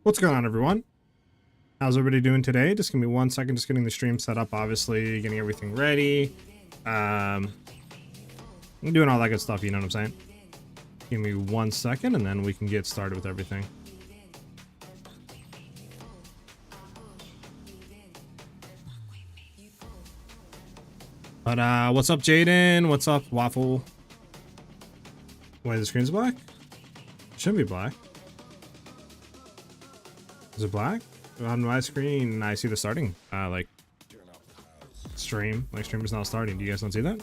What's going on, everyone? How's everybody doing today? Just give me 1 second, just getting the stream set up, obviously, getting everything ready. I'm doing all that good stuff, you know what I'm saying? Give me 1 second, and then we can get started with everything. But, what's up, Jaden? What's up, Waffle? Wait, the screen's black? It shouldn't be black. Is it black? On my screen, I see the starting, like, stream. My stream is not starting. Do you guys not see that?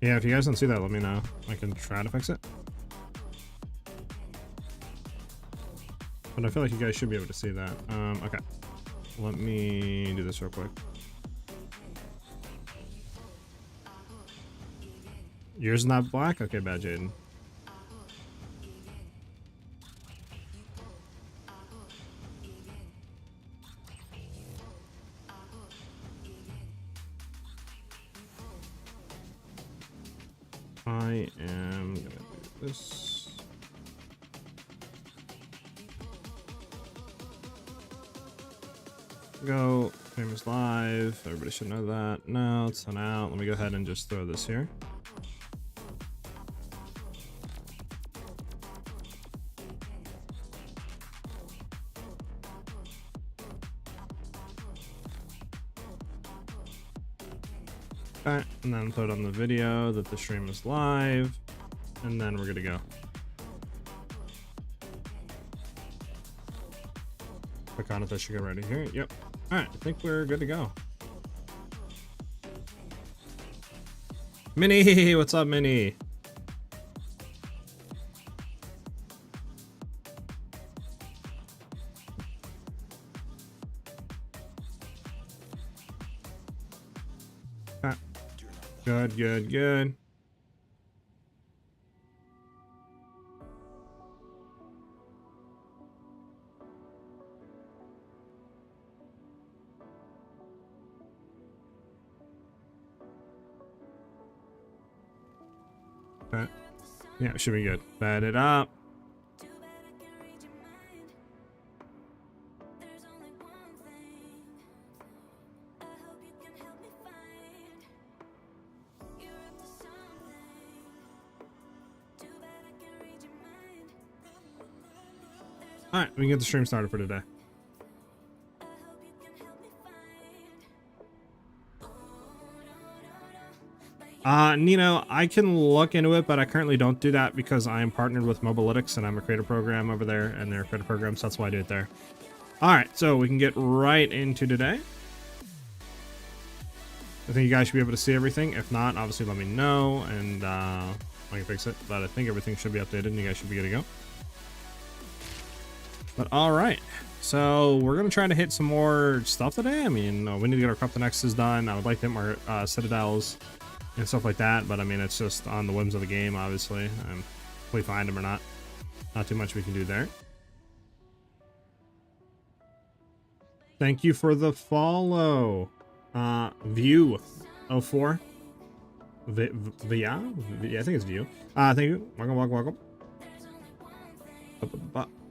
Yeah, if you guys don't see that, let me know. I can try to fix it. But I feel like you guys should be able to see that. Okay. Let me do this real quick. Yours is not black? Okay, bad, Jaden. I am gonna do this. Go. Tame is live. Everybody should know that. No, it's not out. Let me go ahead and just throw this here. Okay, and then put on the video that the stream is live, and then we're good to go. Click on it, that should go right in here. Yep. Alright, I think we're good to go. Minnie, what's up, Minnie? Good, good, good. Okay. Yeah, should be good. Bed it up. Alright, we can get the stream started for today. Nino, I can look into it, but I currently don't do that because I am partnered with Mobilytics and I'm a creator program over there and their creator programs. That's why I do it there. Alright, so we can get right into today. I think you guys should be able to see everything. If not, obviously let me know and I can fix it. But I think everything should be updated and you guys should be good to go. But alright, so we're going to try to hit some more stuff today. I mean, we need to get our Corrupt Nexus done. I would like to hit more Citadels and stuff like that, but I mean, it's just on the whims of the game, obviously. If we find them or not. Not too much we can do there. Thank you for the follow. View 04. Yeah, I think it's View. Thank you. Welcome, welcome, welcome.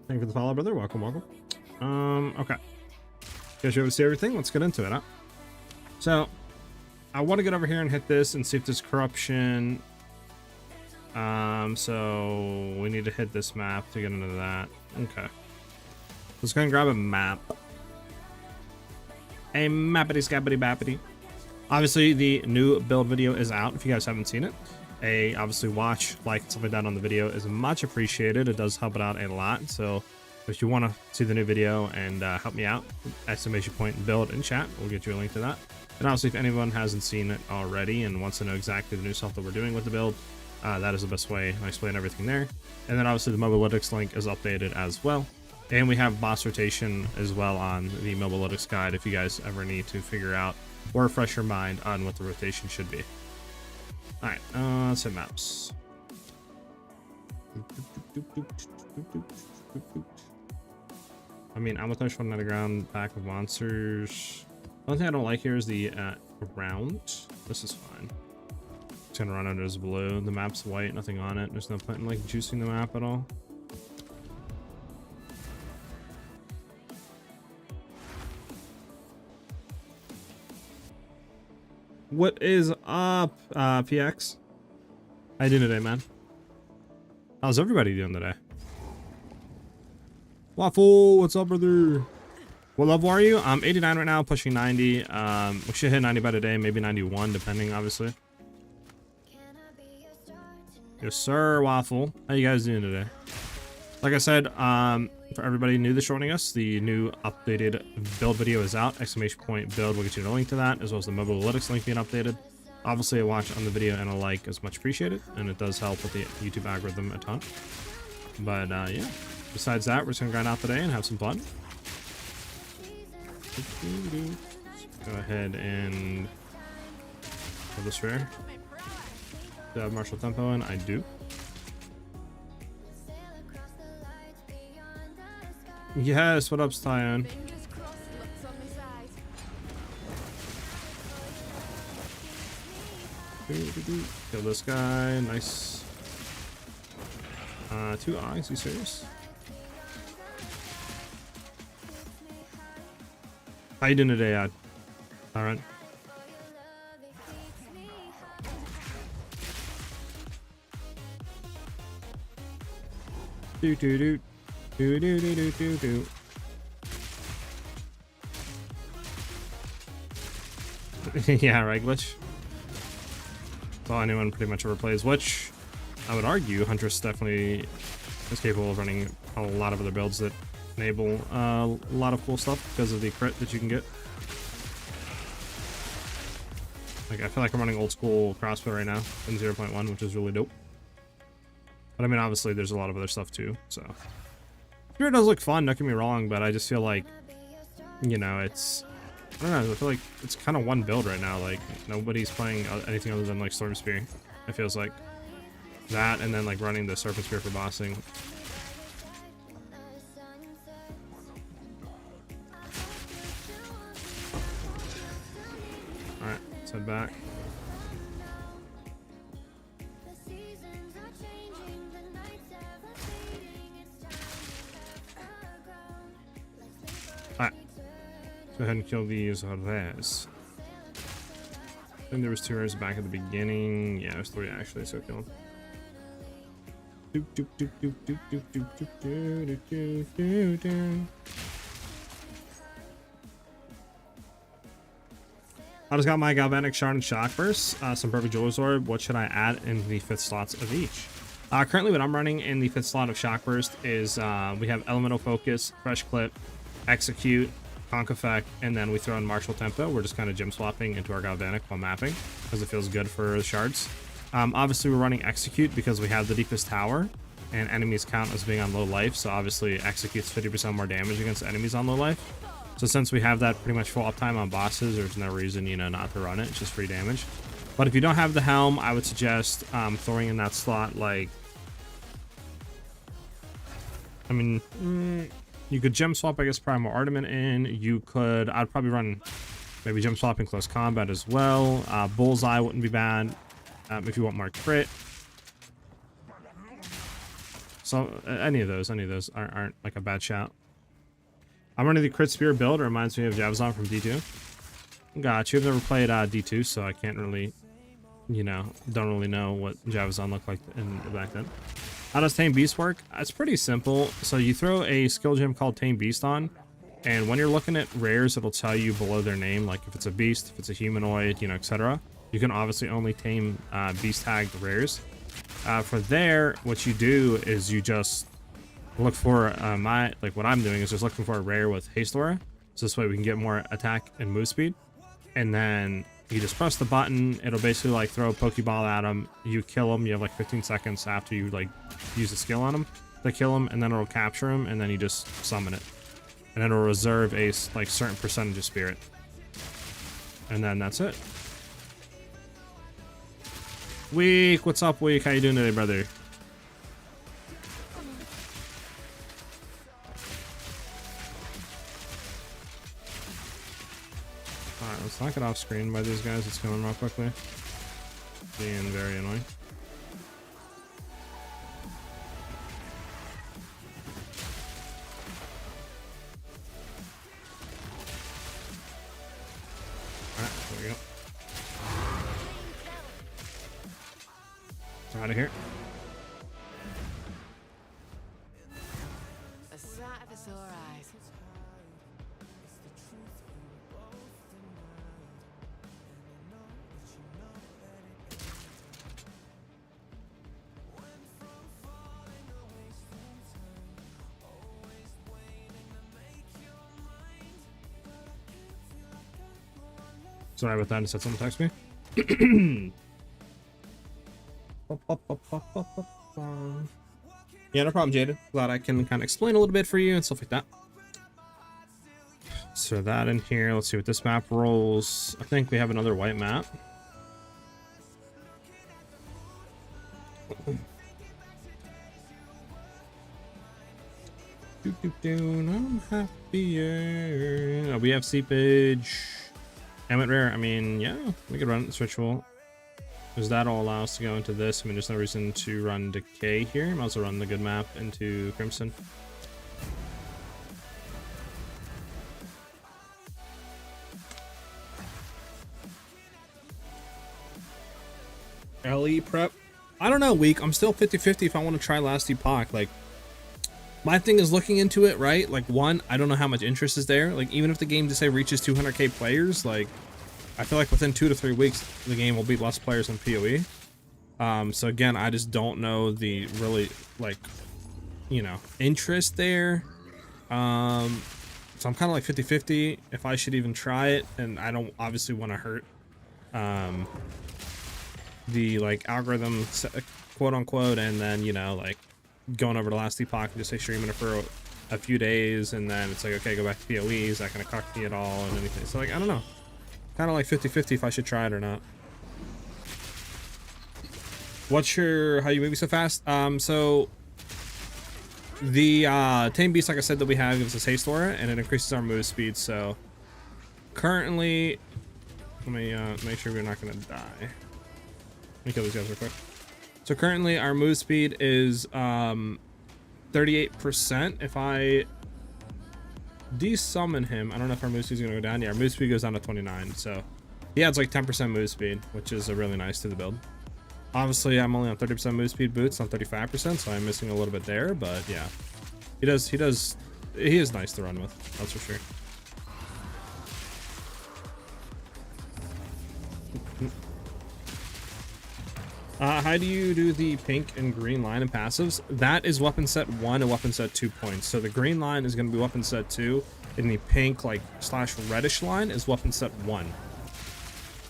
Thank you for the follow, brother. Welcome, welcome. Okay. Guys, you able to see everything? Let's get into it, huh? So, I want to get over here and hit this and see if there's corruption. So we need to hit this map to get into that. Okay. Let's go and grab a map. A mappity scappity bappity. Obviously, the new build video is out if you guys haven't seen it. Obviously watch, like, stuff like that on the video is much appreciated. It does help it out a lot. So if you want to see the new video and help me out, exclamation point build in chat, we'll get you a link to that. And obviously, if anyone hasn't seen it already and wants to know exactly the new stuff that we're doing with the build, that is the best way. I explain everything there. And then obviously the Mobilytics link is updated as well. And we have boss rotation as well on the Mobilytics guide if you guys ever need to figure out or refresh your mind on what the rotation should be. Alright, let's hit maps. I mean, Amatosh one on the ground, pack of monsters. The only thing I don't like here is the round. This is fine. Just gonna run under as blue. The map's white, nothing on it. There's no point in like juicing the map at all. What is up, PX? How you doing today, man? How's everybody doing today? Waffle, what's up, brother? What level are you? I'm 89 right now, pushing 90. We should hit 90 by today, maybe 91, depending, obviously. Yes, sir, Waffle. How you guys doing today? Like I said, for everybody new that's joining us, the new updated build video is out. Exclamation point build will get you a link to that, as well as the mobile analytics link being updated. Obviously, a watch on the video and a like is much appreciated, and it does help with the YouTube algorithm a ton. But yeah, besides that, we're just gonna grind out today and have some fun. Go ahead and pull this rare. Do I have martial tempo in? I do. Yes, what up, Styon? Kill this guy, nice. 2 eyes, you serious? How you doing today, Ad? Alright. Do do do do do do do do do. Yeah, right, Glitch. That's all anyone pretty much ever plays, which I would argue Huntress definitely is capable of running a lot of other builds that enable a lot of cool stuff because of the crit that you can get. Like, I feel like I'm running old school crossbow right now in 0.1, which is really dope. But I mean, obviously, there's a lot of other stuff too, so. Spirit does look fun, don't get me wrong, but I just feel like, you know, it's, I don't know, I feel like it's kind of one build right now. Like, nobody's playing anything other than, like, Storm Spear, it feels like. That, and then, like, running the Serpent Spear for bossing. Alright, let's head back. Alright. Go ahead and kill these rares. I think there was 2 rares back at the beginning. Yeah, there's 3 actually, so kill them. I just got my Galvanic Shard and Shock Burst, some Perfect Jeweler's Orb. What should I add in the 5th slots of each? Currently what I'm running in the 5th slot of Shock Burst is we have Elemental Focus, Fresh Clip, Execute, Conk Effect, and then we throw in Martial Tempo. We're just kind of gem swapping into our Galvanic while mapping because it feels good for the shards. Obviously we're running Execute because we have the deepest tower and enemies count as being on low life, so obviously Execute's 50% more damage against enemies on low life. So since we have that pretty much full uptime on bosses, there's no reason, you know, not to run it. It's just free damage. But if you don't have the Helm, I would suggest throwing in that slot, like, I mean, you could gem swap, I guess, Primal Armament in. You could, I'd probably run maybe gem swap in close combat as well. Bullseye wouldn't be bad if you want more crit. So any of those aren't like a bad shout. I'm running the Crit Spear build. It reminds me of Javazon from D2. Gotcha. I've never played D2, so I can't really, you know, don't really know what Javazon looked like back then. How does Tame Beast work? It's pretty simple. So you throw a skill gem called Tame Beast on, and when you're looking at rares, it'll tell you below their name, like if it's a beast, if it's a humanoid, you know, etc. You can obviously only tame beast tagged rares. For there, what you do is you just look for what I'm doing is just looking for a rare with haste aura, so this way we can get more attack and move speed. And then you just press the button, it'll basically like throw a Pokeball at them, you kill them, you have like 15 seconds after you like use the skill on them to kill them, and then it'll capture them, and then you just summon it, and then it'll reserve a like certain percentage of spirit, and then that's it. Week, what's up, Week? How you doing today, brother? Alright, let's knock it off screen by these guys. It's going real quickly. Being very annoying. Alright, there we go. Out of here. A sight of sore eyes. Sorry about that. I just had someone text me. Yeah, no problem, Jada. Glad I can kind of explain a little bit for you and stuff like that. So that in here. Let's see what this map rolls. I think we have another white map. I'm happier. We have seepage. Emmet rare. I mean, yeah, we could run this ritual. Does that all allow us to go into this? I mean, there's no reason to run decay here. Might also run the good map into Crimson. LE prep. I don't know, week. I'm still 50-50 if I want to try last epoch. Like, my thing is looking into it, right? Like, one, I don't know how much interest is there. Like, even if the game, just say, reaches 200k players, like, I feel like within 2 to 3 weeks, the game will beat less players than POE. So again, I just don't know the really, like, you know, interest there. So I'm kind of like 50-50 if I should even try it, and I don't obviously want to hurt the like algorithm, quote unquote, and then, you know, like going over to last epoch and just say streaming it for a few days, and then it's like, okay, go back to POE. Is that gonna cuck me at all and anything? So like, I don't know, kind of like 50-50 if I should try it or not. What's your, how you moving so fast? So the Tame beast, like I said, that we have gives us haste aura, and it increases our move speed. So currently, let me make sure we're not gonna die. Let me kill these guys real quick. So currently our move speed is 38%. If I desummon him, I don't know if our move speed is gonna go down. Yeah, our move speed goes down to 29. So yeah, it's like 10% move speed, which is a really nice to the build. Obviously, I'm only on 30% move speed boots, on 35%, so I'm missing a little bit there. But yeah, he is nice to run with. That's for sure. How do you do the pink and green line and passives? That is weapon set 1 and weapon set 2 points. So the green line is going to be weapon set 2, and the pink like slash reddish line is weapon set 1.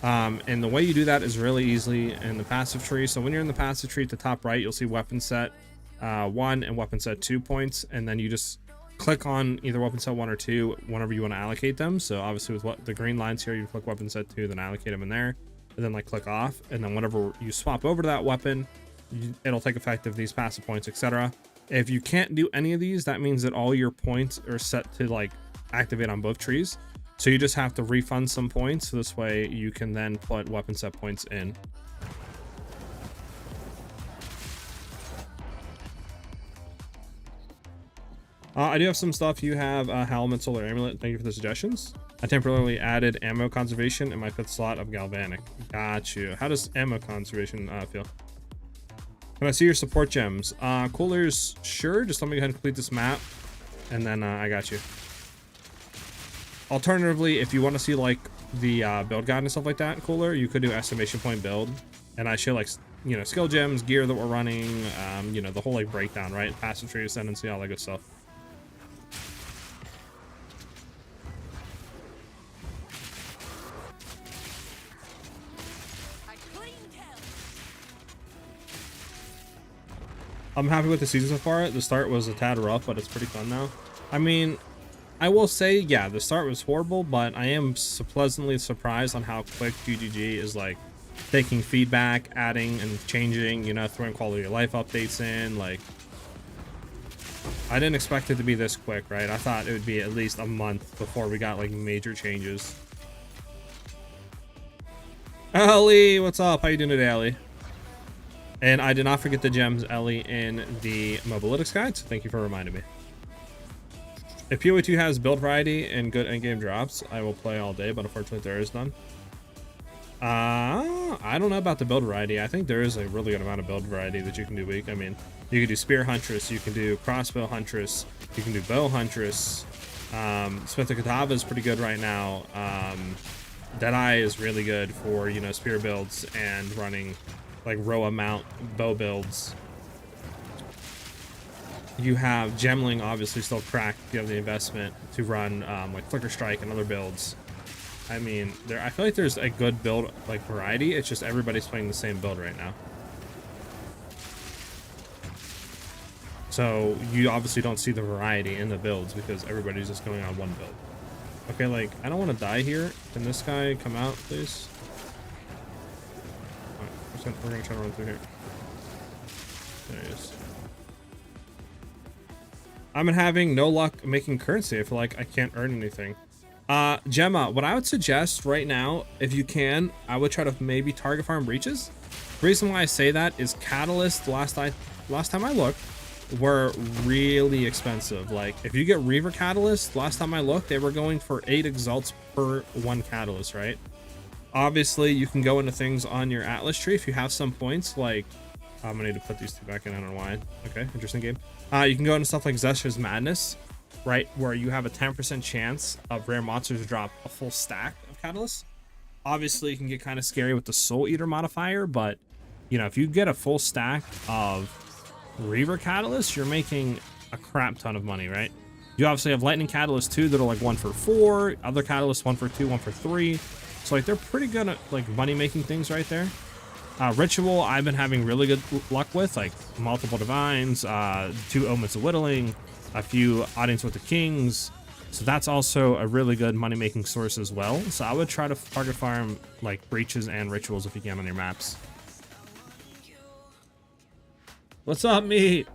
And the way you do that is really easily in the passive tree. So when you're in the passive tree at the top right, you'll see weapon set 1 and weapon set 2 points, and then you just click on either weapon set 1 or 2 whenever you want to allocate them. So obviously with what the green lines here, you click weapon set 2, then allocate them in there, and then like click off, and then whenever you swap over to that weapon, it'll take effect of these passive points, etc. If you can't do any of these, that means that all your points are set to like activate on both trees. So you just have to refund some points, so this way you can then put weapon set points in. I do have some stuff. You have Helmet, Solar Amulet. Thank you for the suggestions. I temporarily added ammo conservation in my 5th slot of Galvanic. Got you. How does ammo conservation feel? Can I see your support gems? Coolers, sure. Just let me go ahead and complete this map, and then I got you. Alternatively, if you want to see like the build guide and stuff like that, Cooler, you could do estimation point build, and I show like, you know, skill gems, gear that we're running, you know, the whole like breakdown, right? Passive tree ascendancy, all that good stuff. I'm happy with the season so far. The start was a tad rough, but it's pretty fun now. I mean, I will say, yeah, the start was horrible, but I am pleasantly surprised on how quick GGG is like taking feedback, adding and changing, you know, throwing quality of life updates in. Like, I didn't expect it to be this quick, right? I thought it would be at least a month before we got like major changes. Ellie, what's up? How you doing today, Ellie? And I did not forget the gems, Ellie, in the mobilitics guide, so thank you for reminding me. If POE 2 has build variety and good endgame drops, I will play all day, but unfortunately there is none. I don't know about the build variety. I think there is a really good amount of build variety that you can do weak. I mean, you can do Spear Huntress, you can do Crossbow Huntress, you can do Bow Huntress. Smith the Katava is pretty good right now. Deadeye is really good for, you know, spear builds and running like Roa mount bow builds. You have Gemling obviously still cracked. You have the investment to run like Flicker Strike and other builds. I mean, I feel like there's a good build like variety. It's just everybody's playing the same build right now. So you obviously don't see the variety in the builds because everybody's just going on one build. Okay, like, I don't want to die here. Can this guy come out, please? Alright, we're gonna try to run through here. There he is. I've been having no luck making currency. I feel like I can't earn anything. Gemma, what I would suggest right now, if you can, I would try to maybe target farm breaches. The reason why I say that is Catalyst, last time I looked, were really expensive. Like, if you get Reaver Catalyst, last time I looked, they were going for 8 exalts per 1 Catalyst, right? Obviously, you can go into things on your Atlas tree if you have some points, like, I'm gonna need to put these two back in, I don't know why. Okay, interesting game. You can go into stuff like Zestra's Madness, right, where you have a 10% chance of rare monsters to drop a full stack of Catalysts. Obviously, it can get kind of scary with the Soul Eater modifier, but, you know, if you get a full stack of Reaver Catalyst, you're making a crap ton of money, right? You obviously have Lightning Catalyst too that are like 1 for 4, other Catalysts 1 for 2, 1 for 3. So like they're pretty good at like money making things right there. Ritual I've been having really good luck with, like multiple Divines, 2 Omens of Whittling, a few Audience with the Kings. So that's also a really good money making source as well. So I would try to target farm like breaches and rituals if you can on your maps. What's up, meat?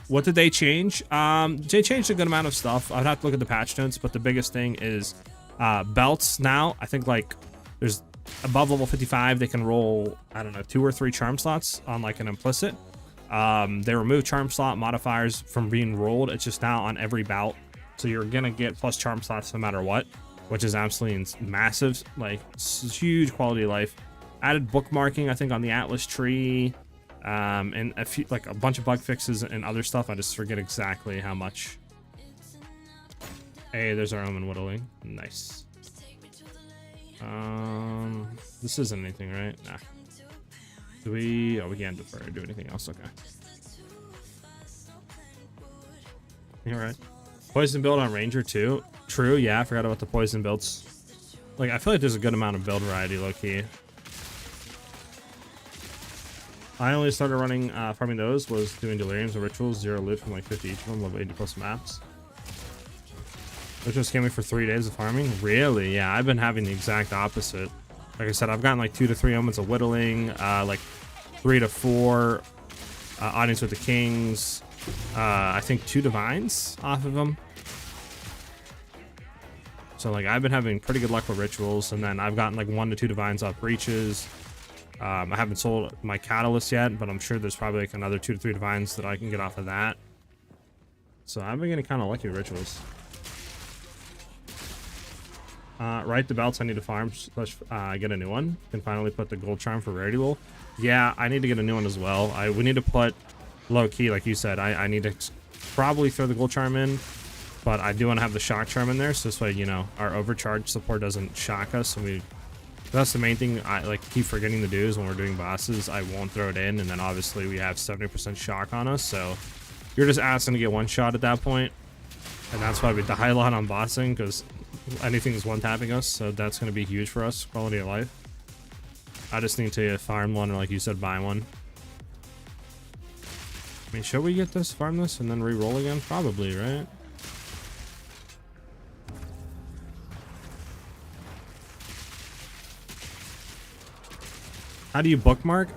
What did they change? They changed a good amount of stuff. I'd have to look at the patch notes, but the biggest thing is belts now. I think like there's above level 55, they can roll, I don't know, 2 or 3 charm slots on like an implicit. They remove charm slot modifiers from being rolled. It's just now on every bout. So you're gonna get plus charm slots no matter what, which is absolutely massive. Like, huge quality of life. Added bookmarking, I think, on the Atlas tree. And a few, like a bunch of bug fixes and other stuff. I just forget exactly how much. Hey, there's our Omen Whittling. Nice. This isn't anything, right? Nah. Do we? Oh, we can't defer or do anything else. Okay. You're right. Poison build on Ranger too. True. Yeah, I forgot about the poison builds. Like, I feel like there's a good amount of build variety, low key. I only started running farming those was doing deliriums and rituals, 0 loot from like 50 each of them, level 80 plus maps. Which just came me for 3 days of farming. Really? Yeah, I've been having the exact opposite. Like I said, I've gotten like 2 to 3 Omens of Whittling, like 3 to 4 Audience with the Kings, I think 2 Divines off of them. So like I've been having pretty good luck with rituals, and then I've gotten like 1 to 2 Divines off breaches. I haven't sold my Catalyst yet, but I'm sure there's probably like another 2 to 3 Divines that I can get off of that. So I've been getting kind of lucky with rituals. Right, the belts I need to farm / get a new one. Can finally put the gold charm for rarity roll. Yeah, I need to get a new one as well. We need to put low key, like you said. I need to probably throw the gold charm in, but I do want to have the shock charm in there, so this way, you know, our overcharge support doesn't shock us. And that's the main thing I like keep forgetting to do is when we're doing bosses, I won't throw it in, and then obviously we have 70% shock on us, so you're just asking to get one shot at that point, and that's why we die a lot on bossing, because anything's one-tapping us, so that's going to be huge for us, quality of life. I just need to farm one, or like you said, buy one. I mean, should we get this, farm this, and then re-roll again? Probably, right? How do you bookmark?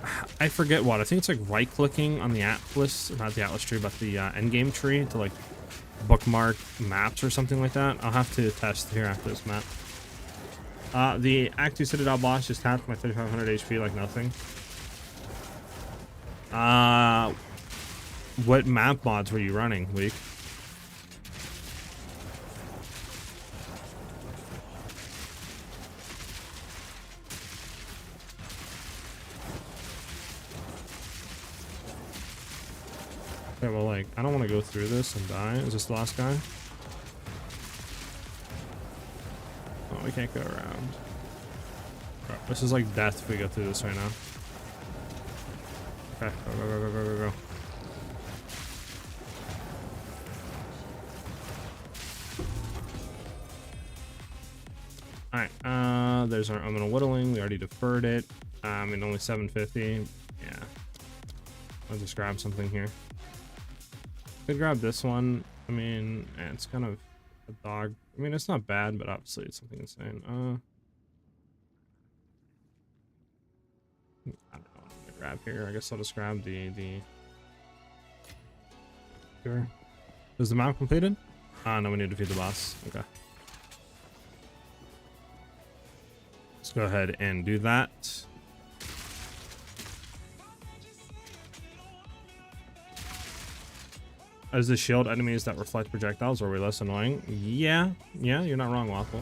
I forget what. I think it's like right-clicking on the Atlas, not the Atlas tree, but the endgame tree to like bookmark maps or something like that. I'll have to test here after this map. The Act 2 Citadel boss just tapped my 3500 HP like nothing. What map mods were you running, Week? Okay, well, like, I don't want to go through this and die. Is this the last guy? Oh, we can't go around. Bro, this is like death if we go through this right now. Okay, go, go, go, go, go, go, go. Alright, there's our Omen of Whittling. We already deferred it. And only 750. Yeah. I'll just grab something here. Could grab this one. I mean, it's kind of a dog. I mean, it's not bad, but obviously it's something insane. I don't know what I'm gonna grab here. I guess I'll just grab the Sure. Is the map completed? No, we need to defeat the boss. Okay. Let's go ahead and do that. As the shield enemies that reflect projectiles, are we less annoying? Yeah, you're not wrong, Waffle.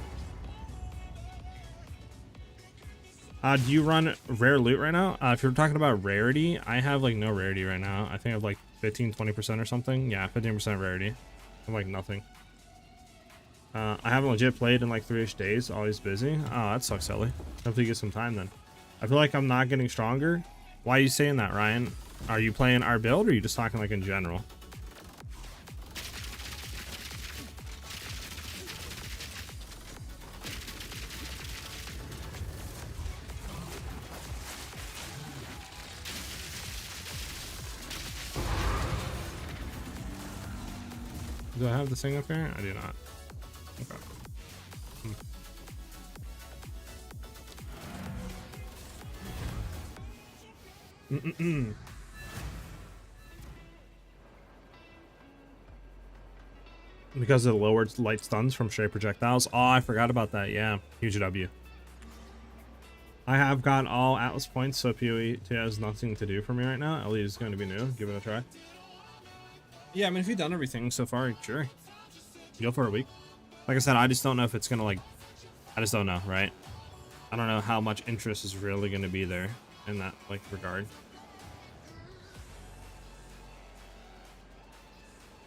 Do you run rare loot right now? If you're talking about rarity, I have like no rarity right now. I think I have like 15-20% or something. Yeah, 15% rarity. I'm like nothing. I haven't legit played in like 3-ish days, always busy. Oh, that sucks, Ellie. Hopefully you get some time then. I feel like I'm not getting stronger. Why are you saying that, Ryan? Are you playing our build or are you just talking like in general? Do I have this thing up here? I do not. Okay. Because of the lowered light stuns from straight projectiles. Oh, I forgot about that. Yeah, huge W. I have got all Atlas points, so POE has nothing to do for me right now. Ellie is going to be new. Give it a try. Yeah, I mean, if you've done everything so far, sure. Go for a week. Like I said, I just don't know if it's gonna like, I just don't know, right? I don't know how much interest is really gonna be there in that like regard.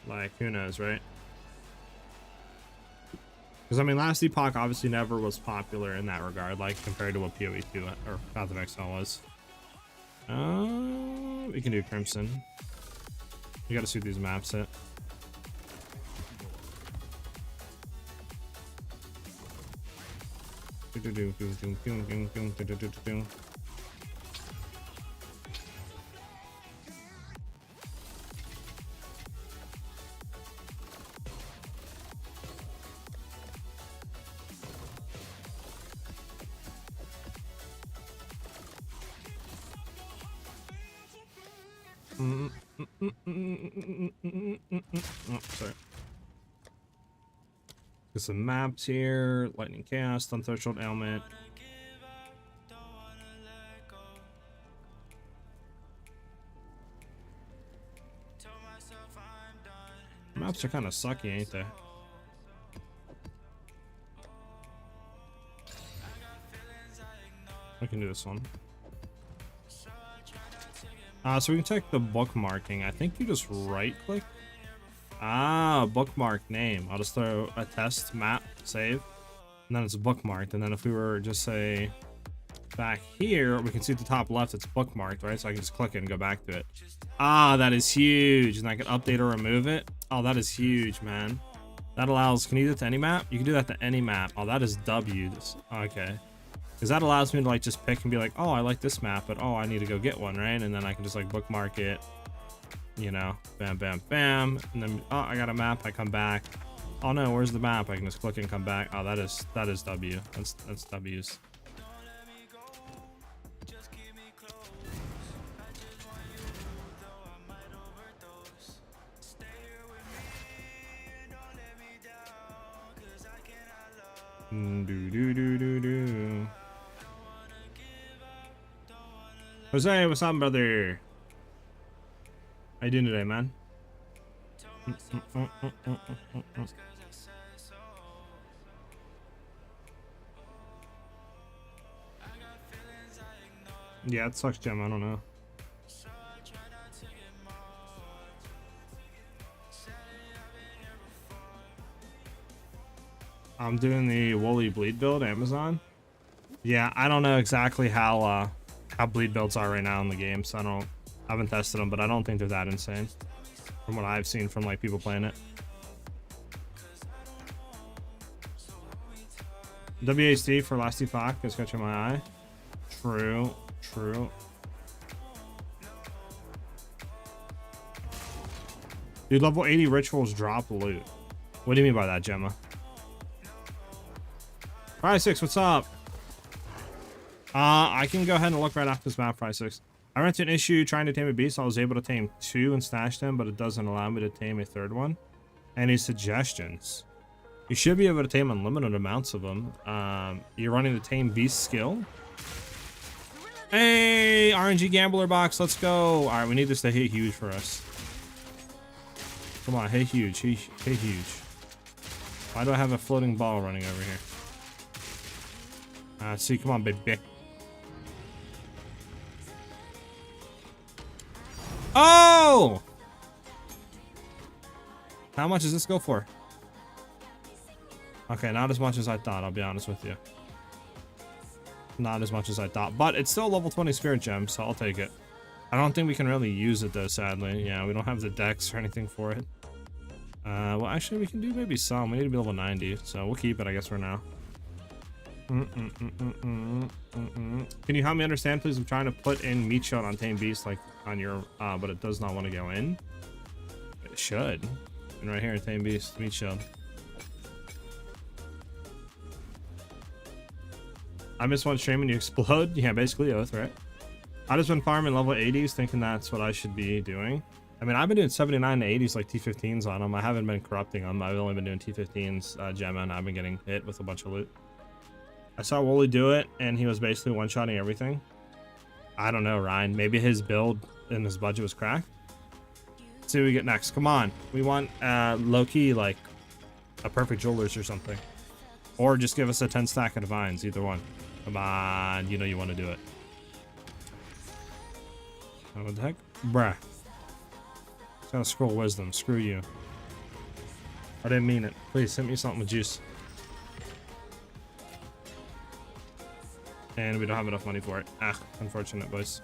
Like, who knows, right? Because I mean, last Epoch obviously never was popular in that regard, like compared to what POE 2 or Path of Exile was. We can do Crimson. You gotta see these maps hit. Oh, sorry. Get some maps here. Lightning Chaos, Stun Threshold, Ailment. Maps are kind of sucky, ain't they? I can do this one. So we can check the bookmarking. I think you just right click. Bookmark name. I'll just throw a test map save, and then it's bookmarked. And then if we were just say back here, we can see at the top left it's bookmarked, right? So I can just click it and go back to it. That is huge. And I can update or remove it. Oh, that is huge, man. That allows, can you do that to any map? You can do that to any map. Oh, that is W. Okay. Because that allows me to like just pick and be like, oh, I like this map, but oh, I need to go get one, right? And then I can just like bookmark it, you know, bam, bam, bam. And then, oh, I got a map. I come back. Oh no, where's the map? I can just click and come back. Oh, that is W. That's W's. Do do do do do. Jose, what's up, brother? How you doing today, man? Yeah, it sucks, Gem. I don't know. I'm doing the Woolly Bleed build, Amazon. Yeah, I don't know exactly how bleed builds are right now in the game, so I haven't tested them, but I don't think they're that insane from what I've seen from like people playing it. WHD for Last Epoch is catching my eye. True, true. Dude, level 80 rituals drop loot. What do you mean by that, Gemma? Fry6, what's up? I can go ahead and look right after this map, Fry6. I ran into an issue trying to tame a beast. I was able to tame 2 and stash them, but it doesn't allow me to tame a 3rd one. Any suggestions? You should be able to tame unlimited amounts of them. You're running the tame beast skill. Hey, RNG gambler box, let's go. All right, we need this to hit huge for us. Come on, hit huge, hit huge. Why do I have a floating ball running over here? See, come on, baby. Oh! How much does this go for? Okay, not as much as I thought, I'll be honest with you. Not as much as I thought, but it's still level 20 spirit gem, so I'll take it. I don't think we can really use it though, sadly. Yeah, we don't have the dex or anything for it. Well, actually, we can do maybe some. We need to be level 90, so we'll keep it, I guess, for now. Can you help me understand, please? I'm trying to put in meat shield on Tame Beast, like on your, but it does not want to go in. It should. And right here, Tame Beast, meat shield. I missed one stream and you explode. Yeah, basically oath, right? I just been farming level 80s, thinking that's what I should be doing. I mean, I've been doing 79 to 80s, like T15s on them. I haven't been corrupting them. I've only been doing T15s, Gemma, and I've been getting hit with a bunch of loot. I saw Wooly do it, and he was basically one-shotting everything. I don't know, Ryan. Maybe his build and his budget was cracked. Let's see what we get next. Come on. We want low-key, like, a perfect Jewelers or something. Or just give us a 10 stack of Divines, either one. Come on. You know you want to do it. Oh, what the heck? Bruh. Just gotta scroll wisdom. Screw you. I didn't mean it. Please, hit me something with juice. And we don't have enough money for it. Ah, unfortunate, boys.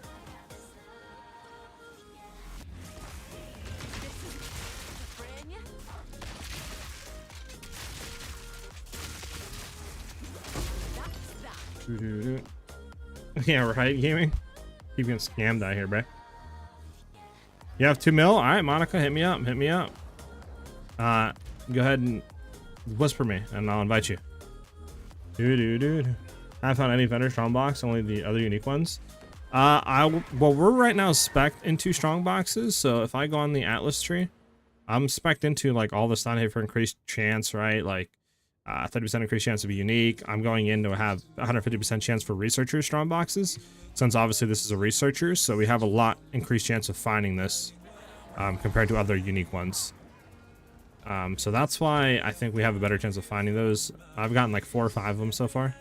Yeah, right, gaming? Keep getting scammed out here, bruh. You have 2 mil? Alright, Monica, hit me up. Hit me up. Go ahead and whisper me, and I'll invite you. Dude. I haven't found any vendor strong box, only the other unique ones. Well, we're right now spec'd into strong boxes, so if I go on the Atlas tree, I'm spec'd into like all the stun hit for increased chance, right? Like 30% increased chance to be unique. I'm going in to have 150% chance for researchers strong boxes, since obviously this is a researcher, so we have a lot increased chance of finding this compared to other unique ones. So that's why I think we have a better chance of finding those. I've gotten like 4 or 5 of them so far.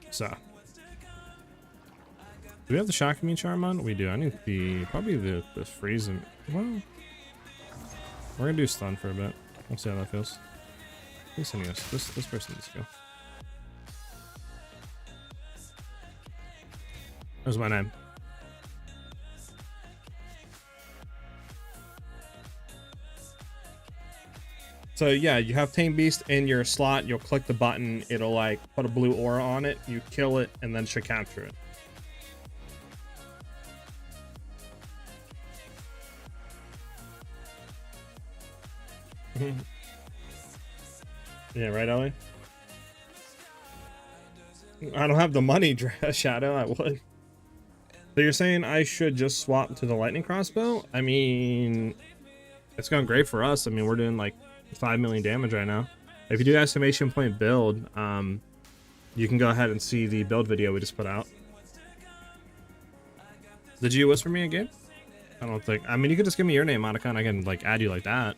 So, do we have the shock immune charm on? We do. I need probably the freeze. Well, we're gonna do stun for a bit. We'll see how that feels. Who's sending us? This person needs to go. There's my name. So yeah, you have Tame Beast in your slot, you'll click the button, it'll like put a blue aura on it, you kill it, and then should capture it. Yeah, right, Ellie? I don't have the money, Shadow, I would. So you're saying I should just swap to the lightning crossbow? I mean, it's going great for us. I mean, we're doing like 5 million damage right now. If you do exclamation point build, you can go ahead and see the build video we just put out. Did you whisper me a game? I don't think. I mean, you could just give me your name, Monica, and I can like add you like that.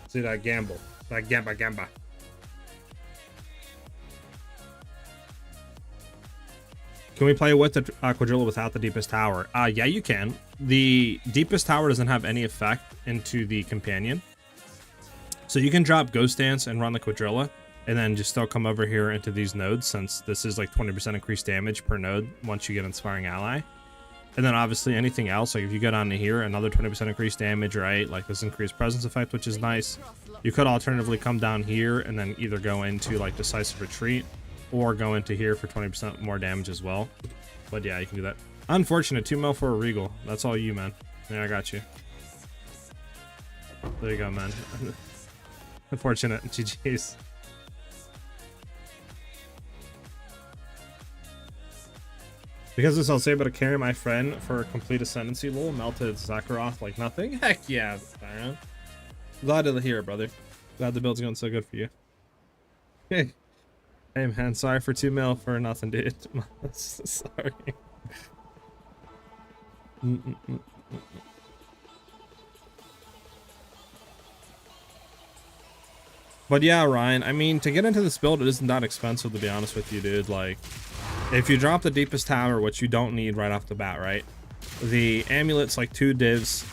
See that gamble, that gamba. Can we play with the quadrilla without the deepest tower? Yeah, you can. The deepest tower doesn't have any effect into the companion. So you can drop Ghost Dance and run the quadrilla, and then just still come over here into these nodes, since this is like 20% increased damage per node once you get Inspiring Ally. And then obviously anything else, like if you go down to here, another 20% increased damage, right? Like this increased presence effect, which is nice. You could alternatively come down here and then either go into like Decisive Retreat, or go into here for 20% more damage as well. But yeah, you can do that. Unfortunate, 2 mil for a Regal. That's all you, man. Yeah, I got you. There you go, man. Unfortunate. GG's. Because this, I'll say, able to carry my friend for a complete ascendancy. Lol, melted Zakharoth like nothing. Heck yeah, man. Glad to hear it, brother. Glad the build's going so good for you. Hey. Hey man, sorry for 2 mil for nothing, dude. Sorry. But yeah, Ryan, I mean, to get into this build, it isn't that expensive, to be honest with you, dude. Like, if you drop the deepest tower, which you don't need right off the bat, right? The amulet's like 2 divs,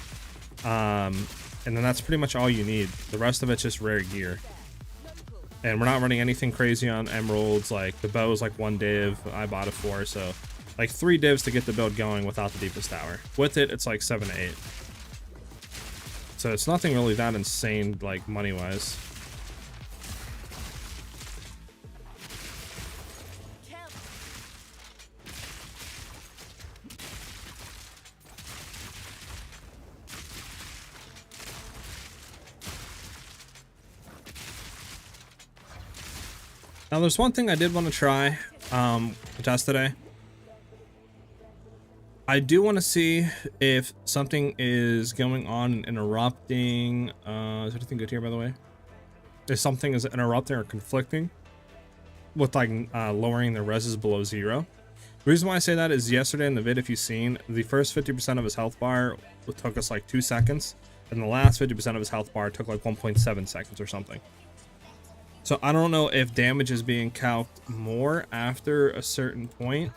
and then that's pretty much all you need. The rest of it's just rare gear. And we're not running anything crazy on emeralds. Like the bow is like 1 div. I bought it 4, so like 3 divs to get the build going without the deepest tower. With it, it's like 7 to 8. So it's nothing really that insane, like money wise. Now, there's one thing I did want to try to test today. I do want to see if something is going on and interrupting. Is anything good here, by the way? If something is interrupting or conflicting with like lowering the reses below 0. The reason why I say that is yesterday in the vid, if you've seen, the first 50% of his health bar took us like 2 seconds, and the last 50% of his health bar took like 1.7 seconds or something. So I don't know if damage is being calced more after a certain point.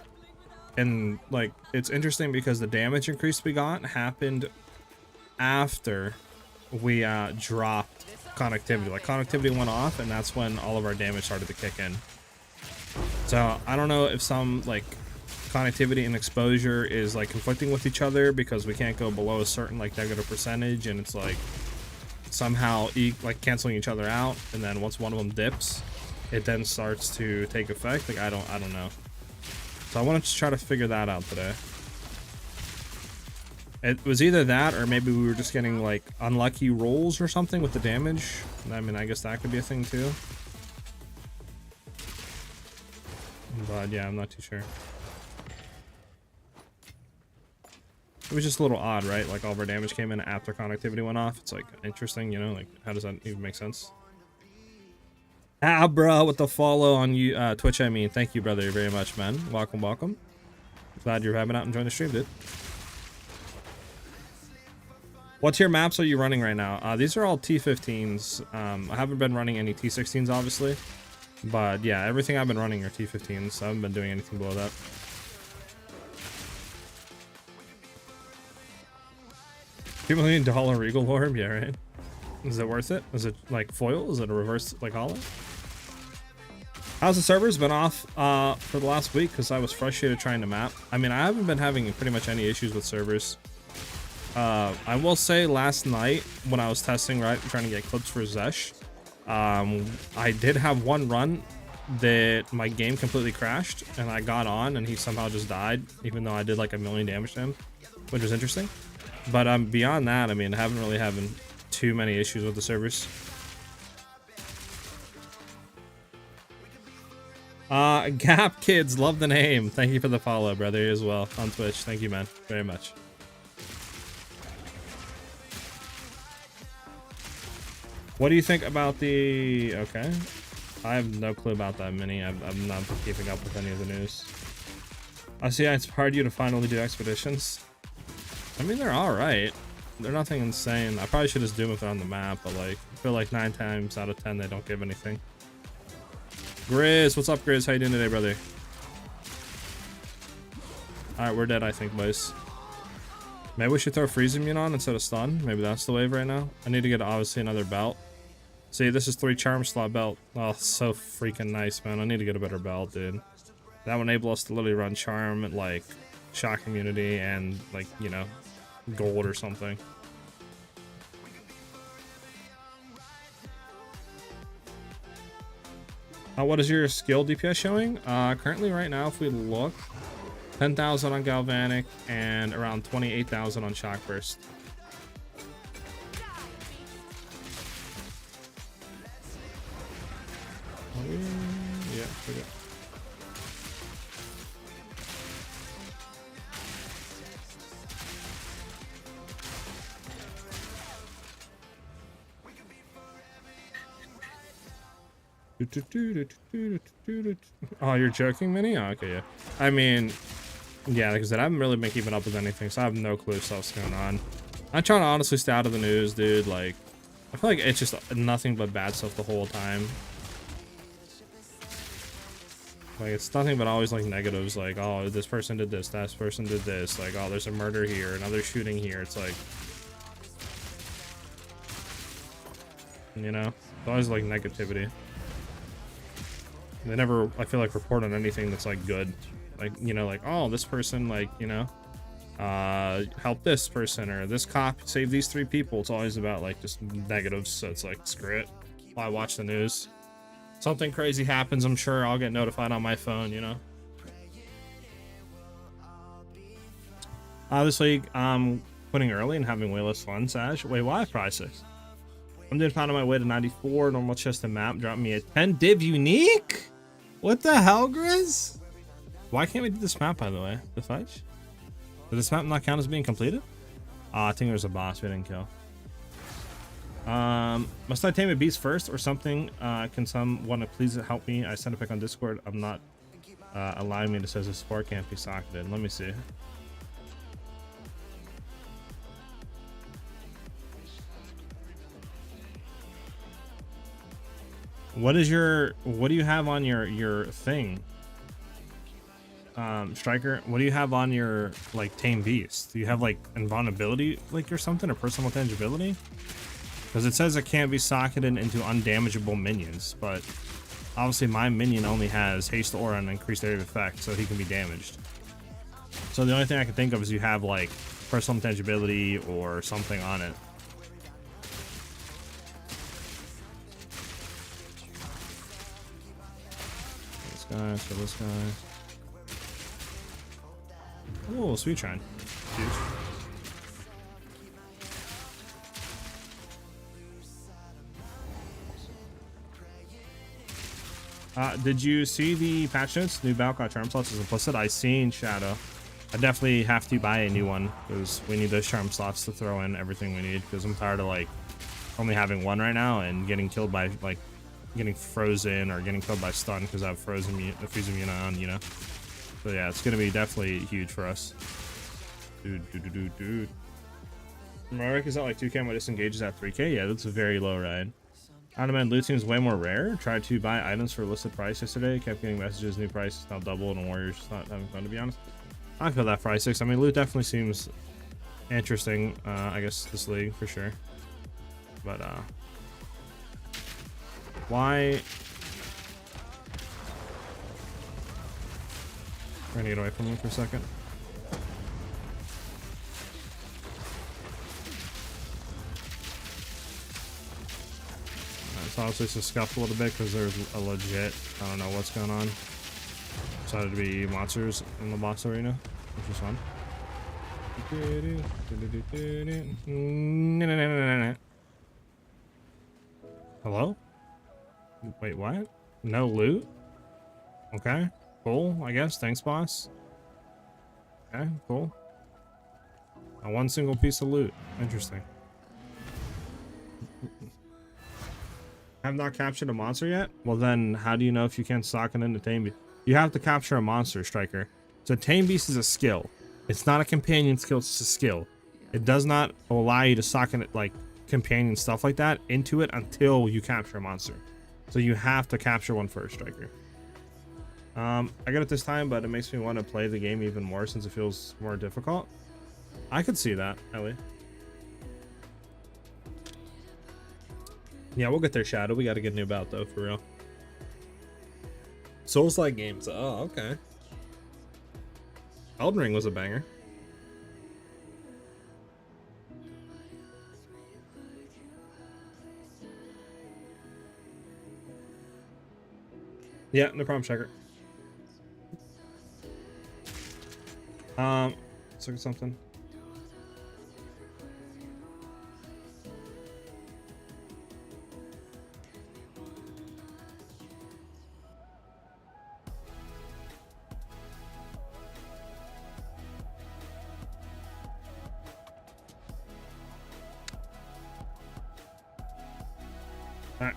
And like, it's interesting because the damage increase we got happened after we dropped connectivity. Like connectivity went off, and that's when all of our damage started to kick in. So I don't know if some like connectivity and exposure is like conflicting with each other, because we can't go below a certain like negative percentage, and it's like somehow like canceling each other out, and then once one of them dips, it then starts to take effect. Like I don't know. So I wanted to try to figure that out today. It was either that, or maybe we were just getting like unlucky rolls or something with the damage. I mean, I guess that could be a thing too. But yeah, I'm not too sure. It was just a little odd, right? Like all of our damage came in after connectivity went off. It's like interesting, you know, like how does that even make sense? Ah, bro, with the follow on you, Twitch, I mean, thank you, brother, very much, man. Welcome, welcome. Glad you're having out and joining the stream, dude. What tier maps are you running right now? These are all T15s. I haven't been running any T16s, obviously. But yeah, everything I've been running are T15s. So I haven't been doing anything below that. $2 million Regal Orb? Yeah, right. Is it worth it? Is it like foil? Is it a reverse like hollow? How's the servers been off for the last week? Because I was frustrated trying to map. I mean, I haven't been having pretty much any issues with servers. I will say last night when I was testing, right, trying to get clips for Zesh, I did have one run that my game completely crashed, and I got on and he somehow just died, even though I did like 1 million damage to him, which was interesting. But beyond that, I mean, I haven't really having too many issues with the servers. Gap Kids, love the name. Thank you for the follow, brother, as well on Twitch. Thank you, man, very much. What do you think about the... Okay. I have no clue about that mini. I'm not keeping up with any of the news. I see I inspired you to finally do expeditions. I mean, they're alright. They're nothing insane. I probably should just do them if they're on the map, but like, I feel like 9 times out of 10 they don't give anything. Grizz, what's up, Grizz? How you doing today, brother? Alright, we're dead, I think, boys. Maybe we should throw freeze immune on instead of stun. Maybe that's the wave right now. I need to get, obviously, another belt. See, this is 3 charm slot belt. Oh, so freaking nice, man. I need to get a better belt, dude. That will enable us to literally run charm, like, shock immunity, and, like, you know, gold or something. What is your skill DPS showing? Currently right now, if we look, 10,000 on Galvanic and around 28,000 on Shock Burst. Yeah, pretty good. Oh, you're joking, Minnie? Oh, okay, yeah. I mean, yeah, like I said, I haven't really been keeping up with anything, so I have no clue what's going on. I'm trying to honestly stay out of the news, dude. Like, I feel like it's just nothing but bad stuff the whole time. Like, it's nothing but always, like, negatives. Like, oh, this person did this, that person did this. Like, oh, there's a murder here, another shooting here. It's like, you know, it's always, like, negativity. They never, I feel like, report on anything that's, like, good. Like, you know, like, oh, this person, like, you know, helped this person, or this cop saved these 3 people. It's always about, like, just negatives, so it's like, screw it. Why watch the news? Something crazy happens, I'm sure I'll get notified on my phone, you know? Obviously, quitting early and having way less fun, Sash. Wait, why price 6? I'm doing fine on my way to 94, normal chest and map, drop me a 10 div unique? What the hell, Grizz? Why can't we do this map, by the way? The fudge? Did this map not count as being completed? I think there's a boss we didn't kill. Must I tame a beast first or something? Can someone please help me? I sent a pic on Discord. I'm not allowing me to say the support can't be socketed. Let me see. What do you have on your thing? Striker, what do you have on your, like, tame beast? Do you have, like, invulnerability, like, or something, or personal tangibility? Because it says it can't be socketed into undamageable minions, but obviously my minion only has haste aura and increased area of effect, so he can be damaged. So the only thing I can think of is you have, like, personal tangibility or something on it. This guy, so this guy. Oh, sweet shrine. Huge. Did you see the patch notes? New Balcon charm slots is implicit. I seen Shadow. I definitely have to buy a new one because we need those charm slots to throw in everything we need, because I'm tired of, like, only having one right now and getting killed by, like, getting frozen or getting killed by stun because I have freeze immune on, you know. So yeah, it's gonna be definitely huge for us. Dude. Marek is at like 2k, my disengage is at 3k. Yeah, that's a very low ride. Adamant loot seems way more rare. Tried to buy items for listed price yesterday. Kept getting messages, new price is now doubled, and Warriors just not having fun, to be honest. I feel that price 6. I mean, loot definitely seems interesting, I guess, this league for sure. But why? We're gonna get away from him for a second. It's honestly just scuffed a little bit because there's a legit, I don't know what's going on. Decided to be monsters in the boss arena, which is fun. Hello? Wait, what? No loot? Okay, cool, I guess. Thanks, boss. Okay, cool. One single piece of loot. Interesting. Have not captured a monster yet? Well then, how do you know if you can't stock it into Tame Beast? You have to capture a monster, Striker. So Tame Beast is a skill. It's not a companion skill, it's a skill. It does not allow you to stock in like companion stuff like that into it until you capture a monster. So you have to capture one first, Striker. I got it this time, but it makes me want to play the game even more since it feels more difficult. I could see that, Ellie. Yeah, we'll get there, Shadow. We got to get a new bout, though, for real. Souls-like games. Oh, okay. Elden Ring was a banger. Yeah, no problem, Checker. Let's look at something. Alright.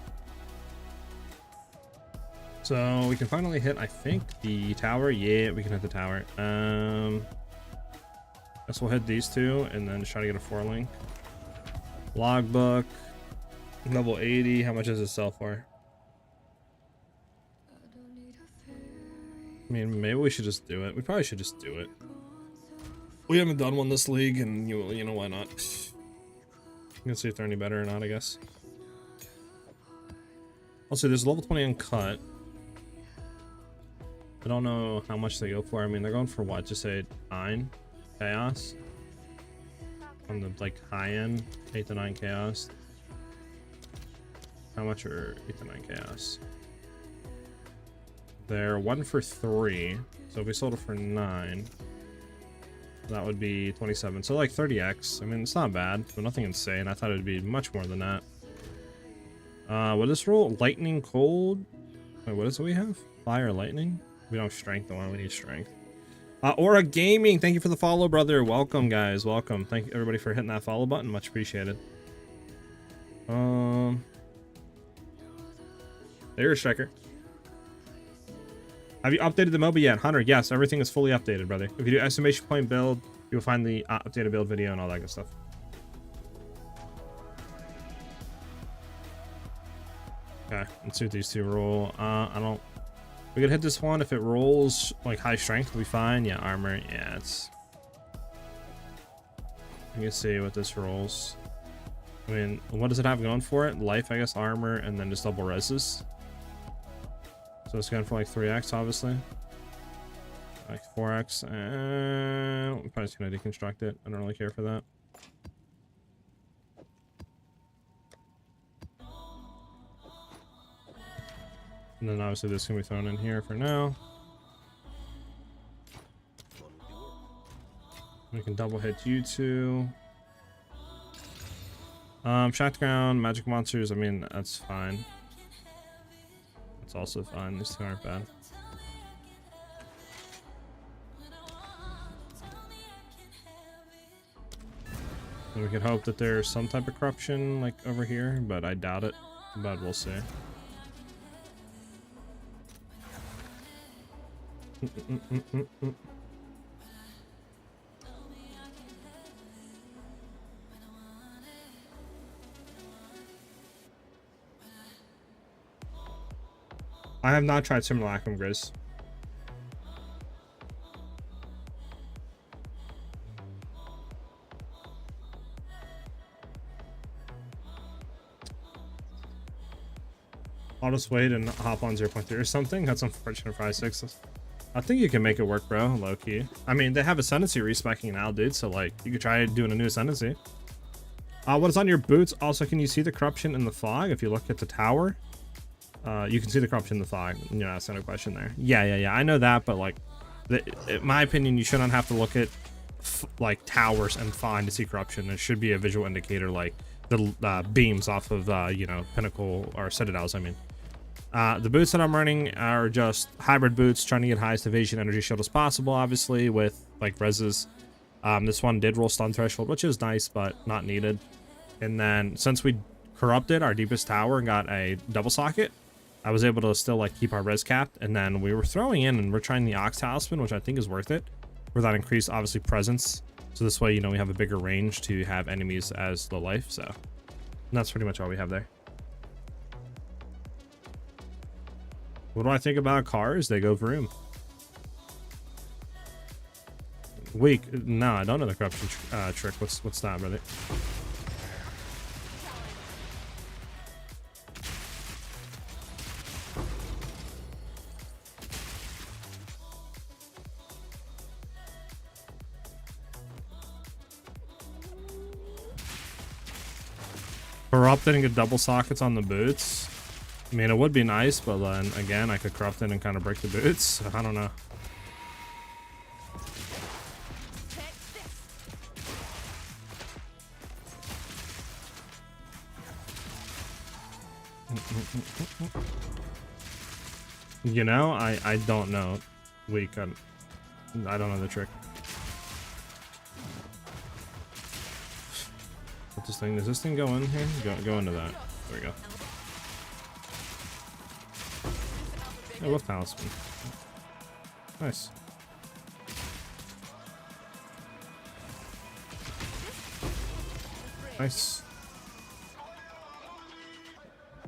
So we can finally hit, I think, the tower. Yeah, we can hit the tower. Guess we'll hit these two and then just try to get a 4-link. Logbook. Level 80. How much does it sell for? I mean, maybe we should just do it. We probably should just do it. We haven't done one this league, and you know why not? You can see if they're any better or not, I guess. Also, there's level 20 uncut. I don't know how much they go for. I mean, they're going for what? Just say 9 chaos on the like high end, 8 to 9 chaos. How much are 8 to 9 chaos? They're 1 for 3. So if we sold it for 9, that would be 27. So like 30x. I mean, it's not bad, but nothing insane. I thought it'd be much more than that. What is this roll? Lightning, cold. Wait, what is it we have? Fire, lightning. We don't have strength though. We need strength. Aura Gaming, thank you for the follow, brother. Welcome, guys. Welcome. Thank you, everybody, for hitting that follow button. Much appreciated. There's Striker. Have you updated the MOBA yet? Hunter, yes. Everything is fully updated, brother. If you do estimation point build, you'll find the updated build video and all that good stuff. Okay, let's see what these two roll. I don't... We could hit this one. If it rolls like high strength, we'll be fine. Yeah, armor. Yeah, it's... You can see what this rolls. I mean, what does it have going for it? Life, I guess, armor, and then just double reses. So it's going for like 3x, obviously. Like 4x. And I'm probably just going to deconstruct it. I don't really care for that. And then obviously this can be thrown in here for now. We can double hit you two. Shock ground, magic monsters, I mean, that's fine. That's also fine. These two aren't bad. And we could hope that there's some type of corruption like over here, but I doubt it. But we'll see. I have not tried Simulacrum, Grizz. I'll just wait and hop on 0.3 or something. That's unfortunate for i6. I think you can make it work, bro. Low key. I mean, they have Ascendancy respecking now, dude. So like, you could try doing a new Ascendancy. What is on your boots? Also, can you see the corruption in the fog? If you look at the tower, you can see the corruption in the fog. You know, that's not a question there. Yeah. I know that, but like, in my opinion, you shouldn't have to look at like towers and find to see corruption. It should be a visual indicator like the beams off of you know, pinnacle or citadels. I mean, the boots that I'm running are just hybrid boots, trying to get highest evasion energy shield as possible, obviously with like reses. This one did roll stun threshold, which is nice but not needed. And then since we corrupted our deepest tower and got a double socket, I was able to still like keep our res capped. And then we were throwing in and we're trying the Ox Talisman, which I think is worth it, for that increased obviously presence. So this way, you know, we have a bigger range to have enemies as low life. So that's pretty much all we have there. What do I think about cars? They go vroom. Weak. No, I don't know the corruption trick. What's that, brother? Corrupt it and get double sockets on the boots. I mean, it would be nice, but then again, I could corrupt it and kind of break the boots. So I don't know. You know, I don't know. Weak. I don't know the trick. What's this thing? Does this thing go in here? Go into that. There we go. Oh, wolf talisman. Nice. Nice.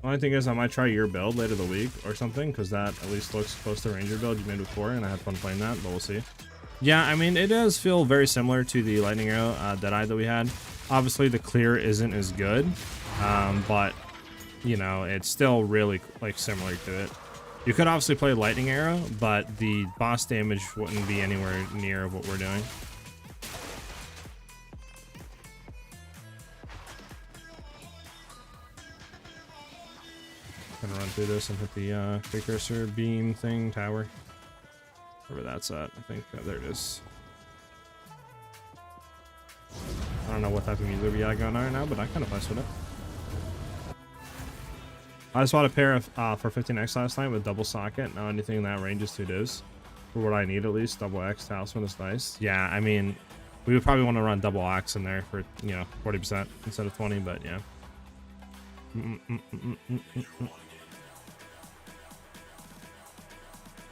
Only thing is, I might try your build later the week or something, because that at least looks close to Ranger build you made before, and I had fun playing that, but we'll see. Yeah, I mean, it does feel very similar to the Lightning Arrow Deadeye that we had. Obviously, the clear isn't as good, but, you know, it's still really, like, similar to it. You could obviously play Lightning Arrow, but the boss damage wouldn't be anywhere near what we're doing. Gonna run through this and hit the precursor beam thing tower. Wherever that's at, I think. There it is. I don't know what type of music we got going on right now, but I kind of mess with it. I just bought a pair of for 15x last night with double socket. Now anything in that range is 2 divs. For what I need at least, double X talisman is nice. Yeah, I mean, we would probably want to run double X in there for, you know, 40% instead of 20, but yeah.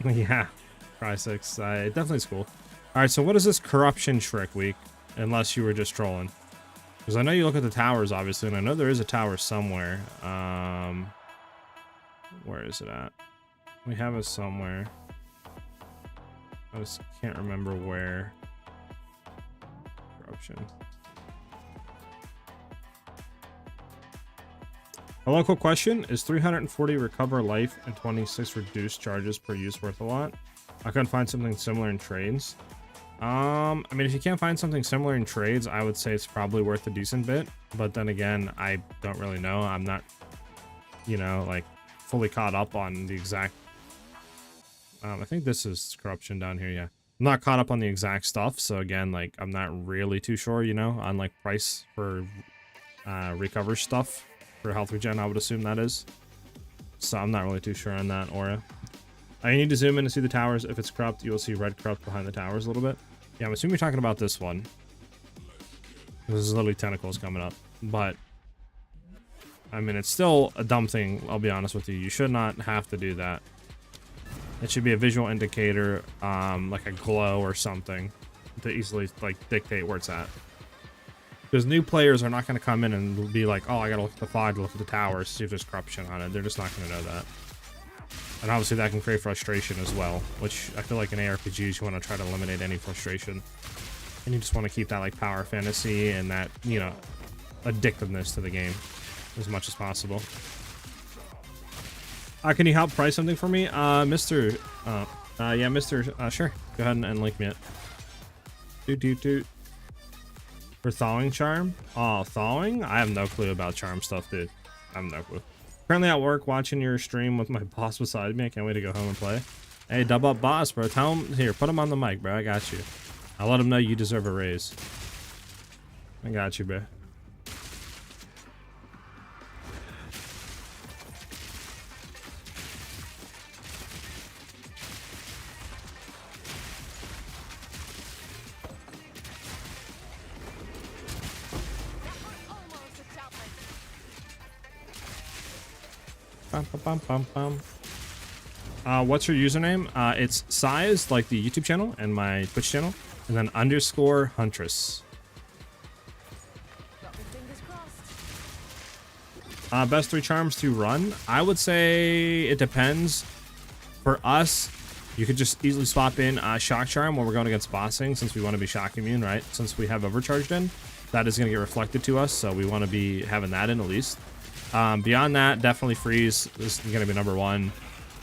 Yeah, try 6. It definitely is cool. Alright, so what is this corruption trick week? Unless you were just trolling. Because I know you look at the towers, obviously, and I know there is a tower somewhere. Where is it at? We have it somewhere. I just can't remember where. Corruption. Hello, quick question. Is 340 recover life and 26 reduce charges per use worth a lot? I couldn't find something similar in trades. I mean, if you can't find something similar in trades, I would say it's probably worth a decent bit. But then again, I don't really know. I'm not, you know, like fully caught up on the exact. I think this is corruption down here. Yeah, I'm not caught up on the exact stuff. So again, like I'm not really too sure, you know, on like price for recover stuff. For health regen, I would assume that is. So I'm not really too sure on that aura. I need to zoom in to see the towers. If it's corrupt, you will see red corrupt behind the towers a little bit. Yeah, I'm assuming you're talking about this one. This is literally tentacles coming up. But, I mean, it's still a dumb thing, I'll be honest with you. You should not have to do that. It should be a visual indicator, like a glow or something, to easily, like, dictate where it's at. Because new players are not going to come in and be like, oh, I got to look at the fog, look at the towers, see if there's corruption on it. They're just not going to know that. And obviously that can create frustration as well, which I feel like in ARPGs you want to try to eliminate any frustration. And you just want to keep that like power fantasy and that, you know, addictiveness to the game as much as possible. Can you help price something for me? Yeah, Mr. Sure. Go ahead and link me it. Doot. For thawing charm? Oh, thawing? I have no clue about charm stuff, dude. I have no clue. Currently at work watching your stream with my boss beside me. I can't wait to go home and play. Hey, dub up boss, bro. Tell him here, put him on the mic, bro. I got you. I'll let him know you deserve a raise. I got you, bro. What's your username? It's SiahZ, like the YouTube channel, and my Twitch channel, and then _ Huntress. Best 3 charms to run? I would say it depends. For us, you could just easily swap in Shock Charm when we're going against bossing, since we want to be shock immune, right? Since we have Overcharged in, that is going to get reflected to us, so we want to be having that in at least. Beyond that, definitely Freeze. This is going to be #1.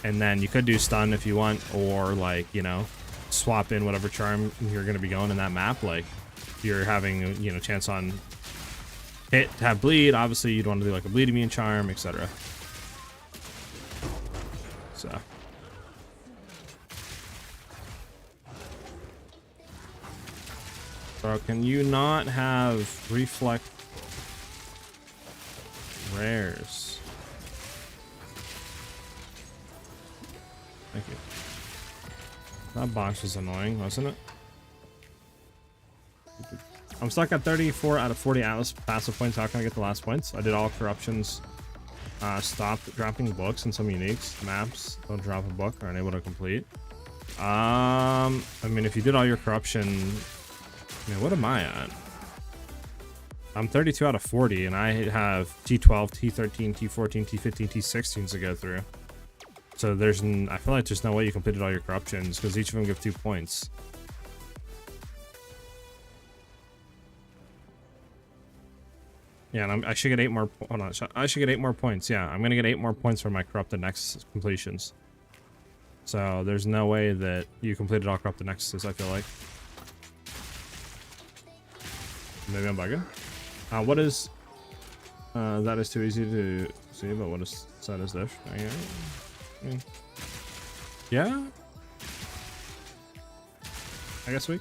And then you could do Stun if you want, or like, you know, swap in whatever charm you're going to be going in that map. Like, if you're having, you know, chance on hit to have bleed, obviously you'd want to do like a bleed immune charm, etc. So. Bro, can you not have reflect rares? Thank you. That box was annoying, wasn't it? I'm stuck at 34 out of 40 Atlas passive points. How can I get the last points? I did all corruptions. Stopped dropping books and some uniques. Maps don't drop a book or unable to complete. I mean, if you did all your corruption, man, what am I at? I'm 32 out of 40, and I have T12, T13, T14, T15, T16s to go through. So I feel like there's no way you completed all your corruptions, because each of them give 2 points. Yeah, and I should get 8 more. Hold on, I should get 8 more points. Yeah, I'm gonna get 8 more points for my corrupted nexus completions. So there's no way that you completed all corrupted nexuses, I feel like. Maybe I'm bugging. What is? That is too easy to see, but what is SiahZ dish? Yeah, I guess we.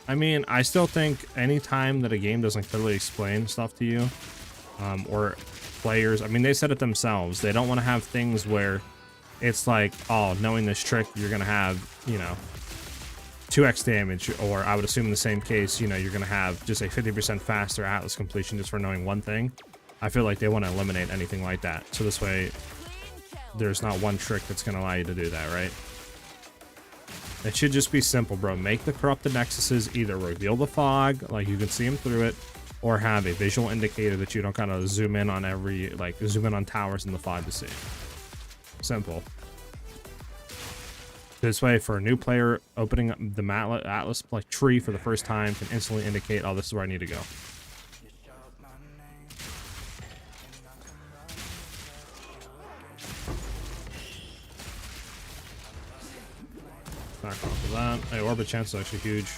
I mean, I still think any time that a game doesn't clearly explain stuff to you, or players, I mean, they said it themselves. They don't want to have things where it's like, oh, knowing this trick, you're gonna have, you know, 2x damage, or I would assume in the same case, you know, you're gonna have just a 50% faster Atlas completion just for knowing one thing. I feel like they want to eliminate anything like that, so this way there's not one trick that's gonna allow you to do that, right? It should just be simple, bro. Make the corrupted nexuses either reveal the fog, like you can see them through it, or have a visual indicator that you don't kind of zoom in on every, like zoom in on towers in the fog to see. Simple. This way, for a new player, opening up the Atlas like tree for the first time can instantly indicate, oh, this is where I need to go. Back off of that. Hey, orbit chance is actually huge.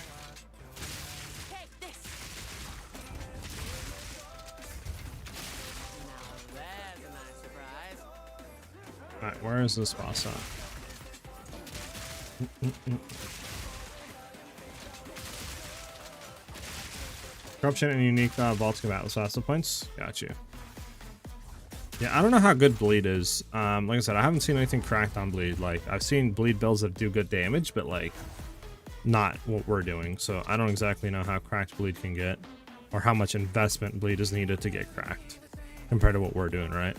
Alright, where is this boss at? Corruption and unique vaults of Atlas passive points. Got you. Yeah, I don't know how good bleed is. Like I said, I haven't seen anything cracked on bleed. Like, I've seen bleed builds that do good damage, but like not what we're doing. So I don't exactly know how cracked bleed can get, or how much investment bleed is needed to get cracked compared to what we're doing, right?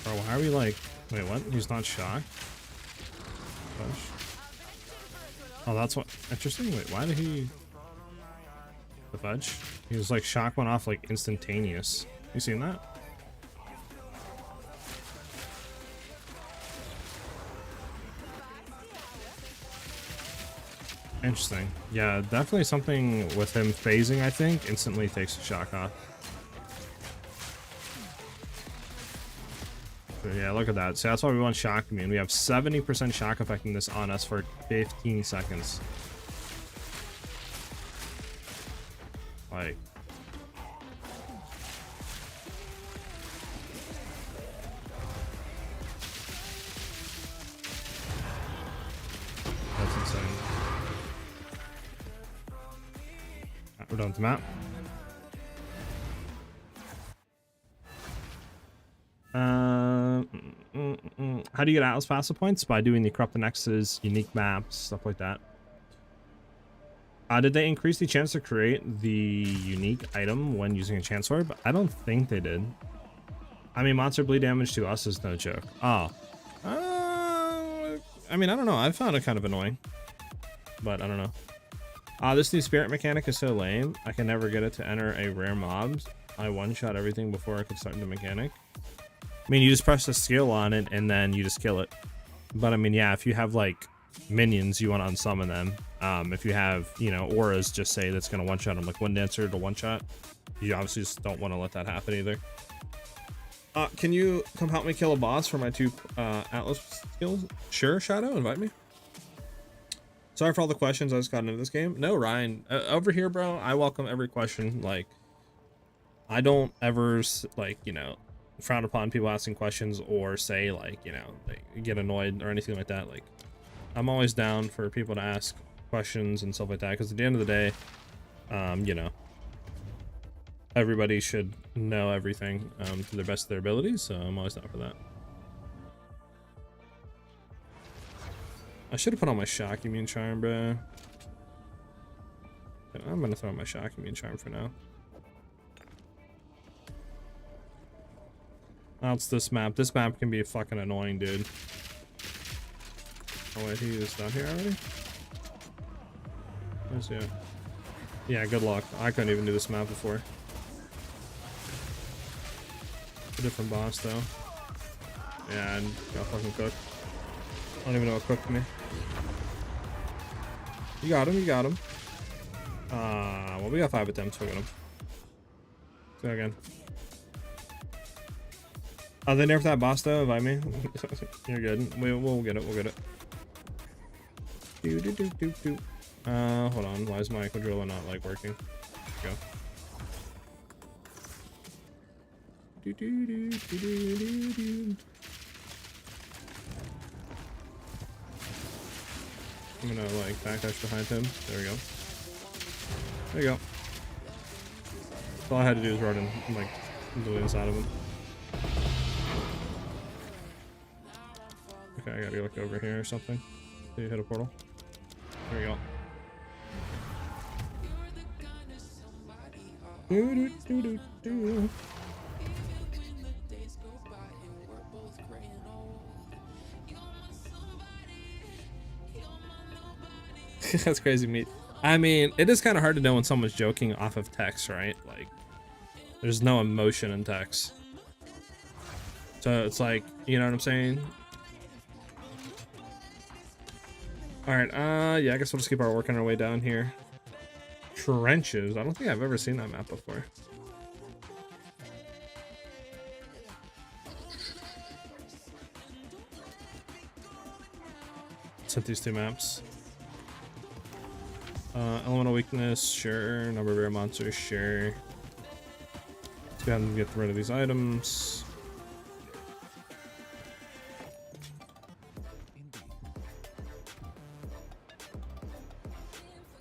Bro, why are we like, wait, what? He's not shocked? Push. Oh, that's what, interesting. Wait, why did he, the fudge? He was like, shock went off like instantaneous. You seen that? Interesting. Yeah, definitely something with him phasing, I think, instantly takes the shock off. Yeah, look at that. So that's why we want shock immune. We have 70% shock affecting this on us for 15 seconds. Like, that's insane. Alright, we're done with the map. How do you get Atlas passive points? By doing the Corrupt the Nexus, unique maps, stuff like that. Did they increase the chance to create the unique item when using a chance orb? I don't think they did. I mean, monster bleed damage to us is no joke. Oh. I mean, I don't know. I found it kind of annoying. But I don't know. This new spirit mechanic is so lame. I can never get it to enter a rare mob. I one-shot everything before I could start the mechanic. I mean, you just press the skill on it and then you just kill it. But I mean, yeah, if you have like minions, you want to unsummon them. If you have, you know, auras, just say that's going to one-shot them, like Wind Dancer to one-shot. You obviously just don't want to let that happen either. Can you come help me kill a boss for my 2 Atlas skills? Sure, Shadow, invite me. Sorry for all the questions I just got into this game. No, Ryan, over here, bro, I welcome every question. Like, I don't ever, like, you know, frown upon people asking questions or say, like, you know, like, get annoyed or anything like that. Like, I'm always down for people to ask questions and stuff like that, because at the end of the day, you know, everybody should know everything to the best of their abilities, so I'm always down for that. I should have put on my shock immune charm, bro. I'm gonna throw on my shock immune charm for now. Oh, it's this map. This map can be fucking annoying, dude. Oh wait, he is down here already? Where's he at? Yeah, good luck. I couldn't even do this map before. A different boss though. Yeah, and got fucking cooked. I don't even know what cooked me. You got him, you got him. Well, we got 5 attempts, we'll get him. Go again. Oh, they nerfed that boss though, invite me. You're good. We'll get it, we'll get it. Hold on, why is my controller not like working? Go. I'm gonna like backdash behind him. There we go. There you go. All I had to do is run and like do the inside of him. Okay, I gotta look over here or something. Did you hit a portal? There we go. That's crazy, meat. I mean, it is kind of hard to know when someone's joking off of text, right? Like, there's no emotion in text. So it's like, you know what I'm saying? Alright, yeah, I guess we'll just keep working our way down here. Trenches. I don't think I've ever seen that map before. Let's hit these 2 maps. Elemental weakness, sure. Number of rare monsters, sure. Let's go ahead and get rid of these items.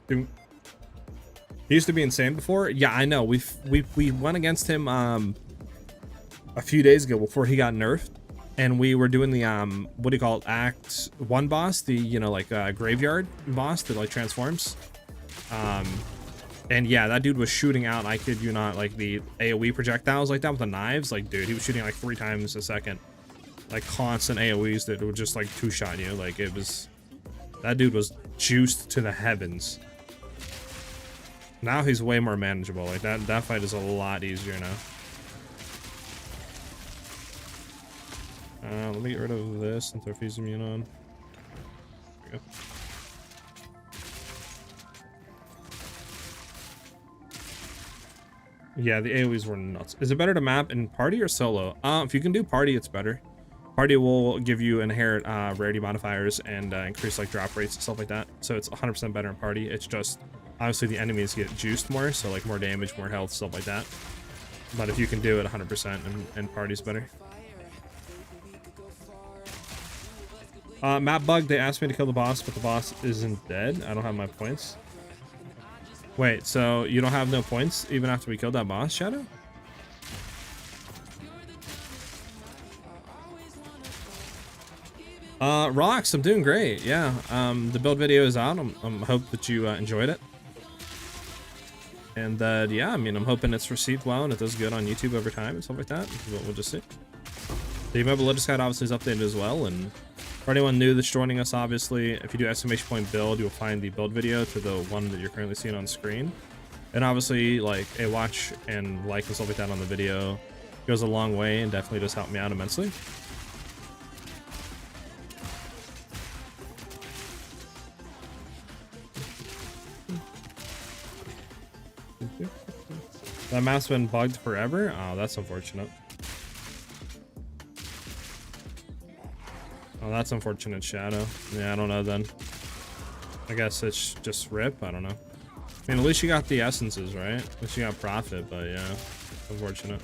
Dude. He used to be insane before. Yeah, I know. We went against him a few days ago before he got nerfed, and we were doing the what do you call it, Act 1 boss, the, you know, like graveyard boss that like transforms. And yeah, that dude was shooting out, I kid you not, like the AoE projectiles like that with the knives. Like, dude, he was shooting like 3 times a second, like constant AoEs that would just like 2-shot you. Like, it was, that dude was juiced to the heavens. Now he's way more manageable. Like that fight is a lot easier now. Let me get rid of this and throw Fuse Immune on. There we go. Yeah, the AoEs were nuts. Is it better to map in party or solo? If you can do party, it's better. Party will give you inherent rarity modifiers and increase like drop rates and stuff like that. So it's 100% better in party. It's just obviously the enemies get juiced more, so like more damage, more health, stuff like that. But if you can do it 100% and party's better. Map bug, they asked me to kill the boss, but the boss isn't dead. I don't have my points. Wait, so you don't have no points even after we killed that boss, Shadow? Rocks, I'm doing great. Yeah, the build video is out. I'm hope that you enjoyed it. And yeah, I mean, I'm hoping it's received well and it does good on YouTube over time and stuff like that. We'll just see. The Mobility Guide obviously is updated as well. And for anyone new that's joining us, obviously, if you do exclamation point build, you'll find the build video to the one that you're currently seeing on screen. And obviously, like a watch and like and stuff like that on the video goes a long way and definitely does help me out immensely. That map's been bugged forever? Oh, that's unfortunate. Oh, that's unfortunate, Shadow. Yeah, I don't know then. I guess it's just rip, I don't know. I mean, at least you got the essences, right? At least you got profit, but yeah, unfortunate.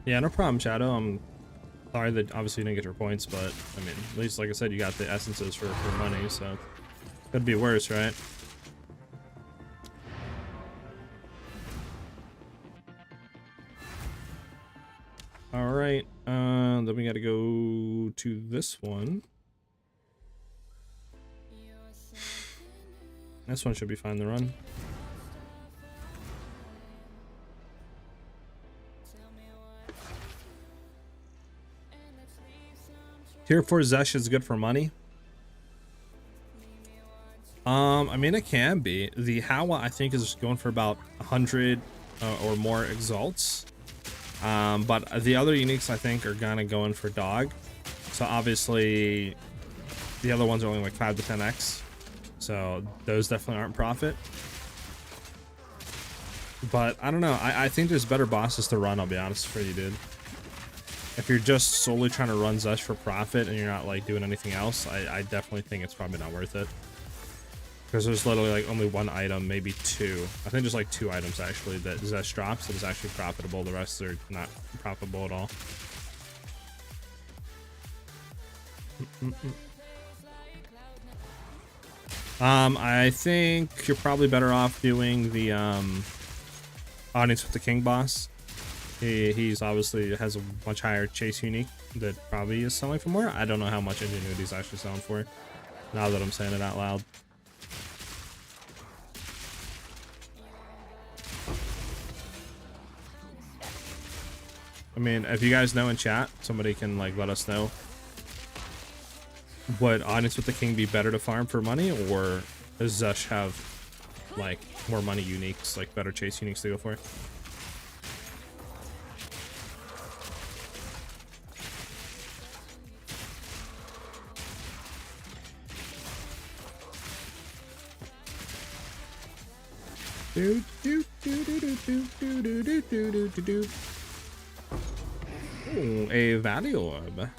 Yeah, no problem, Shadow. I'm sorry that obviously you didn't get your points, but I mean, at least like I said, you got the essences for money, so could be worse, right? All right, then we got to go to this one. This one should be fine to run. Tier 4 Zesh is good for money. I mean, it can be. The Hawa, I think, is going for about 100 or more exalts. But the other uniques, I think, are kind of going for dog. So obviously, the other ones are only like 5 to 10x. So those definitely aren't profit. But I don't know. I think there's better bosses to run, I'll be honest for you, dude. If you're just solely trying to run Zesh for profit and you're not like doing anything else, I definitely think it's probably not worth it. Because there's literally like only one item, maybe two. I think there's like 2 items actually that Zesh drops that is actually profitable. The rest are not profitable at all. I think you're probably better off doing the Audience with the King boss. He's obviously has a much higher chase unique that probably is selling for more. I don't know how much Ingenuity is actually selling for, now that I'm saying it out loud. I mean, if you guys know in chat, somebody can like let us know. Would Audience with the King be better to farm for money, or does Zesh have like more money uniques, like better chase uniques to go for? Ooh, a value orb.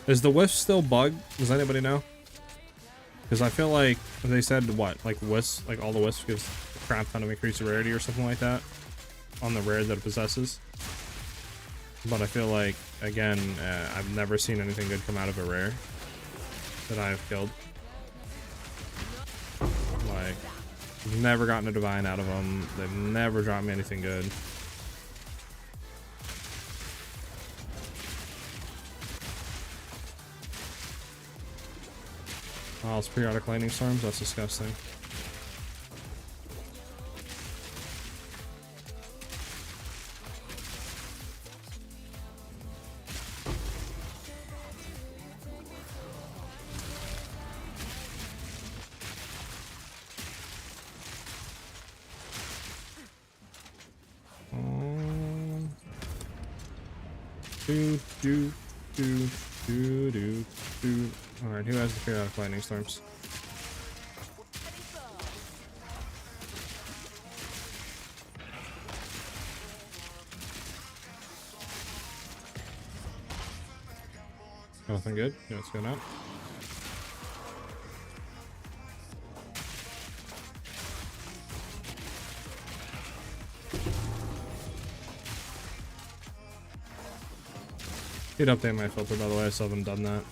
Is the wisp still bugged? Does anybody know? Because I feel like they said what, like wisp, like all the wisps gives a crap ton of increased rarity or something like that on the rare that it possesses. But I feel like, again, I've never seen anything good come out of a rare that I have killed. Like, never gotten a divine out of them. They've never dropped me anything good. Oh, it's periodic lightning storms? That's disgusting. Do, do, do, do, do, do. Alright, who has the periodic lightning storms? Nothing good. Yeah, it's going out. Did update my filter, by the way. I still haven't done that.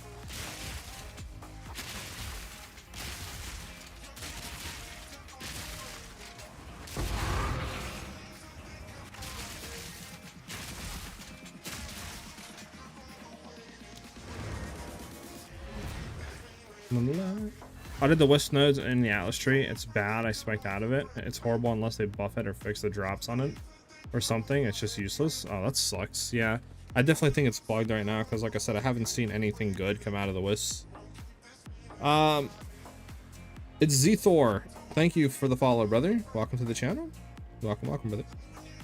I did the wisp nodes in the Atlas tree. It's bad. I spiked out of it. It's horrible unless they buff it or fix the drops on it or something. It's just useless. Oh, that sucks. Yeah, I definitely think it's bugged right now because, like I said, I haven't seen anything good come out of the wisps. It's Z-Thor. Thank you for the follow, brother. Welcome to the channel. Welcome, brother.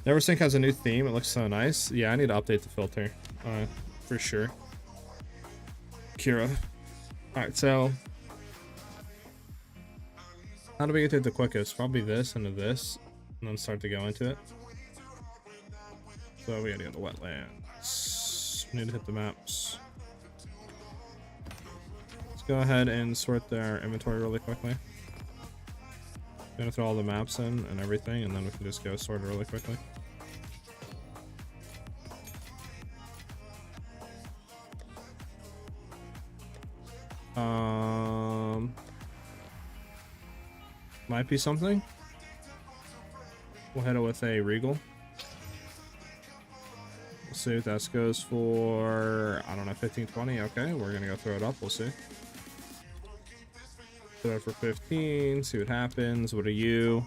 NeverSync has a new theme. It looks so nice. Yeah, I need to update the filter for sure. Kira. All right, so how do we get to it the quickest? Probably this into this, and then start to go into it. So we gotta go to wetlands. Need to hit the maps. Let's go ahead and sort their inventory really quickly. Gonna throw all the maps in and everything, and then we can just go sort it really quickly. Might be something. We'll hit it with a Regal. We'll see what that goes for. I don't know, 15, 20. Okay, we're gonna go throw it up. We'll see. Throw it for 15. See what happens. What are you?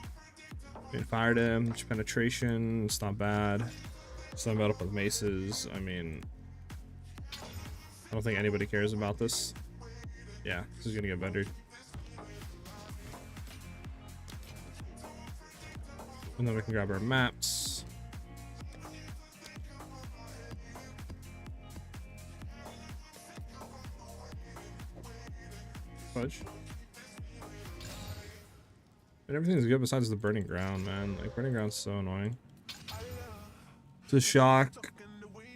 We fired him. Penetration. It's not bad. It's not bad up with maces. I mean, I don't think anybody cares about this. Yeah, this is gonna get better. And then we can grab our maps. Fudge. And everything's good besides the burning ground, man. Like, burning ground's so annoying. It's a shock.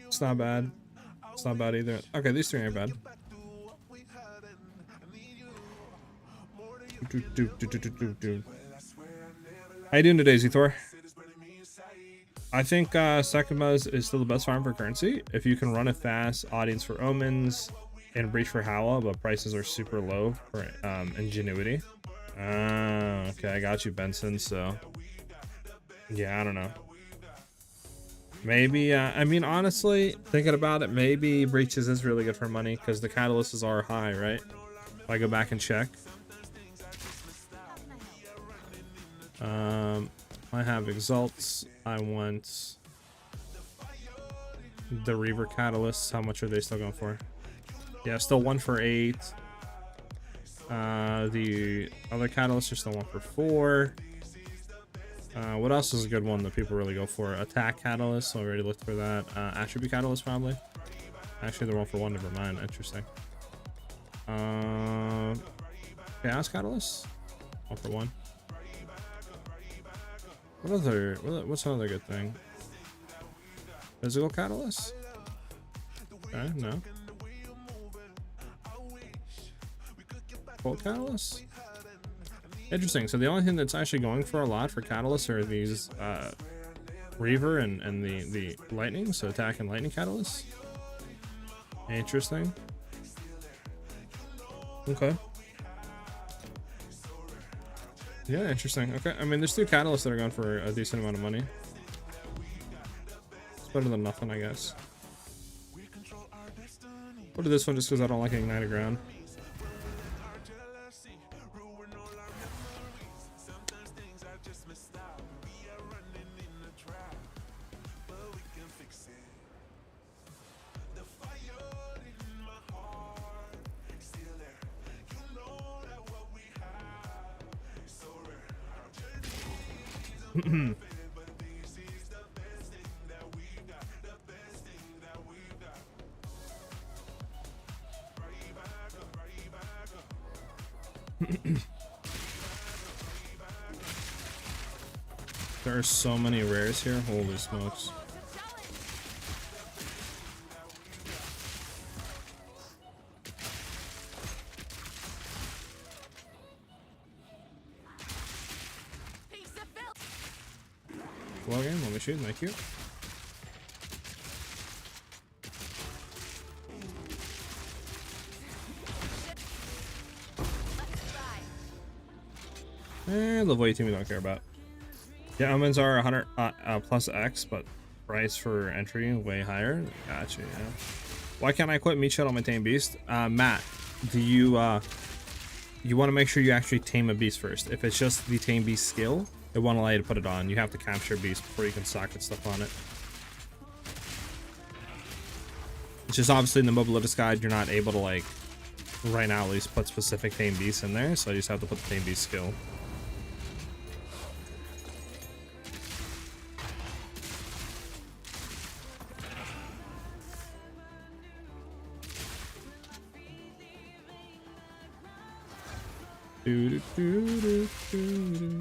It's not bad. It's not bad either. Okay, these three ain't bad. How you doing today, Z-Thor? I think Sekimaz is still the best farm for currency. If you can run it fast, audience for omens, and breach for Howa, but prices are super low for ingenuity. Okay, I got you, Benson. So, yeah, I don't know. Maybe, I mean, honestly, thinking about it, maybe breaches is really good for money because the catalysts are high, right? If I go back and check. I have exalts. I want the Reaver catalysts. How much are they still going for? Yeah, still 1 for 8. The other catalysts are still 1 for 4. What else is a good one that people really go for? Attack catalyst. Already looked for that. Attribute catalyst probably. Actually, they're 1 for 1. Never mind. Interesting. Chaos catalyst. 1 for 1. What's another good thing? Physical catalyst? Okay, no. Cold catalyst? Interesting. So the only thing that's actually going for a lot for catalysts are these Reaver and the lightning, so attack and lightning catalysts. Interesting. Okay. Yeah, interesting. Okay, I mean, there's 2 catalysts that are going for a decent amount of money. It's better than nothing, I guess. What did this one just because I don't like ignited ground? There are so many rares here. Holy smokes. Well, game, let me shoot. Thank you. And level 18 we don't care about. Yeah, omens are 100 plus X, but price for entry way higher. Gotcha, yeah. Why can't I equip meat shell on my tame beast? Matt, do you you want to make sure you actually tame a beast first. If it's just the tame beast skill, it won't allow you to put it on. You have to capture a beast before you can socket stuff on it. It's just obviously in the mobilitas guide, you're not able to, like, right now at least, put specific tame beasts in there, so you just have to put the tame beast skill. Do, do, do, do, do, do.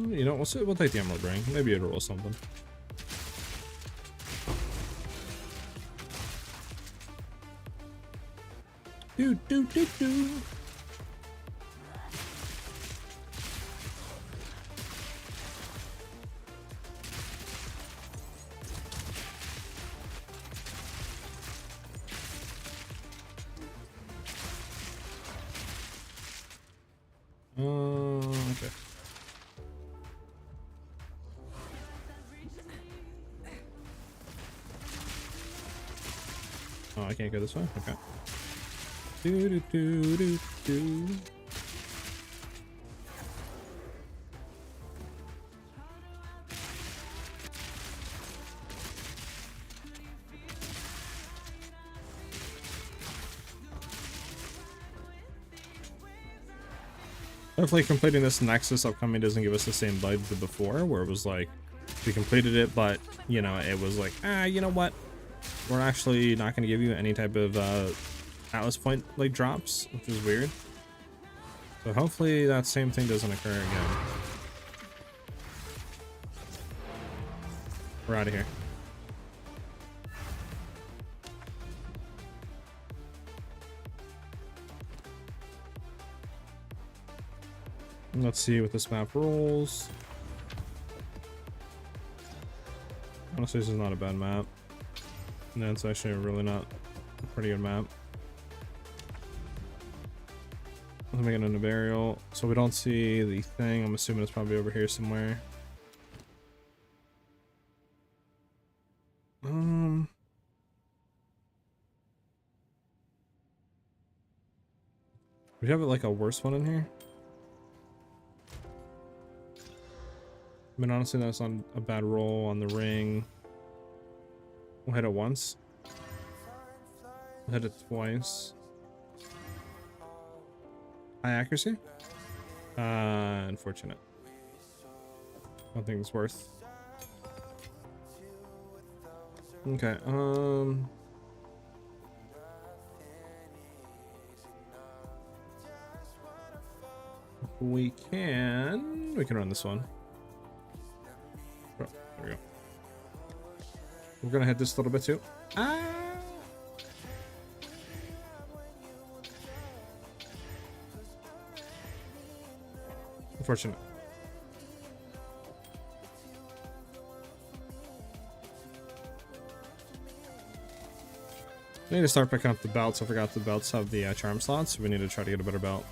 You know, we'll take the emerald ring. Maybe it'll roll something. Do do do do. Okay. Oh, I can't go this way? Okay. Do do do do do. Hopefully completing this Nexus upcoming doesn't give us the same bug as before, where it was like, we completed it, but, you know, it was like, you know what? We're actually not going to give you any type of Atlas point, like, drops, which is weird. So hopefully that same thing doesn't occur again. We're out of here. Let's see what this map rolls. Honestly, this is not a bad map. No, it's actually really not a pretty good map. Let me get into burial. So we don't see the thing. I'm assuming it's probably over here somewhere. We have like a worse one in here. I mean, honestly, that's not a bad roll on the ring. We'll hit it once. We'll hit it twice. High accuracy? Unfortunate. I don't think it's worth. Okay, we can run this one. Oh, there we go. We're gonna hit this a little bit too. Unfortunate. I need to start picking up the belts. I forgot the belts have the charm slots, so we need to try to get a better belt.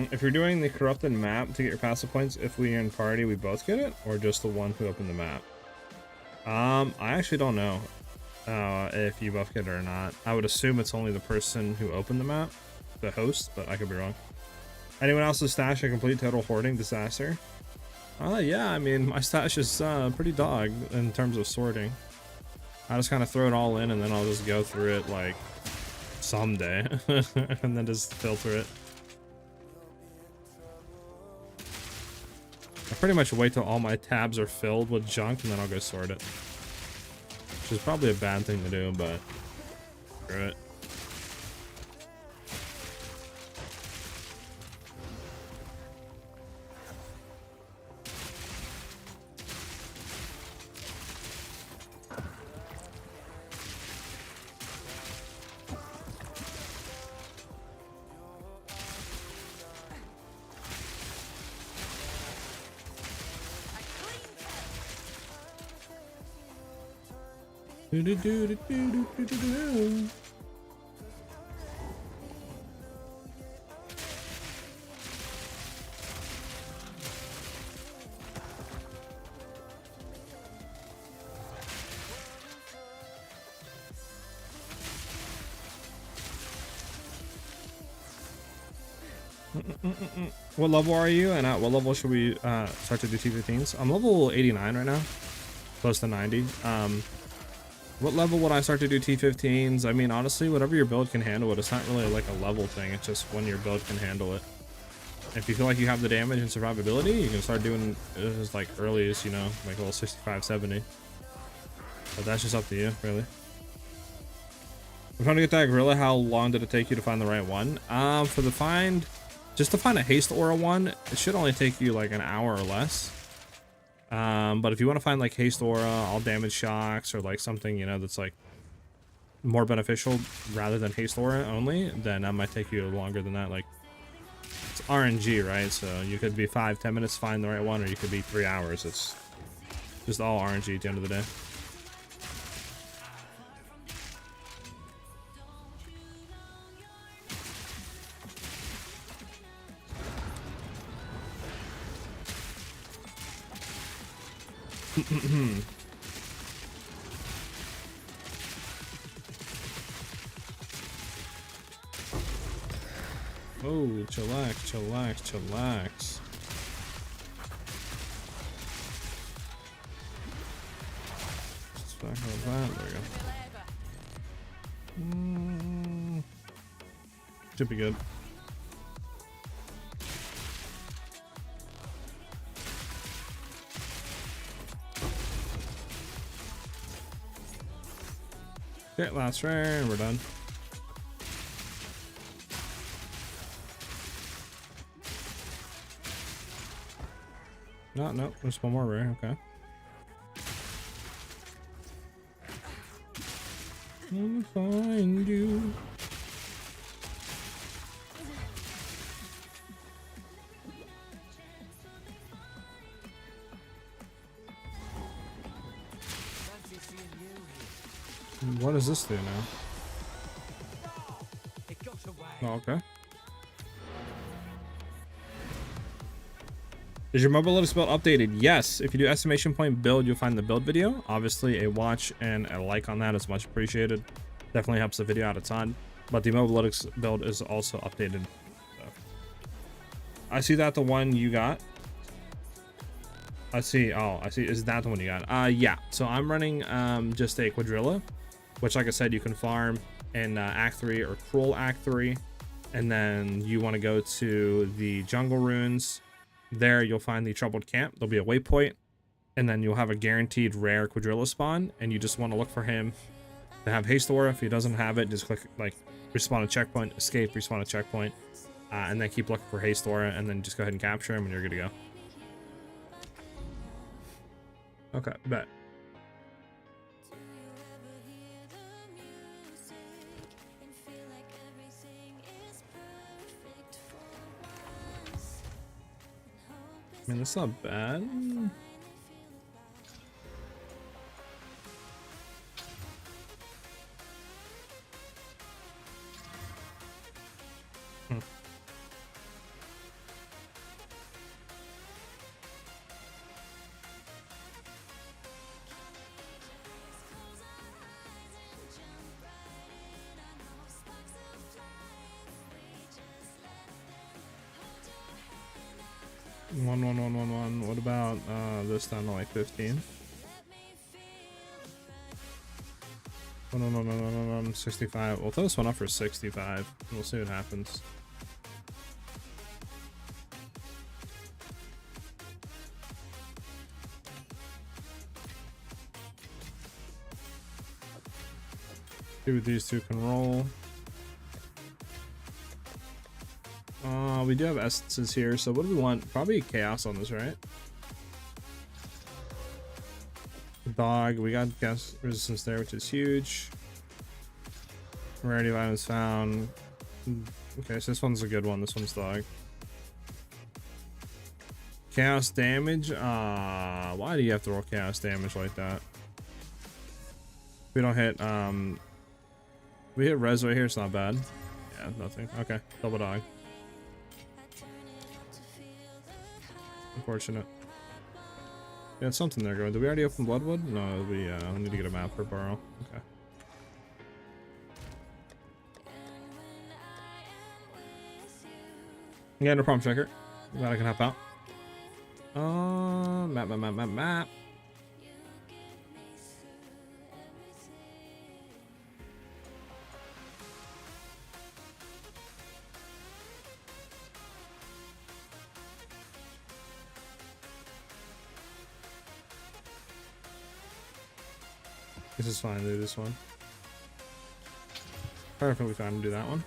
If you're doing the corrupted map to get your passive points, if we are in party, we both get it, or just the one who opened the map? I actually don't know if you both get it or not. I would assume it's only the person who opened the map, the host, but I could be wrong. Anyone else's stash a complete total hoarding disaster? Yeah, I mean, my stash is pretty dog in terms of sorting. I just kind of throw it all in and then I'll just go through it like someday and then just filter it. I pretty much wait till all my tabs are filled with junk and then I'll go sort it. Which is probably a bad thing to do, but screw it. What level are you, and at what level should we start to do T15s? I'm level 89 right now, close to 90. What level would I start to do T15s? I mean, honestly, whatever your build can handle it. It's not really like a level thing. It's just when your build can handle it. If you feel like you have the damage and survivability, you can start doing it as like early as, you know, like level 65, 70. But that's just up to you, really. I'm trying to get that gorilla. How long did it take you to find the right one? For the find, just to find a haste aura one, it should only take you like an hour or less. But if you want to find like haste aura, all damage shocks, or like something, you know, that's like more beneficial rather than haste aura only, then that might take you longer than that. Like, it's RNG, right? So you could be 5-10 minutes to find the right one, or you could be 3 hours. It's just all RNG at the end of the day. Oh, chillax, chillax, chillax. Let's back on that. There we go. Should be good. Okay, last round, we're done. No, there's one more rare, okay. I'll find you. What does this do now? Oh, okay. Is your mobile lotus build updated? Yes. If you do estimation point build, you'll find the build video. Obviously, a watch and a like on that is much appreciated. Definitely helps the video out a ton. But the mobile lotus build is also updated. So. I see that the one you got. I see. Oh, I see. Is that the one you got? Yeah. So I'm running just a quadrilla, which, like I said, you can farm in Act 3 or Cruel Act 3. And then you want to go to the jungle runes. There you'll find the troubled camp. There'll be a waypoint, and then you'll have a guaranteed rare quadrilla spawn, and you just want to look for him to have haste aura. If he doesn't have it, just click like respawn a checkpoint, escape, respawn a checkpoint, and then keep looking for haste aura, and then just go ahead and capture him, and you're good to go. Okay, bet. I mean, that's not bad. One. What about this down to like 15? Oh, no, 65. We'll throw this one up for 65. We'll see what happens. See what these two can roll. We do have essences here, so what do we want? Probably chaos on this, right? Dog, we got gas resistance there, which is huge. Rarity of items found. Okay, so this one's a good one. This one's dog. Chaos damage. Why do you have to roll chaos damage like that? We don't hit. We hit res right here. It's not bad. Yeah, nothing. Okay, double dog. Unfortunate. Yeah, it's something there going. Did we already open Bloodwood? No, we need to get a map for borrow. Okay. Yeah, no problem, checker. Glad I can help out. Map. This is fine to do this one. Perfectly fine to do that one.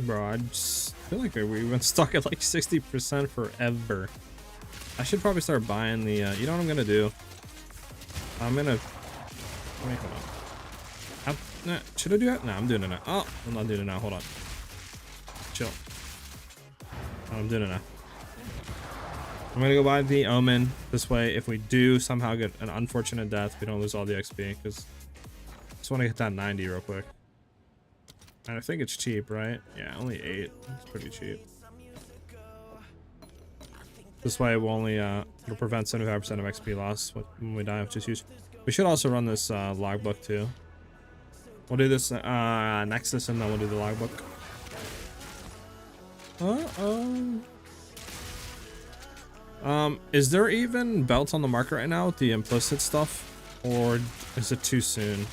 Bro, I just feel like we've been stuck at like 60% forever. I should probably start buying the, you know what I'm gonna do? I'm gonna, wait, hold on. Nah, should I do that? No, I'm doing it now. Oh, I'm not doing it now, hold on. Chill. Oh, I'm doing it now. I'm gonna go buy the Omen. This way, if we do somehow get an unfortunate death, we don't lose all the XP, because I just want to get that 90 real quick. And I think it's cheap, right? Yeah, only 8. It's pretty cheap. This way, it will only it'll prevent 75% of XP loss when we die, which is huge. We should also run this logbook too. We'll do this Nexus, and then we'll do the logbook. Is there even belts on the market right now with the implicit stuff, or is it too soon?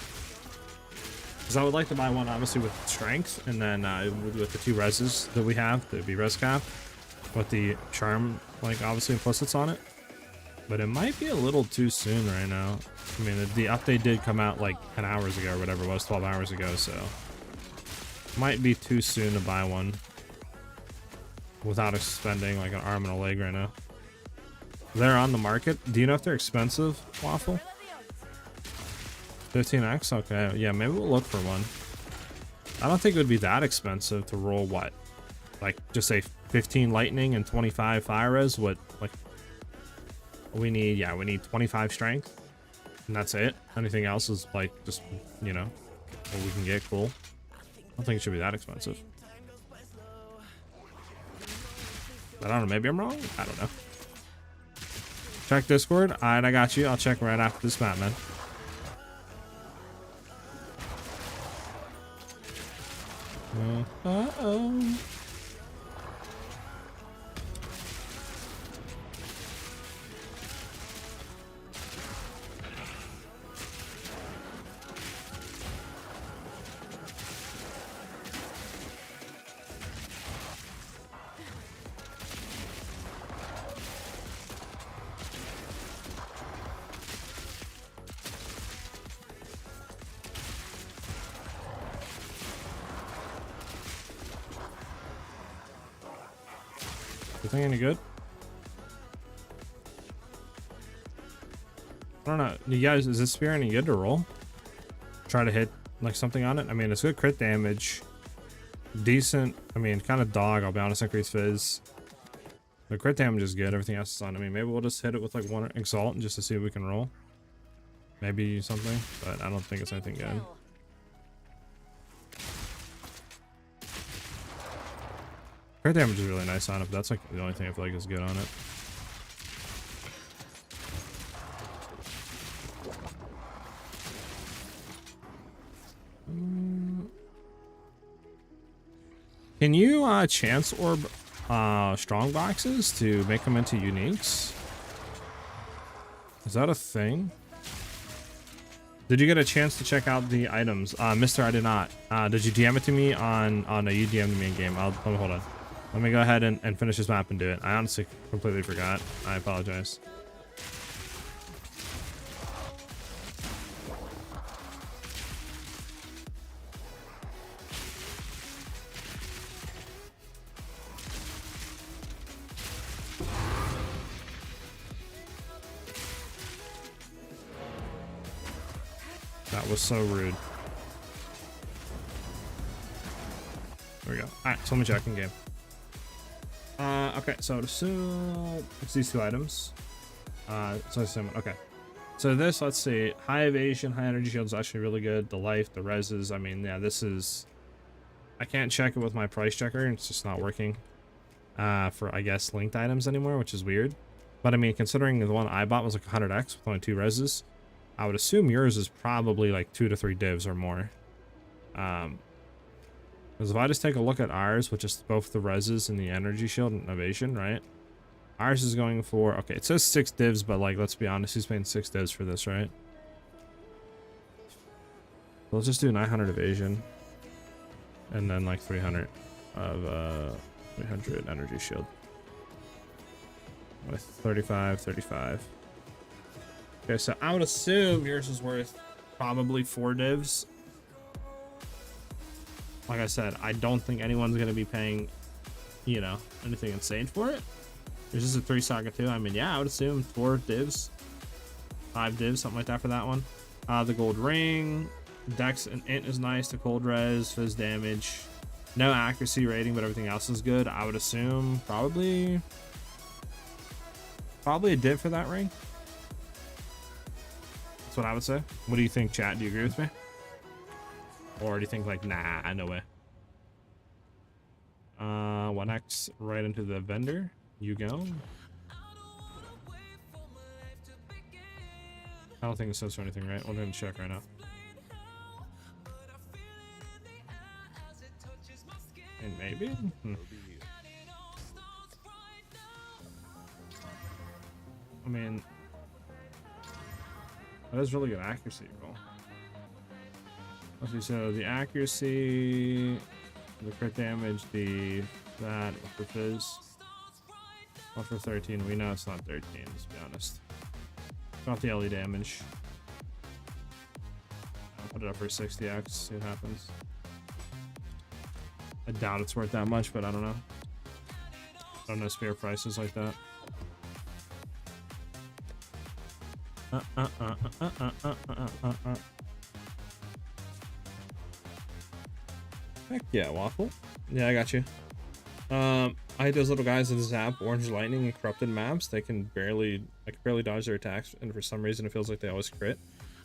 Because I would like to buy one, obviously, with strength, and then with the 2 reses that we have, there'd be res cap, with the charm, like, obviously implicits on it. But it might be a little too soon right now. I mean, the update did come out like 10 hours ago, or whatever it was, 12 hours ago, so might be too soon to buy one without spending like an arm and a leg right now. They're on the market. Do you know if they're expensive, Waffle? 15x? Okay, yeah, maybe we'll look for one. I don't think it would be that expensive to roll, what? Like, just say 15 lightning and 25 fire res? What, like, we need, yeah, we need 25 strength. And that's it. Anything else is, like, just, you know, what we can get. Cool. I don't think it should be that expensive. I don't know, maybe I'm wrong? I don't know. Check Discord? Alright, I got you. I'll check right after this map, man. Uh-oh. You think any good? I don't know. You guys, is this spear any good to roll? Try to hit like something on it? I mean, it's good crit damage. Decent. I mean, kind of dog, I'll be honest, increase fizz. The crit damage is good. Everything else is on. I mean, maybe we'll just hit it with like 1 exalt just to see if we can roll. Maybe something, but I don't think it's anything good. Crit damage is really nice on it, but that's like the only thing I feel like is good on it. chance orb strong boxes to make them into uniques? Is that a thing? Did you get a chance to check out the items? Mister, I did not. Did you DM it to me on no, you DM'd me in game. Hold on. Let me go ahead and finish this map and do it. I honestly completely forgot. I apologize. That was so rude. There we go. Alright, so let me check in game. Okay, so I'd assume it's these two items. So I assume, okay. So this, let's see. High evasion, high energy shield is actually really good. The life, the reses, I mean, yeah, this is... I can't check it with my price checker. It's just not working for, I guess, linked items anymore, which is weird. But I mean, considering the one I bought was like 100x with only 2 reses, I would assume yours is probably like 2 to 3 divs or more. Because if I just take a look at ours, which is both the reses and the energy shield and evasion, right? Ours is going for, okay, it says 6 divs, but like, let's be honest, he's paying 6 divs for this, right? So let's just do 900 evasion. And then like 300 of 300 energy shield. With 35. Okay, so I would assume yours is worth probably 4 divs. Like I said, I don't think anyone's going to be paying, you know, anything insane for it. There's just a 3 socket too. I mean, yeah, I would assume 4 divs. 5 divs, something like that for that one. The gold ring. Dex and int is nice. The cold res, fizz damage. No accuracy rating, but everything else is good. I would assume probably a div for that ring. That's what I would say. What do you think, chat? Do you agree with me? Or do you think like, nah, no way? 1x right into the vendor. You go. I don't think it says for anything, right? We're gonna check right now. And maybe? I mean, that is really good accuracy roll. Let's see, so the accuracy, the crit damage, that with the fizz. Not for 13. We know it's not 13, let's be honest. Not the LE damage. I'll put it up for 60x, see what happens. I doubt it's worth that much, but I don't know. I don't know spare prices like that. Heck yeah, Waffle. Yeah, I got you. I hate those little guys that zap orange lightning and corrupted maps. I can barely dodge their attacks, and for some reason it feels like they always crit.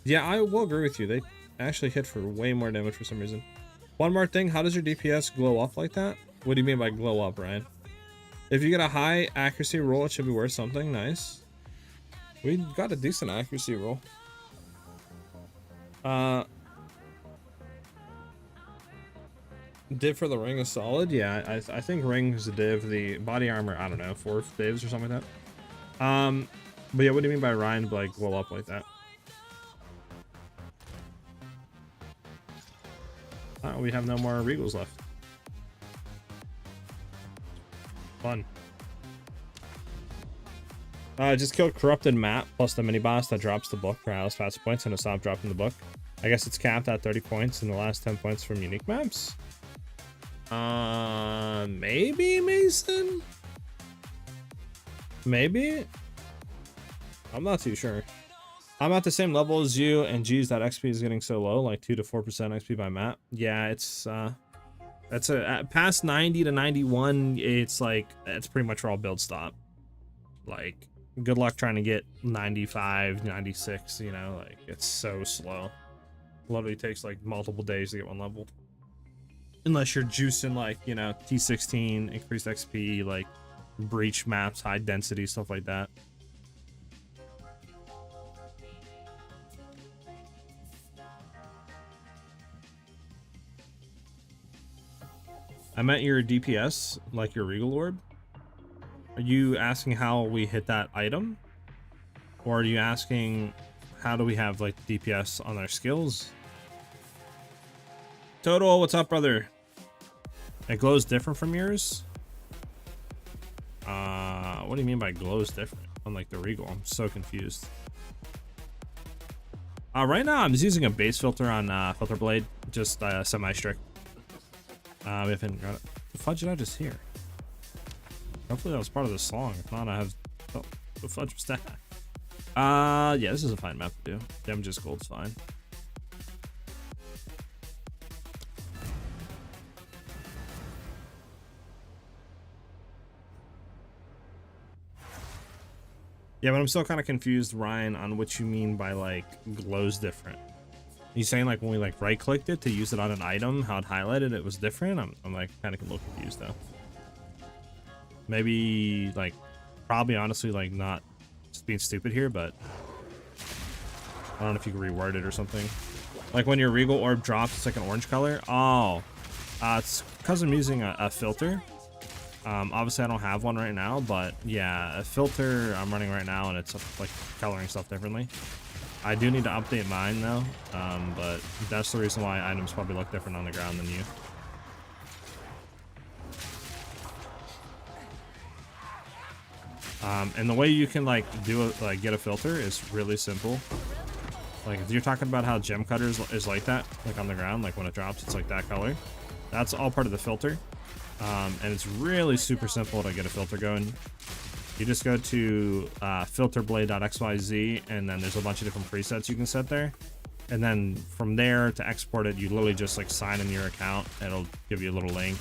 Yeah, I will agree with you. They actually hit for way more damage for some reason. One more thing, how does your DPS glow up like that? What do you mean by glow up, Ryan? If you get a high accuracy roll, it should be worth something. Nice. We got a decent accuracy roll. Div for the ring is solid. Yeah, I think ring is a div. The body armor, I don't know, 4 divs or something like that. But yeah, what do you mean by Ryan like glow up like that? We have no more Regals left. Fun. Just killed corrupted map plus the mini boss that drops the book for Alice fast points, and it stopped dropping the book. I guess it's capped at 30 points and the last 10 points from unique maps. Maybe Mason? Maybe? I'm not too sure. I'm at the same level as you, and geez, that XP is getting so low, like 2 to 4% XP by map. Yeah, it's that's past 90 to 91. It's like it's pretty much where all builds stop. Like, good luck trying to get 95, 96. You know, like it's so slow. Literally takes like multiple days to get one level, unless you're juicing like, you know, T16, increased XP, like breach maps, high density, stuff like that. I meant your DPS, like your Regal Orb. Are you asking how we hit that item? Or are you asking how do we have like DPS on our skills? Total, what's up, brother? It glows different from yours? What do you mean by glows different? Unlike the Regal, I'm so confused. Right now I'm just using a base filter on Filter Blade, just semi-strict. We haven't got it. The fudge did I just hear? Hopefully that was part of the song. If not, I have the fudge was that. Yeah, this is a fine map to do. Damage gold's fine. Yeah, but I'm still kind of confused, Ryan, on what you mean by like glows different. You saying like when we like right clicked it to use it on an item, how it highlighted it was different? I'm like kind of a little confused though. Maybe like probably honestly like not just being stupid here, but I don't know if you can reword it or something. Like when your Regal Orb drops, it's like an orange color. Oh, it's because I'm using a filter. Obviously I don't have one right now, but yeah, a filter I'm running right now and it's like coloring stuff differently. I do need to update mine though, but that's the reason why items probably look different on the ground than you. And the way you can like get a filter is really simple. Like if you're talking about how gem cutter is like that, like on the ground, like when it drops, it's like that color. That's all part of the filter. And it's really super simple to get a filter going. You just go to filterblade.xyz, and then there's a bunch of different presets you can set there. And then from there to export it, you literally just like sign in your account. It'll give you a little link,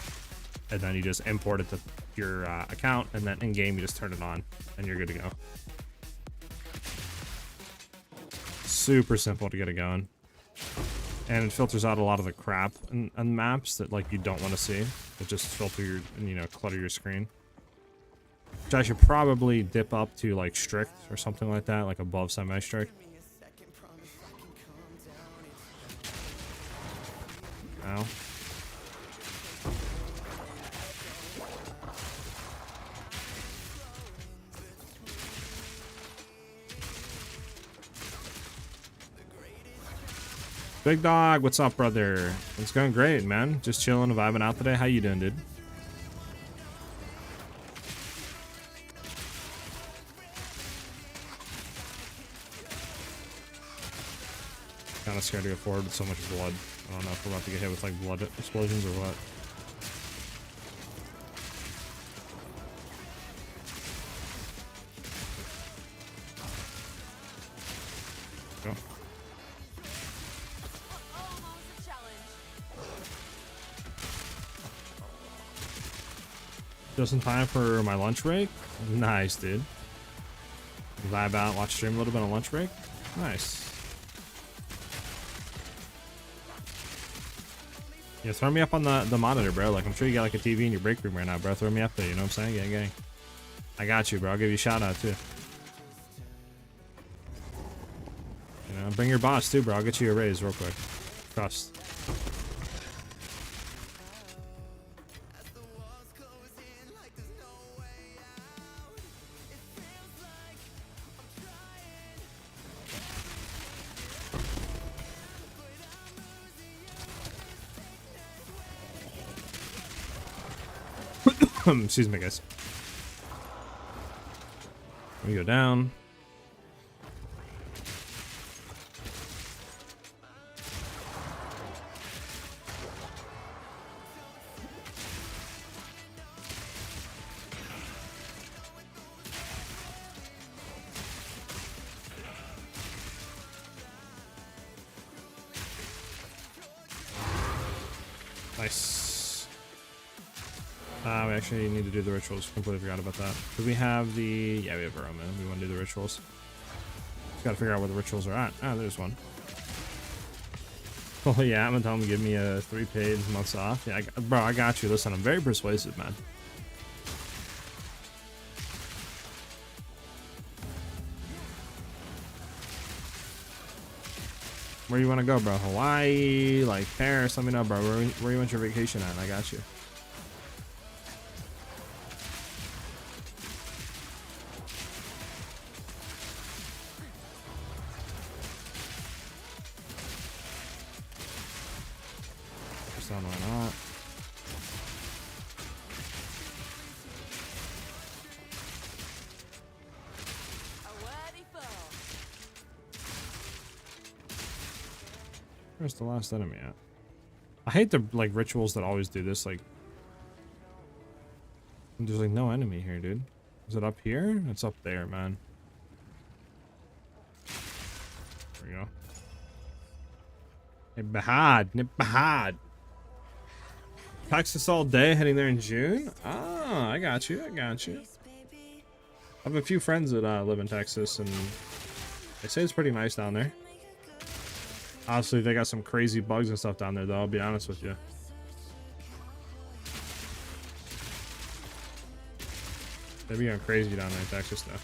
and then you just import it to your account, and then in game you just turn it on, and you're good to go. Super simple to get it going. And it filters out a lot of the crap on maps that like you don't want to see. It just filter your, you know, clutter your screen. Which I should probably dip up to like strict or something like that, like above semi-strict. Ow. Big Dog, what's up, brother? It's going great, man. Just chilling and vibing out today. How you doing, dude? Kind of scared to go forward with so much blood. I don't know if we're about to get hit with like blood explosions or what. Go. Just in time for my lunch break. Nice, dude. Vibe out, watch stream a little bit on lunch break. Nice. Yeah, throw me up on the monitor, bro. Like, I'm sure you got like a TV in your break room right now, bro. Throw me up there, you know what I'm saying? Gang. I got you, bro. I'll give you a shout out, too. You know, bring your boss, too, bro. I'll get you a raise real quick. Trust. Excuse me, guys. Let me go down. Nice. We actually need to do the rituals. Completely forgot about that. Do we have the... Yeah, we have our own, man. We want to do the rituals. Just gotta figure out where the rituals are at. Ah, there's one. Oh, yeah, I'm gonna tell him to give me a 3 paid months off. Yeah, bro, I got you. Listen, I'm very persuasive, man. Where you want to go, bro? Hawaii, like Paris? Let me know, bro. Where you want your vacation at? I got you. down, why not? Where's the last enemy at? I hate the like rituals that always do this. Like, there's like no enemy here, dude. Is it up here? It's up there, man. There we go. Hey, Bahad. Texas all day, heading there in June. Ah, I got you. I have a few friends that live in Texas, and they say it's pretty nice down there. Honestly, they got some crazy bugs and stuff down there, though. I'll be honest with you. They be going crazy down there in Texas, though.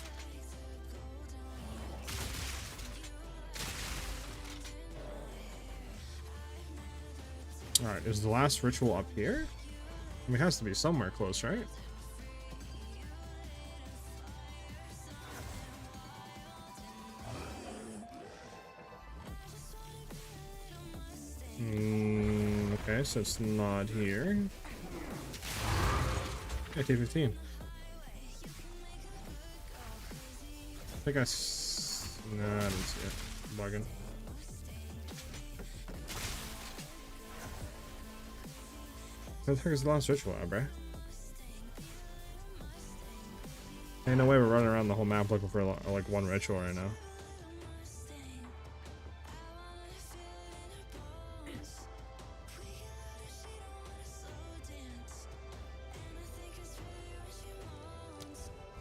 Alright, is the last ritual up here? I mean, it has to be somewhere close, right? Okay, so it's not here. Okay, T15. I think nah, I didn't see it. Bugging. What the heck is the last ritual at, bruh? Ain't no way we're running around the whole map looking for like one ritual right now.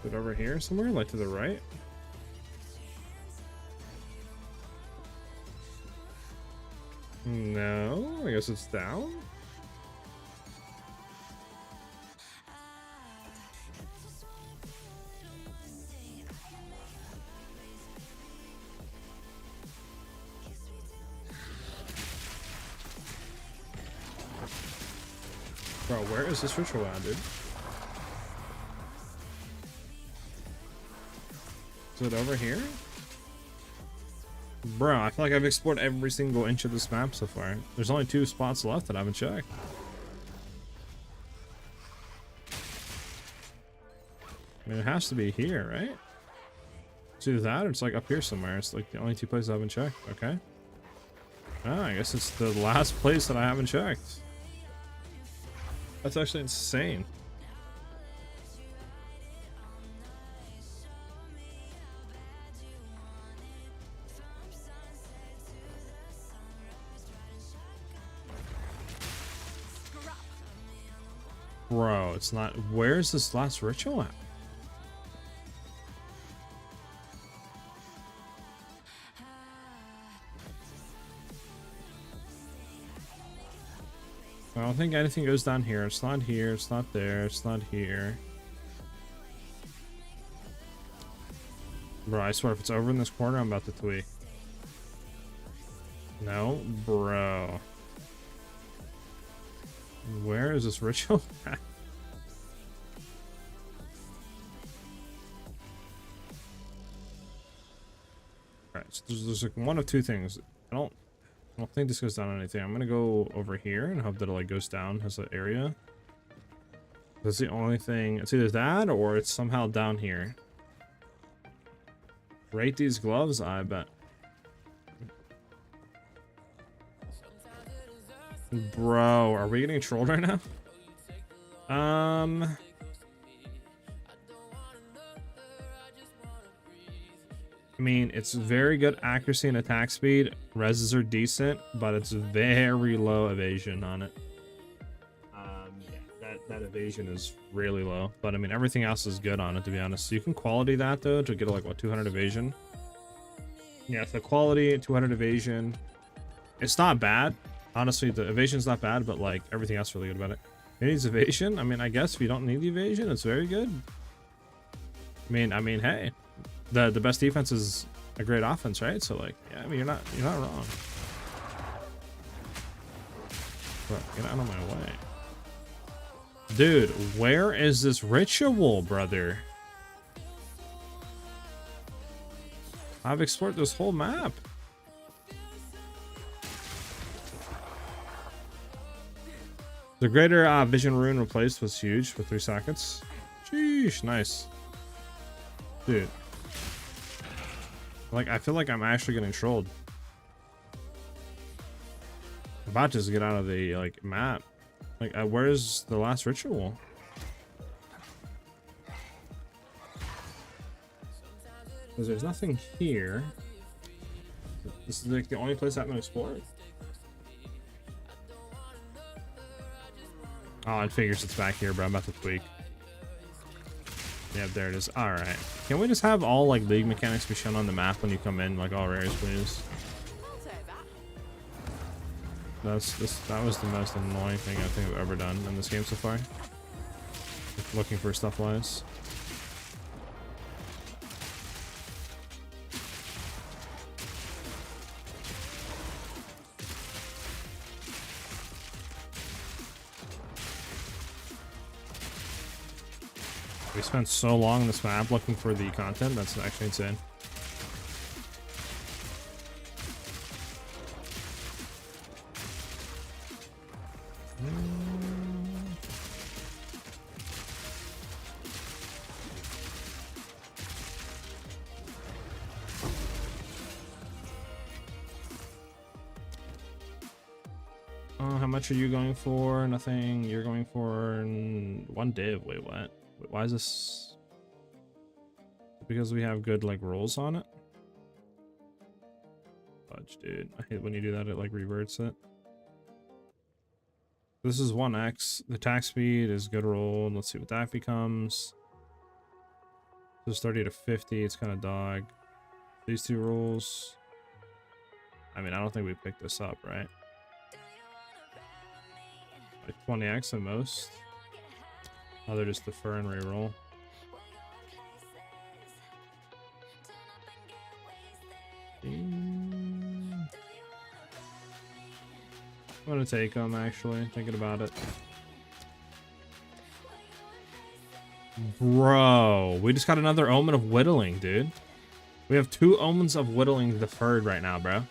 Is it over here somewhere? Like to the right? No, I guess it's down. Bro, where is this ritual at, dude? Is it over here? Bro, I feel like I've explored every single inch of this map so far. There's only 2 spots left that I haven't checked. I mean, it has to be here, right? It's either that or it's like up here somewhere. It's like the only 2 places I haven't checked. Okay. Oh, I guess it's the last place that I haven't checked. That's actually insane. Bro, it's not. Where's this last ritual at? I don't think anything goes down here. It's not here. It's not there. It's not here. Bro, I swear if it's over in this corner, I'm about to tweak. No, bro. Where is this ritual at? Alright, so there's like one of 2 things. I don't think this goes down on anything. I'm gonna go over here and hope that it like goes down as an area. That's the only thing. It's either that or it's somehow down here. Rate these gloves, I bet. Bro, are we getting trolled right now? I mean, it's very good accuracy and attack speed. Reses are decent, but it's very low evasion on it. Yeah, that evasion is really low. But I mean, everything else is good on it, to be honest. So you can quality that though to get like what 200 evasion. Yeah, so quality 200 evasion. It's not bad. Honestly, the evasion's not bad, but like everything else is really good about it. It needs evasion. I mean, I guess if you don't need the evasion, it's very good. I mean, hey. The best defense is a great offense, right? So like, yeah, I mean, you're not wrong. Bro, get out of my way. Dude, where is this ritual, brother? I've explored this whole map. The greater vision rune replaced was huge for 3 seconds. Sheesh, nice. Dude. Like, I feel like I'm actually getting trolled. I'm about to just get out of the, like, map. Like, where's the last ritual? Because there's nothing here. This is like the only place I haven't explored. Oh, it figures it's back here, bro. I'm about to tweak. Yeah, there it is. All right. Can we just have all like league mechanics be shown on the map when you come in, like all rares, please? That was the most annoying thing I think I've ever done in this game so far. Looking for stuff wise. We spent so long on this map looking for the content, that's actually insane. How much are you going for? Nothing. You're going for 1 div. Wait, what? Wait, why is this? Because we have good like rolls on it. Fudge, dude. I hate when you do that. It like reverts it. This is 1x. The attack speed is good roll. Let's see what that becomes. This is 30 to 50. It's kind of dog. These 2 rolls. I mean, I don't think we picked this up, right? Like 20x at most. Oh, they're just defer and reroll. I'm gonna take them, actually, thinking about it. Bro, we just got another Omen of Whittling, dude. We have 2 Omens of Whittling deferred right now, bro.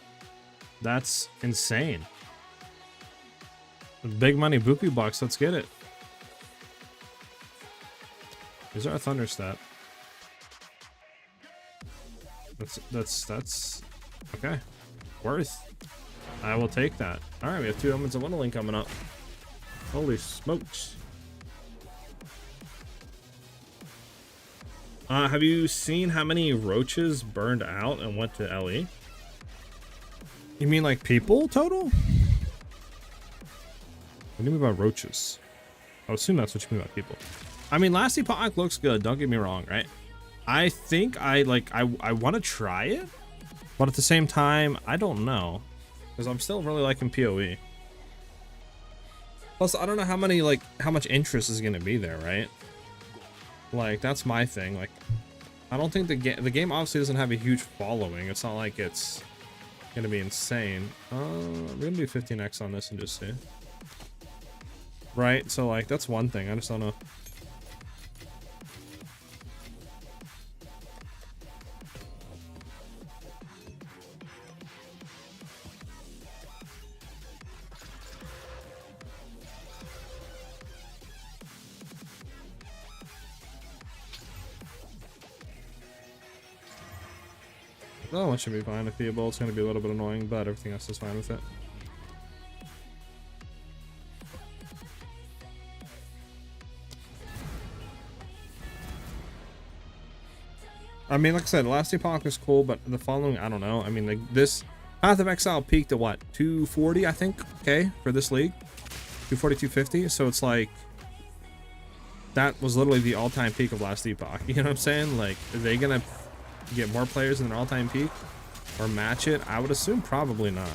That's insane. Big money Boopy box, let's get it. Is our Thunder Step? That's okay. Worth. I will take that. All right, we have 2 Omens of Whittling coming up. Holy smokes! Have you seen how many roaches burned out and went to LE? You mean like people total? What do you mean by roaches? I would assume that's what you mean by people. I mean, Last Epoch looks good. Don't get me wrong, right? I think I want to try it, but at the same time, I don't know, because I'm still really liking POE. Plus, I don't know how much interest is gonna be there, right? Like, that's my thing. Like, I don't think the game obviously doesn't have a huge following. It's not like it's gonna be insane. We're gonna do 15x on this and just see. Right, so like that's one thing. I just don't know. Oh, it should be fine. If Theobald, it's going to be a little bit annoying, but everything else is fine with it. I mean, like I said, Last Epoch is cool, but the following, I don't know. I mean, like this Path of Exile peaked at what, 240, I think, okay, for this league, 240, 250. So it's like that was literally the all-time peak of Last Epoch. You know what I'm saying? Like, are they gonna get more players than their all-time peak or match it? I would assume probably not.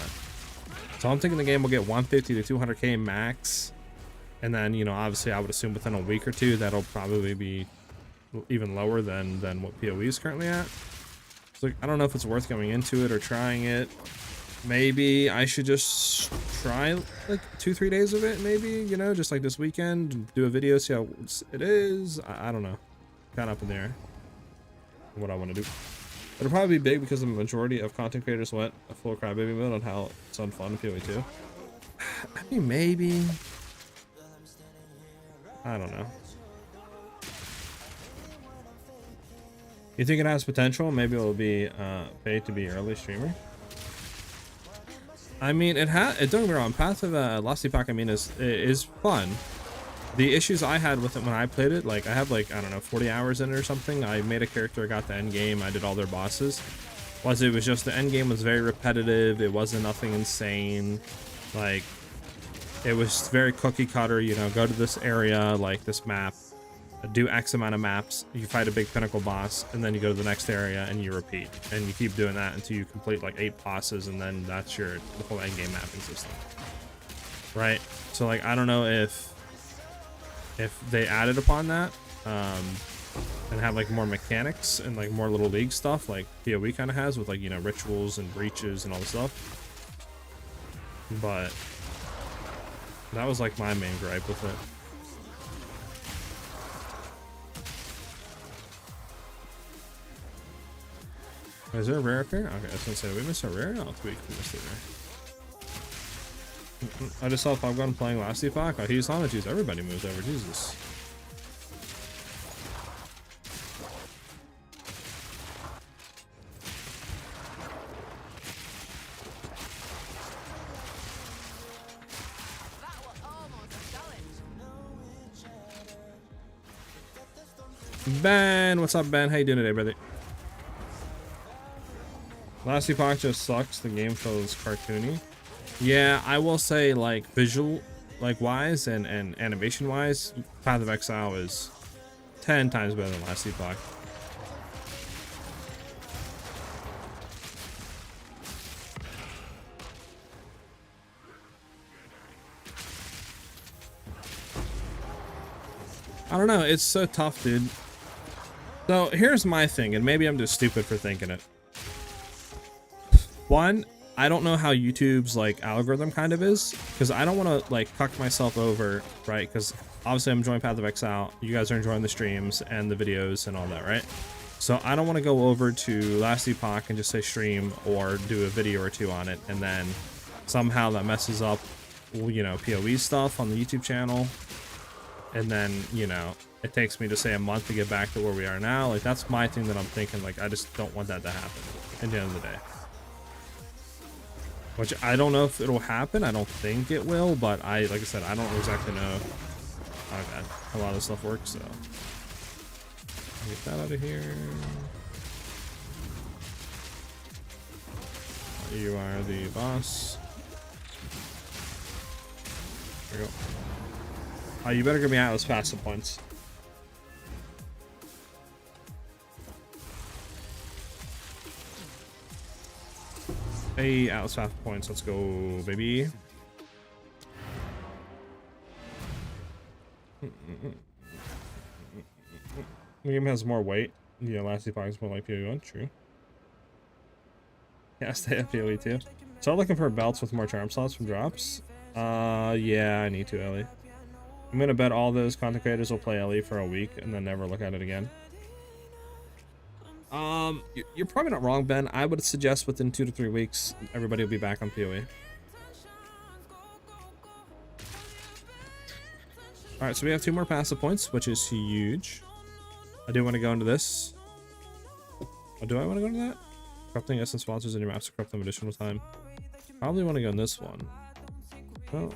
So I'm thinking the game will get 150 to 200k max, and then, you know, obviously I would assume within a week or two that'll probably be even lower than what POE is currently at. So like, I don't know if it's worth going into it or trying it. Maybe I should just try like 2-3 days of it, maybe, you know, just like this weekend, do a video, see how it is. I don't know, kind of up in the air what I want to do. It'll probably be big because the majority of content creators went a full crybaby mode on how it's unfun in POE 2. I mean, maybe I don't know. You think it has potential? Maybe it'll be paid to be early streamer. I mean, it don't get me wrong. Path of Lasty Pack, I mean, is fun. The issues I had with it when I played it, like I have like, I don't know, 40 hours in it or something. I made a character, got the end game, I did all their bosses. It was just the end game was very repetitive. It wasn't nothing insane. Like, it was very cookie cutter, you know, go to this area, like this map, do X amount of maps, you fight a big pinnacle boss, and then you go to the next area and you repeat. And you keep doing that until you complete like 8 bosses, and then that's the whole end game mapping system. Right? So like, I don't know if they added upon that, and have like more mechanics and like more little league stuff like POE kind of has with like, you know, rituals and breaches and all this stuff. But that was like my main gripe with it. Is there a rare up here? Okay, I was gonna say, we missed a rare? No, we missed it rare. I just saw Popgun playing Lasty Pack. Oh, he's on the juice. Everybody moves over. Jesus. Ben, what's up, Ben? How you doing today, brother? Lasty Pack just sucks. The game feels cartoony. Yeah, I will say, like, visual, like, wise and animation wise, Path of Exile is 10 times better than Lasty Pack. I don't know, it's so tough, dude. So here's my thing, and maybe I'm just stupid for thinking it. One, I don't know how YouTube's like algorithm kind of is, because I don't want to like cuck myself over, right? Because obviously I'm enjoying Path of Exile, you guys are enjoying the streams and the videos and all that, right? So I don't want to go over to Lasty Pack and just say stream or do a video or two on it, and then somehow that messes up, you know, POE stuff on the YouTube channel, and then, you know, it takes me to say a month to get back to where we are now. Like, that's my thing that I'm thinking, like, I just don't want that to happen at the end of the day. Which I don't know if it'll happen. I don't think it will, but like I said, I don't exactly know how a lot of this stuff works, so. Get that out of here. You are the boss. There we go. Oh, you better give me Atlas passive points. Hey, Atlas passive points. Let's go, baby. The game has more weight. Yeah, Lasty Pack is more like POE1. True. Yeah, stay at POE too. Start looking for belts with more charm slots from drops. Yeah, I need to, Ellie. I'm gonna bet all those content creators will play Ellie for a week and then never look at it again. You're probably not wrong, Ben. I would suggest within 2 to 3 weeks, everybody will be back on POE. Alright, so we have 2 more passive points, which is huge. I do want to go into this. Oh, do I want to go into that? Corrupting essence sponsors in your maps to corrupt them additional time. Probably want to go in this one. Well.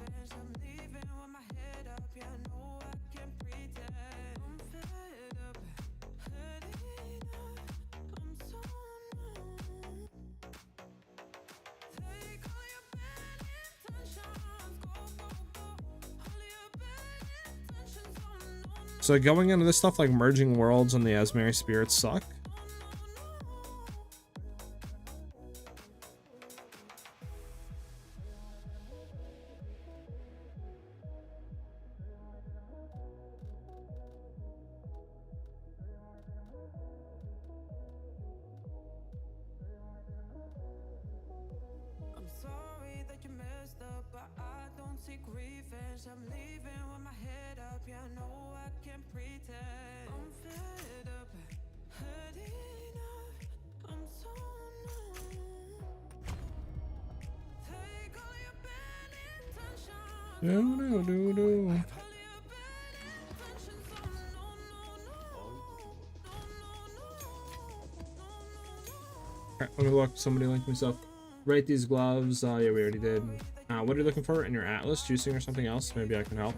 So going into this stuff like merging worlds and the Asmeri spirits suck. Alright, let me look. Somebody linked me stuff. Rate these gloves. Yeah, we already did. What are you looking for in your Atlas? Juicing or something else? Maybe I can help.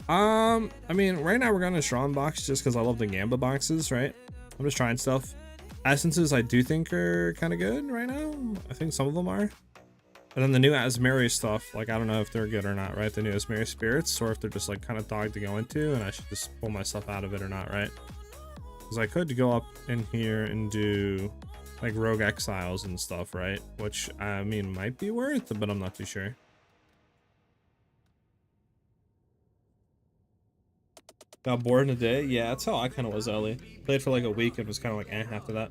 I mean, right now we're going to strong box just because I love the Gamba boxes, right? I'm just trying stuff. Essences I do think are kind of good right now. I think some of them are. And then the new Asmeri stuff, like I don't know if they're good or not, right? The new Asmeri spirits, or if they're just like kind of dog to go into and I should just pull my stuff out of it or not, right? Because I could go up in here and do like rogue exiles and stuff, right? Which I mean might be worth, but I'm not too sure. Got bored in a day? Yeah, that's how I kind of was early. Played for like a week and was kind of like eh after that.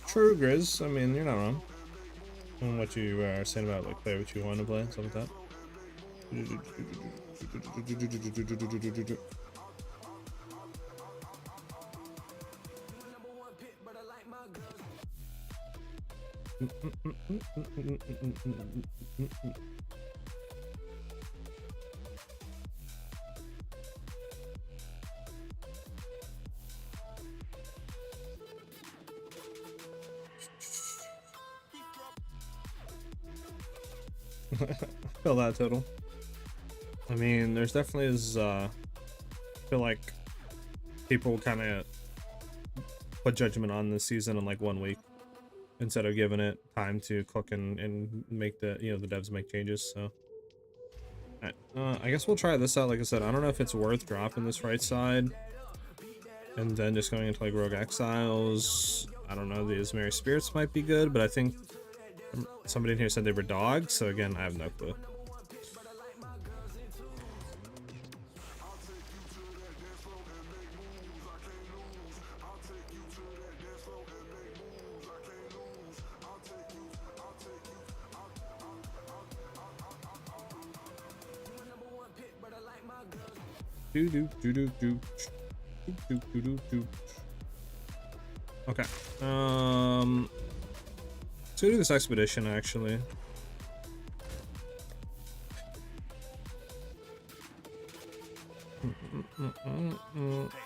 True, Grizz. I mean, you're not wrong. And what you are saying about like play what you want to play, something like that. Feel that total. I mean, there's definitely is I feel like people kind of put judgment on this season in like 1 week instead of giving it time to cook and make the, you know, the devs make changes. So I guess we'll try this out. Like I said, I don't know if it's worth dropping this right side and then just going into like rogue exiles. I don't know, the Asmeri spirits might be good, but I think somebody in here said they were dogs, so again I have no clue. Okay. Let's go do this expedition actually.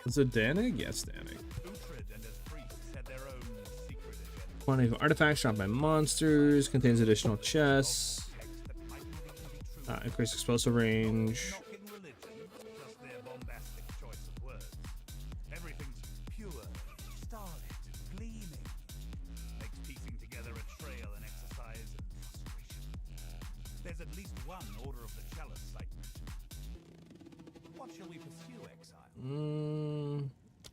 Is it Danig? Yes, Danig. 20 artifacts dropped by monsters. Contains additional chests. Increased explosive range.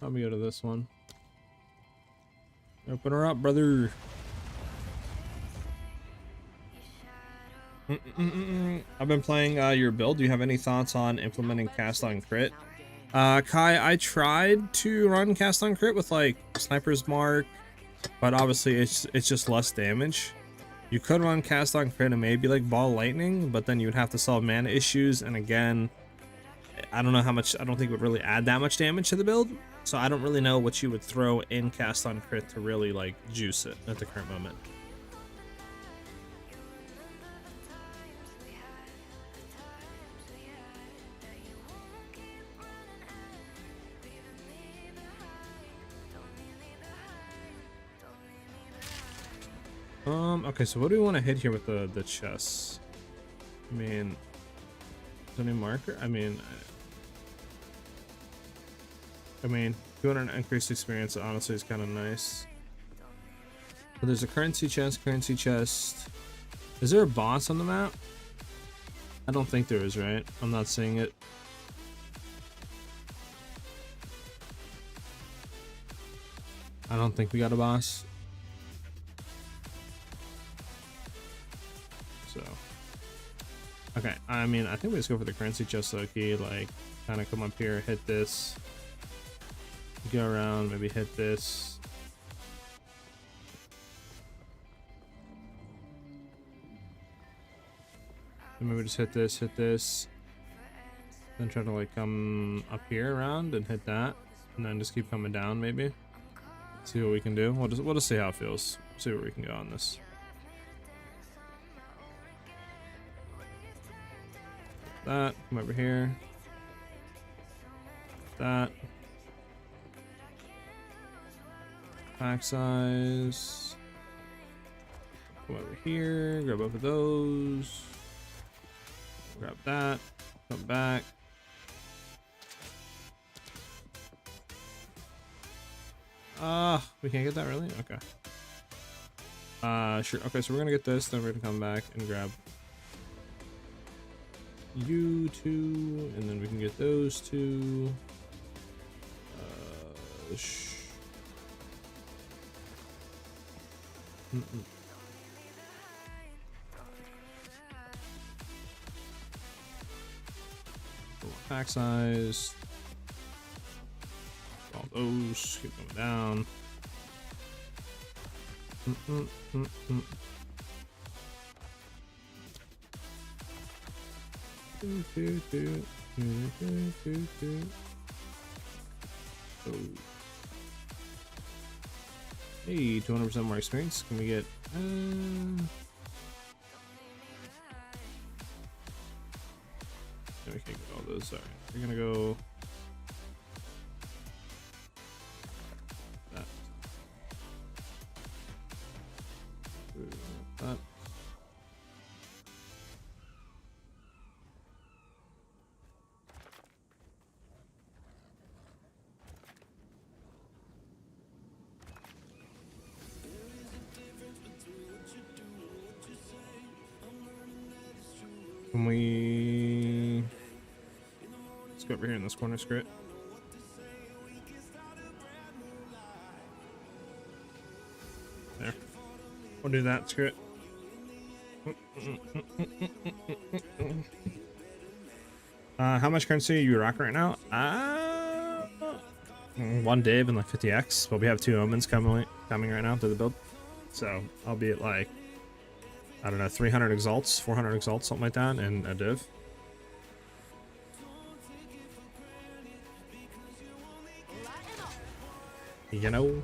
Let me go to this one. Open her up, brother. I've been playing your build. Do you have any thoughts on implementing cast on crit? Kai, I tried to run cast on crit with like Sniper's Mark, but obviously it's just less damage. You could run cast on crit and maybe like ball lightning, but then you would have to solve mana issues, and again, I don't know how much. I don't think it would really add that much damage to the build, so I don't really know what you would throw in cast on crit to really like juice it at the current moment. Okay, so what do we want to hit here with the chests? I mean, is there any marker? I mean, 200 increased experience honestly is kind of nice. But there's a currency chest, Is there a boss on the map? I don't think there is, right? I'm not seeing it. I don't think we got a boss. So, okay, I mean, I think we just go for the currency chest, Loki, like, kind of come up here, hit this, go around, maybe hit this. And maybe just hit this, then try to like come up here around and hit that, and then just keep coming down, maybe. See what we can do. We'll just see how it feels. See where we can go on this. That. Come over here. That. Pack size. Come over here. Grab both of those. Grab that. Come back. We can't get that really? Okay. Sure. Okay, so we're gonna get this, then we're gonna come back and grab you two, and then we can get those two. Pack size. All those keep going down. Oh. Hey, 200% more experience. Can we get? No, we can't get all those. Sorry, we're gonna go. That. That. Can we? Let's go over here in this corner script. There. We'll do that script. How much currency are you rocking right now? One div and like 50x, but we have 2 omens coming right now to the build, so I'll be at like, I don't know, 300 exalts, 400 exalts, something like that, and a div. You know.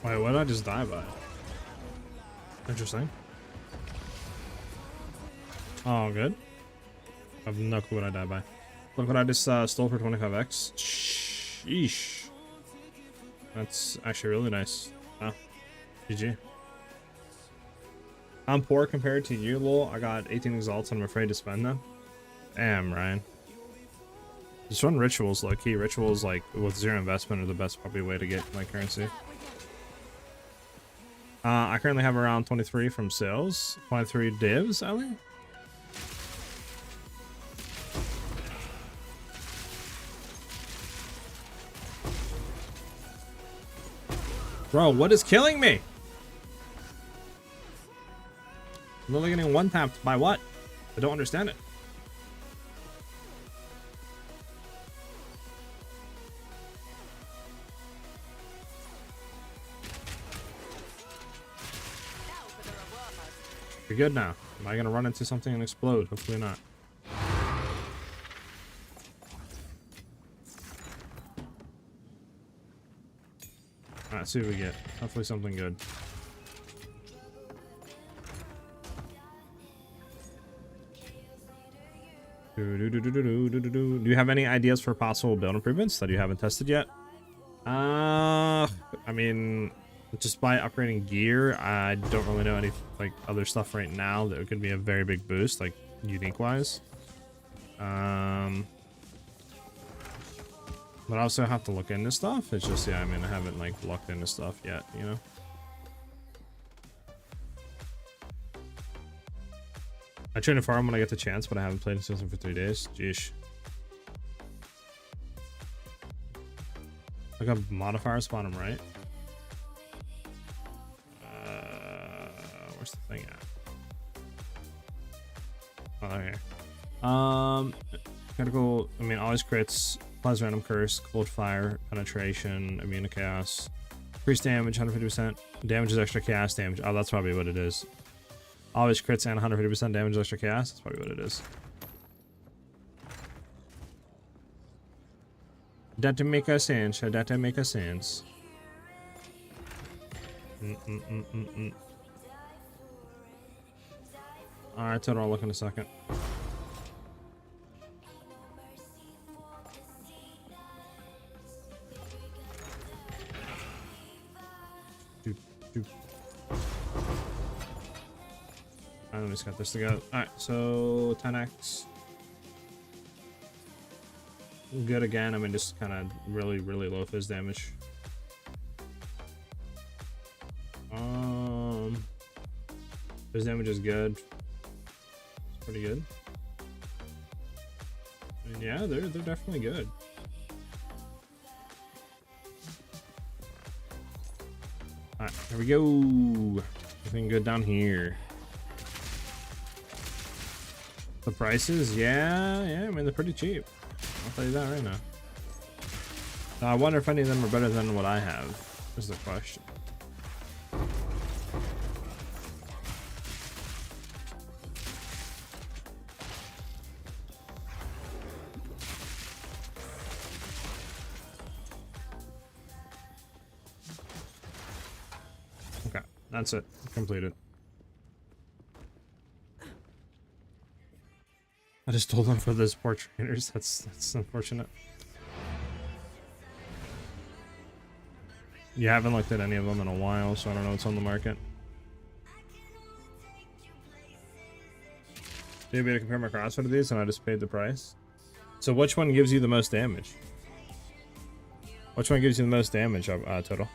Wait, what did I just die by? Interesting. Oh, good. I have no clue what I died by. Look what I just stole for 25x. Sheesh. That's actually really nice. Wow. GG. I'm poor compared to you, lol. I got 18 exalts and I'm afraid to spend them. Damn, Ryan. Just run rituals, low key. Rituals, like, with 0 investment are the best probably way to get, like, currency. I currently have around 23 from sales. 23 divs, Ali? Bro, what is killing me? I'm only getting one tapped by what? I don't understand it. We're good now. Am I gonna run into something and explode? Hopefully not. Alright, see what we get. Hopefully something good. Do you have any ideas for possible build improvements that you haven't tested yet? I mean, just by upgrading gear, I don't really know any like other stuff right now that could be a very big boost, like unique wise. But I also have to look into stuff. It's just, yeah, I mean, I haven't like looked into stuff yet, you know. I train a farm when I get the chance, but I haven't played System for 3 days. Jeesh. Look up modifiers, bottom right. Where's the thing at? Oh, here. Critical, I mean, always crits, plus random curse, cold fire, penetration, immune to chaos, increased damage, 150%, damage is extra chaos damage. Oh, that's probably what it is. Always crits and 150% damage extra chaos. That's probably what it is. That make a sense. That make a sense. Alright, Total, I'll look in a second. I just got this to go. Alright, so 10x. Good again. I mean, just kind of really low fizz damage. Fizz damage is good. It's pretty good. And yeah, they're definitely good. Alright, here we go. Everything good down here. The prices, yeah, I mean, they're pretty cheap. I'll tell you that right now. I wonder if any of them are better than what I have, is the question. Okay, that's it. Completed. I just told them for those poor trainers. That's unfortunate. You haven't looked at any of them in a while, so I don't know what's on the market. Maybe to compare my CrossFit to these, and I just paid the price. So which one gives you the most damage? Which one gives you the most damage total?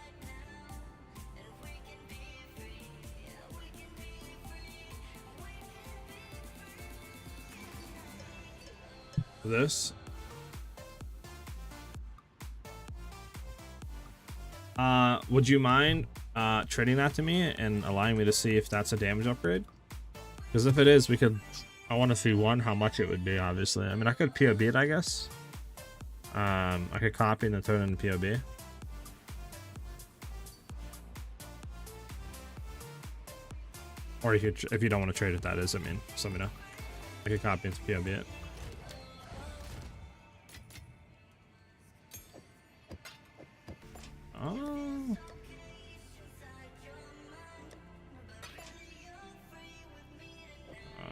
This. Would you mind trading that to me and allowing me to see if that's a damage upgrade? Because if it is, we could. I want to see one how much it would be. Obviously, I mean, I could POB it, I guess. I could copy and then turn it into POB. Or you could, if you don't want to trade it, that is. I mean, just let me know. I could copy it to POB it. Oh.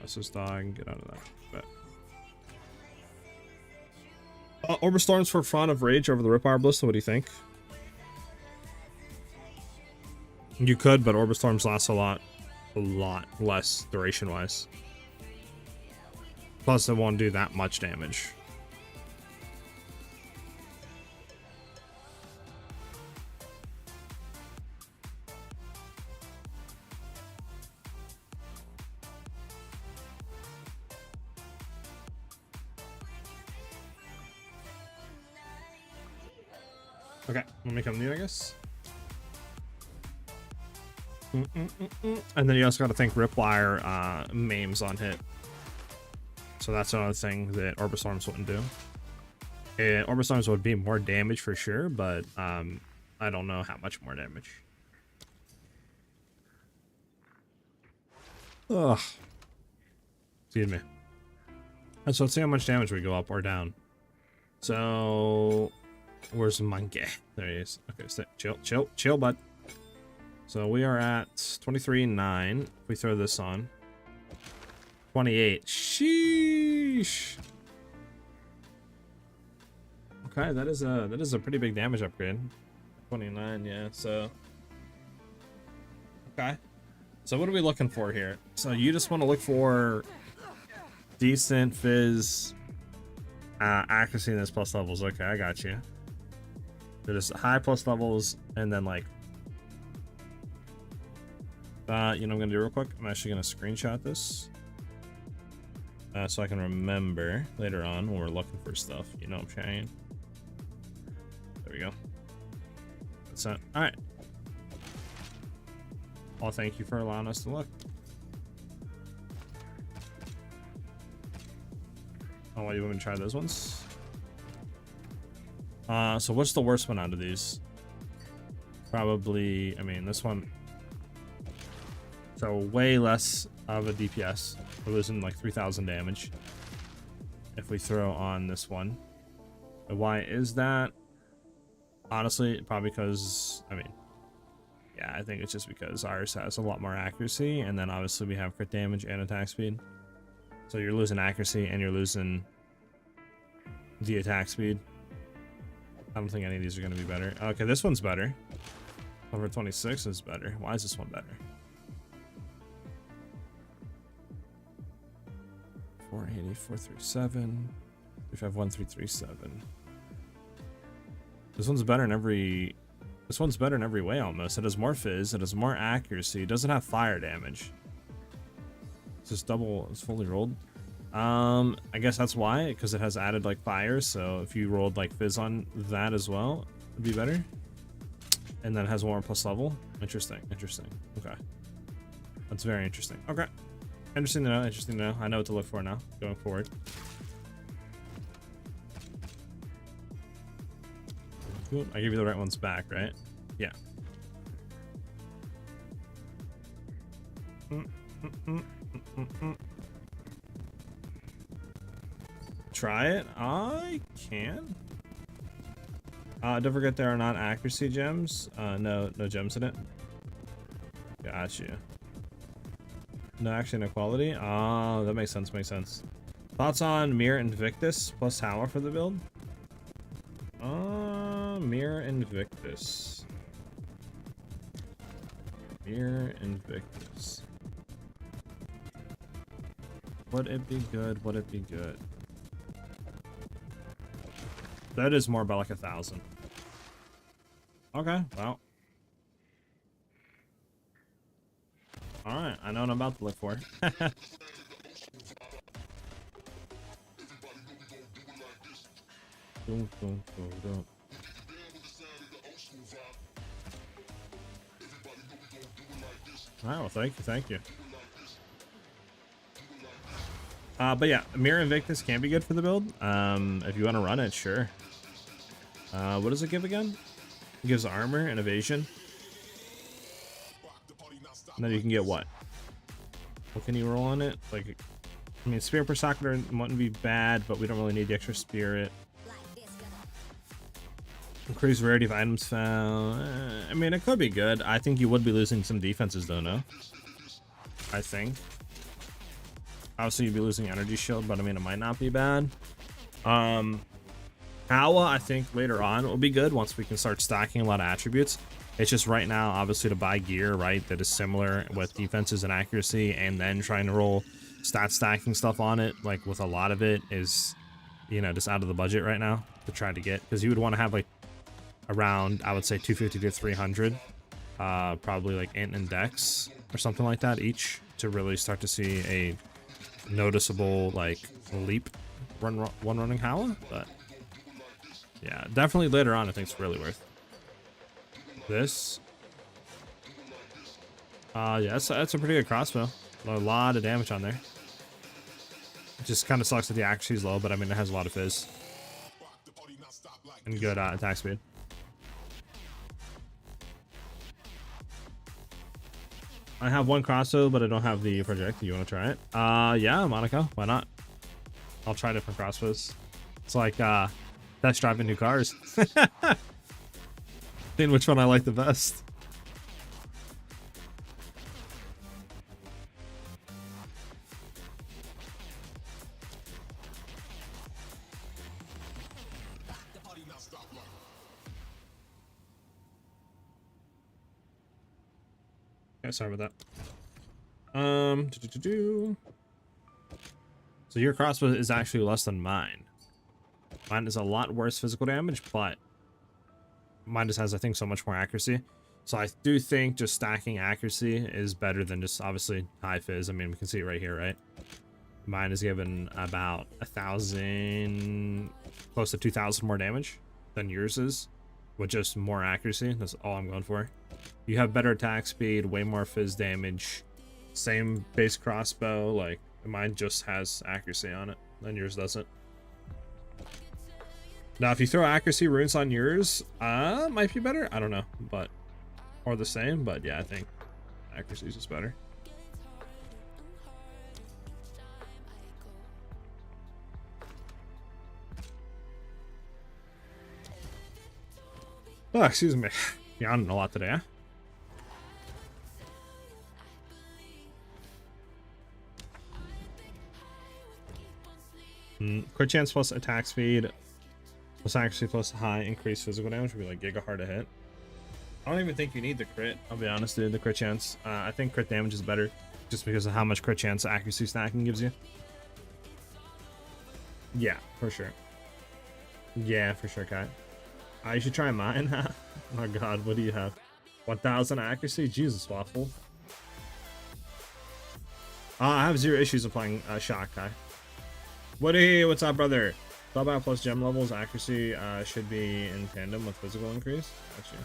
This is dying. Get out of that. Orbit Storms for fun of Rage over the Ripwire Ballista. What do you think? You could, but Orbit Storms last a lot less duration-wise. Plus, it won't do that much damage. Okay, let me come to you, I guess. And then you also got to think Ripwire maims on hit. So that's another thing that Orbit Storms wouldn't do. And Orbit Storms would be more damage for sure, but I don't know how much more damage. Ugh. Excuse me. And so let's see how much damage we go up or down. So where's the monkey? There he is. Okay, stay. Chill, bud. So we are at 23.9. If we throw this on 28. Sheesh. Okay, that is a pretty big damage upgrade. 29, yeah. So okay. So what are we looking for here? So you just want to look for decent fizz, accuracy, and this plus levels. Okay, I got you. So just high plus levels, and then like, you know what I'm gonna do real quick? I'm actually gonna screenshot this, so I can remember later on when we're looking for stuff. You know what I'm saying? There we go. That's it. All right. Well, thank you for allowing us to look. Oh, what do you want me to try those ones? So what's the worst one out of these? Probably, I mean, this one. So way less of a DPS. We're losing like 3,000 damage if we throw on this one. And why is that? Honestly, probably because, I mean, yeah, I think it's just because ours has a lot more accuracy, and then obviously we have crit damage and attack speed. So you're losing accuracy and you're losing the attack speed. I don't think any of these are going to be better. Okay, this one's better. Over 26 is better. Why is this one better? 480, 437, 351, 337. This one's better in every. This one's better in every way almost. It has more fizz. It has more accuracy. It doesn't have fire damage. It's just double. It's fully rolled. I guess that's why, because it has added like fire. So if you rolled like fizz on that as well, it'd be better. And then it has more plus level. Interesting. Interesting. Okay. That's very interesting. Okay. Interesting to know. Interesting to know. I know what to look for now going forward. Cool. I give you the right ones back, right? Yeah. Try it. I can. Don't forget there are not accuracy gems. No gems in it. Gotcha. No, actually, no quality. Oh, that makes sense. Makes sense. Thoughts on Mirror Invictus plus Howler for the build? Mirror Invictus. Mirror Invictus. Would it be good? Would it be good? That is more about like 1,000. Okay, well. Alright, I know what I'm about to look for. Alright, well, thank you. But yeah, Mirror Invictus can be good for the build. If you want to run it, sure. What does it give again? It gives armor and evasion. And then you can get what? What can you roll on it? Like, I mean, Spirit per Socket wouldn't be bad, but we don't really need the extra Spirit. Increase rarity of items found. I mean, it could be good. I think you would be losing some defenses, though, no? I think. Obviously, you'd be losing energy shield, but I mean, it might not be bad. Howa, I think later on will be good once we can start stacking a lot of attributes. It's just right now, obviously, to buy gear, right, that is similar with defenses and accuracy, and then trying to roll stat stacking stuff on it, like with a lot of it, is, you know, just out of the budget right now to try to get, because you would want to have like around, I would say 250 to 300, probably like int and dex or something like that each to really start to see a noticeable like leap one running Howa. But yeah, definitely later on I think it's really worth this. Yeah, that's a pretty good crossbow. A lot of damage on there. It just kind of sucks that the accuracy is low, but I mean it has a lot of fizz and good attack speed. I have one crossbow, but I don't have the project. You want to try it? Yeah, Monaco. Why not? I'll try different crossbows. It's like that's driving new cars. Seeing which one I like the best. Okay, sorry about that. So your crossbow is actually less than mine. Mine is a lot worse physical damage, but mine just has, I think, so much more accuracy. So I do think just stacking accuracy is better than just obviously high fizz. I mean, we can see it right here, right? Mine is given about 1,000, close to 2,000 more damage than yours is, with just more accuracy. That's all I'm going for. You have better attack speed, way more fizz damage, same base crossbow. Like mine just has accuracy on it, and yours doesn't. Now, if you throw accuracy runes on yours, might be better. I don't know, but or the same. But yeah, I think accuracy is just better. Oh, excuse me. Yawning a lot today, huh? Crit chance plus attack speed plus accuracy plus high increased physical damage would be like giga hard to hit. I don't even think you need the crit. I'll be honest, dude. The crit chance. I think crit damage is better just because of how much crit chance accuracy stacking gives you. Yeah, for sure. Yeah, for sure, Kai. You should try mine. Oh god, what do you have? 1,000 accuracy? Jesus, Waffle. I have 0 issues of playing Shock, Kai. Woody, what's up, brother? Thought about plus gem levels, accuracy should be in tandem with physical increase. Actually.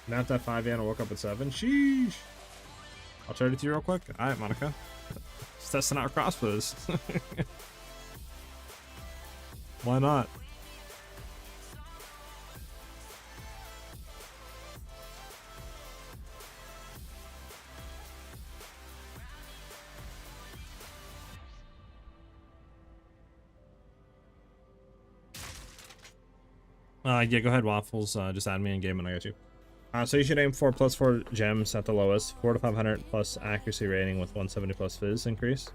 Not that 5 and I woke up at 7. Sheesh. I'll trade it to you real quick. Alright, Monica. Just testing out crossbows. Why not? Yeah, go ahead, Waffles. Just add me in game and I got you. So you should aim for +4 gems at the lowest, 4 to 500 plus accuracy rating with 170 plus fizz increase.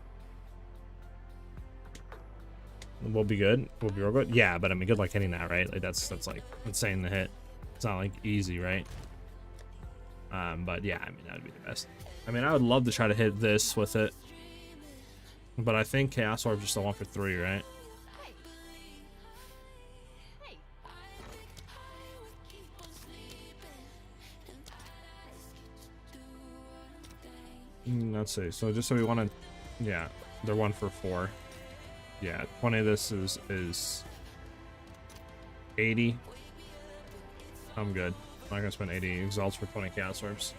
We'll be good. We'll be real good. Yeah, but I mean, good luck hitting that, right? Like that's like insane to hit. It's not like easy, right? But yeah, I mean that would be the best. I mean, I would love to try to hit this with it, but I think Chaos Orb just the one for 3, right? Let's see. So just so we want to, yeah, they're 1 for 4. Yeah, 20 of this is 80. I'm good. I'm not gonna spend 80 exalts for 20 chaos orbs.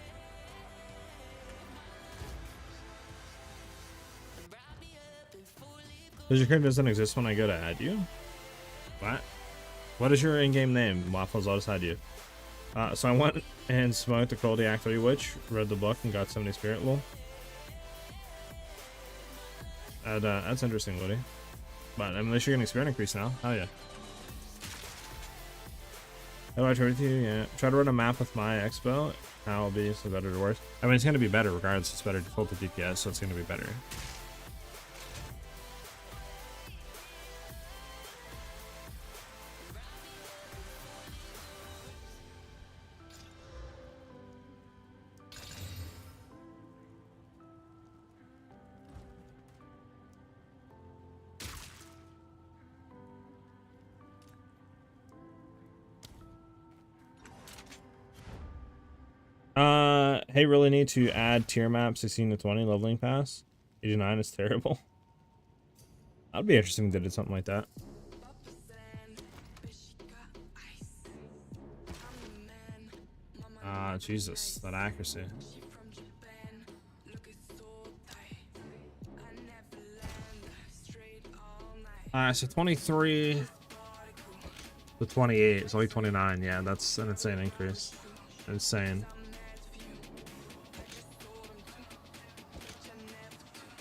Does your character doesn't exist when I go to add you? What? What is your in-game name? Waffles, I'll just add you. So I went and smoked the Cruelty Act 3 Witch, read the book, and got 70 Spirit Lol. That's interesting, Woody. But unless you're getting Spirit increase now, hell yeah. How do I trade with you? Yeah. Try to run a map with my expo. How it'll be, so better or worse. I mean, it's gonna be better regardless. It's better default to DPS, so it's gonna be better. Hey, really need to add tier map 16 to 20 leveling pass. 89 is terrible. That'd be interesting if they did something like that. Jesus, that accuracy. So 23 to 28, it's only 29. Yeah, that's an insane increase. Insane.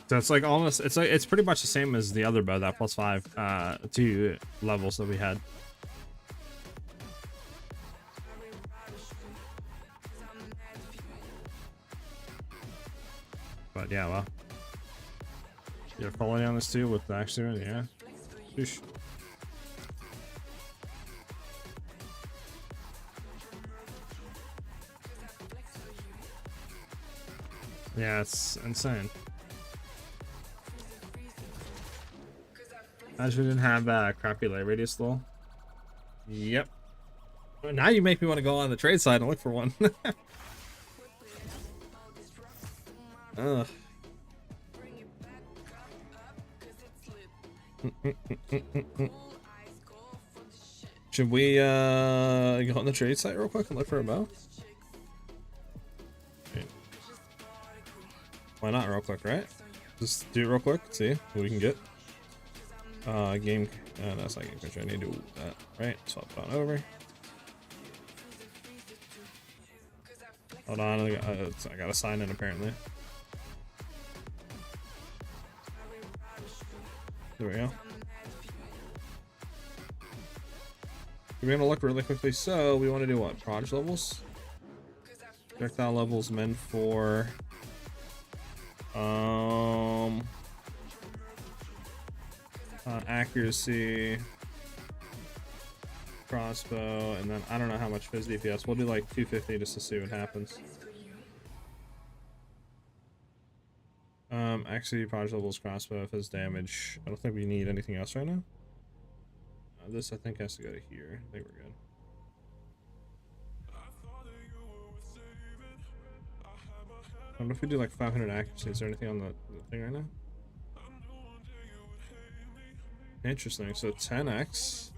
So it's like almost, it's pretty much the same as the other bow, that +5 2 levels that we had. But yeah, well, you're quality on this too with the accident, yeah. Sheesh. Yeah, it's insane. Imagine we didn't have crappy light radius though. Yep. Now you make me want to go on the trade side and look for one. Ugh. Should we go on the trade site real quick and look for a bow? Why not real quick, right? Just do it real quick, see what we can get. Game, that's not game control. I need to do that, right? Swap it on over. Hold on, I gotta sign in apparently. There we go. We're gonna look really quickly. So we want to do what? Proj levels? Projectile levels meant for accuracy, crossbow, and then I don't know how much fizz DPS. We'll do like 250 just to see what happens. Accuracy, proj levels, crossbow, fizz damage. I don't think we need anything else right now. This I think has to go to here. I think we're good. I don't know if we do like 500 accuracy. Is there anything on the thing right now? Interesting. So 10x.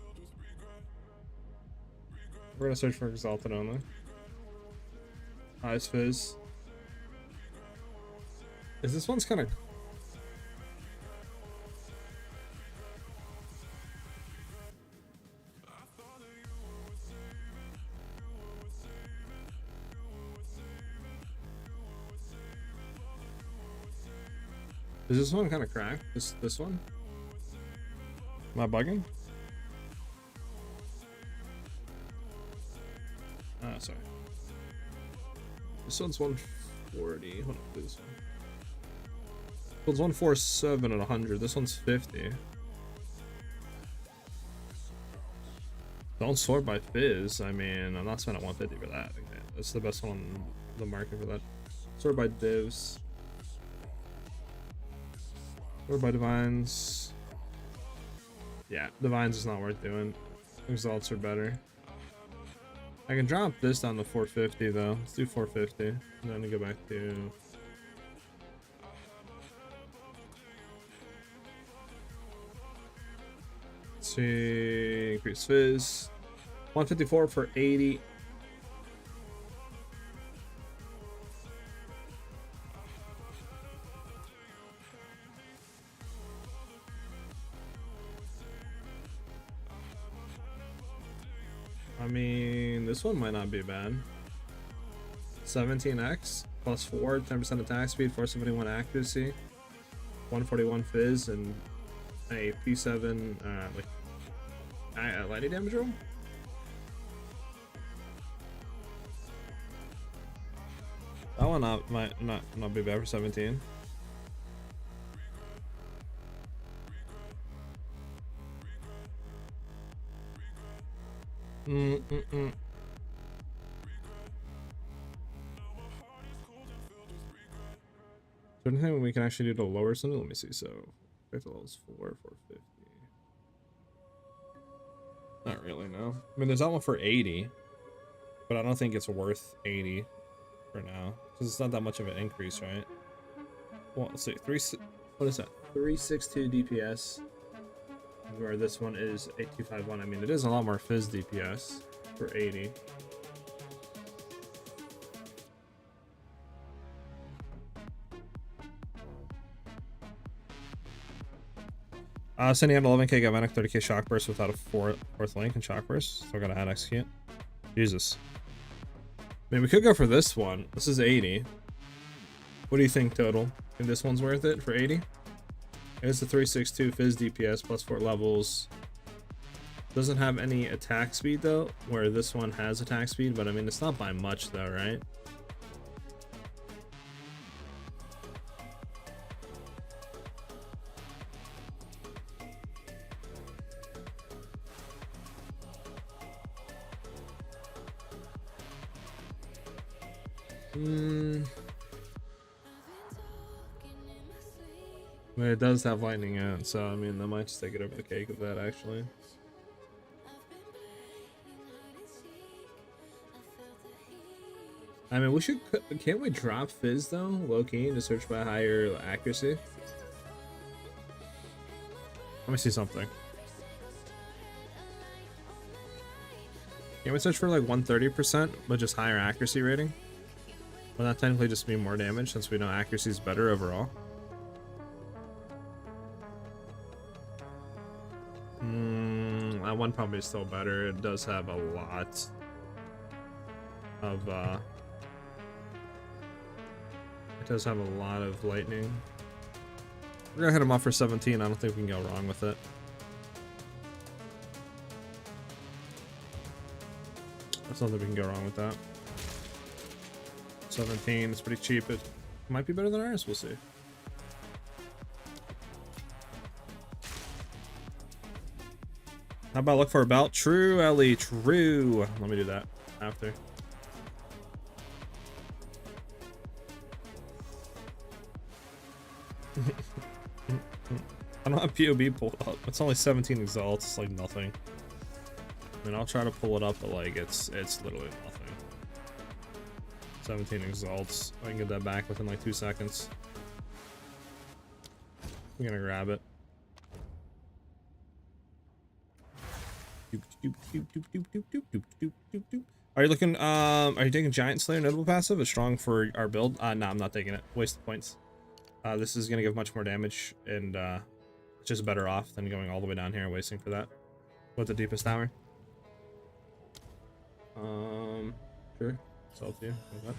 We're gonna search for Exalted only. Highest fizz. Is this one's kind of... Is this one kind of cracked? This one? Am I bugging? Ah, sorry. This one's 140. Hold on, do this one. This one's 147 at 100. This one's 50. Don't sort by fizz. I mean, I'm not spending 150 for that. Okay, that's the best one on the market for that. Sort by divs. Sort by divines. Yeah, divines is not worth doing. Exalts are better. I can drop this down to 450 though. Let's do 450. And then we go back to... Let's see, increase fizz. 154 for 80. I mean, this one might not be bad. 17x plus 4, 10% attack speed, 471 accuracy, 141 fizz, and a P7 lightning damage roll. That one might not be bad for 17. Is there anything we can actually do to lower something? Let me see. So, projectile levels 450. Not really, no. I mean, there's that one for 80, but I don't think it's worth 80 for now because it's not that much of an increase, right? Well, let's see. What is that? 362 DPS. Where this one is 8251. I mean, it is a lot more fizz DPS for 80. Sending out 11k galvanic, 30k shock burst without a fourth link and shock burst. So I gotta add execute. Jesus. I mean, we could go for this one. This is 80. What do you think total? Think this one's worth it for 80? It's the 362 fizz DPS plus 4 levels. Doesn't have any attack speed though, where this one has attack speed, but I mean it's not by much though, right? I mean, it does have lightning in it, so I mean, that might just take it over the cake of that, actually. I mean, we should. Can't we drop Fizz though, low key, to search by higher accuracy? Let me see something. Can we search for like 130%, but just higher accuracy rating? Will that technically just be more damage since we know accuracy is better overall? That one probably is still better. It does have a lot of it does have a lot of lightning. We're gonna hit him off for 17. I don't think we can go wrong with it. I don't think we can go wrong with that. 17, it's pretty cheap. It might be better than ours, we'll see. How about look for a belt? True, Ellie, true. Let me do that after. I don't have POB pulled up. It's only 17 exalts. It's like nothing. I mean, I'll try to pull it up, but like it's literally nothing. 17 exalts. I can get that back within like 2 seconds. I'm gonna grab it. Are you looking? Are you taking Giant Slayer notable passive? It's strong for our build. No, I'm not taking it. Waste of points. This is gonna give much more damage and just better off than going all the way down here and wasting for that. With the deepest tower. Sure. It's all to you. Okay.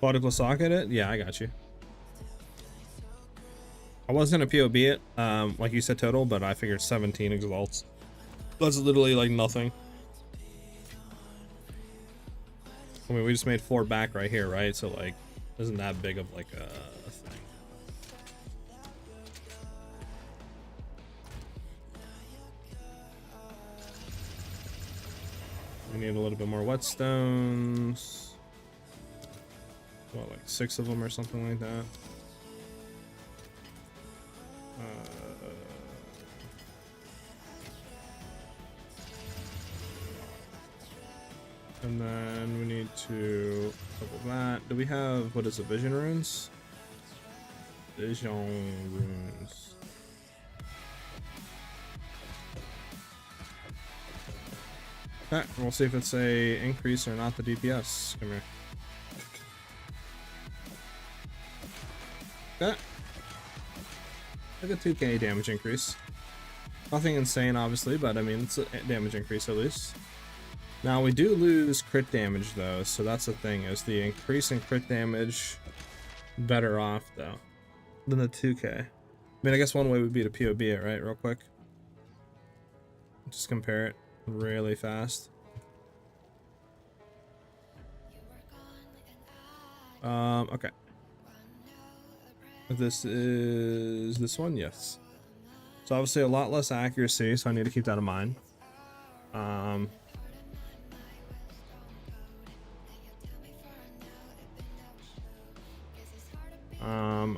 Particle socket it? Yeah, I got you. I was gonna POB it, like you said total, but I figured 17 exalts. That's literally like nothing. I mean, we just made 4 back right here, right? So like, isn't that big of like a thing? We need a little bit more whetstones. What, like 6 of them or something like that? And then we need to double that. Do we have, what is it, vision runes? Vision runes. Okay, we'll see if it's a increase or not the DPS. Come here. Okay. Like a 2k damage increase. Nothing insane, obviously, but I mean, it's a damage increase at least. Now, we do lose crit damage, though, so that's the thing, is the increase in crit damage better off, though, than the 2k. I mean, I guess one way would be to POB it, right, real quick. Just compare it really fast. Okay. This is this one, yes. So obviously a lot less accuracy, so I need to keep that in mind.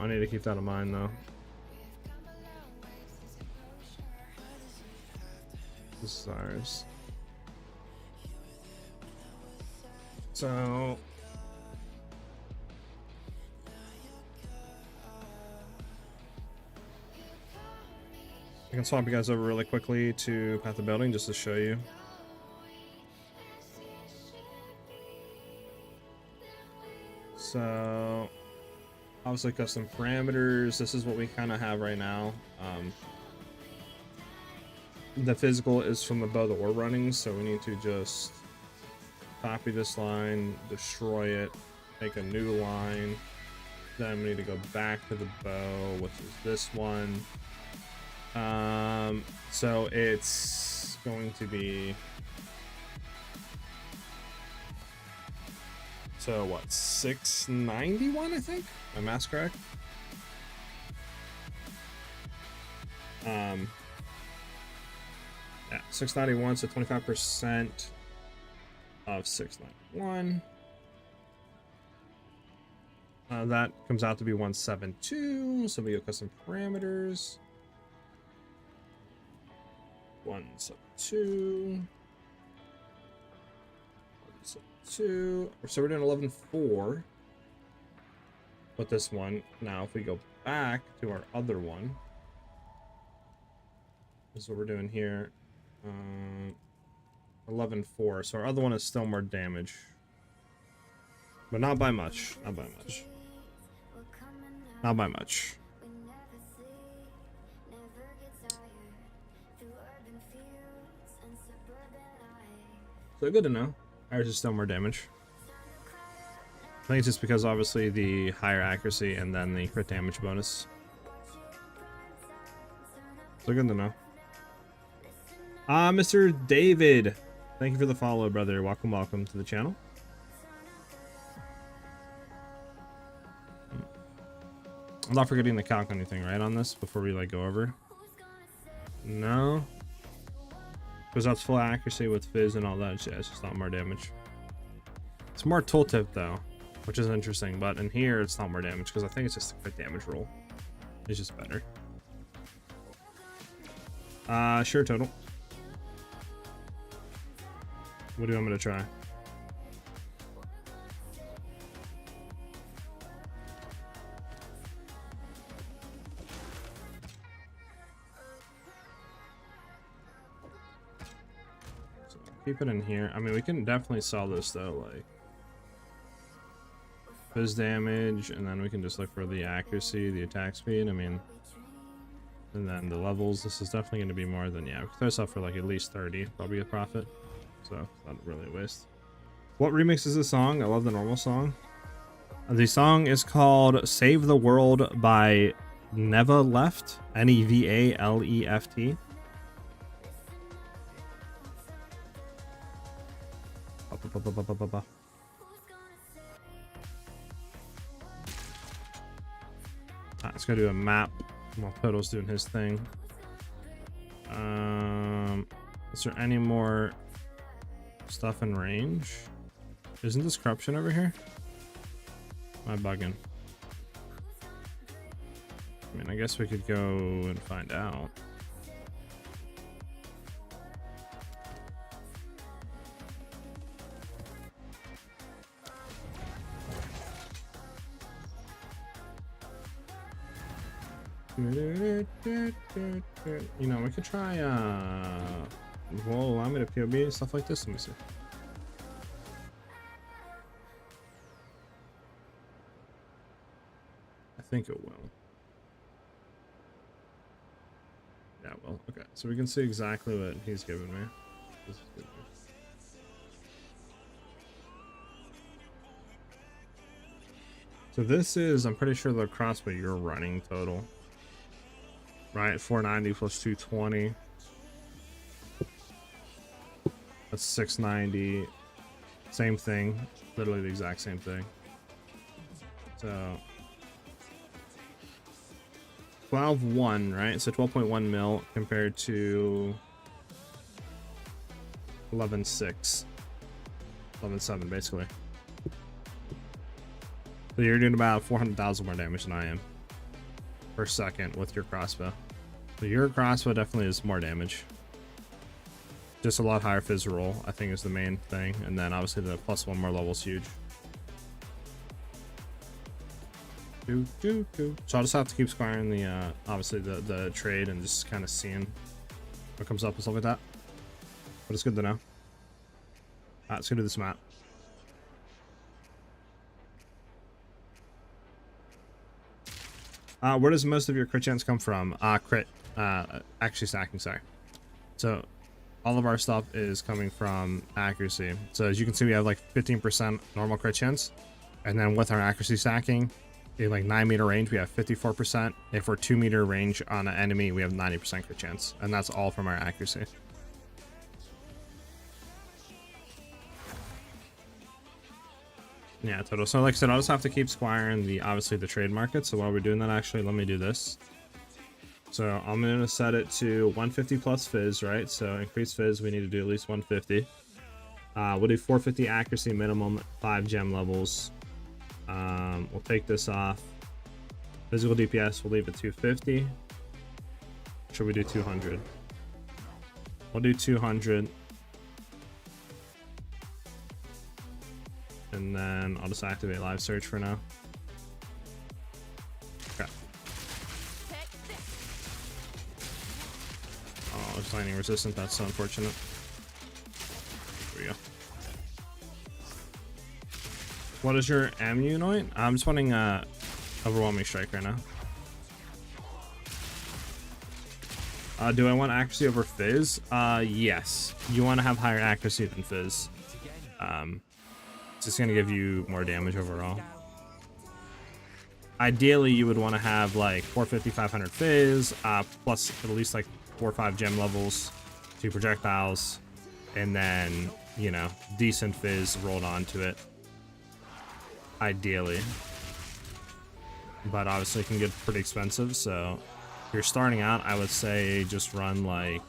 I need to keep that in mind though. This is ours. So I can swap you guys over really quickly to Path of Building just to show you. So obviously custom parameters, this is what we kind of have right now. The physical is from the bow that we're running, so we need to just copy this line, destroy it, make a new line. Then we need to go back to the bow, which is this one. So it's going to be, so what, 691, I think? My math's correct? Yeah, 691, so 25%. of 691. That comes out to be 172. So we go custom parameters. 172. 172. So we're doing 11.4. With this one. Now, if we go back to our other one, this is what we're doing here. 11.4. So our other one is still more damage. But not by much. Not by much. Not by much. So good to know. Ours is still more damage. I think it's just because obviously the higher accuracy and then the crit damage bonus. So good to know. Mr. David. Thank you for the follow, brother. Welcome, welcome to the channel. I'm not forgetting to calc anything, right, on this before we like go over. No, because that's full accuracy with fizz and all that. Yeah, it's just not more damage. It's more tooltip though, which is interesting. But in here, it's not more damage because I think it's just a crit damage roll. It's just better. Sure, total. What do you want me to try? Keep it in here. I mean, we can definitely sell this though, like fizz damage, and then we can just look for the accuracy, the attack speed. I mean, and then the levels. This is definitely going to be more than, yeah, we can throw this up for like at least 30, probably a profit. So not really a waste. What remix is this song? I love the normal song. The song is called "Save the World" by Neva Left. Nevaleft. Let's go do a map while Total's doing his thing. Is there any more stuff in range? Isn't this corruption over here? Am I bugging? I mean, I guess we could go and find out. You know, we could try well, allow me to POB and stuff like this. Let me see. I think it will. Yeah, well, okay. So we can see exactly what he's giving me. This is good. So this is, I'm pretty sure, the crossbow you're running total. Right, 490 plus 220. That's 690. Same thing, literally the exact same thing. So 12.1, right? So 12.1 mil compared to 11.6, 11.7 basically. So you're doing about 400,000 more damage than I am per second with your crossbow. So your crossbow definitely is more damage. Just a lot higher fizz roll, I think, is the main thing. And then obviously the +1 more level is huge. So I'll just have to keep squiring the obviously the trade and just kind of seeing what comes up and stuff like that. But it's good to know. Let's go do this map. Where does most of your crit chance come from? Actually stacking, sorry. So all of our stuff is coming from accuracy. So as you can see, we have like 15% normal crit chance. And then with our accuracy stacking, in like 9 meter range, we have 54%. If we're 2 meter range on an enemy, we have 90% crit chance. And that's all from our accuracy. Yeah, total. So like I said, I'll just have to keep squiring obviously the trade market. So while we're doing that, actually, let me do this. So I'm going to set it to 150 plus fizz, right? So increase fizz, we need to do at least 150. We'll do 450 accuracy minimum, 5 gem levels. We'll take this off. Physical DPS, we'll leave it 250. Should we do 200? We'll do 200. And then I'll just activate live search for now. Okay. Oh, it's lightning resistant. That's so unfortunate. There we go. What is your ammo unit? I'm just wanting overwhelming strike right now. Do I want accuracy over fizz? Yes. You want to have higher accuracy than fizz. It's just going to give you more damage overall. Ideally, you would want to have like 450, 500 fizz, plus at least like 4 or 5 gem levels, 2 projectiles, and then, you know, decent fizz rolled onto it. Ideally. But obviously it can get pretty expensive, so if you're starting out, I would say just run like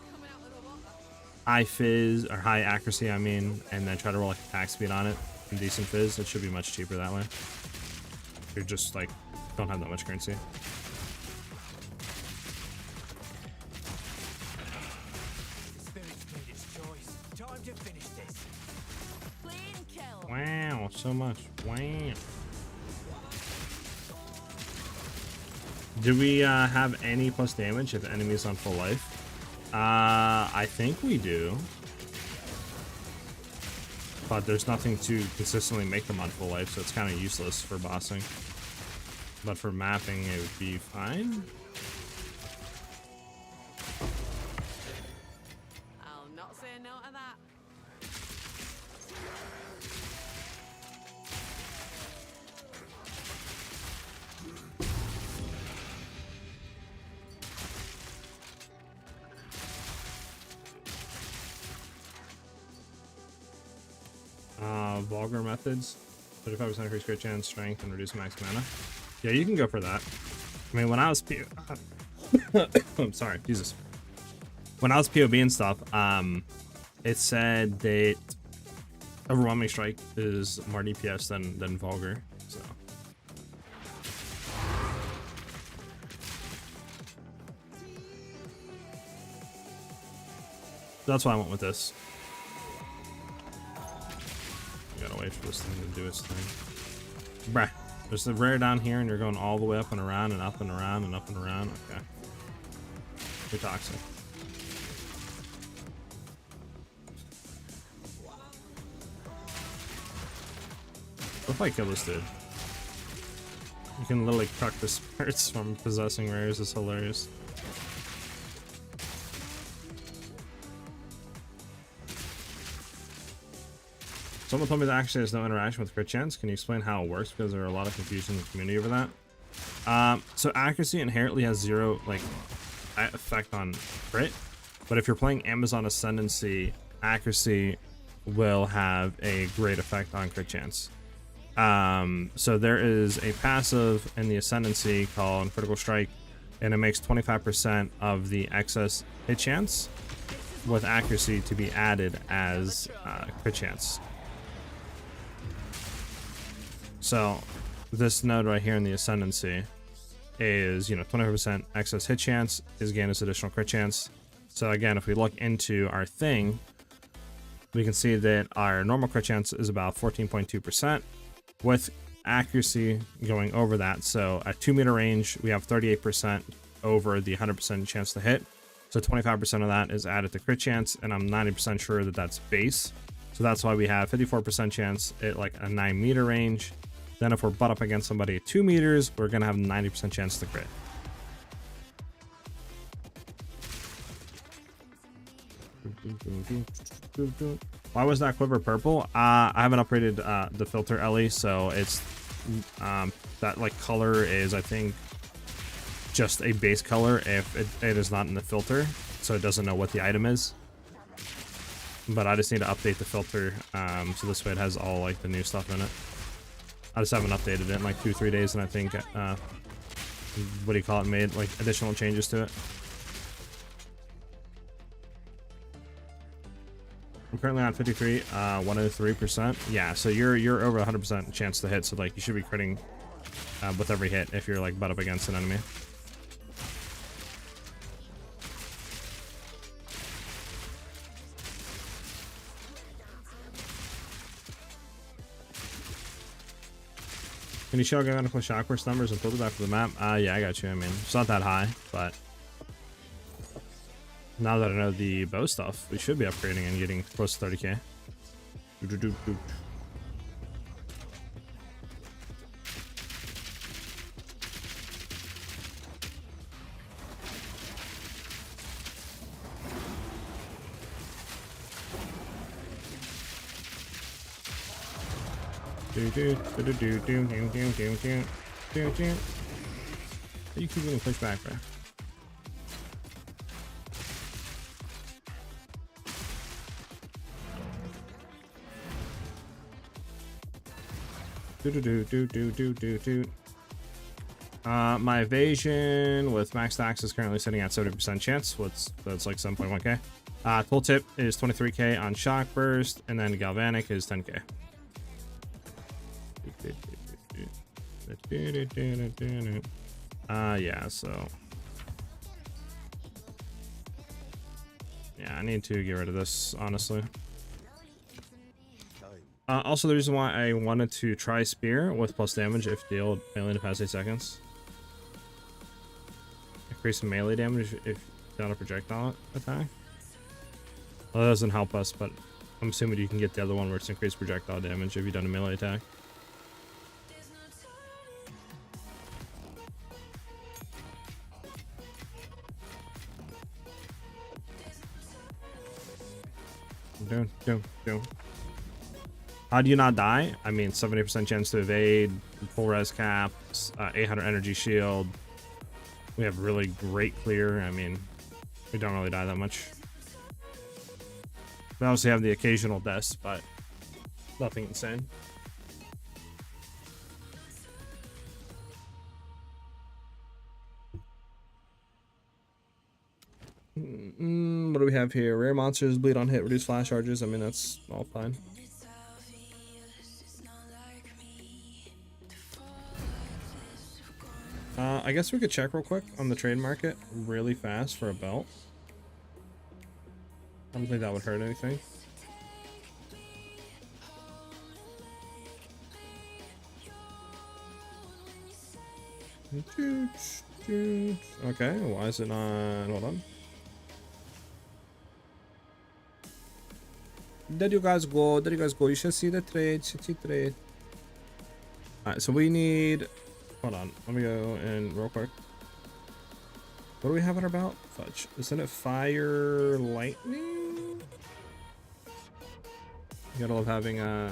high fizz, or high accuracy, I mean, and then try to roll like attack speed on it and decent fizz. It should be much cheaper that way. You're just like, don't have that much currency. Wow, so much. Wow. Do we have any plus damage if the enemy is on full life? I think we do. But there's nothing to consistently make them on full life, so it's kind of useless for bossing. But for mapping, it would be fine. I'll not say no to that. Vulgar methods. 35% increase crit chance, strength, and reduce max mana. Yeah, you can go for that. I mean, when I was I'm sorry, Jesus. When I was POB and stuff, it said that overwhelming strike is more DPS than vulgar. So that's why I went with this. Gotta wait for this thing to do its thing. Bruh. There's the rare down here, and you're going all the way up and around and up and around and up and around. Okay. You're toxic. What if I kill this dude? You can literally crack the spirits from possessing rares. It's hilarious. Someone told me that actually there's no interaction with crit chance. Can you explain how it works? Because there are a lot of confusion in the community over that. So accuracy inherently has zero like effect on crit, but if you're playing Amazon Ascendancy, accuracy will have a great effect on crit chance. So there is a passive in the Ascendancy called Critical Strike, and it makes 25% of the excess hit chance with accuracy to be added as crit chance. So this node right here in the Ascendancy is, you know, 25% excess hit chance is gained as additional crit chance. So again, if we look into our thing, we can see that our normal crit chance is about 14.2% with accuracy going over that. So at 2 meter range, we have 38% over the 100% chance to hit. So 25% of that is added to crit chance, and I'm 90% sure that that's base. So that's why we have 54% chance at like a 9 meter range. Then if we're butt up against somebody at 2 meters, we're gonna have 90% chance to crit. Why was that quiver purple? I haven't upgraded the filter, Ellie, so it's that like color is, I think, just a base color if it is not in the filter, so it doesn't know what the item is. But I just need to update the filter, so this way it has all like the new stuff in it. I just haven't updated it in like 2-3 days, and I think what do you call it, made like additional changes to it. I'm currently on 53, 103%. Yeah, so you're over 100% chance to hit. So like you should be critting with every hit if you're like butt up against an enemy. Can you show identical shock burst numbers and filter that for the map? Yeah, I got you. I mean, it's not that high, but now that I know the bow stuff, we should be upgrading and getting close to 30k. You keep getting pushed back, bro. My evasion with max stacks is currently sitting at 70% chance. That's like 7.1k. Tooltip is 23k on shock burst, and then galvanic is 10k. Yeah, so yeah, I need to get rid of this, honestly. Also, the reason why I wanted to try spear with plus damage if dealt melee in the past 8 seconds. Increase melee damage if down a projectile attack. Well, that doesn't help us, but I'm assuming you can get the other one where it's increased projectile damage if you've done a melee attack. How do you not die? I mean, 70% chance to evade, full res caps, 800 energy shield. We have really great clear. I mean, we don't really die that much. We obviously have the occasional deaths, but nothing insane. What do we have here? Rare monsters, bleed on hit, reduce flash charges. I mean, that's all fine. I guess we could check real quick on the trade market really fast for a belt. I don't think that would hurt anything. Okay, why is it not? Hold on. There you guys go. There you guys go. You should see the trade. Trade. Alright, so we need. Hold on. Let me go in real quick. What do we have on our belt? Fudge. Isn't it fire lightning? You gotta love having a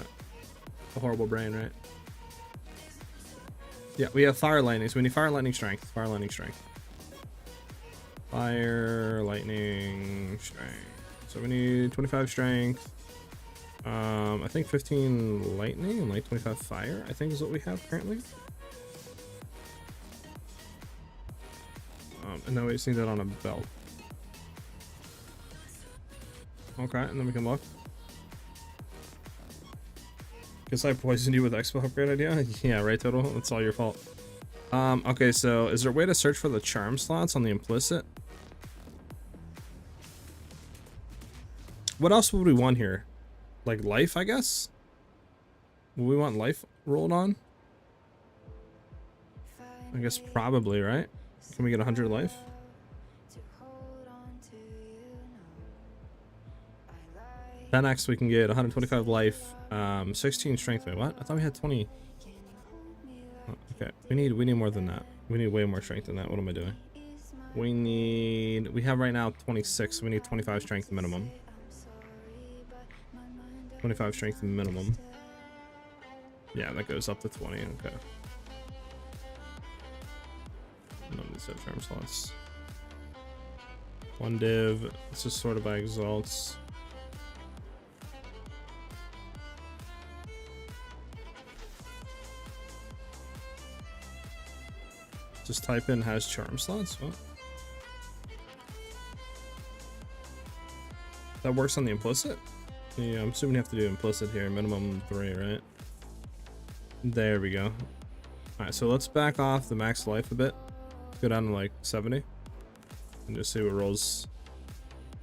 horrible brain, right? Yeah, we have fire lightning, so we need fire lightning strength. Fire lightning strength. Fire lightning strength. So we need 25 strength. I think 15 lightning and like 25 fire, I think is what we have currently. And then we just need that on a belt. Okay, and then we can look. Guess I poisoned you with expo upgrade idea? Yeah, right, Total? It's all your fault. Okay, so is there a way to search for the charm slots on the implicit? What else would we want here? Like life, I guess? Would we want life rolled on? I guess probably, right? Can we get 100 life? Then next we can get 125 life, 16 strength. Wait, what? I thought we had 20. Oh, okay, we need more than that. We need way more strength than that. What am I doing? We have right now 26. We need 25 strength minimum. 25 strength minimum. Yeah, that goes up to 20. Okay. None of these have charm slots. One div. It's just sorted by exalts. Just type in has charm slots. What? That works on the implicit? Yeah, I'm assuming you have to do implicit here, minimum 3, right? There we go. Alright, so let's back off the max life a bit. Let's go down to like 70. And just see what rolls.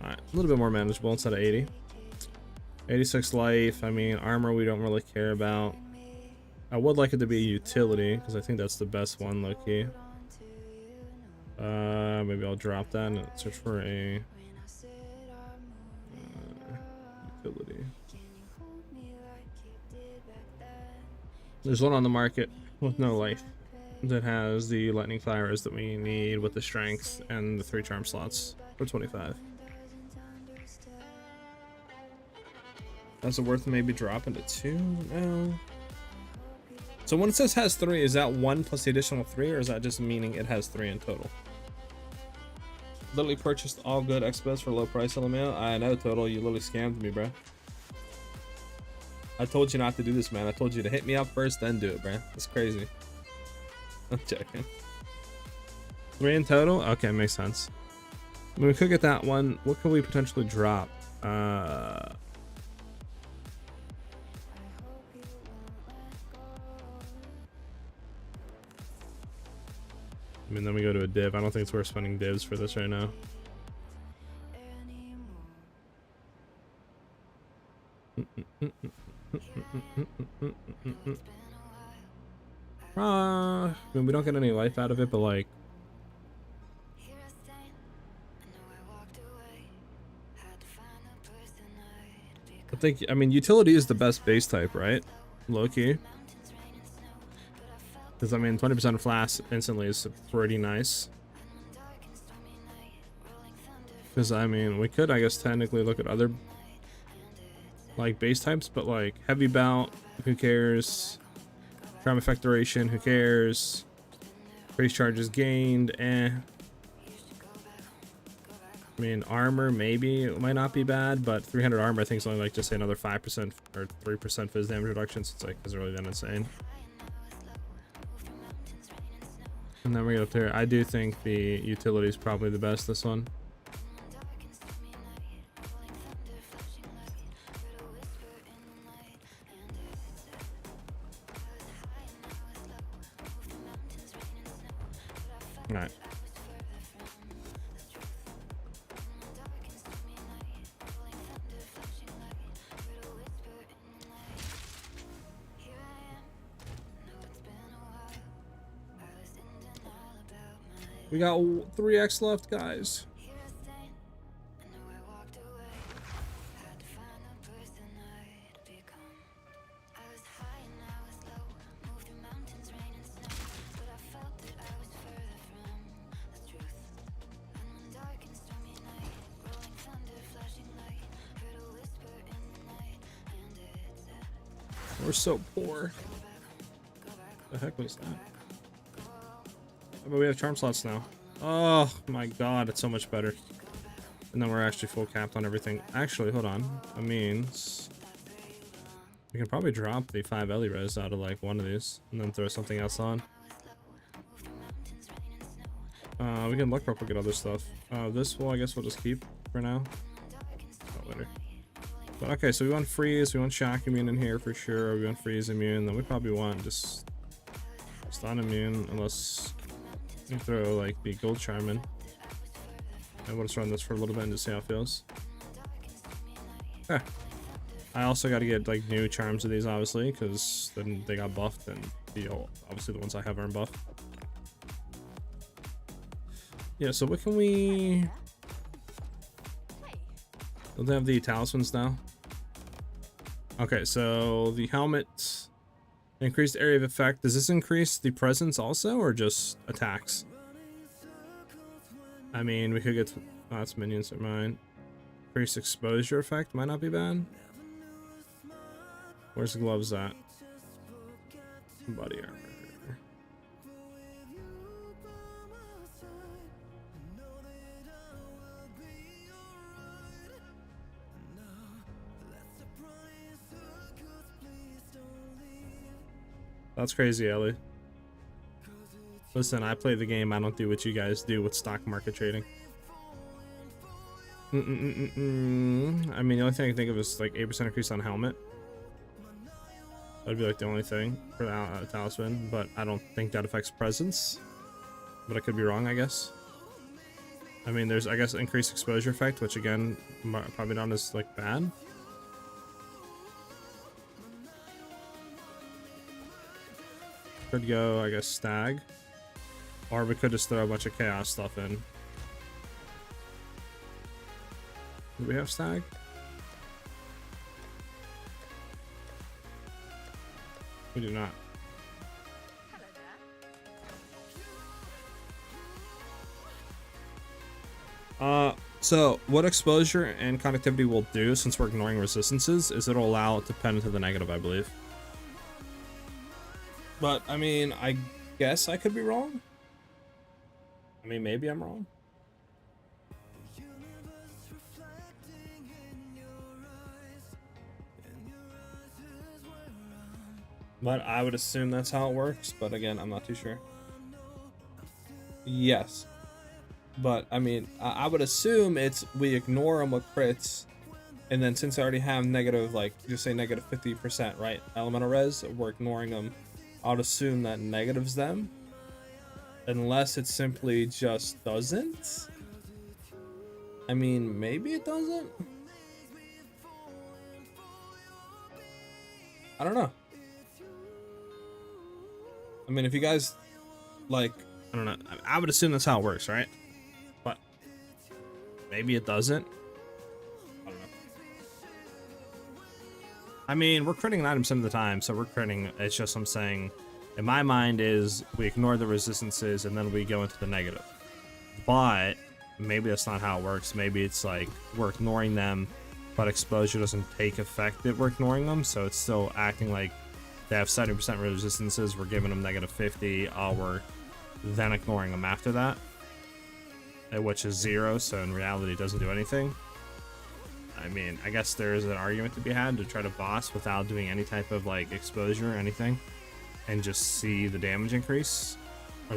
Alright, a little bit more manageable instead of 80. 86 life, I mean, armor we don't really care about. I would like it to be a utility, because I think that's the best one, low-key. Maybe I'll drop that and search for a utility. There's one on the market with no life that has the lightning fires that we need with the strength and the 3 charm slots for 25. That's it worth maybe dropping to 2? No. So when it says has 3, is that 1 plus the additional 3, or is that just meaning it has 3 in total? Literally purchased all good expos for low price, LMAO. I know, Total, you literally scammed me, bro. I told you not to do this, man. I told you to hit me up first, then do it, bro. That's crazy. I'm joking. 3 in total? Okay, makes sense. I mean, we could get that one. What could we potentially drop? I mean, then we go to a div. I don't think it's worth spending divs for this right now. I mean, we don't get any life out of it, but like, I mean, utility is the best base type, right? Low-key. Because, I mean, 20% flash instantly is pretty nice. Because, I mean, we could, I guess, technically look at other, like, base types, but, like, heavy bout, who cares? Crime effect duration, who cares? Base charges gained, eh. I mean, armor, maybe it might not be bad, but 300 armor, I think, is only, like, just say another 5% or 3% phys damage reduction, so it's, like, isn't really that insane. And then we get up there. I do think the utility is probably the best, this one. Alright. We got 3x left, guys. We're so poor. The heck was that? But we have charm slots now. Oh my god, it's so much better. And then we're actually full capped on everything. Actually, hold on. That means we can probably drop the 5 Ellie res out of like one of these and then throw something else on. We can look real quick at other stuff. This will, I guess we'll just keep for now. Oh, later. But okay, so we want freeze, we want shock immune in here for sure. We want freeze immune, then we probably want just stun immune, unless you throw like the gold charm in. And we'll just run this for a little bit and just see how it feels. Okay. I also got to get like new charms of these, obviously, because then they got buffed, and obviously the ones I have aren't buffed. Yeah, so what can we... Don't they have the talismans now? Okay, so the helmet, increased area of effect. Does this increase the presence also, or just attacks? I mean, we could get... Oh, that's minions are mine. Increased exposure effect might not be bad. Where's the gloves at? Body armor. That's crazy, Ellie. Listen, I play the game. I don't do what you guys do with stock market trading. I mean, the only thing I can think of is like 8% increase on helmet. That'd be like the only thing for the talisman, but I don't think that affects presence. But I could be wrong, I guess. I mean, there's, I guess, increased exposure effect, which again, probably not as like bad. Could go, I guess, stag. Or we could just throw a bunch of chaos stuff in. Do we have stag? We do not. So what exposure and conductivity will do, since we're ignoring resistances, is it'll allow it to pen into the negative, I believe. But I mean, I guess I could be wrong. I mean, maybe I'm wrong. But I would assume that's how it works. But again, I'm not too sure. Yes. But I mean, I would assume it's we ignore them with crits. And then since I already have negative, like, just say negative 50%, right? Elemental res, we're ignoring them. I would assume that negatives them. Unless it simply just doesn't. I mean, maybe it doesn't. I don't know. I mean, if you guys, like, I don't know. I would assume that's how it works, right? But maybe it doesn't. I don't know. I mean, we're critting 90% of the time, so we're critting. It's just I'm saying, in my mind, is we ignore the resistances and then we go into the negative. But maybe that's not how it works. Maybe it's like we're ignoring them, but exposure doesn't take effect if we're ignoring them, so it's still acting like they have 70% resistances. We're giving them negative 50. We're then ignoring them after that, which is 0. So in reality, it doesn't do anything. I mean, I guess there is an argument to be had to try to boss without doing any type of like exposure or anything, and just see the damage increase, or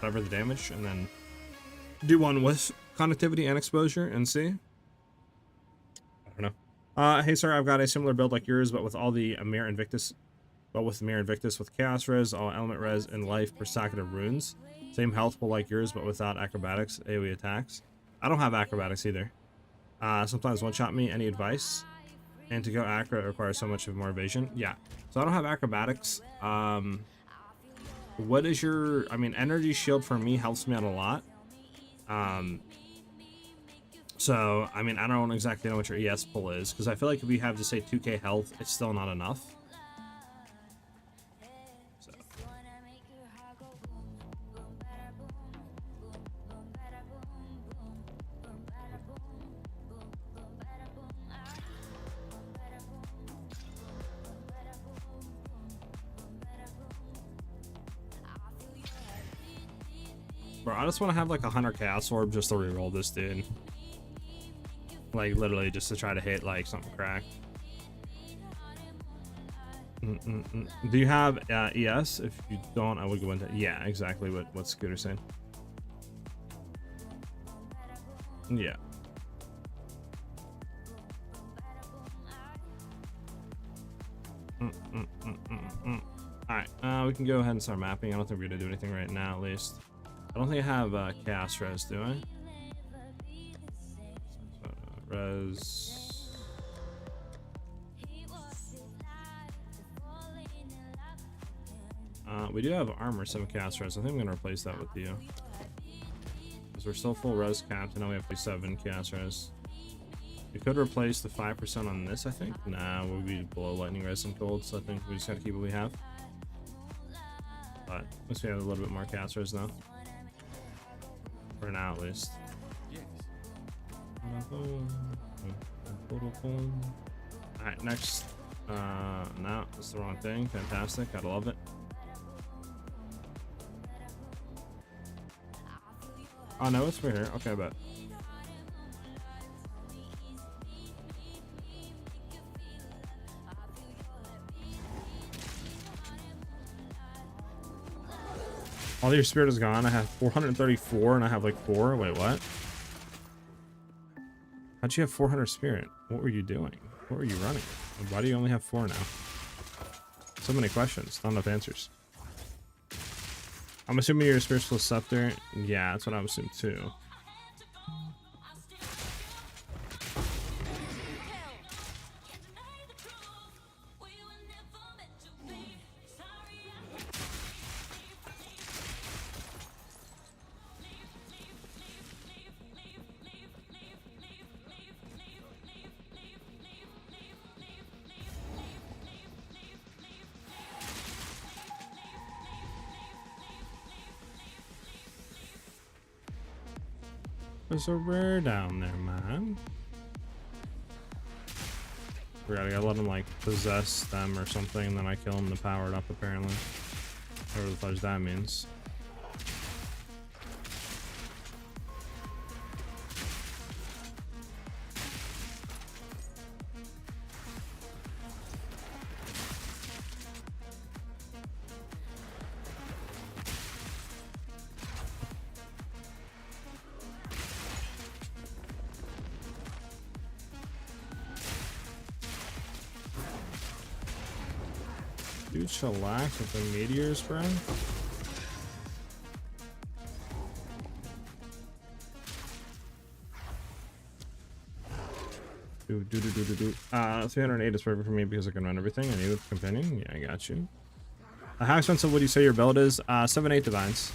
whatever the damage, and then do one with conductivity and exposure and see. I don't know. Hey sir, I've got a similar build like yours, but with all the Mirror Invictus, with Chaos Res, all Element Res, and life per socket of runes. Same health pool like yours, but without acrobatics, AoE attacks. I don't have acrobatics either. Sometimes one-shot me. Any advice? And to go acro, it requires so much of more evasion. Yeah. So I don't have acrobatics. What is your... I mean, energy shield for me helps me out a lot. So, I mean, I don't exactly know what your ES pull is, because I feel like if we have, just say, 2k health, it's still not enough. So. Bro, I just want to have like a 100 chaos orb just to reroll this dude. Like literally just to try to hit like something cracked. Do you have ES? If you don't, I would go into... Yeah, exactly what Scooter's saying. Yeah. Alright, we can go ahead and start mapping. I don't think we're gonna do anything right now, at least. I don't think I have Chaos Res, do I? Res. We do have armor, 7 Chaos Res. I think I'm gonna replace that with you. Because we're still full res capped, and now we have 7 Chaos Res. We could replace the 5% on this, I think. Nah, we'll be below lightning res and gold, so I think we just gotta keep what we have. But at least we have a little bit more Chaos Res now. For now, at least. Alright, next. No, that's the wrong thing. Fantastic. Gotta love it. Oh no, it's right here. Okay, I bet. All your spirit is gone. I have 434 and I have like 4. Wait, what? How'd you have 400 spirit? What were you doing? What were you running? Why do you only have 4 now? So many questions, not enough answers. I'm assuming you're a spiritual scepter. Yeah, that's what I'm assuming too. There's a rare down there, man. We gotta let him like possess them or something, then I kill him to power it up apparently. Whatever the fudge that means. Dude, chillax with the meteors, bro. Do. 308 is perfect for me because I can run everything. I need a companion. Yeah, I got you. How expensive would you say your build is? 7-8 divines.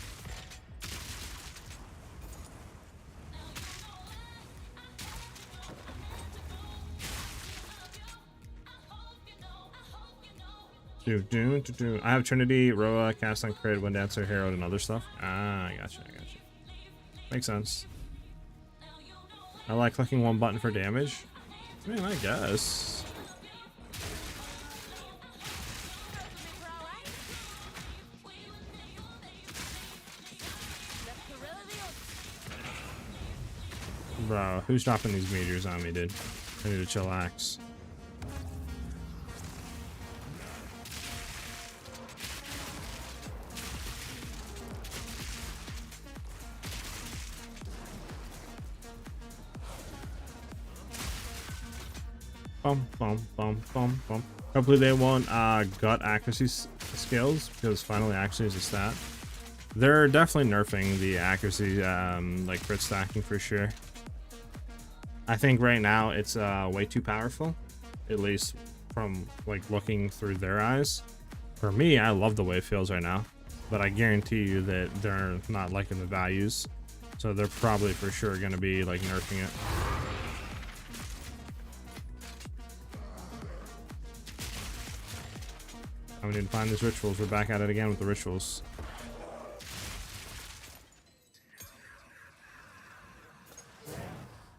I have Trinity, Roa, Cast on Crit, Wind Dancer, Herald, and other stuff. Ah, I got you. Makes sense. I like clicking one button for damage. I mean, I guess. Bro, who's dropping these meteors on me, dude? I need to chillax. Bum. Hopefully they won't gut accuracy skills because finally actually is a stat. They're definitely nerfing the accuracy, like crit stacking for sure. I think right now it's way too powerful, at least from like looking through their eyes. For me, I love the way it feels right now, but I guarantee you that they're not liking the values, so they're probably for sure going to be like nerfing it. I need to find these rituals. We're back at it again with the rituals.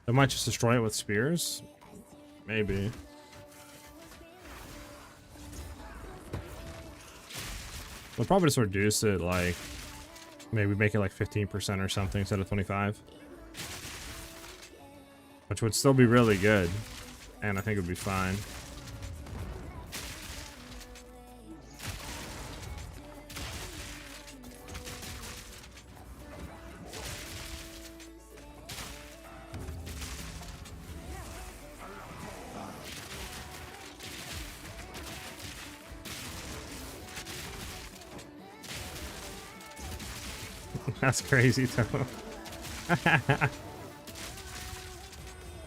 They might just destroy it with spears. Maybe. They'll probably just reduce it, like maybe make it like 15% or something instead of 25. Which would still be really good. And I think it would be fine. That's crazy, Tome.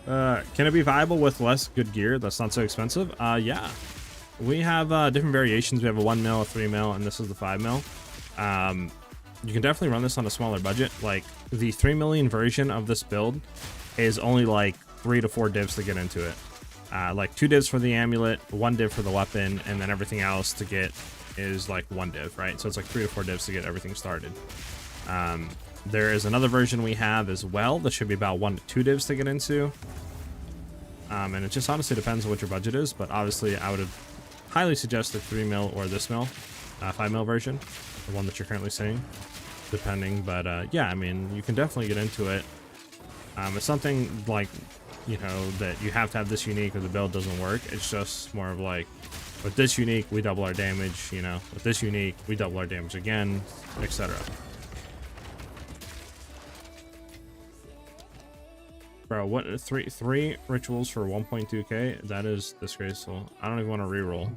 Can it be viable with less good gear that's not so expensive? Yeah. We have different variations. We have a 1 mil, a 3 mil, and this is the 5 mil. You can definitely run this on a smaller budget. Like the 3 million version of this build is only like 3 to 4 divs to get into it. Like 2 divs for the amulet, 1 div for the weapon, and then everything else to get is like 1 div, right? So it's like 3 to 4 divs to get everything started. There is another version we have as well that should be about 1 to 2 divs to get into. And it just honestly depends on what your budget is, but obviously I would highly suggest the 3 mil or this mil, 5 mil version, the one that you're currently seeing, depending. But yeah, I mean, you can definitely get into it. It's something like, you know, that you have to have this unique or the build doesn't work. It's just more of like, with this unique, we double our damage, you know, with this unique, we double our damage again, etc. Bro, what three rituals for 1.2k? That is disgraceful. I don't even want to reroll.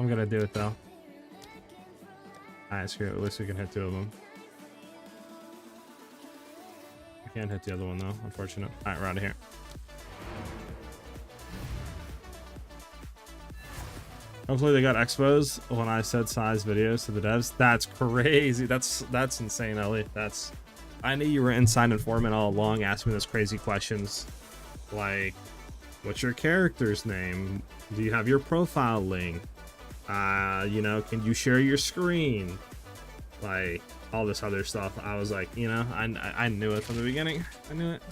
I'm gonna do it though. Alright, screw it. At least we can hit 2 of them. I can't hit the other one though, unfortunate. Alright, we're out of here. Hopefully they got expos when I said size videos to the devs. That's crazy. That's insane, Ellie. I knew you were inside informant all along, asking those crazy questions. Like, what's your character's name? Do you have your profile link? You know, can you share your screen? Like, all this other stuff. I was like, you know, I knew it from the beginning. I knew it.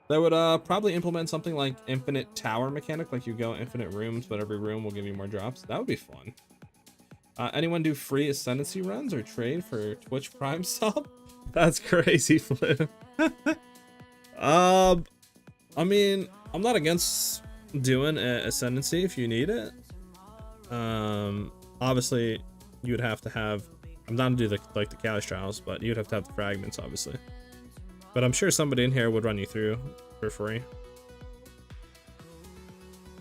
They would probably implement something like infinite tower mechanic, like you go infinite rooms, but every room will give you more drops. That would be fun. Anyone do free ascendancy runs or trade for Twitch Prime sub? That's crazy, Flip. I mean, I'm not against doing ascendancy if you need it. Obviously, you would have to have. I'm down to do like the Kalish trials, but you'd have to have the fragments, obviously. But I'm sure somebody in here would run you through for free.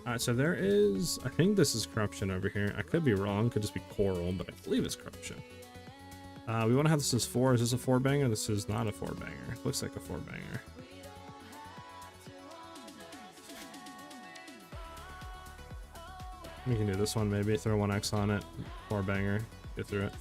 Alright, so there is... I think this is corruption over here. I could be wrong. Could just be coral, but I believe it's corruption. We want to have this as 4. Is this a 4-banger? This is not a 4-banger. Looks like a 4-banger. We can do this one maybe. Throw 1x on it. 4-banger. Get through it.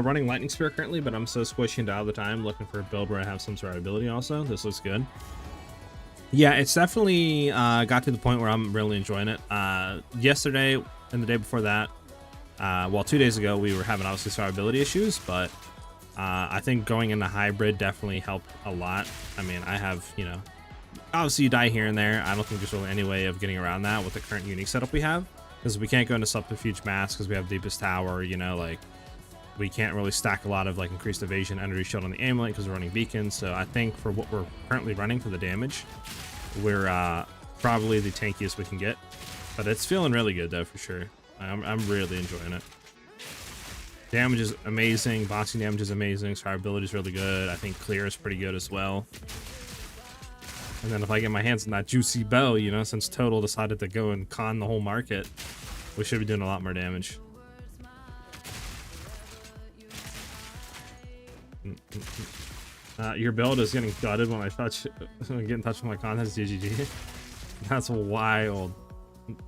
Running Lightning Spear currently, but I'm so squishy into all the time, looking for a build where I have some sort of ability also. This looks good. Yeah, it's definitely got to the point where I'm really enjoying it. Yesterday and the day before that, well, 2 days ago, we were having obviously survivability issues, but I think going into hybrid definitely helped a lot. I mean, I have, you know, obviously you die here and there. I don't think there's really any way of getting around that with the current unique setup we have, because we can't go into subterfuge mass because we have deepest tower, you know, like we can't really stack a lot of like increased evasion, energy shield on the amulet because we're running beacons. So I think for what we're currently running for the damage, we're probably the tankiest we can get, but it's feeling really good though for sure. I'm really enjoying it. Damage is amazing, boxing damage is amazing, survivability is really good. I think clear is pretty good as well. And then if I get my hands on that juicy bow, you know, since Total decided to go and con the whole market, we should be doing a lot more damage. Your build is getting gutted when I get in touch with my contest. GGG. That's wild.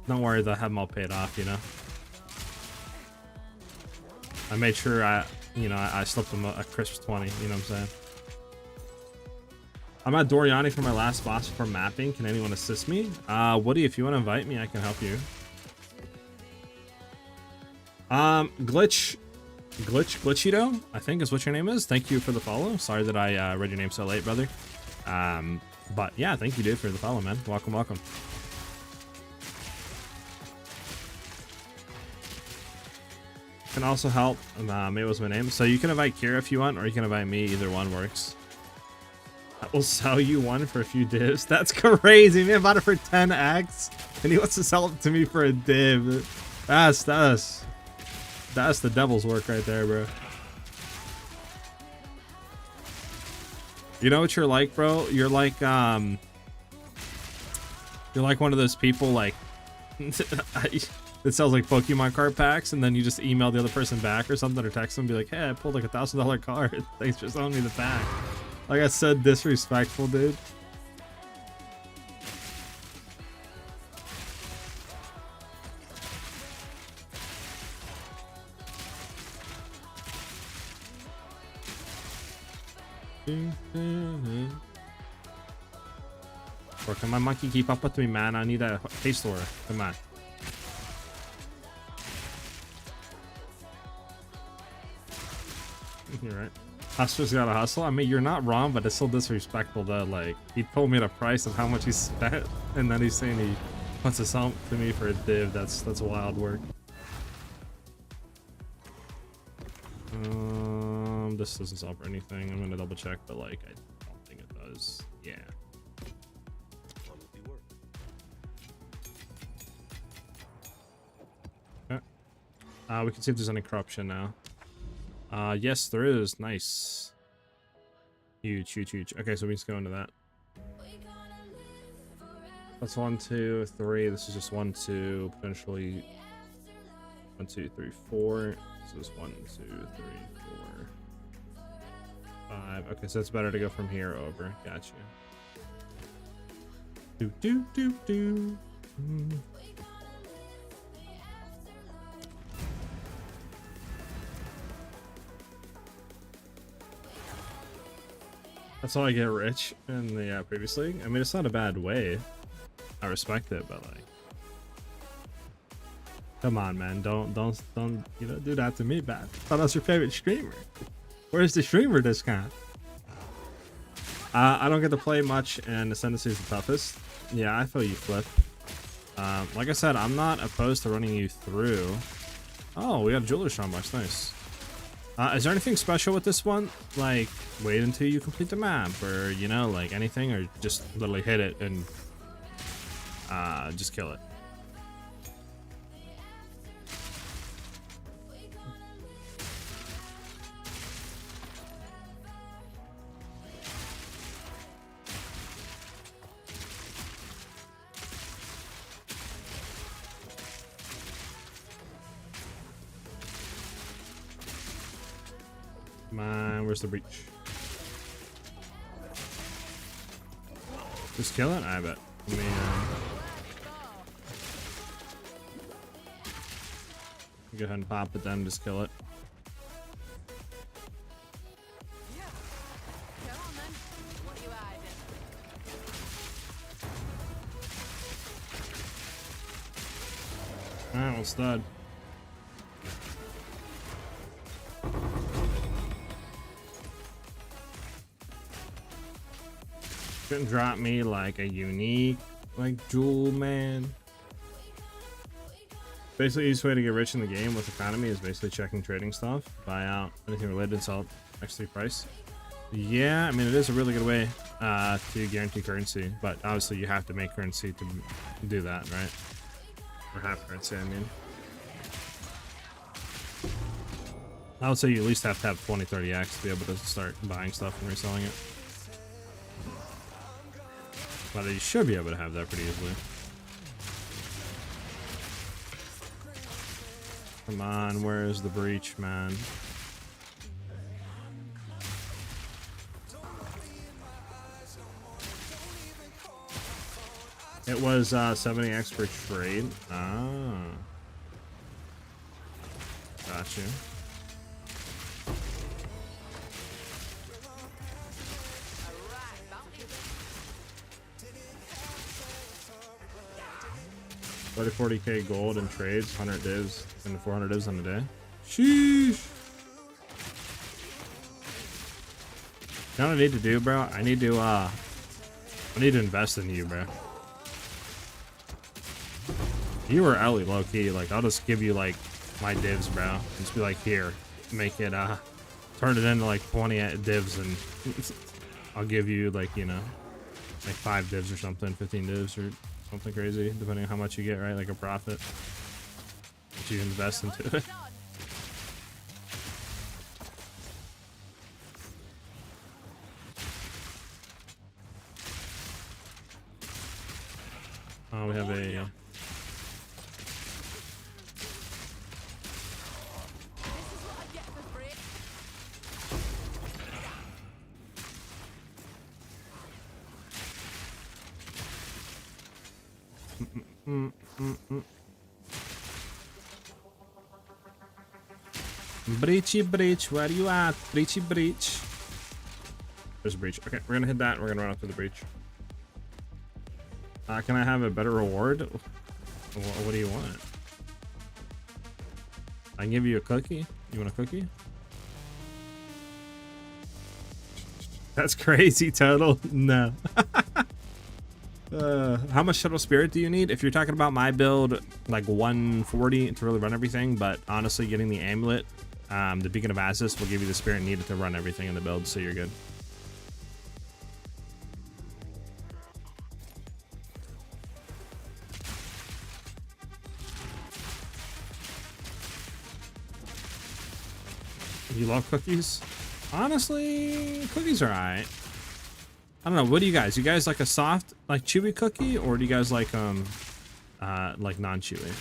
Don't worry, they'll have them all paid off, you know. I made sure I slipped them a crisp 20, you know what I'm saying. I'm at Doriani for my last boss for mapping. Can anyone assist me? Woody, if you want to invite me, I can help you. Glitchido, I think is what your name is. Thank you for the follow. Sorry that I read your name so late, brother. But yeah, thank you, dude, for the follow, man. Welcome, welcome. Can also help. May was my name. So you can invite Kira if you want, or you can invite me. Either one works. I will sell you one for a few divs. That's crazy, man. I bought it for 10x, and he wants to sell it to me for a div. That's the devil's work right there, bro. You know what you're like, bro? You're like one of those people like it sells like Pokemon card packs, and then you just email the other person back or something, or text them and be like, hey, I pulled like $1,000 card. Thanks for selling me the pack. Like I said, disrespectful, dude. Or can my monkey keep up with me, man? I need a haste aura. Come on. You're right. Hustler's gotta hustle. I mean, you're not wrong, but it's still disrespectful that, like, he told me the price of how much he spent, and then he's saying he wants to sell to me for a div. That's wild work. This doesn't solve for anything. I'm gonna double check, but like I don't think it does. Yeah. Okay. We can see if there's any corruption now. Yes, there is. Nice. Huge, huge, huge. Okay, so we just go into that. That's 1, 2, 3. This is just 1, 2, potentially 1, 2, 3, 4. This is 1, 2, 3, 4, 5. Okay, so it's better to go from here over. Gotcha. Do do do do. That's how I get rich in the previous league. I mean, it's not a bad way. I respect it, but like, come on, man, don't you know, do that to me, man. I thought I was your favorite streamer. Where's the streamer discount? I don't get to play much, and Ascendancy is the toughest. Yeah, I feel you, Flip. Like I said, I'm not opposed to running you through. Oh, we got Jeweler's Shop. Nice. Is there anything special with this one? Like, wait until you complete the map, or, you know, like anything, or just literally hit it and just kill it? Come on, where's the breach? Just kill it? I bet. Let me, go ahead and pop it then, just kill it. Yeah. Come on then. What are you hiding? Alright, well, stud. Couldn't drop me like a unique, like, jewel, man. Basically, the easiest way to get rich in the game with economy is basically checking trading stuff, buy out anything related, and sell it X3 price. Yeah, I mean, it is a really good way to guarantee currency, but obviously you have to make currency to do that, right? Or have currency, I mean. I would say you at least have to have 20-30x to be able to start buying stuff and reselling it. But you should be able to have that pretty easily. Come on, where's the breach, man? It was 70x per trade. Ah. Gotcha. Alright, 40k gold in trades, 100 divs, and 400 divs on the day. Sheesh. You know what I need to do, bro? I need to invest in you, bro. You or Ellie, low key. Like, I'll just give you like my divs, bro. Just be like, here, make it turn it into like 20 divs, and I'll give you like, you know, like 5 divs or something, 15 divs or something crazy, depending on how much you get, right? Like a profit that you invest into it. Oh, we have a Breachy breach, where you at? Breachy breach. There's a breach. Okay, we're gonna hit that. We're gonna run up to the breach. Can I have a better reward? What do you want? I can give you a cookie. You want a cookie? That's crazy, Total. No. How much Shuttle Spirit do you need? If you're talking about my build, like 140 to really run everything, but honestly, getting the amulet The Beacon of Asis will give you the spirit needed to run everything in the build, so you're good. You love cookies? Honestly, cookies are alright. I don't know. What do you guys? You guys like a soft, like chewy cookie, or do you guys like non-chewy?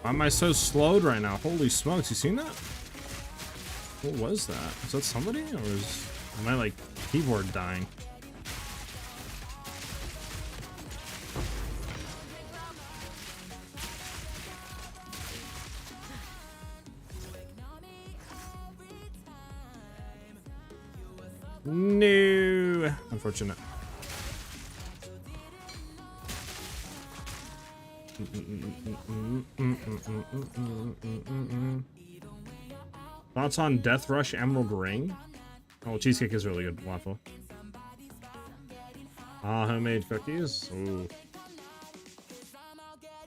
Why am I so slowed right now? Holy smokes, you seen that? What was that? Is that somebody, or is my like keyboard dying? No, unfortunate. Thoughts on Death Rush Emerald Ring? Oh, cheesecake is really good. Waffle. Ah, homemade cookies. Ooh.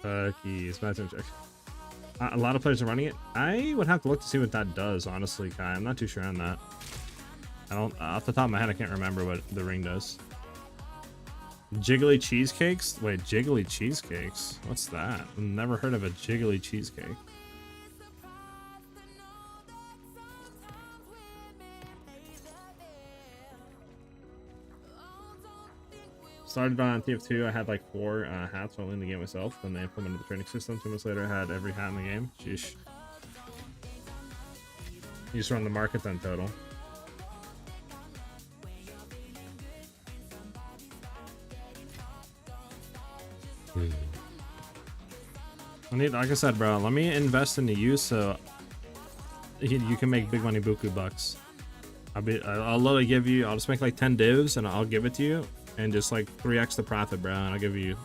Cookies. A lot of players are running it. I would have to look to see what that does, honestly, Kai. I'm not too sure on that. I don't, off the top of my head, I can't remember what the ring does. Jiggly cheesecakes? Wait, jiggly cheesecakes? What's that? I've never heard of a jiggly cheesecake. Started on TF2, I had like 4 hats while in the game myself. Then they implemented the training system. 2 months later, I had every hat in the game. Sheesh. You just run the market then total. I need, like I said, bro, let me invest into you so you can make big money buku bucks. I'll literally give you, I'll just make like 10 divs and I'll give it to you and just like 3x the profit, bro, and I'll give you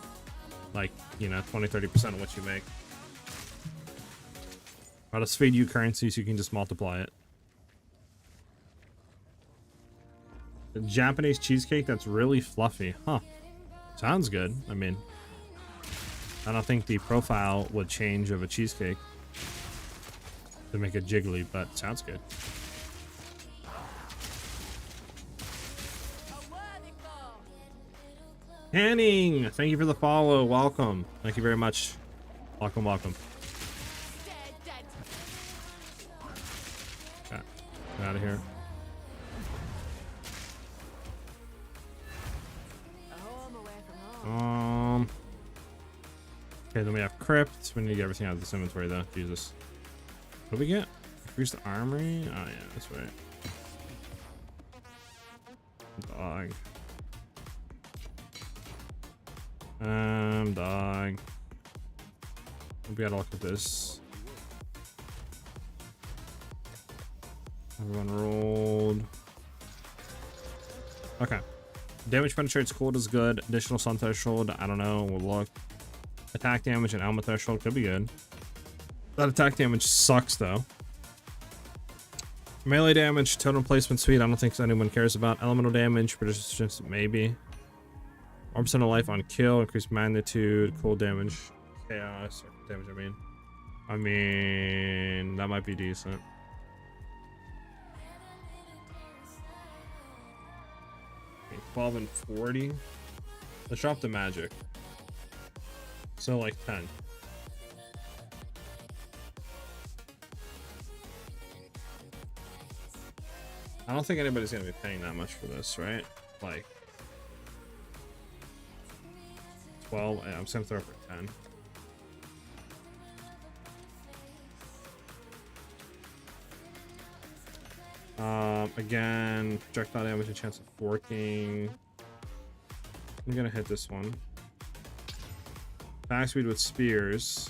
like, you know, 20-30% of what you make. I'll just feed you currency so you can just multiply it. The Japanese cheesecake that's really fluffy, huh? Sounds good. I mean, I don't think the profile would change of a cheesecake to make it jiggly, but sounds good. Hanning, thank you for the follow. Welcome. Thank you very much. Welcome, welcome. Okay, get out of here. Okay, then we have crypt. We need to get everything out of this inventory though. Jesus. What do we get? Increase the armory? Oh yeah, that's right. Dog. Dog. We gotta look at this. Everyone rolled. Okay. Damage penetrates cold is good. Additional sun threshold, I don't know. We'll look. Attack damage and Alma threshold could be good. That attack damage sucks though. Melee damage, totem placement speed, I don't think anyone cares about. Elemental damage, persistence, maybe. 1% of life on kill, increased magnitude, cold damage, chaos, damage, I mean, that might be decent. Okay, 12 and 40. Let's drop the magic. So like 10. I don't think anybody's gonna be paying that much for this, right? Like 12. Yeah, I'm just gonna throw it for 10. Again, projectile damage and chance of forking. I'm gonna hit this one. Attack speed with spears.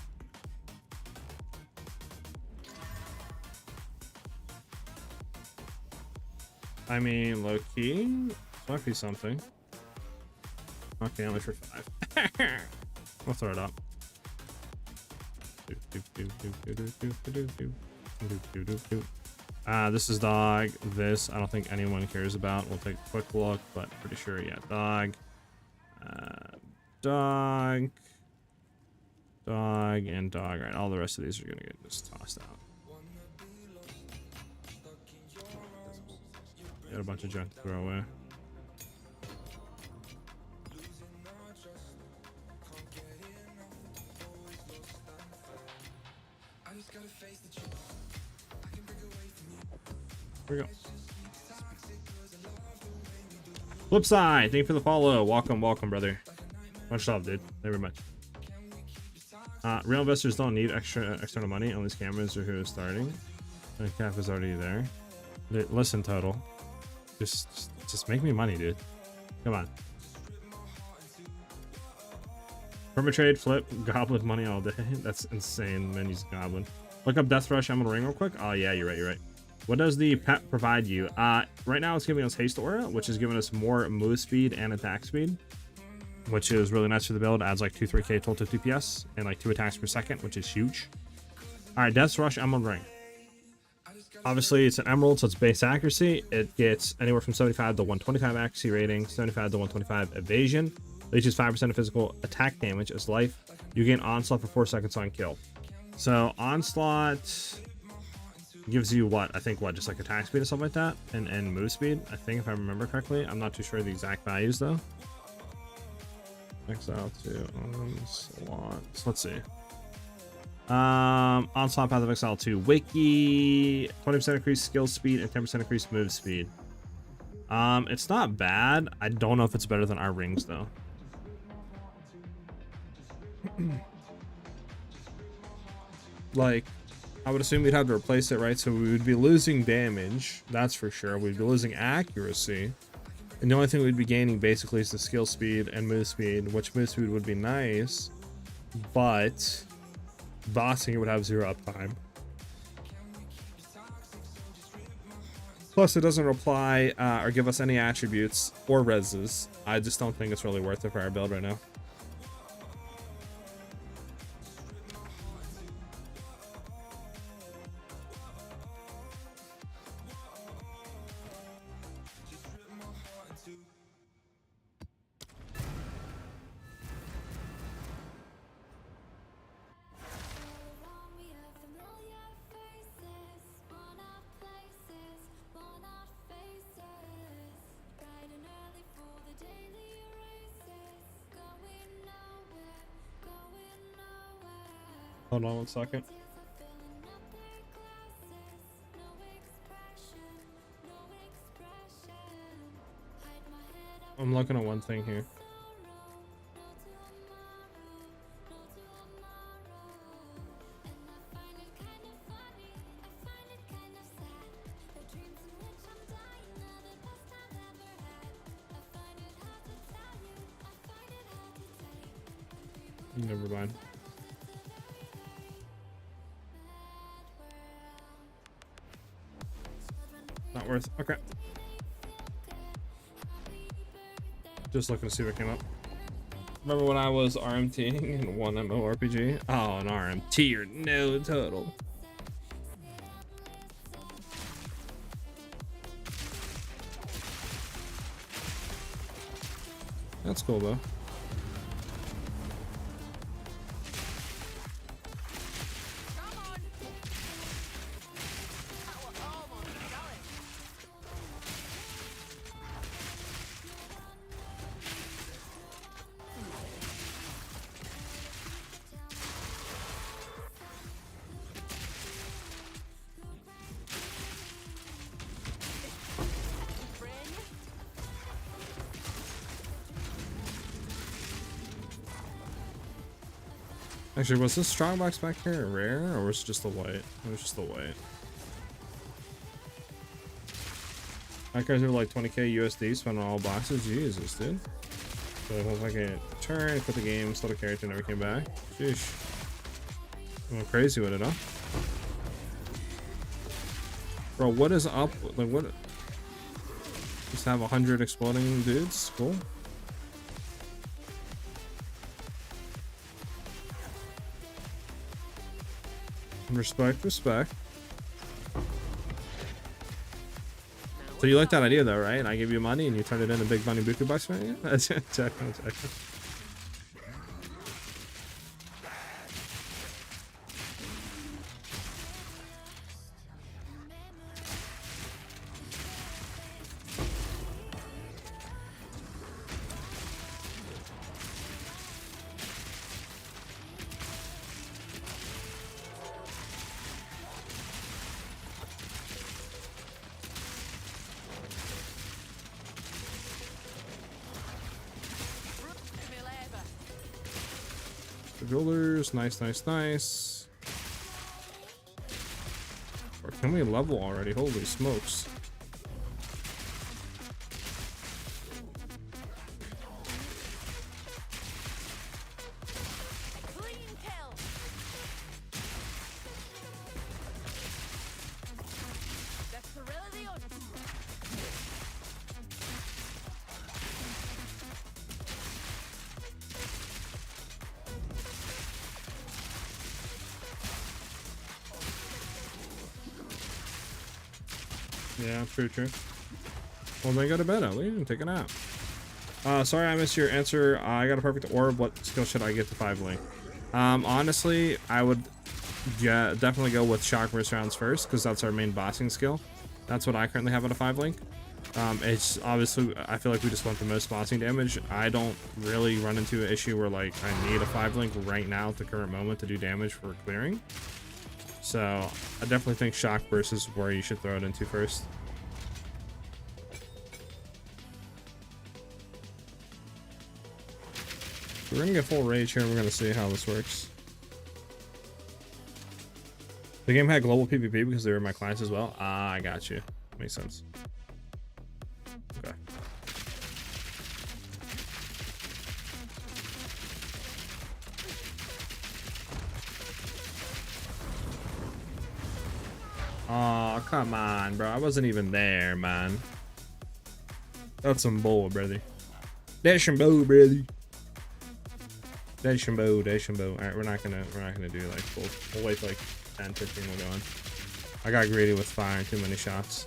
I mean, low key, might be something. Okay, only for 5. We'll throw it up. This is dog. This I don't think anyone cares about. We'll take a quick look, but pretty sure, yeah, dog. Dog. Dog and dog. Right, all the rest of these are gonna get just tossed out. Got a bunch of junk to throw away. Here we go. Flipside, thank you for the follow. Welcome, welcome, brother. Much love, dude. Thank you very much. Real investors don't need external money. Only scammers are who is starting. The cap is already there. Listen, Total. Just make me money, dude. Come on. Permatrade, flip, goblin money all day. That's insane, man. Use goblin. Look up Death Rush Emerald Ring real quick. Oh yeah, you're right, you're right. What does the pet provide you? Right now it's giving us haste aura, which is giving us more move speed and attack speed, which is really nice for the build. Adds like 2-3k total DPS and like 2 attacks per second, which is huge. All right, Death Rush Emerald Ring. Obviously it's an emerald, so it's base accuracy. It gets anywhere from 75 to 125 accuracy rating, 75 to 125 evasion, leeches 5% of physical attack damage as life. You gain onslaught for 4 seconds on kill. So onslaught gives you what? I think what, just like attack speed or something like that, and move speed, I think, if I remember correctly. I'm not too sure the exact values though. Exile to onslaught. So let's see. Onslaught Path of Exile 2 Wiki, 20% increased skill speed and 10% increased move speed. It's not bad. I don't know if it's better than our rings though. Like, I would assume we'd have to replace it, right? So we would be losing damage, that's for sure. We'd be losing accuracy, and the only thing we'd be gaining basically is the skill speed and move speed, which move speed would be nice, but bossing it would have 0 uptime. Plus, it doesn't reply or give us any attributes or reses. I just don't think it's really worth it for our build right now. Hold on 1 second. I'm looking at one thing here. Never mind. Not worth. Okay. Just looking to see what came up. Remember when I was RMTing in 1 MMORPG? Oh, an RMT or no total. That's cool though. Actually, was this strongbox back here rare, or was it just the white? It was just the white. My guys are like 20k USD spent on all boxes. Jesus, dude. So if I can turn, quit the game, stole the character, never came back. Sheesh. I went crazy with it, huh? Bro, what is up? Like, what? Just have 100 exploding dudes? Cool. Respect, respect. So you like that idea though, right? I give you money and you turn it into big money buku bucks, right? Yeah, checking. Builders, nice. Or can we level already? Holy smokes. Yeah, true. Well, then go to bed, Ellie, and take a nap. Sorry I missed your answer. I got a perfect orb. What skill should I get to 5 link? Honestly, I would definitely go with shock burst rounds first, because that's our main bossing skill. That's what I currently have at a 5 link. It's obviously, I feel like we just want the most bossing damage. I don't really run into an issue where like I need a 5 link right now at the current moment to do damage for clearing. So I definitely think shock burst is where you should throw it into first. We're gonna get full rage here and we're gonna see how this works. The game had global PvP because they were my clients as well. Ah, I got you. Makes sense. Okay. Oh, come on, bro. I wasn't even there, man. That's some bull, brother. That's some bull, brother. That's some bull. Alright, we're not gonna do like full. We'll wait for like 10, 15, we'll go in. I got greedy with firing too many shots.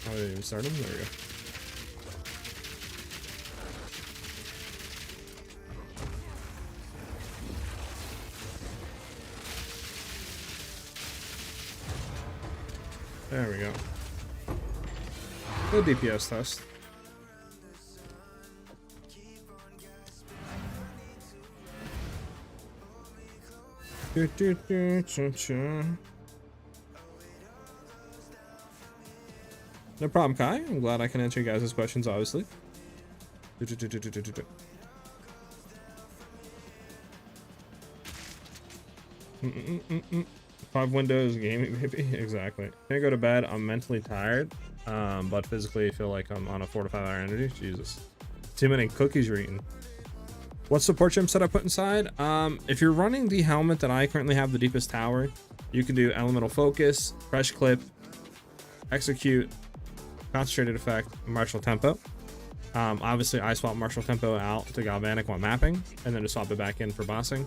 Oh, didn't even start him? There we go. There we go. Good DPS test. No problem, Kai. I'm glad I can answer you guys' questions, obviously. 5 windows gaming, maybe. Exactly. Can't go to bed. I'm mentally tired, but physically I feel like I'm on a 4 to 5 hour energy. Jesus, too many cookies you're eating. What support gems should I put inside? If you're running the helmet that I currently have, the deepest tower, you can do elemental focus, fresh clip, execute, concentrated effect, martial tempo. Obviously I swap martial tempo out to galvanic while mapping, and then just swap it back in for bossing.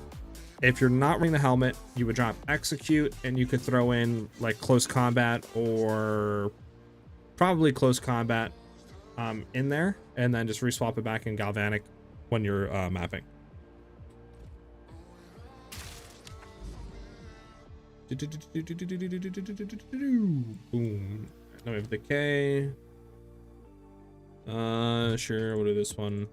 If you're not running the helmet, you would drop execute, and you could throw in like close combat, or probably close combat in there, and then just reswap it back in galvanic when you're mapping. Boom. Now we have decay. Sure, we'll do this one.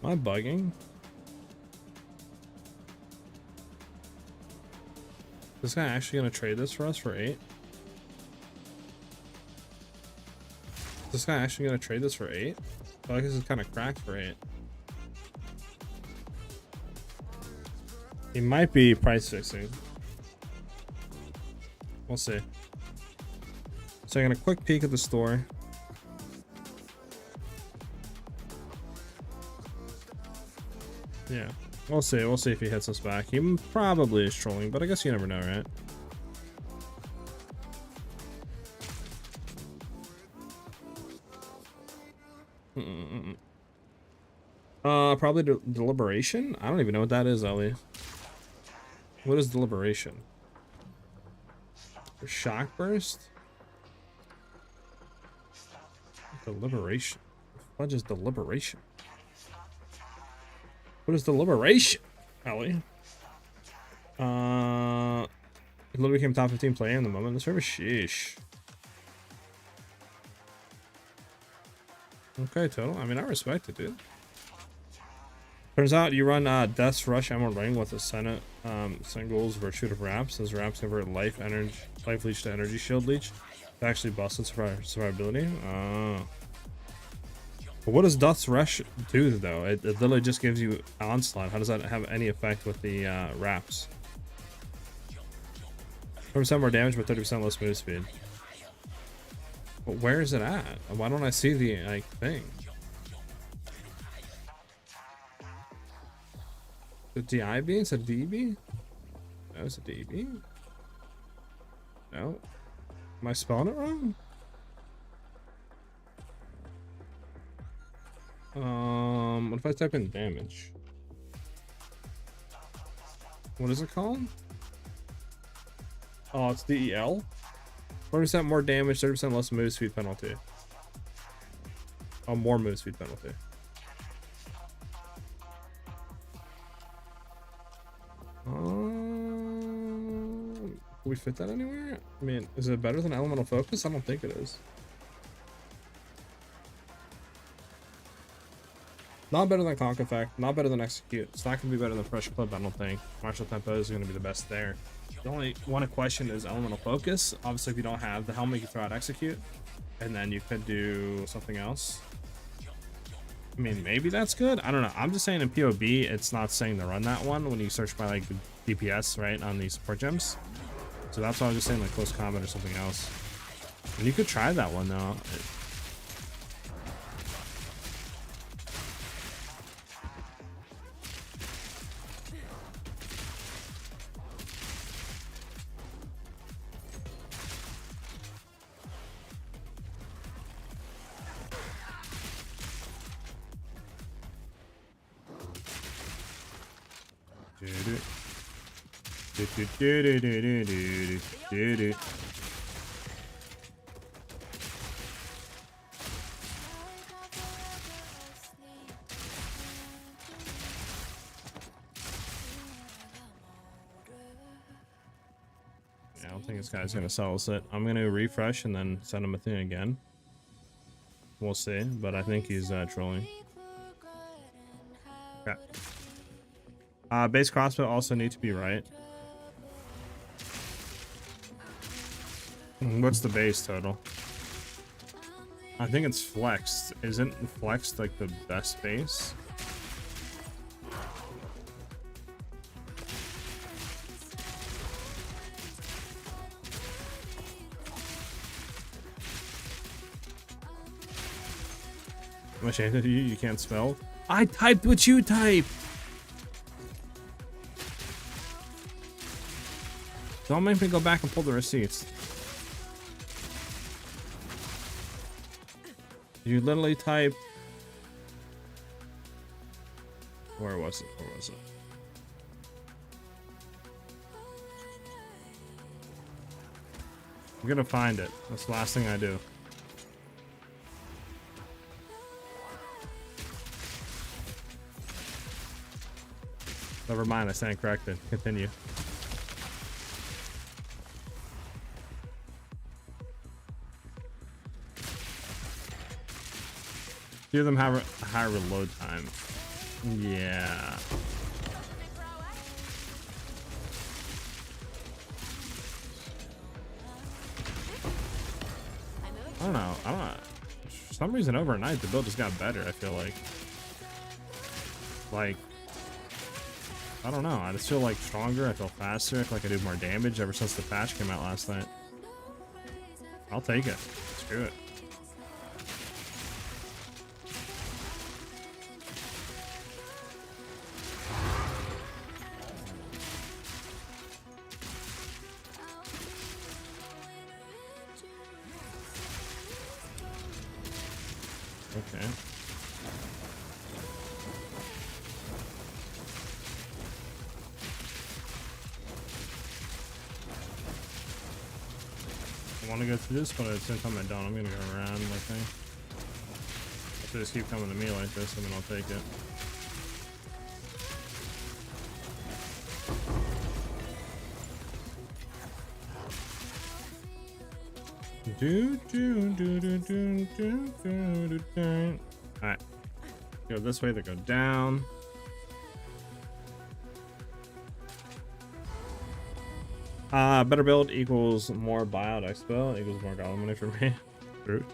Am I bugging? This guy actually gonna trade this for us for 8? This guy actually gonna trade this for 8? I feel like this is kind of cracked for 8. He might be price fixing. We'll see. So I'm gonna quick peek at the store. Yeah, we'll see. We'll see if he hits us back. He probably is trolling, but I guess you never know, right? Probably deliberation. I don't even know what that is, Ellie. What is deliberation? Shock burst. Deliberation. What is deliberation? What is deliberation, Ellie? It literally became top 15 player in the moment. The server, sheesh. Okay, total. I mean, I respect it, dude. Turns out you run Death's Rush Emerald Ring with a Senate singles Virtue of Wraps. Those wraps convert life leech to energy shield leech. It actually busted survivability. But what does Death's Rush do though? It literally just gives you onslaught. How does that have any effect with the wraps? 20% more damage but 30% less move speed. But where is it at? Why don't I see the like thing? The DIB? It's a DB? No, it's a DB. No. Am I spelling it wrong? What if I type in damage? What is it called? Oh, it's DEL? 20% more damage, 30% less move speed penalty. Oh, more move speed penalty. Can we fit that anywhere? I mean, is it better than elemental focus? I don't think it is. Not better than Conk Effect, not better than Execute. It's not going to be better than Pressure Clip, I don't think. Martial Tempo is going to be the best there. The only one to question is Elemental Focus. Obviously, if you don't have the helmet, you can throw out Execute. And then you could do something else. I mean, maybe that's good. I don't know. I'm just saying in POB, it's not saying to run that one when you search by like DPS, right, on these support gems. So that's why I was just saying like close combat or something else. And you could try that one though. I don't think this guy's gonna sell us it. I'm gonna refresh and then send him a thing again. We'll see, but I think he's trolling. Okay. Base crossbow also need to be right. What's the base total? I think it's flexed. Isn't flexed like the best base? I'm ashamed of you. You can't spell. I typed what you type. Don't make me go back and pull the receipts. You literally type. Where was it? Where was it? I'm gonna find it. That's the last thing I do. Never mind, I stand corrected. Continue. Few of them have a higher reload time. Yeah. I don't know. For some reason overnight the build just got better, I feel like. I don't know. I just feel like stronger. I feel faster. I feel like I do more damage ever since the patch came out last night. I'll take it. Screw it. Okay. I want to go through this, but at the same time I don't. I'm gonna go around, I think. If they just keep coming to me like this, and then I'll take it. Alright. Go this way, they go down. Better build equals more buyout expo, equals more goblin money for me. True.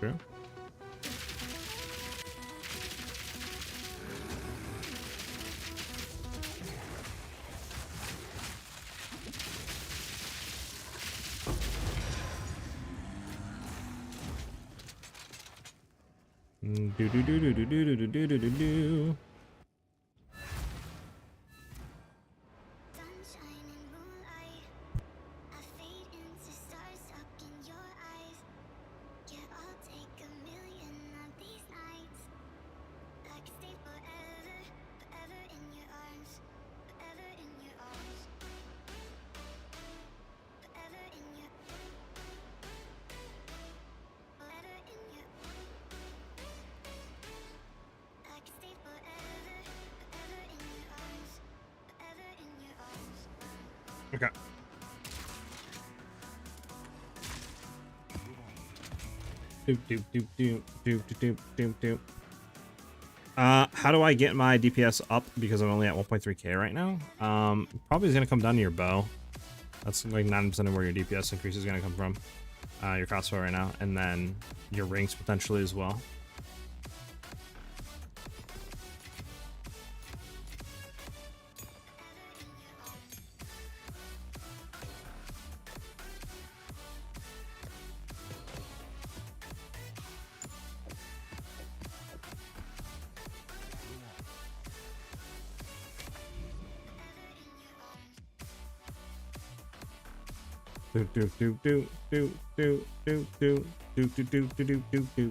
Do. Okay. How do I get my DPS up? Because I'm only at 1.3k right now. Probably is gonna come down to your bow. That's like 9% of where your DPS increase is gonna come from. Your crossbow right now, and then your rings potentially as well.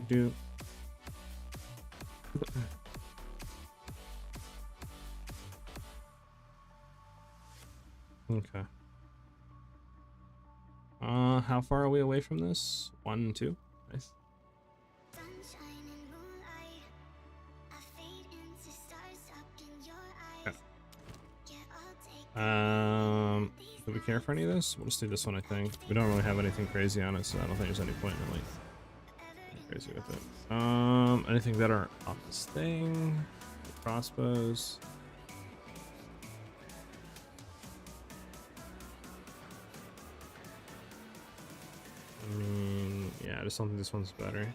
Do. Okay. How far are we away from this? 1, 2. Nice. Okay. Do we care for any of this? We'll just do this one, I think. We don't really have anything crazy on it, so I don't think there's any point in like crazy with it. Anything better off this thing? Crossbows. I mean, yeah, I just don't think this one's better.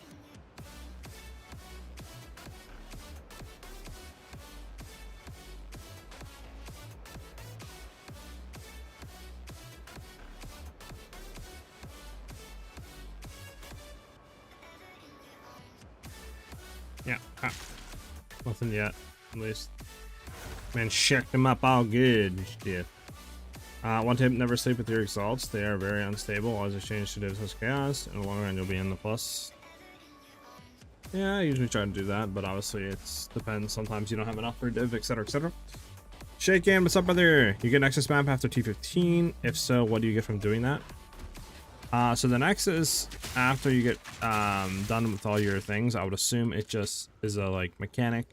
Yeah, nothing yet, at least. Man, check them up all good. Yeah. One tip, never sleep with your exalts. They are very unstable. Always exchange to divs chaos. In the long run, you'll be in the plus. Yeah, I usually try to do that, but obviously it depends. Sometimes you don't have enough for div, etc, etc. Shake Game, what's up, brother? You get an Nexus map after T15. If so, what do you get from doing that? So the Nexus, after you get done with all your things, I would assume it just is a like mechanic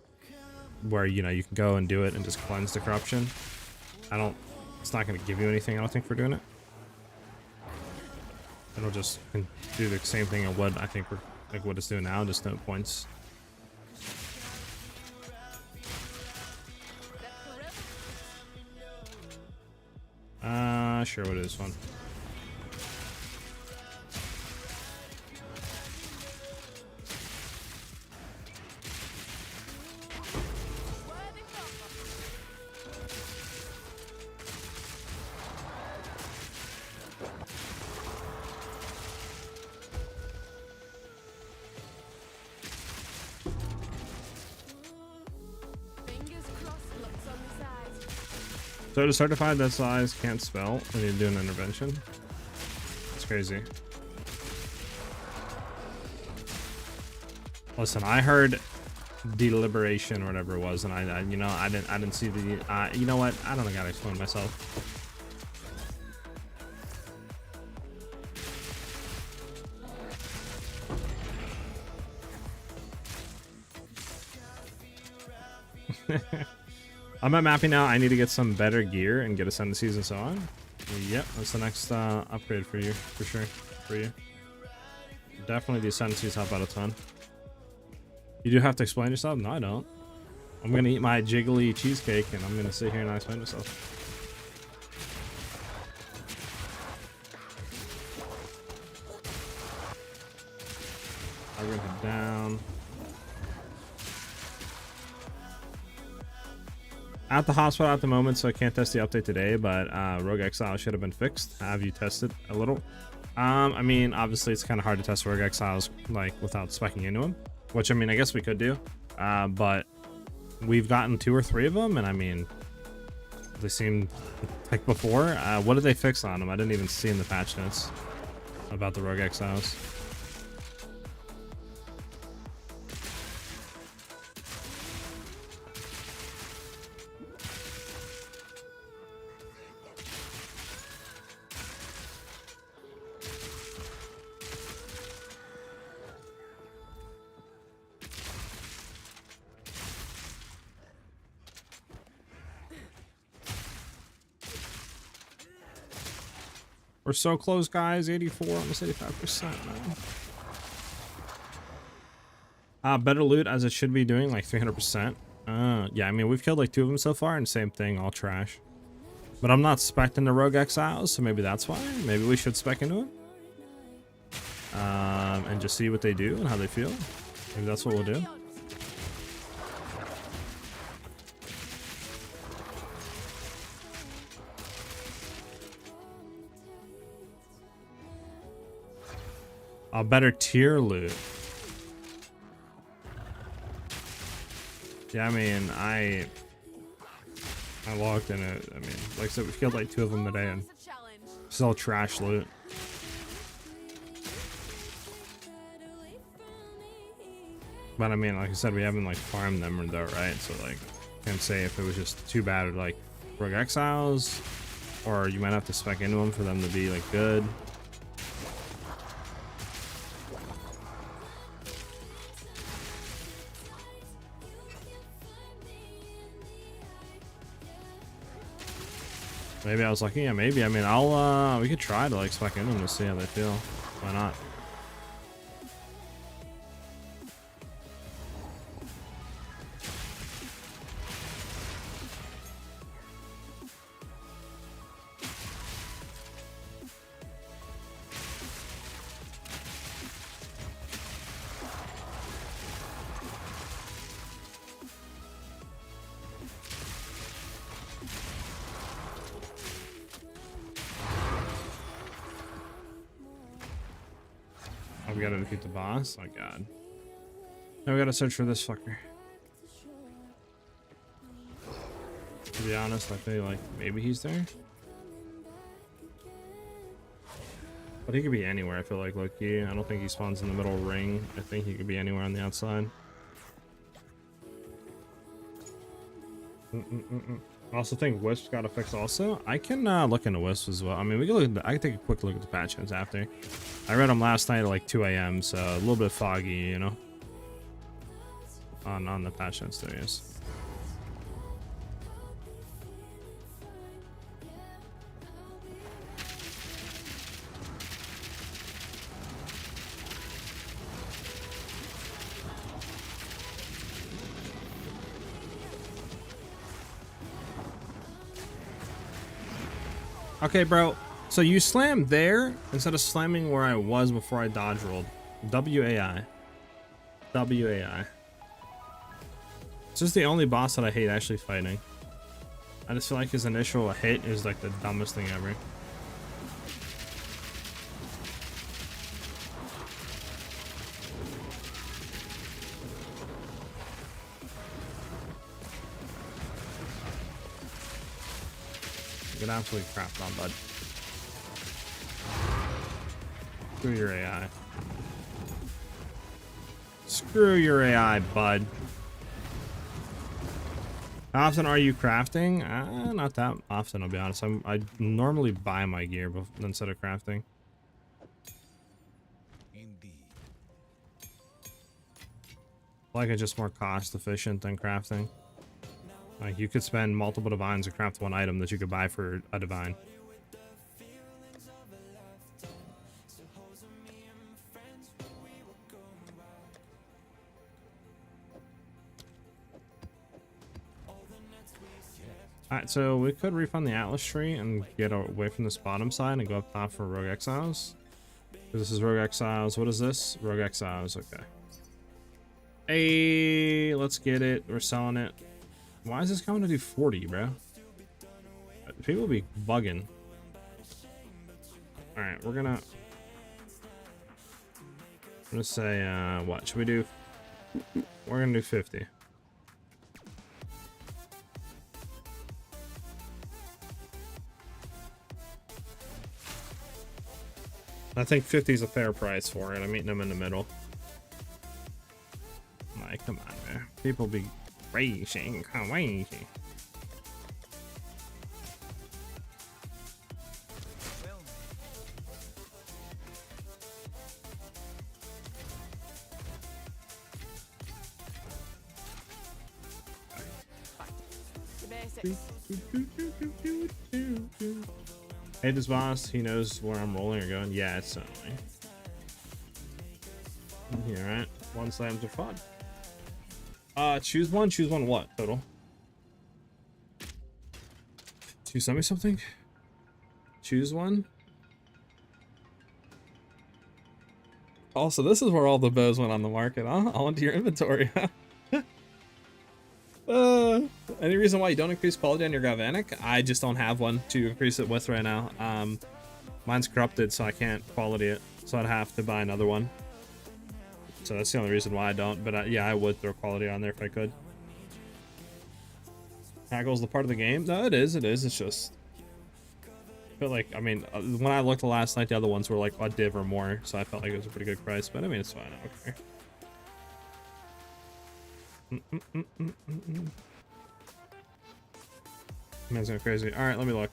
where, you know, you can go and do it and just cleanse the corruption. It's not going to give you anything, I don't think, for doing it. It'll just do the same thing of what I think what it's doing now, just no points. Sure, what is fun? Fingers crossed, looks on the side. So to certify that size can't spell, we need to do an intervention. It's crazy. Listen, I heard deliberation or whatever it was, and I you know, I didn't see the. You know what? I don't know. I gotta explain myself. I'm at mapping now. I need to get some better gear and get a Ascendancies and so on. Yep, that's the next upgrade for you, for sure. For you. Definitely the Ascendancies help out a ton. You do have to explain yourself? No, I don't. I'm gonna eat my jiggly cheesecake and I'm gonna sit here and explain myself. I'm gonna head down. At the hospital at the moment, so I can't test the update today, but Rogue Exile should have been fixed. Have you tested a little? I mean, obviously it's kind of hard to test Rogue Exiles like without specking into them, which I mean, I guess we could do, but we've gotten 2 or 3 of them, and I mean, they seem like before. What did they fix on them? I didn't even see in the patch notes about the Rogue Exiles. We're so close, guys. 84, almost 85% now. Better loot as it should be doing, like 300%. Yeah, I mean, we've killed like 2 of them so far, and same thing, all trash. But I'm not spec'ing the Rogue Exiles, so maybe that's why. Maybe we should spec into them. And just see what they do and how they feel. Maybe that's what we'll do. A better tier loot. Yeah, I mean, I logged in it. I mean, like I said, we killed like 2 of them today, and it's all trash loot. But I mean, like I said, we haven't like farmed them though, right? So like, can't say if it was just too bad with like Rogue Exiles, or you might have to spec into them for them to be like good. Maybe I was lucky. Yeah, maybe. I mean, we could try to like spec into them to see how they feel. Why not? Oh, we gotta defeat the boss? Oh god. Now we gotta search for this fucker. To be honest, I feel like maybe he's there. But he could be anywhere, I feel like, low-key. I don't think he spawns in the middle ring. I think he could be anywhere on the outside. I also think Wisp's got a fix also. I can look into Wisp as well. I mean, we can look at I can take a quick look at the patch notes after. I read them last night at like 2 AM, so a little bit foggy, you know, on the patch notes there is. Okay, bro. So you slammed there instead of slamming where I was before I dodge rolled. WAI. WAI. This is the only boss that I hate actually fighting. I just feel like his initial hit is like the dumbest thing ever. Get absolutely crapped on, bud. Screw your AI. Screw your AI, bud. How often are you crafting? Not that often, I'll be honest. I normally buy my gear instead of crafting. Indeed. Like it's just more cost efficient than crafting. Like you could spend multiple divines to craft one item that you could buy for a divine. Alright, so we could refund the Atlas tree and get away from this bottom side and go up top for Rogue Exiles. This is Rogue Exiles. What is this? Rogue Exiles. Okay. Hey, let's get it. We're selling it. Why is this coming to do 40, bro? People be bugging. Alright, we're gonna say, what should we do? We're gonna do 50. I think 50 is a fair price for it. I'm meeting them in the middle. Like, come on, man. People be racing crazy. The basics. Hey, this boss, he knows where I'm rolling or going. Yeah, it's certainly. Yeah, right. One slams are fun. Choose one what? Total. Choose send me something? Choose one. Also, this is where all the bows went on the market, huh? All into your inventory, huh? Any reason why you don't increase quality on your Galvanic? I just don't have one to increase it with right now. Mine's corrupted, so I can't quality it. So I'd have to buy another one. So that's the only reason why I don't. But yeah, I would throw quality on there if I could. Haggle's the part of the game? No, it is. It is. It's just... I feel like, I mean, when I looked last night, the other ones were like a div or more. So I felt like it was a pretty good price. But I mean, it's fine. I don't care. Man's going crazy. All right, let me look.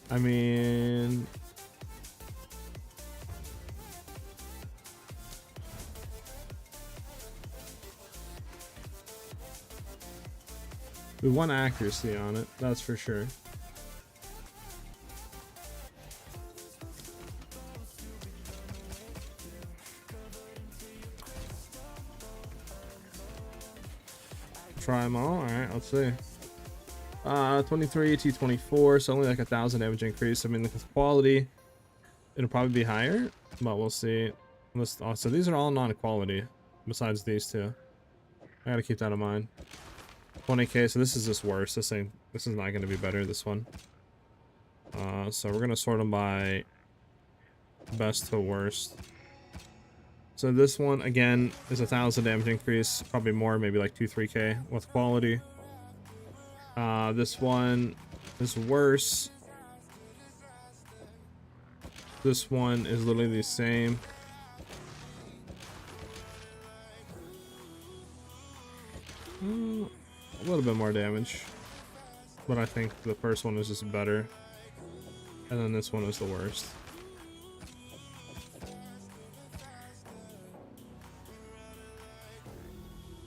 I mean, we want accuracy on it, that's for sure. Try them all. All right, let's see. 23 T24, so only like 1,000 damage increase. I mean, the quality, it'll probably be higher, but we'll see. So these are all non-quality, besides these two. I gotta keep that in mind. 20k, so this is just worse. This is not gonna be better, this one. So we're gonna sort them by best to worst. So this one, again, is 1,000 damage increase, probably more, maybe like 2-3k with quality. This one is worse. This one is literally the same. A little bit more damage, but I think the first one is just better, and then this one is the worst.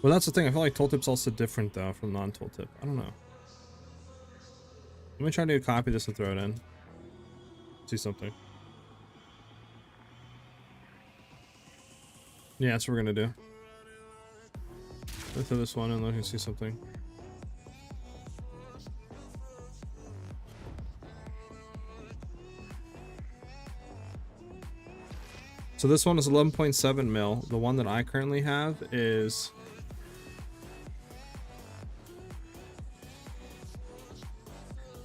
Well, that's the thing. I feel like tooltip's also different though from non-tooltip. I don't know. Let me try to copy this and throw it in. See something. Yeah, that's what we're gonna do. Let's throw this one and let me see something. So this one is 11.7 mil. The one that I currently have is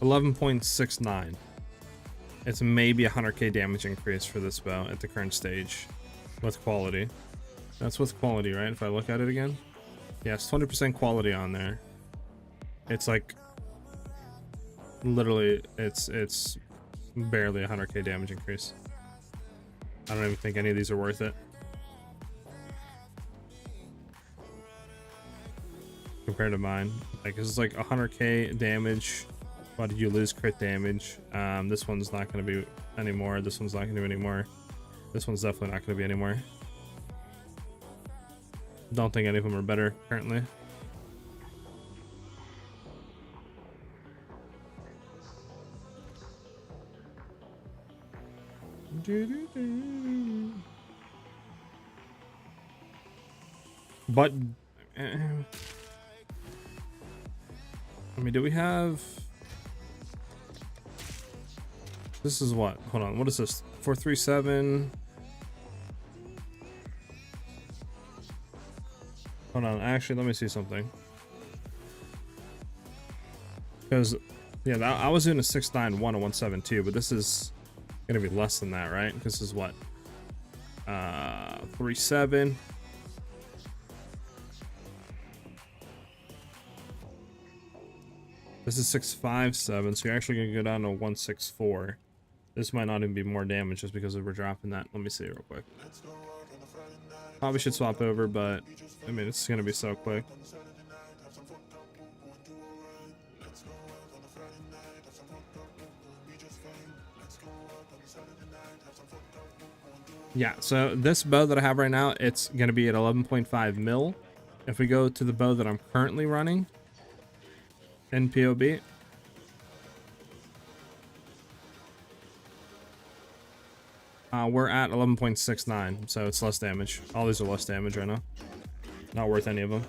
11.69. It's maybe 100k damage increase for this bow at the current stage with quality. That's with quality, right? If I look at it again. Yeah, it's 20% quality on there. It's like literally it's barely 100k damage increase. I don't even think any of these are worth it compared to mine. Like this is like 100k damage. Why did you lose crit damage? This one's not going to be anymore. This one's not going to be anymore. This one's definitely not going to be anymore. Don't think any of them are better currently. But I mean, do we have? This is what? Hold on. What is this? 437. Hold on. Actually, let me see something. Because yeah, I was doing a 691 and 172, but this is gonna be less than that, right? This is what? 37. This is 657, so you're actually gonna go down to 164. This might not even be more damage just because we're dropping that. Let me see real quick. Probably should swap over, but I mean it's gonna be so quick. Yeah, so this bow that I have right now, it's gonna be at 11.5 mil. If we go to the bow that I'm currently running in POB, we're at 11.69, so it's less damage. All these are less damage right now. Not worth any of them.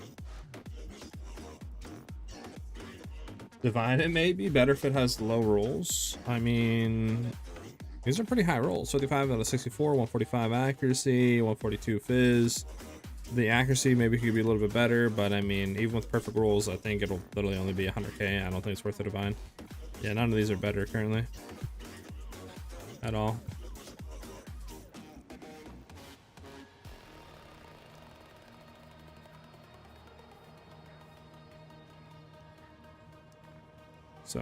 Divine, it may be better if it has low rolls. I mean, these are pretty high rolls. 55 out of 64, 145 accuracy, 142 fizz. The accuracy maybe could be a little bit better, but I mean, even with perfect rolls, I think it'll literally only be 100k. I don't think it's worth the divine. Yeah, none of these are better currently at all. So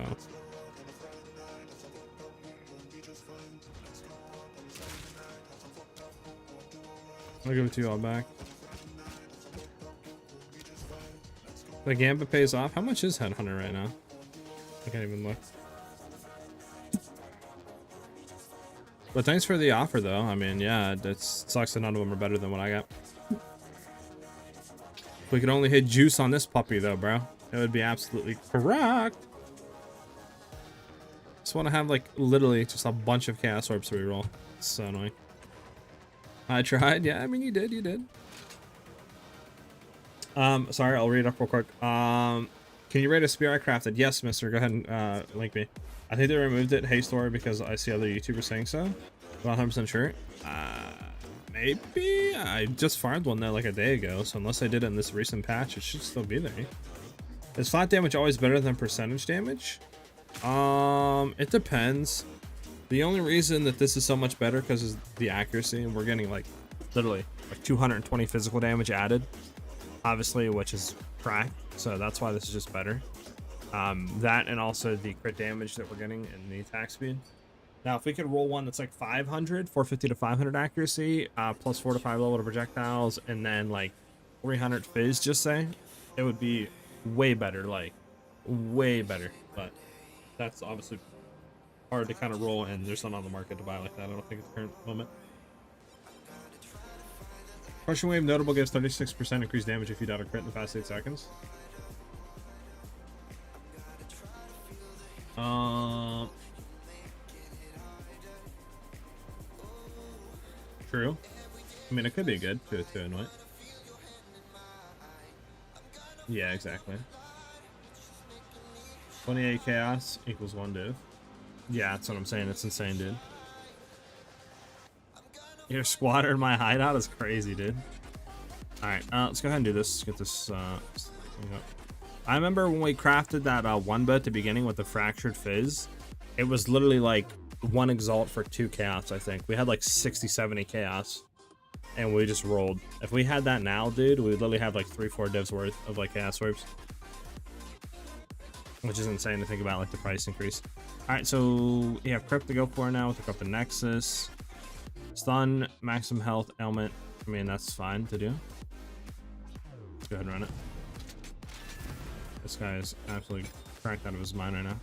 I'll give it to you all back. The Gambit pays off. How much is Headhunter right now? I can't even look. But thanks for the offer though. I mean, yeah, it sucks that none of them are better than what I got. If we could only hit juice on this puppy though, bro, it would be absolutely correct. Just want to have like literally just a bunch of chaos orbs to reroll. It's so annoying. I tried. Yeah, I mean you did. Sorry, I'll read it up real quick. Can you rate a spear I crafted? Yes, mister. Go ahead and link me. I think they removed it, hey story, because I see other YouTubers saying so. Not 100% sure. Maybe I just farmed one there like a day ago, so unless I did it in this recent patch, it should still be there. Is flat damage always better than percentage damage? It depends. The only reason that this is so much better because is the accuracy, and we're getting like literally like 220 physical damage added, obviously, which is cracked. So that's why this is just better. That and also the crit damage that we're getting and the attack speed. Now, if we could roll one that's like 450 to 500 accuracy, plus 4 to 5 level to projectiles, and then like 300 fizz, just say, it would be way better, like way better. But that's obviously hard to kind of roll, and there's none on the market to buy like that, I don't think, at the current moment. Crushing Wave notable gives 36% increased damage if you die to crit in the past 8 seconds. True. I mean, it could be good to annoy. Yeah, exactly. 28 chaos equals 1 div. Yeah, that's what I'm saying. It's insane, dude. Your squatter in my hideout is crazy, dude. Alright, let's go ahead and do this. Let's get this thing up. I remember when we crafted that one bit at the beginning with the fractured fizz, it was literally like 1 exalt for 2 chaos, I think. We had like 60, 70 chaos, and we just rolled. If we had that now, dude, we would literally have like 3-4 divs worth of like chaos orbs, which is insane to think about, like the price increase. Alright, so we have crypt to go for now. We'll pick up the Nexus. Stun, maximum health, ailment. I mean, that's fine to do. Let's go ahead and run it. This guy is absolutely cracked out of his mind right now.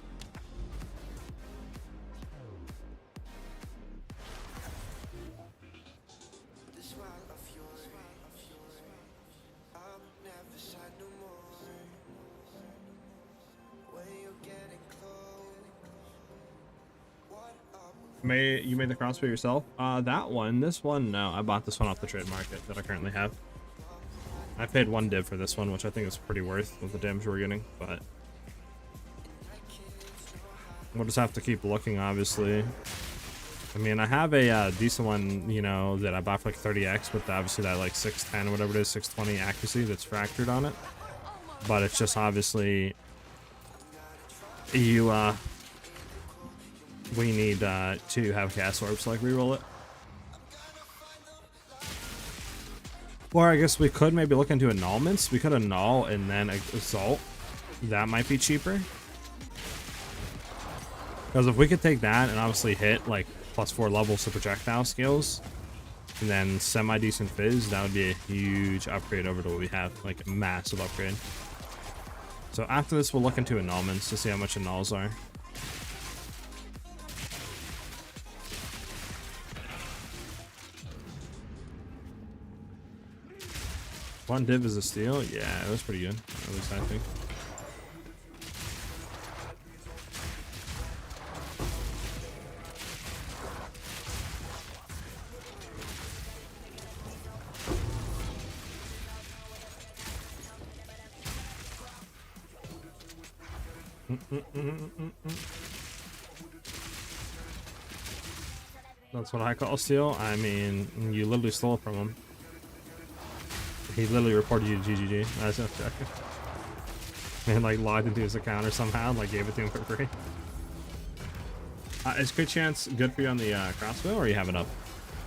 You made the crossbow yourself? That one. This one, no. I bought this one off the trade market that I currently have. I paid 1 div for this one, which I think is pretty worth with the damage we're getting, but we'll just have to keep looking, obviously. I mean, I have a decent one, you know, that I bought for like 30x with obviously that like 610 or whatever it is, 620 accuracy that's fractured on it. But it's just obviously we need to have gas orbs to like reroll it. Or I guess we could maybe look into annulments. We could annul and then assault. That might be cheaper. Because if we could take that and obviously hit like +4 levels to projectile skills, and then semi-decent fizz, that would be a huge upgrade over to what we have. Like a massive upgrade. So after this, we'll look into annulments to see how much annuls are. One div is a steal? Yeah, that was pretty good. At least I think. That's what I call a steal. I mean, you literally stole it from him. He literally reported you to GGG. That's no joke. And like logged into his account or somehow, like gave it to him for free. Is crit chance good for you on the crossbow, or you have it up?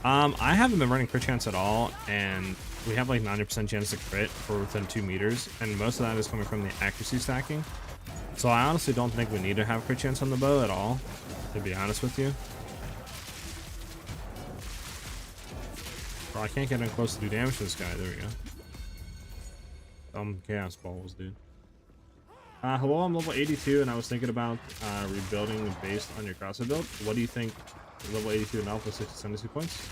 I haven't been running crit chance at all, and we have like 90% chance to crit for within 2 meters, and most of that is coming from the accuracy stacking. So I honestly don't think we need to have crit chance on the bow at all, to be honest with you. Bro, I can't get in close to do damage to this guy. There we go. Chaos balls, dude. Hello, I'm level 82, and I was thinking about rebuilding based on your crossbow build. What do you think? Level 82 and alpha 72 points?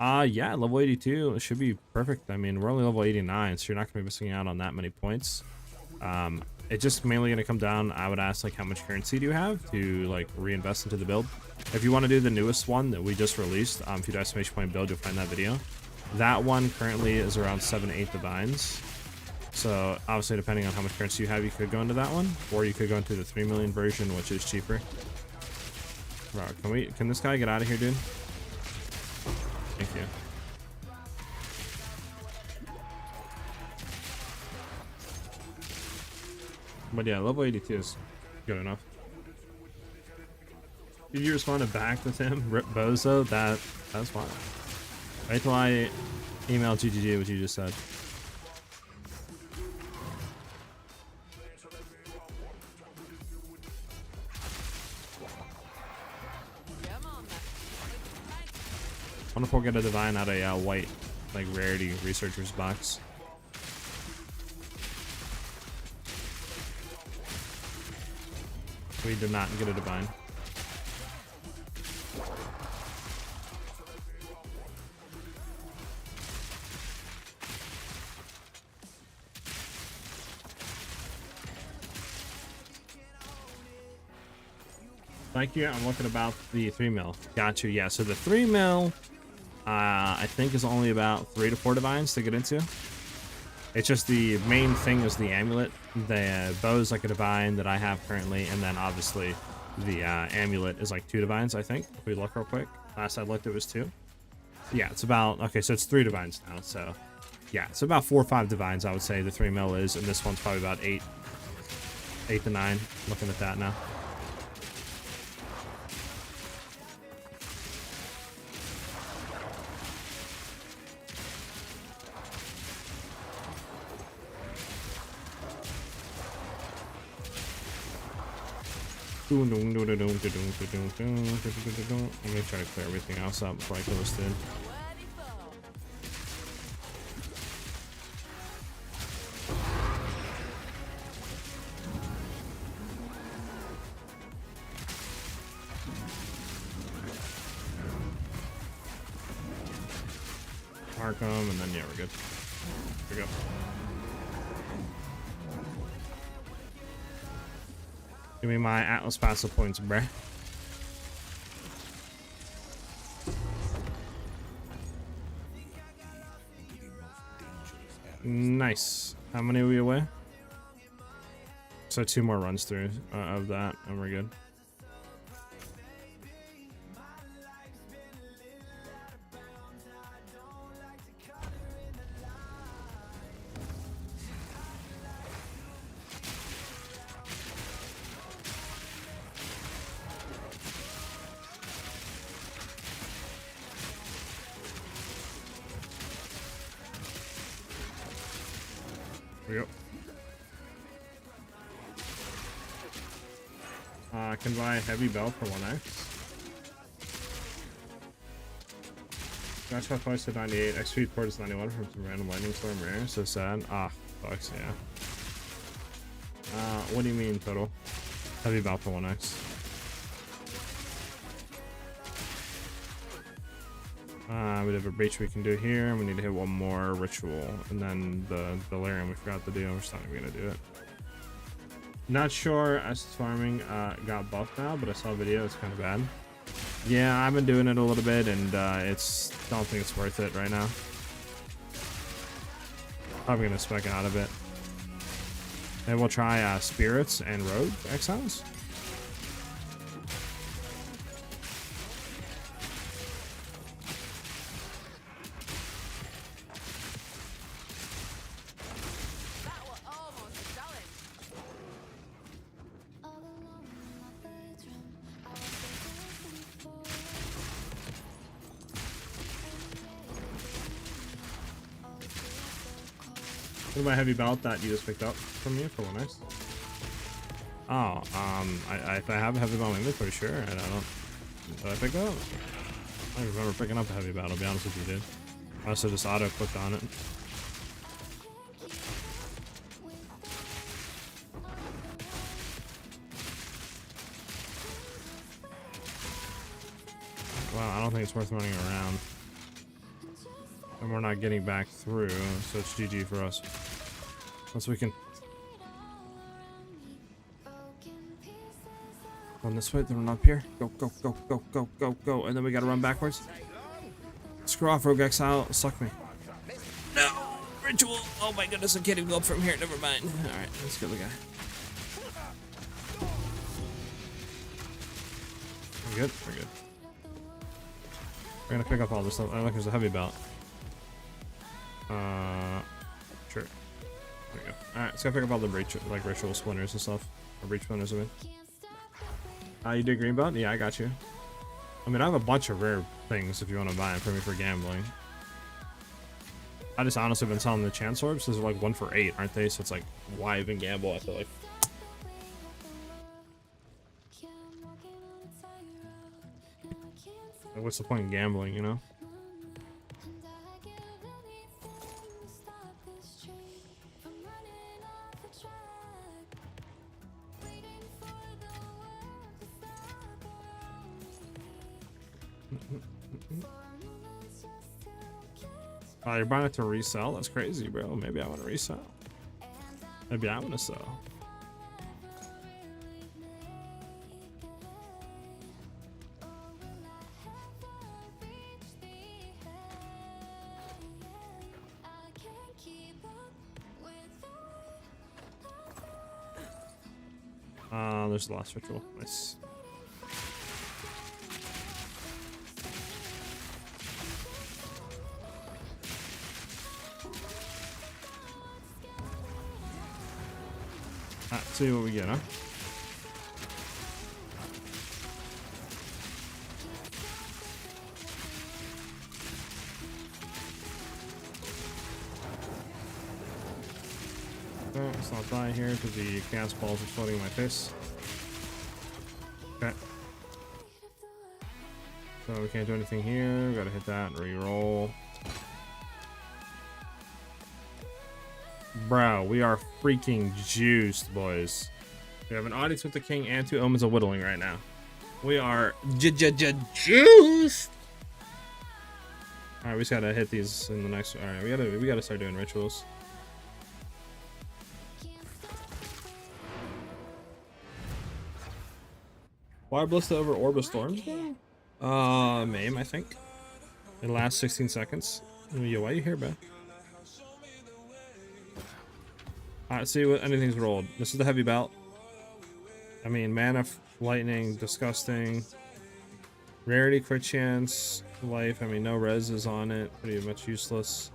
Yeah, level 82 should be perfect. I mean, we're only level 89, so you're not gonna be missing out on that many points. It's just mainly gonna come down. I would ask like how much currency do you have to like reinvest into the build. If you want to do the newest one that we just released, if you do exclamation point build, you'll find that video. That one currently is around 7-8 divines. So obviously, depending on how much currency you have, you could go into that one, or you could go into the 3 million version, which is cheaper. Bro, can this guy get out of here, dude? Thank you. But yeah, level 82 is good enough. Did you respond back with him? Rip Bozo? That's fine. Wait till I email GGG what you just said. I wonder if we'll get a divine out of a white, like, rarity researcher's box. We did not get a divine. Thank you. I'm looking about the 3 mil. Got you. Yeah, so the 3 mil I think is only about 3 to 4 divines to get into. It's just the main thing is the amulet. The bow is like a divine that I have currently, and then obviously the amulet is like 2 divines, I think. If we look real quick. Last I looked, it was 2. Yeah, it's about, okay, so it's 3 divines now, so yeah, it's about 4 or 5 divines, I would say the 3 mil is, and this one's probably about 8 to 9, looking at that now. Let me try to clear everything else out before I kill this dude. Mark them, and then yeah, we're good. Here we go. Give me my Atlas passive points, bruh. Nice. How many are we away? So 2 more runs through of that, and we're good. Yep. I can buy a heavy belt for 1x. Dash shot twice to 98. XP port is 91 from some random lightning storm rare. So sad. Ah, fucks, yeah. What do you mean total? Heavy belt for 1x. We have a breach we can do here. We need to hit 1 more ritual, and then the delirium we forgot to do. We're just not even gonna do it. Not sure as farming got buffed now, but I saw a video. It's kind of bad. Yeah, I've been doing it a little bit, and don't think it's worth it right now. Probably gonna spec out of it. And we'll try spirits and rogue exiles. What about heavy belt that you just picked up from me for 1x? Oh, if I have a heavy belt in my inventory, sure. And I don't. Did I pick that up? I don't remember picking up a heavy belt. I'll be honest with you, dude. I also just auto clicked on it. Wow, I don't think it's worth running around. And we're not getting back through, so it's GG for us. Once we can run this way, then run up here. Go, go, go, go, go, go, go. And then we gotta run backwards. Screw off, Rogue Exile. Suck me. No! Ritual! Oh my goodness, I can't even go up from here. Never mind. Alright, let's kill the guy. We're good? We're good. We're gonna pick up all this stuff. Oh, look, there's a heavy belt. Sure. There we go. Alright, let's go pick up all the breach, like ritual splinters and stuff. Or breach splinters, I mean. You did green belt? Yeah, I got you. I mean, I have a bunch of rare things if you want to buy them for me for gambling. I just honestly been selling the chance orbs. Those are like 1 for 8, aren't they? So it's like, why even gamble? I feel like. Like, what's the point in gambling, you know? Oh, you're buying it to resell? That's crazy, bro. Maybe I want to resell. Maybe I want to sell. There's the last ritual. Nice. Let's see what we get, huh? Oh, let's not die here because the gas balls are floating in my face. Okay. So we can't do anything here. We gotta hit that and re-roll. Bro, we are freaking juiced, boys. We have an audience with the king and 2 omens of whittling right now. We are juiced. All right, we just gotta hit these in the next. All right, we gotta start doing rituals. Why Ballista over Orb of Storms? Mame, I think. It lasts 16 seconds. Yo, why are you here, bro? Alright, see what anything's rolled. This is the heavy belt. I mean, mana, lightning, disgusting. Rarity, crit chance, life. I mean, no res is on it. Pretty much useless.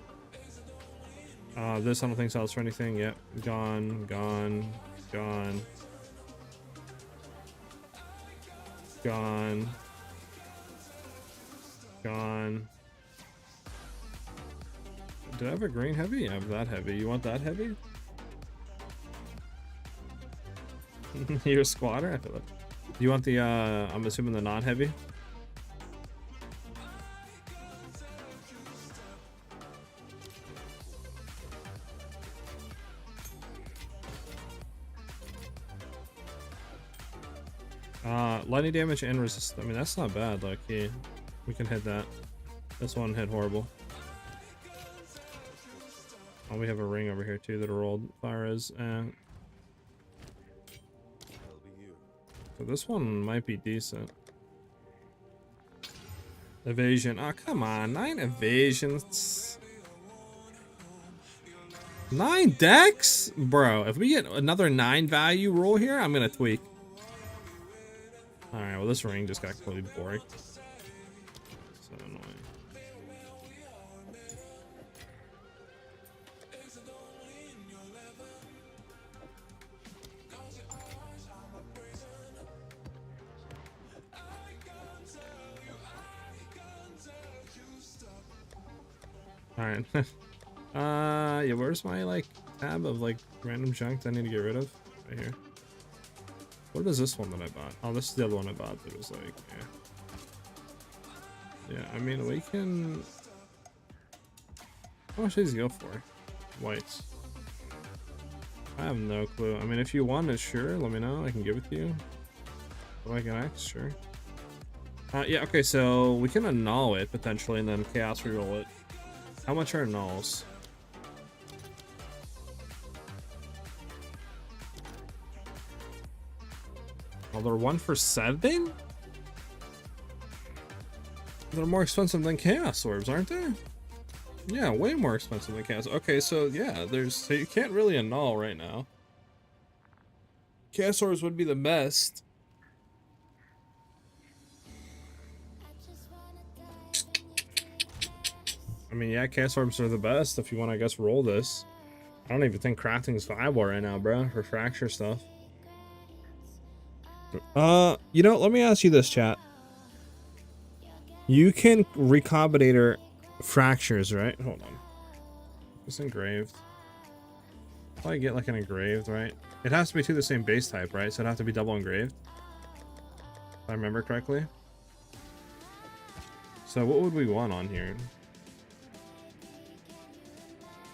This I don't think sells for anything. Yep, gone, gone, gone. Gone. Gone. Do I have a green heavy? Yeah, I have that heavy. You want that heavy? You're a squatter? I feel like. Do you want the, I'm assuming the non-heavy? Lightning damage and resist. I mean, that's not bad. Like, yeah, we can hit that. This one hit horrible. Oh, we have a ring over here too that are rolled. Fire is. So this one might be decent. Evasion. Oh, come on. 9 evasions. 9 decks? Bro, if we get another 9 value roll here, I'm going to tweak. Alright, well, this ring just got completely boring. So annoying. Alright. Yeah, where's my, like, tab of, like, random junk that I need to get rid of? Right here. What is this one that I bought? Oh, this is the other one I bought that was, like, yeah. Yeah, I mean, we can... How much does these go for? Whites. I have no clue. I mean, if you want it, sure, let me know. I can give it to you. Like an X, sure. Yeah, okay, so we can annul it, potentially, and then chaos reroll it. How much are nulls? Oh, they're 1 for 7? They're more expensive than chaos orbs, aren't they? Yeah, way more expensive than chaos. Okay, so yeah, so you can't really annul right now. Chaos orbs would be the best. I mean, yeah, chaos orbs are the best if you want to, I guess, roll this. I don't even think crafting is viable right now, bro, for fracture stuff. You know, let me ask you this, chat. You can recombinator fractures, right? Hold on. It's engraved. Probably get like an engraved, right? It has to be to the same base type, right? So it'd have to be double engraved. If I remember correctly. So what would we want on here?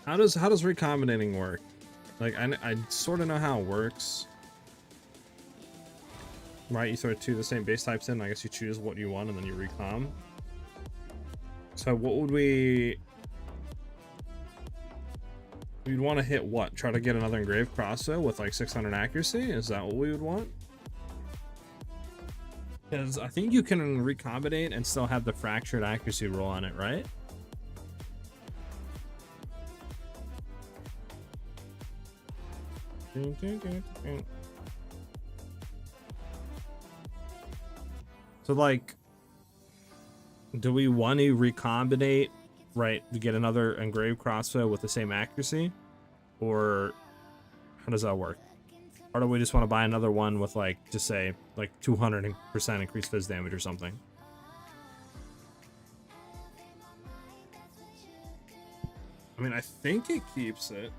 How does recombinating work? Like, I sort of know how it works. Right, you throw 2 of the same base types in. I guess you choose what you want and then you recom. So what would we'd want to hit what? Try to get another engraved crossbow with like 600 accuracy? Is that what we would want? Because I think you can recombinate and still have the fractured accuracy roll on it, right? So like, do we want to recombinate, right, to get another engraved crossbow with the same accuracy? Or how does that work? Or do we just want to buy another one with like, just say, like 200% increased fizz damage or something? I mean, I think it keeps it.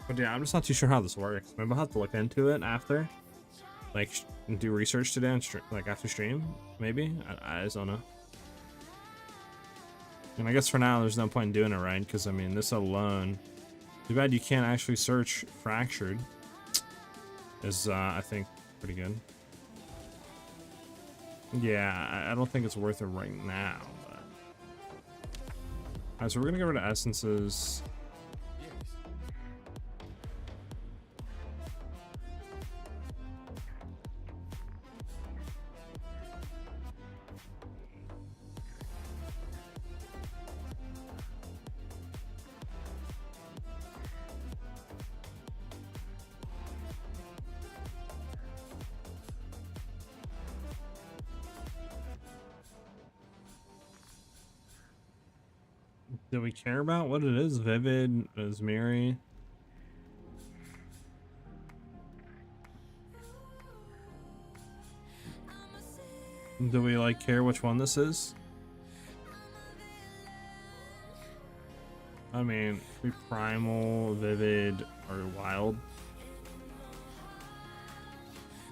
But yeah, I'm just not too sure how this works. Maybe I'll have to look into it after. Like, do research today on like after stream, maybe? I just don't know. And I guess for now, there's no point in doing it, right? Because, I mean, this alone... Too bad you can't actually search Fractured. Is, I think, pretty good. Yeah, I don't think it's worth it right now. But... Alright, so we're gonna get rid of essences. Do we care about what it is? Vivid, Asmiri. Do we like care which one this is? I mean, we primal, vivid, or wild.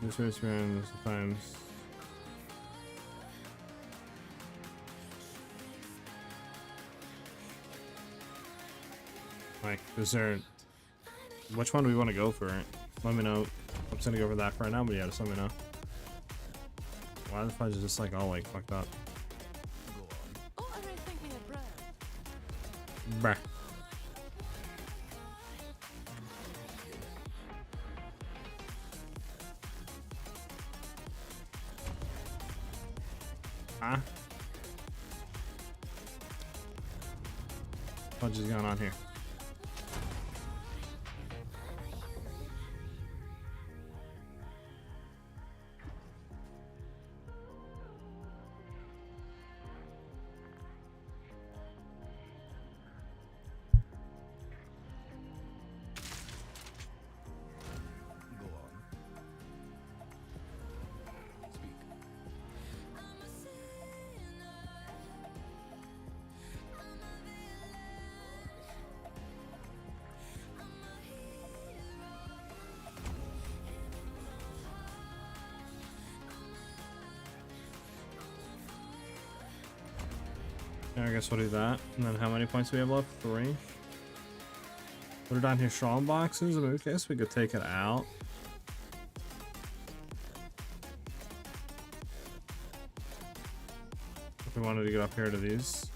This way sometimes. Like, is there... Which one do we want to go for? Let me know. I'm just gonna go for that for right now, but yeah, just let me know. Why the fudge is just like all like fucked up? Oh, I don't think we have bread. Bruh. Huh? What is going on here? I guess we'll do that. And then how many points do we have left? 3. Put it down here, strong boxes. I mean, I guess we could take it out. If we wanted to get up here to these.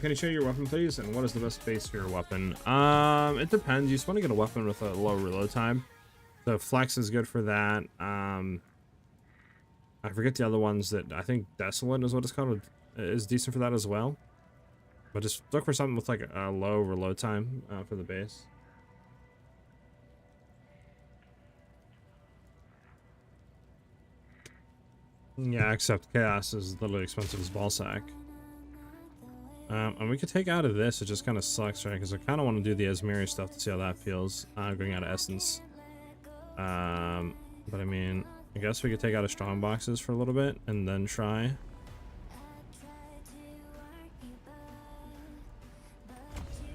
Can you show your weapon, please? And what is the best base for your weapon? It depends. You just want to get a weapon with a low reload time. So flex is good for that. I forget the other ones that I think Desolate is what it's called. Is decent for that as well. But just look for something with like a low reload time for the base. Yeah, except Chaos is literally expensive as ballsack. And we could take out of this. It just kind of sucks, right? Because I kind of want to do the Asmiri stuff to see how that feels. Going out of Essence. But I mean, I guess we could take out of strong boxes for a little bit and then try.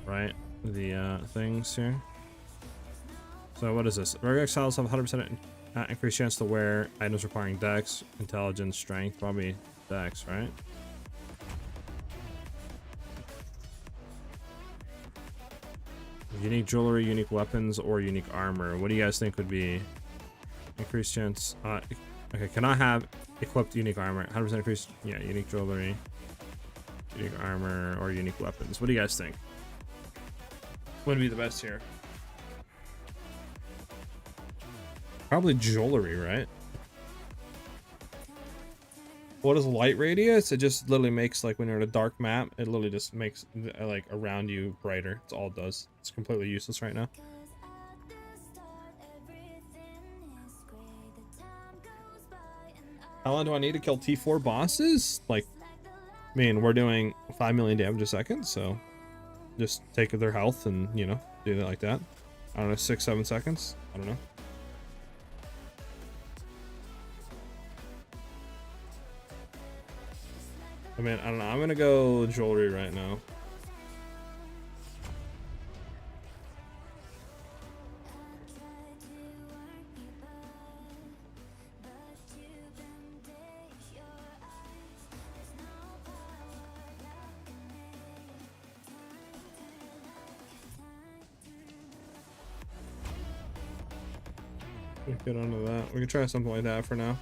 Right? The things here. So what is this? Regular Exiles have 100% increased chance to wear items requiring Dex, Intelligence, Strength. Probably Dex, right? Unique jewelry, unique weapons, or unique armor. What do you guys think would be increased chance? Okay, can I have equipped unique armor? 100% increased. Yeah, unique jewelry, unique armor, or unique weapons. What do you guys think? What would be the best here? Probably jewelry, right? What is light radius? It just literally makes, like, when you're in a dark map, it literally just makes like around you brighter. It's all it does. It's completely useless right now. How long do I need to kill T4 bosses? Like, I mean, we're doing 5 million damage a second, so just take their health and, you know, do that like that. I don't know, 6-7 seconds. I don't know. I mean, I don't know. I'm gonna go jewelry right now. We get onto that. We can try something like that for now.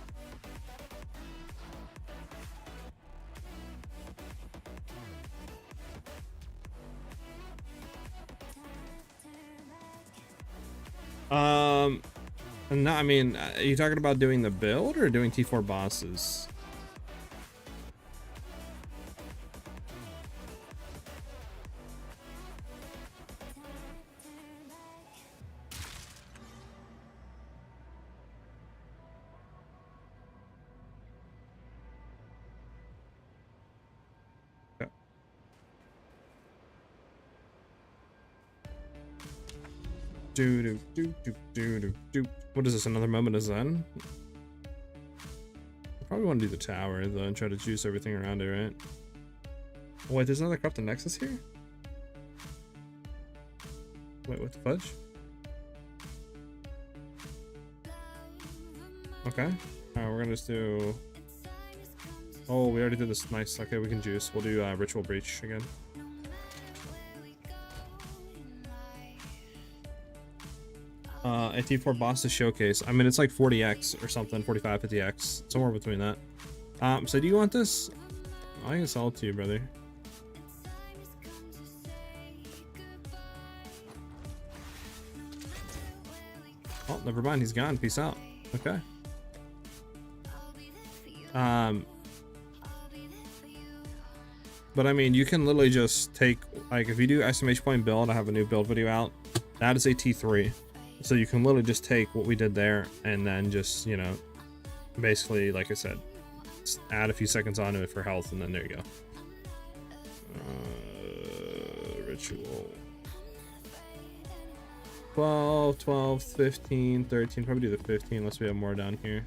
No, I mean, are you talking about doing the build or doing T4 bosses? Okay. What is this? Another moment of Zen? I probably want to do the tower though and try to juice everything around it, right? Oh, wait, there's another Corrupted Nexus here? Wait, what the fudge? Okay. Alright, we're gonna just do... Oh, we already did this. Nice. Okay, we can juice. We'll do Ritual Breach again. A T4 bosses showcase. I mean, it's like 40x or something, 45, 50x, somewhere between that. So do you want this? I can sell it to you, brother. Oh, never mind. He's gone. Peace out. Okay. But I mean, you can literally just take, like, if you do exclamation point build, I have a new build video out. That is a T3. So you can literally just take what we did there and then just, you know, basically, like I said, just add a few seconds onto it for health, and then there you go. Ritual. 12, 12, 15, 13. Probably do the 15 unless we have more down here.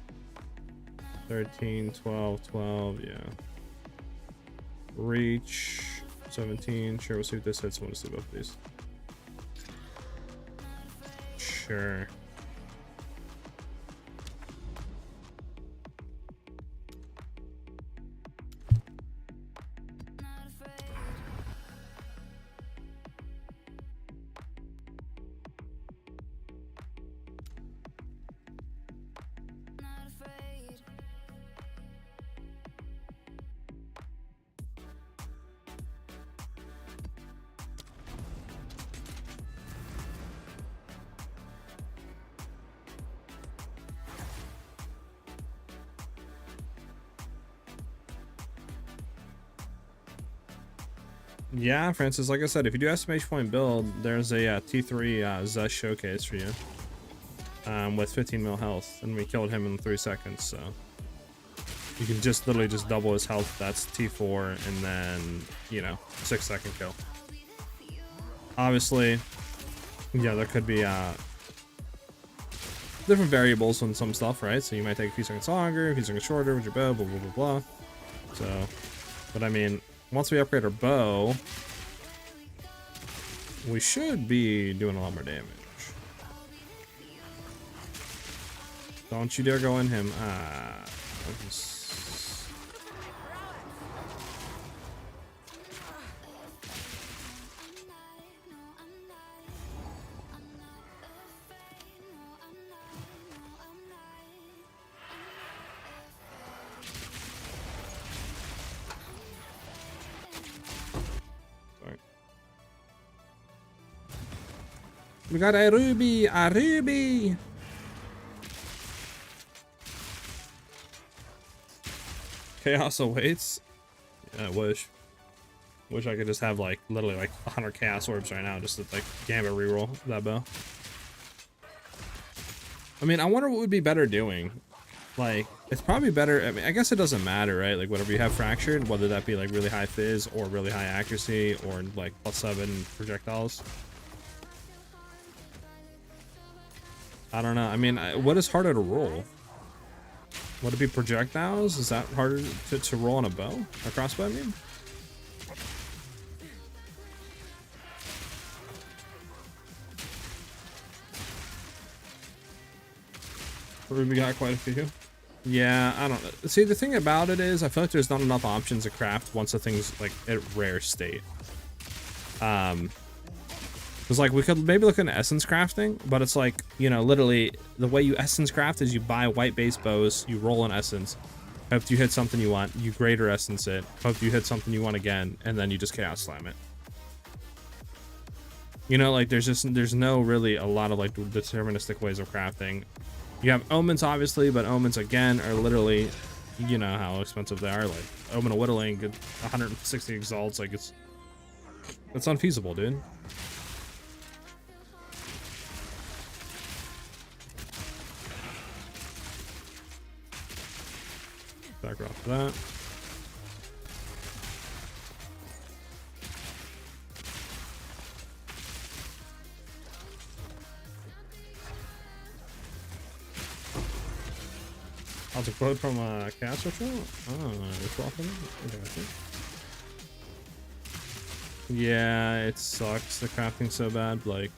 13, 12, 12, yeah. Reach. 17. Sure, we'll see what this hits. I want to see both of these. Sure. Yeah, Francis, like I said, if you do estimation point build, there's a T3 Zest showcase for you with 15 mil health, and we killed him in 3 seconds, so you can just literally just double his health. That's T4, and then, you know, 6-second kill. Obviously, yeah, there could be different variables on some stuff, right? So you might take a few seconds longer, a few seconds shorter with your bow, blah, blah, blah, blah. So, but I mean, once we upgrade our bow, we should be doing a lot more damage. Don't you dare go in him. We got a ruby, a ruby. Chaos awaits. Yeah, I wish. Wish I could just have like literally like 100 chaos orbs right now just to like gambit reroll that bow. I mean, I wonder what would be better doing. Like, it's probably better. I mean, I guess it doesn't matter, right? Like, whatever you have fractured, whether that be like really high fizz or really high accuracy or like +7 projectiles. I don't know. I mean, what is harder to roll? Would it be projectiles? Is that harder to roll on a bow? A crossbow, I mean? We got quite a few. Yeah, I don't know. See, the thing about it is, I feel like there's not enough options to craft once the thing's like at rare state. Because like we could maybe look into essence crafting, but it's like, you know, literally the way you essence craft is you buy white base bows, you roll an essence, hope you hit something you want, you greater essence it, hope you hit something you want again, and then you just chaos slam it. You know, like there's no really a lot of like deterministic ways of crafting. You have omens obviously, but omens again are literally, you know how expensive they are. Like omen of whittling, 160 exalts, like it's unfeasible, dude. Back off that. I'll take quote from a cast ritual. Oh, it's welcome. Okay. Yeah, it sucks. The crafting's so bad. Like,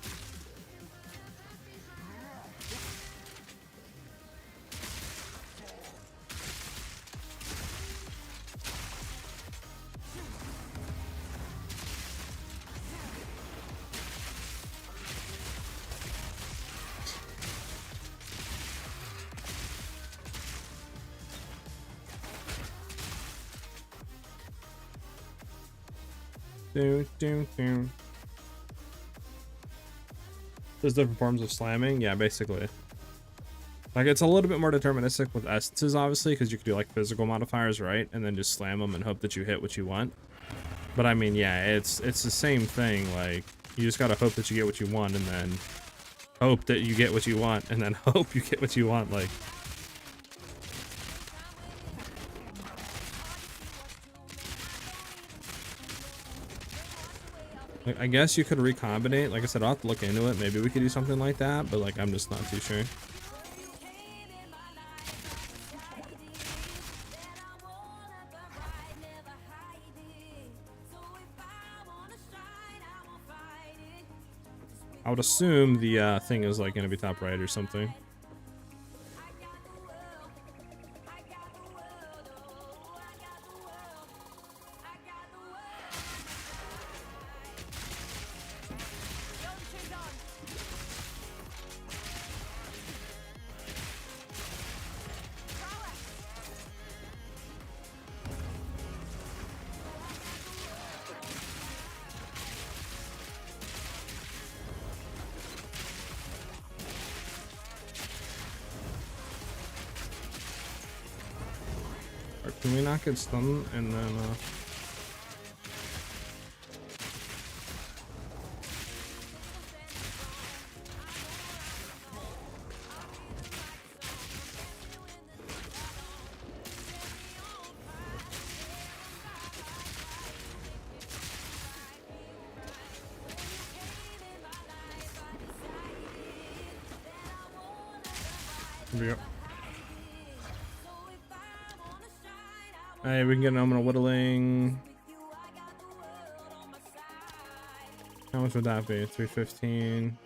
There's different forms of slamming. Yeah, basically. Like, it's a little bit more deterministic with essences, obviously, because you could do, like, physical modifiers, right? And then just slam them and hope that you hit what you want. But, I mean, yeah, it's the same thing. Like, you just gotta hope that you get what you want, and then hope that you get what you want, and then hope you get what you want, like... I guess you could recombinate. Like I said, I'll have to look into it. Maybe we could do something like that, but like I'm just not too sure. I would assume the thing is like gonna be top right or something. Can we not get stunned and then here we go. Hey, we can get an omen of whittling. How much would that be? 315.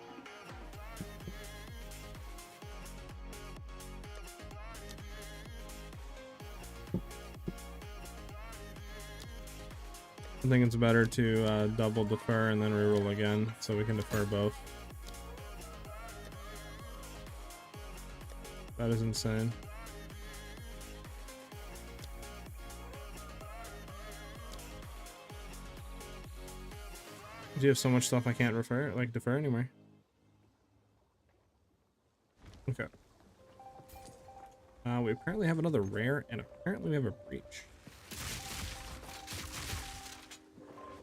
I think it's better to double defer and then reroll again, so we can defer both. That is insane. Do you have so much stuff I can't defer anymore? Okay. We apparently have another rare, and apparently we have a breach.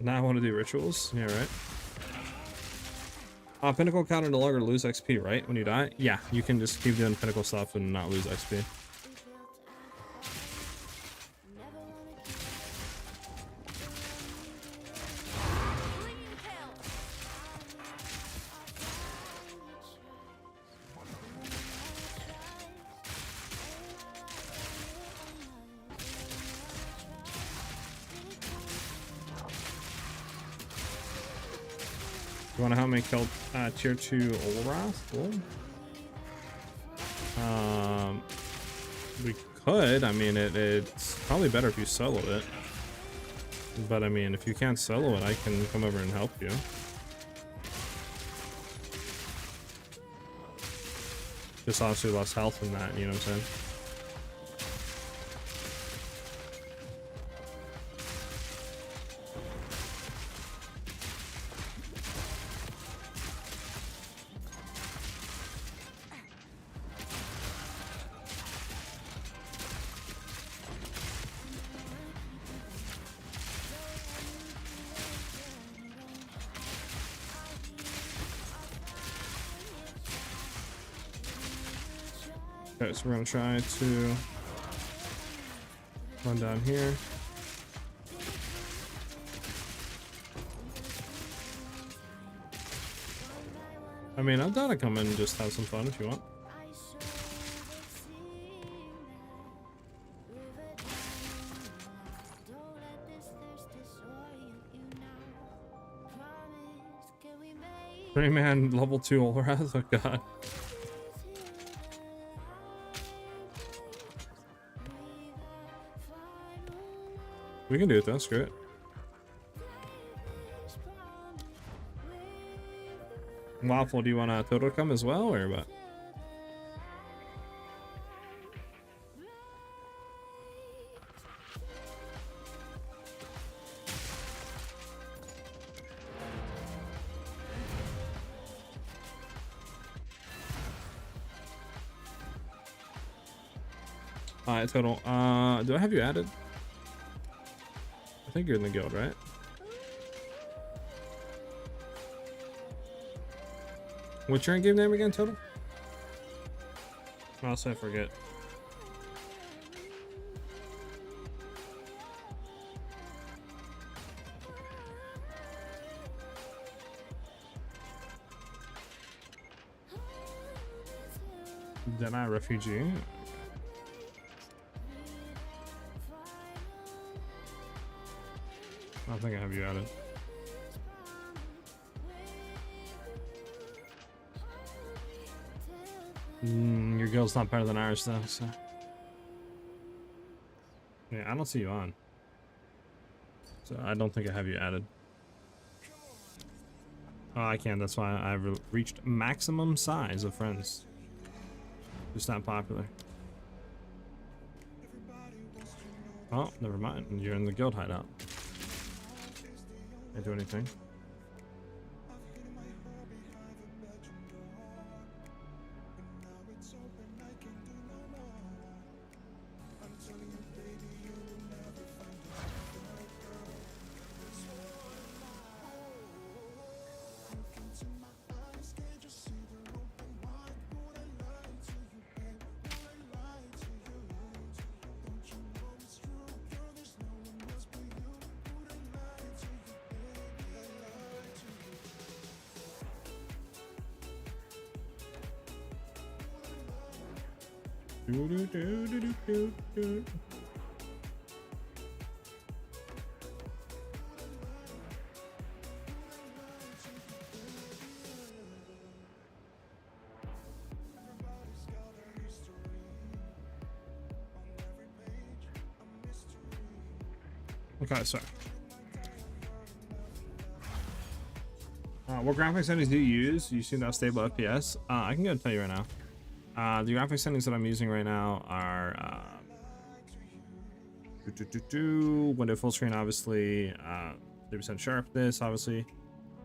Now I want to do rituals. Yeah, right. Pinnacle counter no longer lose XP, right? When you die? Yeah, you can just keep doing pinnacle stuff and not lose XP. You want to help me kill tier 2 Olrath? Cool. We could. I mean, it's probably better if you solo it. But I mean, if you can't solo it, I can come over and help you. Just obviously less health than that, you know what I'm saying? Okay, so we're gonna try to run down here. I mean, I'm down to come in and just have some fun if you want. Three-man level 2 Olrath, oh god. We can do it though, screw it. Waffle, do you want a Toto come as well, or what? Alright, Total. Do I have you added? I think you're in the guild, right? What's your in-game name again, Total? Also, I forget. Then I refugee. I don't think I have you added. Your guild's not better than ours though, so. Yeah, I don't see you on. So I don't think I have you added. Oh, I can, that's why I've reached maximum size of friends. Just not popular. Oh, never mind. You're in the guild hideout. Can't do anything. Okay, so what graphics settings do you use? You see that stable FPS? I can go tell you right now. The graphics settings that I'm using right now are window full screen, obviously, 30% sharpness, obviously,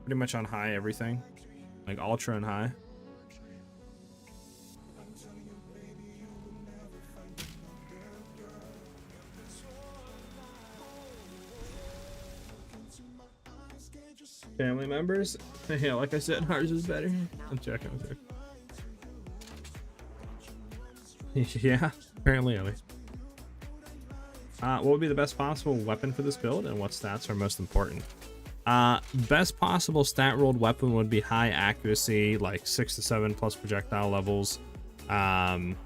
pretty much on high everything, like ultra and high. Family members? Yeah, like I said, ours is better. I'm checking with her. Yeah, apparently at least. What would be the best possible weapon for this build, and what stats are most important? Best possible stat rolled weapon would be high accuracy, like 6 to 7 plus projectile levels. The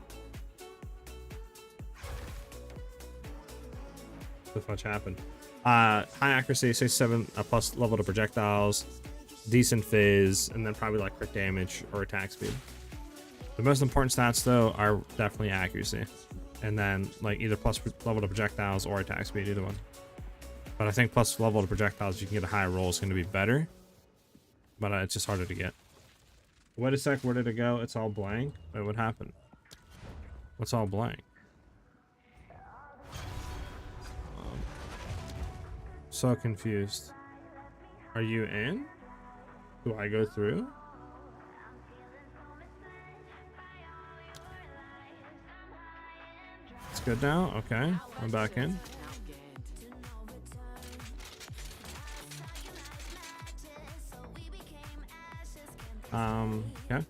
fudge happened. High accuracy, 6 to 7 plus level to projectiles, decent phase, and then probably like crit damage or attack speed. The most important stats though are definitely accuracy, and then like either plus level to projectiles or attack speed, either one. But I think plus level to projectiles, you can get a higher roll, is going to be better, but it's just harder to get. Wait a sec, where did it go? It's all blank. Wait, what happened? What's all blank? So confused. Are you in? Do I go through? It's good now? Okay, I'm back in. Okay.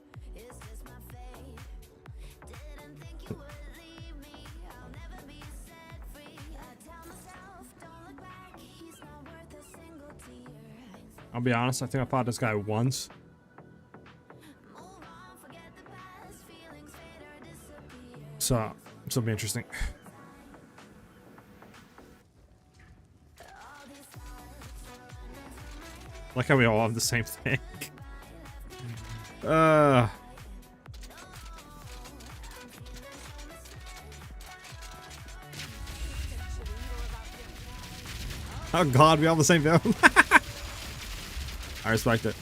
I'll be honest, I think I fought this guy once. So, this will be interesting. Like how we all have the same thing. Oh god, we all have the same build. I respect it.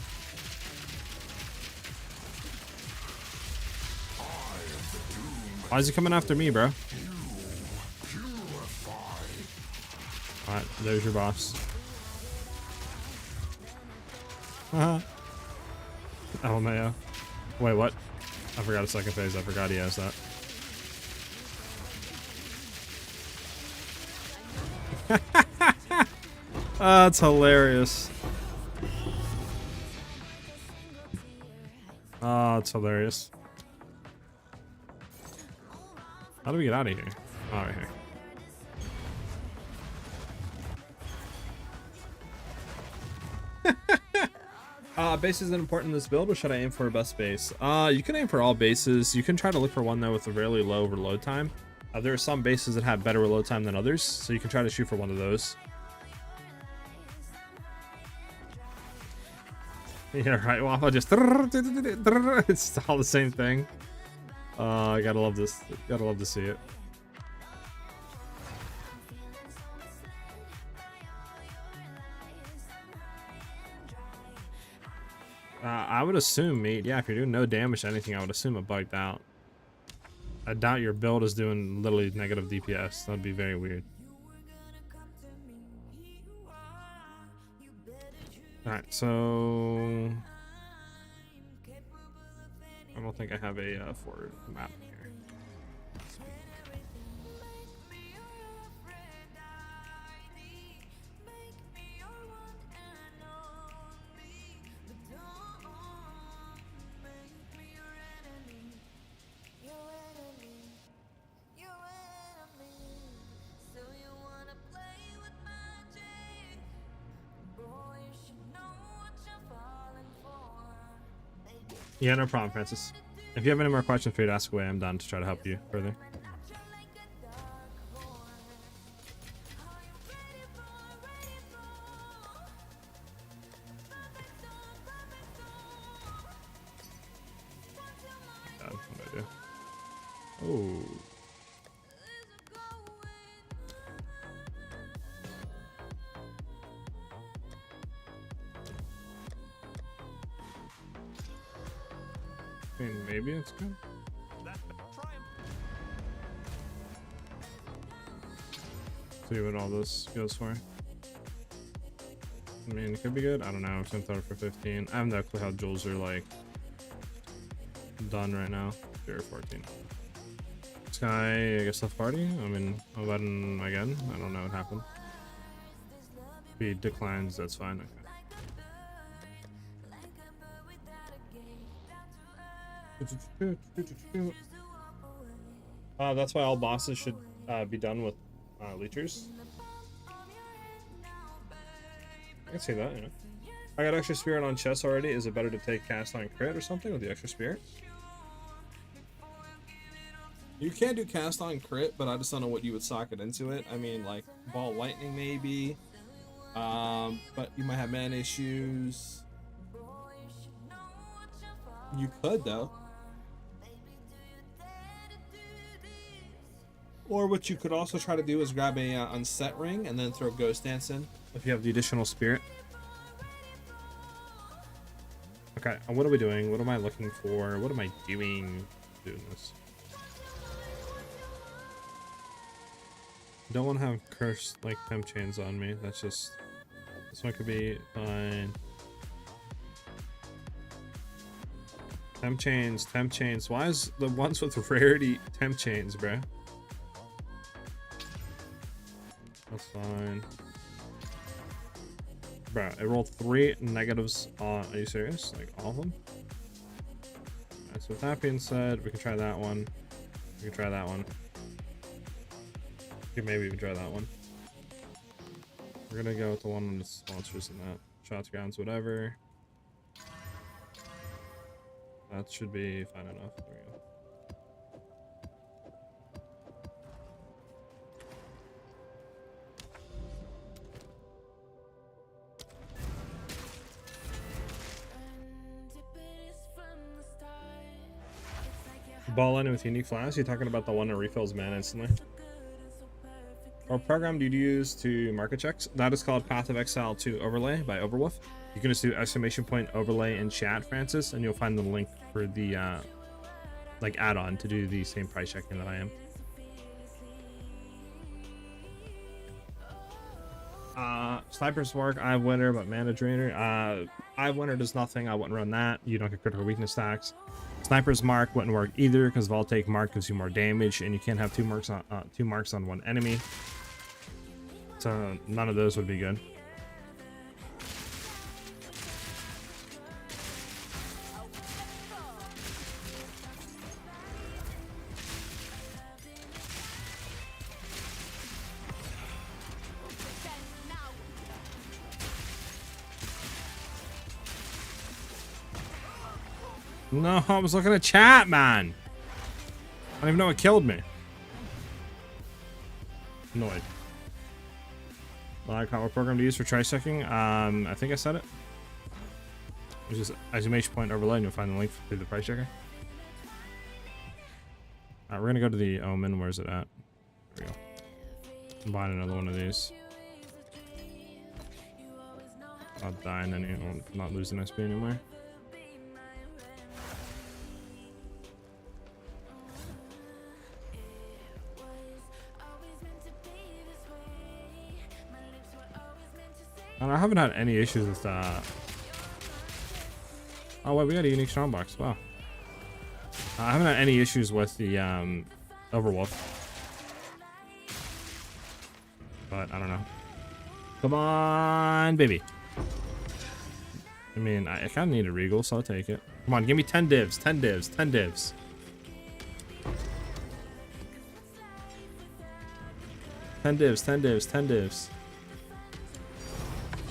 Why is he coming after me, bro? Alright, there's your boss. LMAO. Wait, what? I forgot a second phase. I forgot he has that. That's hilarious. Oh, it's hilarious. How do we get out of here? Oh, right here. Base isn't important in this build, or should I aim for a best base? You can aim for all bases. You can try to look for one though with a really low reload time. There are some bases that have better reload time than others, so you can try to shoot for one of those. Yeah, right. Well, I'll just it's all the same thing. I gotta love this. Gotta love to see it. I would assume, mate. Yeah, if you're doing no damage to anything, I would assume it bugged out. I doubt your build is doing literally negative DPS. That'd be very weird. Alright, so I don't think I have a forward map here. Yeah, no problem, Francis. If you have any more questions for you to ask away, I'm down to try to help you further. God, what do I do? Oh. I mean, maybe it's good. See what all this goes for. I mean, it could be good. I don't know. I'm gonna throw it for 15. I have no clue how jewels are like done right now. 0 or 14. Sky, I guess left party. I mean, 11 again. I don't know what happened. If he declines, that's fine. Okay. That's why all bosses should be done with leechers. I can see that, you know. I got extra spirit on chest already. Is it better to take cast on crit or something with the extra spirit? You can do cast on crit, but I just don't know what you would socket into it. I mean, like ball lightning maybe, but you might have mana issues. You could though. Or what you could also try to do is grab a unset ring and then throw Ghost Dance in if you have the additional spirit. Okay, what are we doing? What am I looking for? What am I doing this? Don't want to have cursed like temp chains on me. That's just, this one could be fine. Temp chains, temp chains. Why is the ones with rarity temp chains, bro? That's fine. Bro, it rolled 3 negatives on. Are you serious? Like all of them? Alright, so with that being said, we can try that one. We can try that one. We can maybe even try that one. We're gonna go with the one on the sponsors and that. Shots, grounds, whatever. That should be fine enough. There we go. Ball in with unique flash. You're talking about the one that refills mana instantly. What program do you use to market checks? That is called Path of Exile 2 Overlay by Overwolf. You can just do ! overlay in chat, Francis, and you'll find the link for the like add-on to do the same price checking that I am. Sniper's Mark, I have Winter, but Mana Drainer. I have Winter does nothing. I wouldn't run that. You don't get critical weakness stacks. Sniper's Mark wouldn't work either because Voltaic Mark gives you more damage, and you can't have two marks on one enemy. So none of those would be good. No, I was looking at chat, man. I don't even know what killed me. Annoyed. What program to use for trisecting? I think I said it. It's just exclamation point overlay, and you'll find the link through the price checker. Alright, we're gonna go to the Omen. Where's it at? There we go. I'm buying another one of these. Not dying anymore. Not losing XP anymore. I haven't had any issues with that. Oh wait, we got a unique strongbox. Wow. I haven't had any issues with the Overwolf. But I don't know. Come on, baby. I mean, I kind of need a Regal, so I'll take it. Come on, give me 10 divs, 10 divs, 10 divs. 10 divs, 10 divs, 10 divs.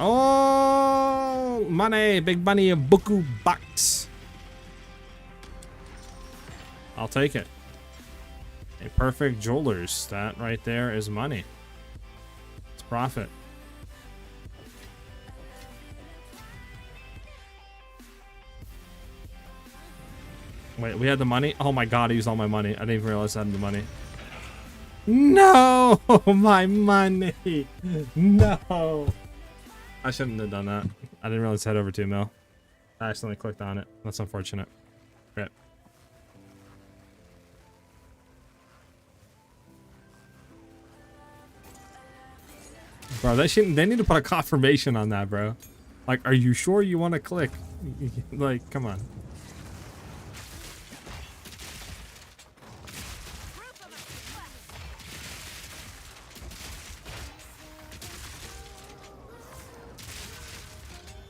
Oh, money, big money, a buku box. I'll take it. A perfect jeweler's. That right there is money. It's profit. Wait, we had the money? Oh my god, I used all my money. I didn't even realize I had the money. No, my money. No. I shouldn't have done that. I didn't realize I had over 2 mil. I accidentally clicked on it. That's unfortunate. Great. Bro, they need to put a confirmation on that, bro. Like, are you sure you want to click? Like, come on.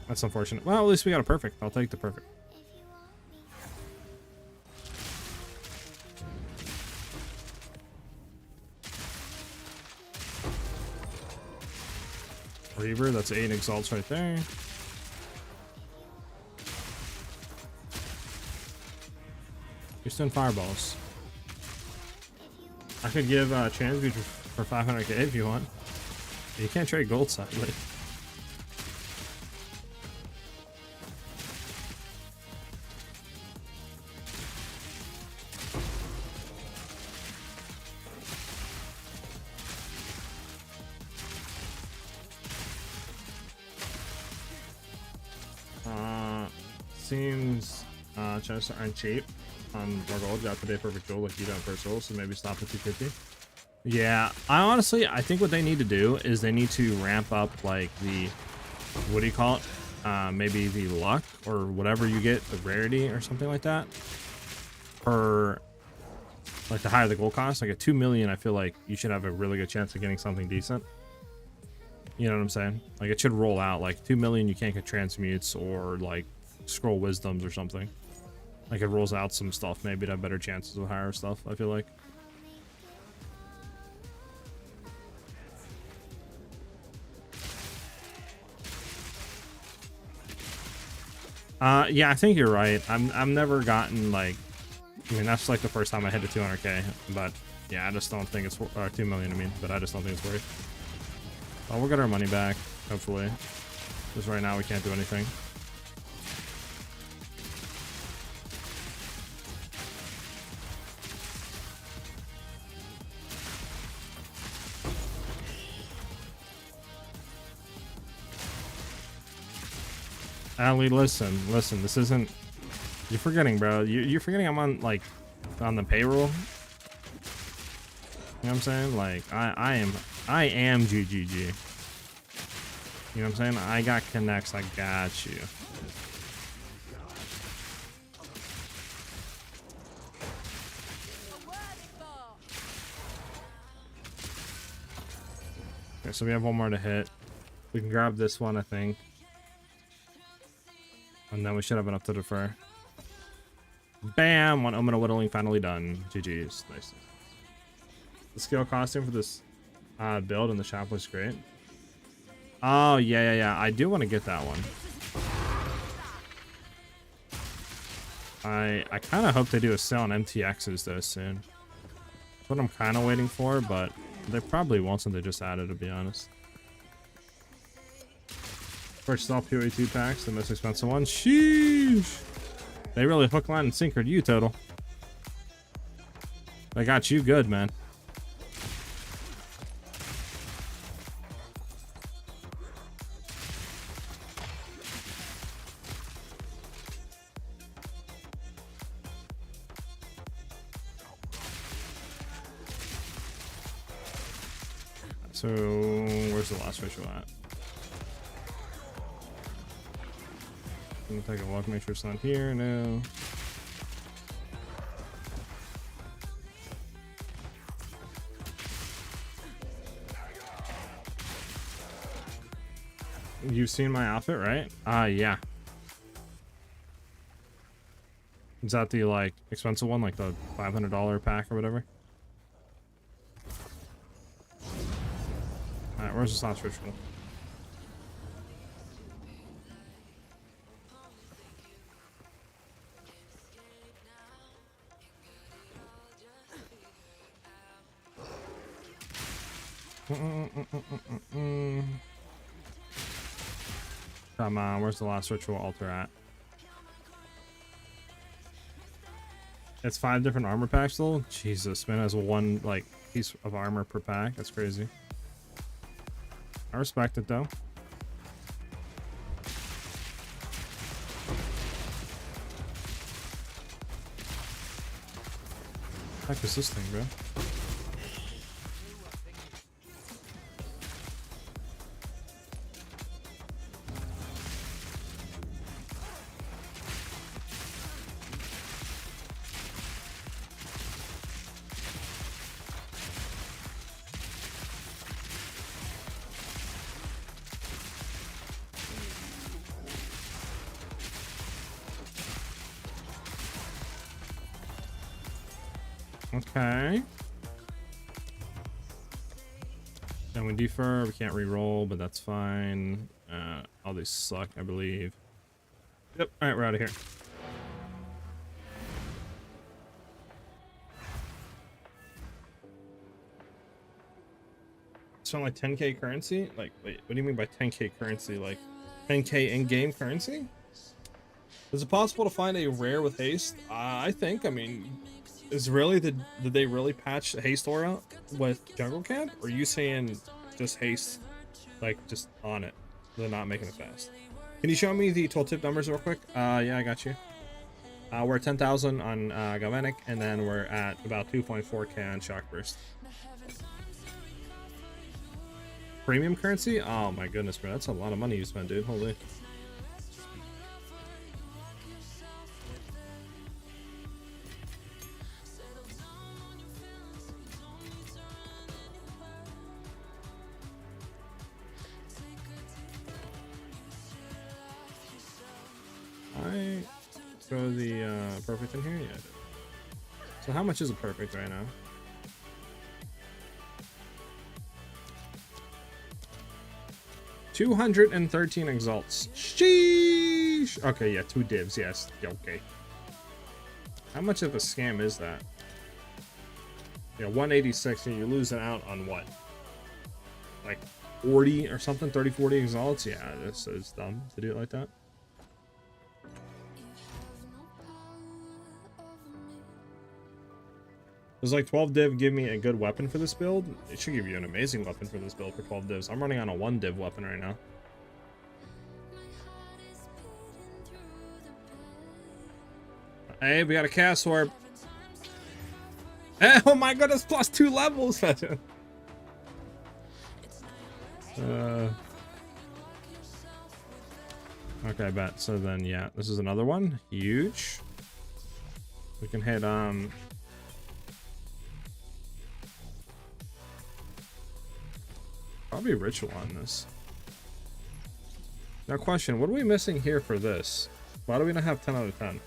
That's unfortunate. Well, at least we got a perfect. I'll take the perfect. Reaver, that's 8 exalts right there. You're still in fireballs. I could give Transmute for 500k if you want. You can't trade gold, sadly. Seems chests aren't cheap on more gold. Got today perfect jewel like you done first roll, so maybe stop at 250. Yeah, I think what they need to do is they need to ramp up like the, what do you call it? Maybe the luck or whatever you get, the rarity or something like that. For like the higher the gold cost, like at 2 million, I feel like you should have a really good chance of getting something decent. You know what I'm saying? Like it should roll out like 2 million. You can't get transmutes or like scroll wisdoms or something. Like it rolls out some stuff, maybe to have better chances with higher stuff, I feel like. Yeah, I think you're right. I've never gotten like, I mean that's like the first time I hit the 200k, but yeah, I just don't think it's 2 million. I mean, but I just don't think it's worth. Well, we'll get our money back, hopefully. Because right now we can't do anything. Ali, listen, this isn't, you're forgetting, bro. You're forgetting I'm on, like, on the payroll. You know what I'm saying? Like, I am GGG. You know what I'm saying? I got connects, I got you. Okay, so we have one more to hit. We can grab this one, I think. And then we should have enough to defer. Bam! One Omen of Whittling finally done. GG's. Nice. The skill costume for this build in the shop looks great. Oh, yeah. I do want to get that one. I kind of hope they do a sale on MTXs though soon. That's what I'm kind of waiting for, but they probably won't since they just added, to be honest. Purchased all POE 2 packs, the most expensive ones. Sheesh! They really hook, line, and sinkered you, Total. They got you good, man. So, where's the last ritual at? I'm gonna take a walk, make sure it's not here. No. You've seen my outfit, right? Yeah. Is that the like expensive one, like the $500 pack or whatever? Alright, where's this last ritual? Come on, where's the last ritual altar at? It's 5 different armor packs though? Jesus, man, has one like piece of armor per pack. That's crazy. I respect it though. What the heck is this thing, bro? Okay. And we defer, we can't re-roll, but that's fine. All these suck, I believe. Yep, alright, we're out of here. Sound like 10k currency? Like, wait, what do you mean by 10k currency? Like, 10k in-game currency? Is it possible to find a rare with haste? I think, I mean, did they really patch the haste aura with jungle camp? Or are you saying just haste, like, just on it? They're not making it fast. Can you show me the tooltip numbers real quick? Yeah, I got you. We're at 10,000 on Galvanic, and then we're at about 2.4k on Shock Burst. Premium currency? Oh my goodness, bro. That's a lot of money you spent, dude. Holy. I throw the perfect in here? Yeah. So how much is a perfect right now? $213 exalts. Sheesh. Okay, yeah, 2 divs. Yes. Okay. How much of a scam is that? Yeah, 186, and you're losing out on what? Like 40 or something? 30, 40 exalts? Yeah, this is dumb to do it like that. Does like 12 div give me a good weapon for this build? It should give you an amazing weapon for this build for 12 divs. I'm running on a 1 div weapon right now. Hey, we got a cast orb. Oh my goodness, plus 2 levels. Okay, I bet. So then, yeah, this is another one. Huge. We can hit, probably ritual on this. Now question, what are we missing here for this? Why do we not have 10 out of 10?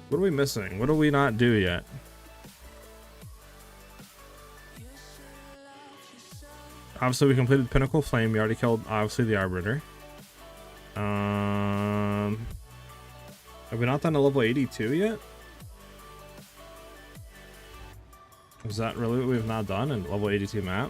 What are we missing? What do we not do yet? Obviously we completed Pinnacle Flame. We already killed obviously the Arbiter. Have we not done a level 82 yet? Is that really what we've not done in level 82 map?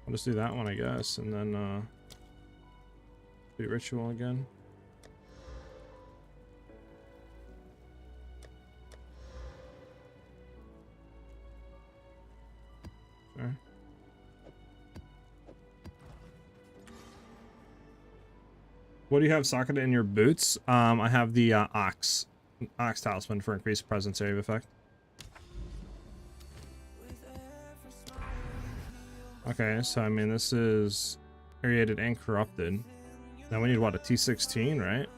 I'll just do that one, I guess, and then do ritual again. Sure. What do you have socketed in your boots? I have the Ox Talisman for increased presence area effect. Okay, so I mean this is created and corrupted. Now we need what, a T16, right?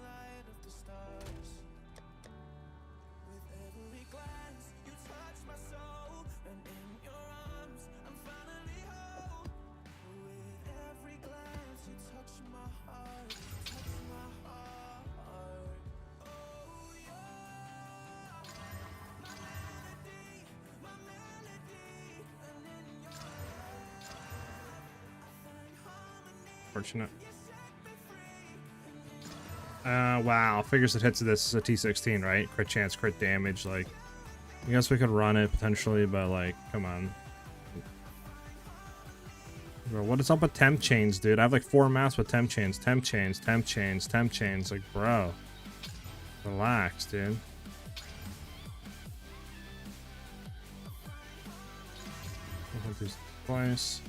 Fortunate. Wow. Figures it hits this is a T16, right? Crit chance, crit damage. Like, I guess we could run it potentially, but like, come on. Bro, what is up with temp chains, dude? I have like 4 maps with temp chains, temp chains, temp chains, temp chains. Like, bro, relax, dude. I'll hit these twice.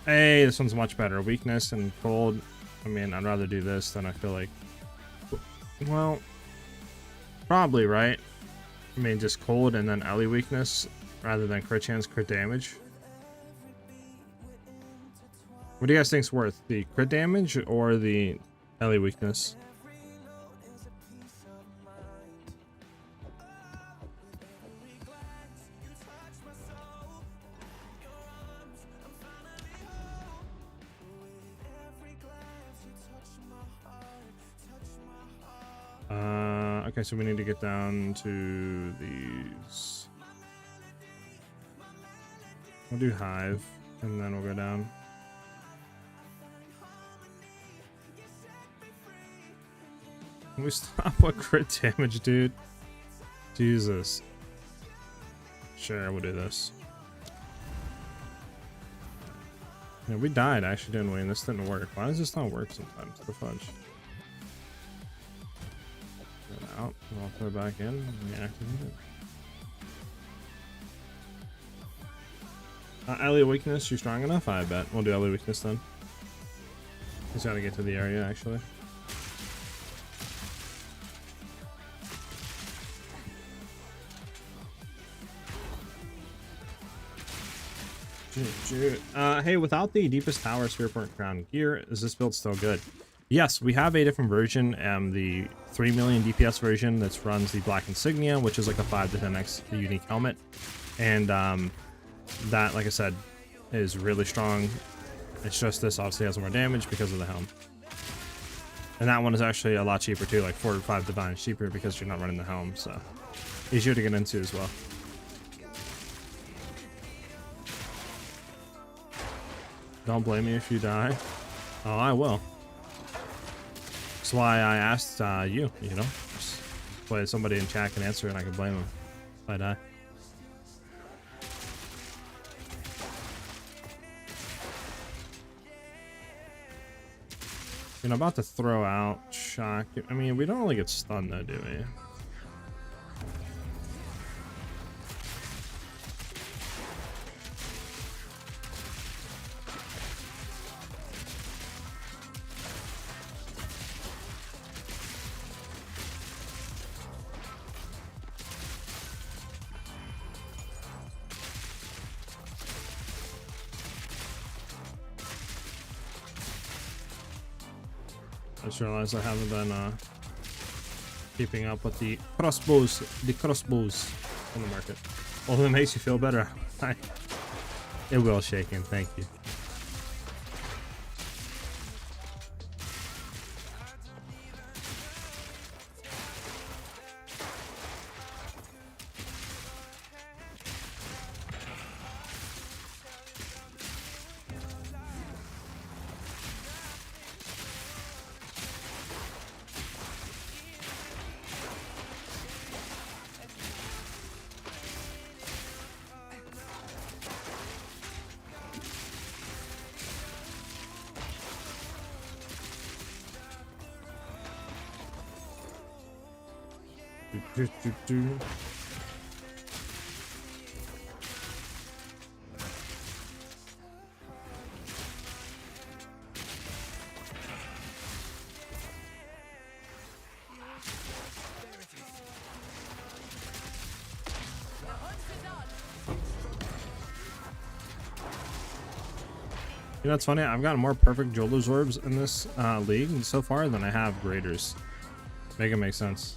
Hey, this one's much better. Weakness and cold. I mean, I'd rather do this than I feel like. Well, probably, right? I mean, just cold and then Ellie weakness rather than crit chance, crit damage. What do you guys think's worth? The crit damage or the Ellie weakness? Okay, so we need to get down to these. We'll do Hive, and then we'll go down. Can we stop what crit damage, dude? Jesus. Sure, we'll do this. Yeah, we died actually, didn't we? And this didn't work. Why does this not work sometimes? The fudge. Get out. I'll put it back in and reactivate it. Ellie weakness, you strong enough? I bet. We'll do Ellie weakness then. He's gotta get to the area actually. Hey, without the deepest tower Spirit Point crown gear, is this build still good? Yes, we have a different version, the 3 million DPS version that runs the Black Insignia, which is like a 5 to 10x unique helmet. And that, like I said, is really strong. It's just this obviously has more damage because of the helm. And that one is actually a lot cheaper too, like 4 to 5 divines cheaper because you're not running the helm, so easier to get into as well. Don't blame me if you die. Oh, I will. That's why I asked you know? Just play somebody in chat can answer and I can blame them if I die. You know, about to throw out shock. I mean, we don't really get stunned though, do we? I just realized I haven't been keeping up with the crossbows on the market. Well, it makes you feel better. It will, Shaken. Thank you. You know, it's funny, I've gotten more perfect Joel's orbs in this league so far than I have graders. Make it make sense.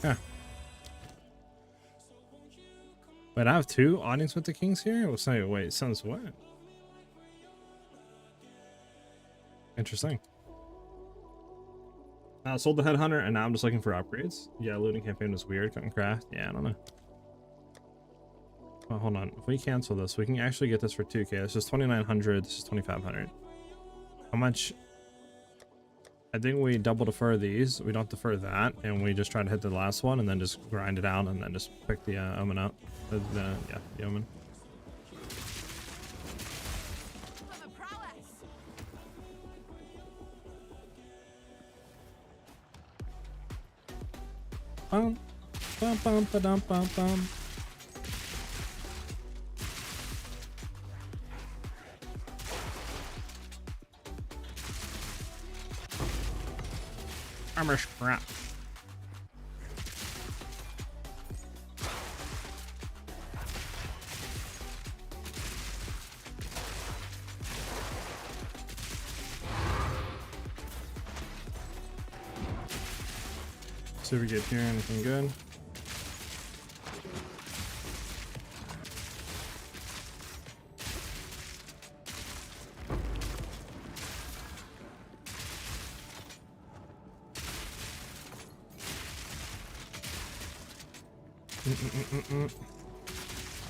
Yeah. Wait, I have 2 audience with the kings here? We'll say, wait, sounds what? Interesting. Sold the headhunter and now I'm just looking for upgrades. Yeah, looting campaign was weird. Couldn't craft. Yeah, I don't know. Well, hold on. If we cancel this, we can actually get this for 2k. This is 2,900. This is 2,500. How much? I think we double defer these. We don't defer that, and we just try to hit the last one, and then just grind it out, and then just pick the omen out. Yeah, the omen. Bum, bum, bum, ba-dum, bum, bum. Armor scrap. See if we get here anything good.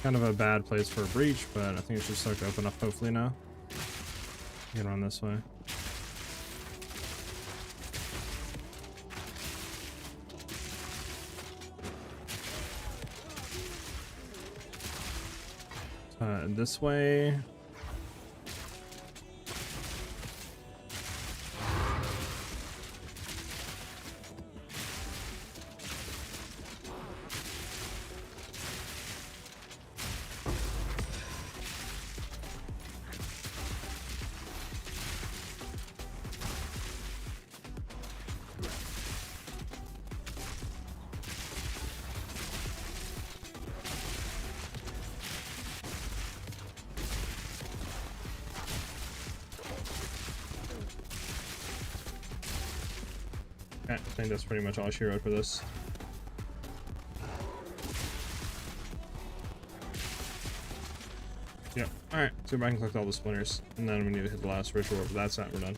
Kind of a bad place for a breach, but I think it should start to open up hopefully now. Get on this way. This way. I think that's pretty much all she wrote for this. Yep. Alright, so if I can collect all the splinters. And then we need to hit the last ritual, but that's not, we're done.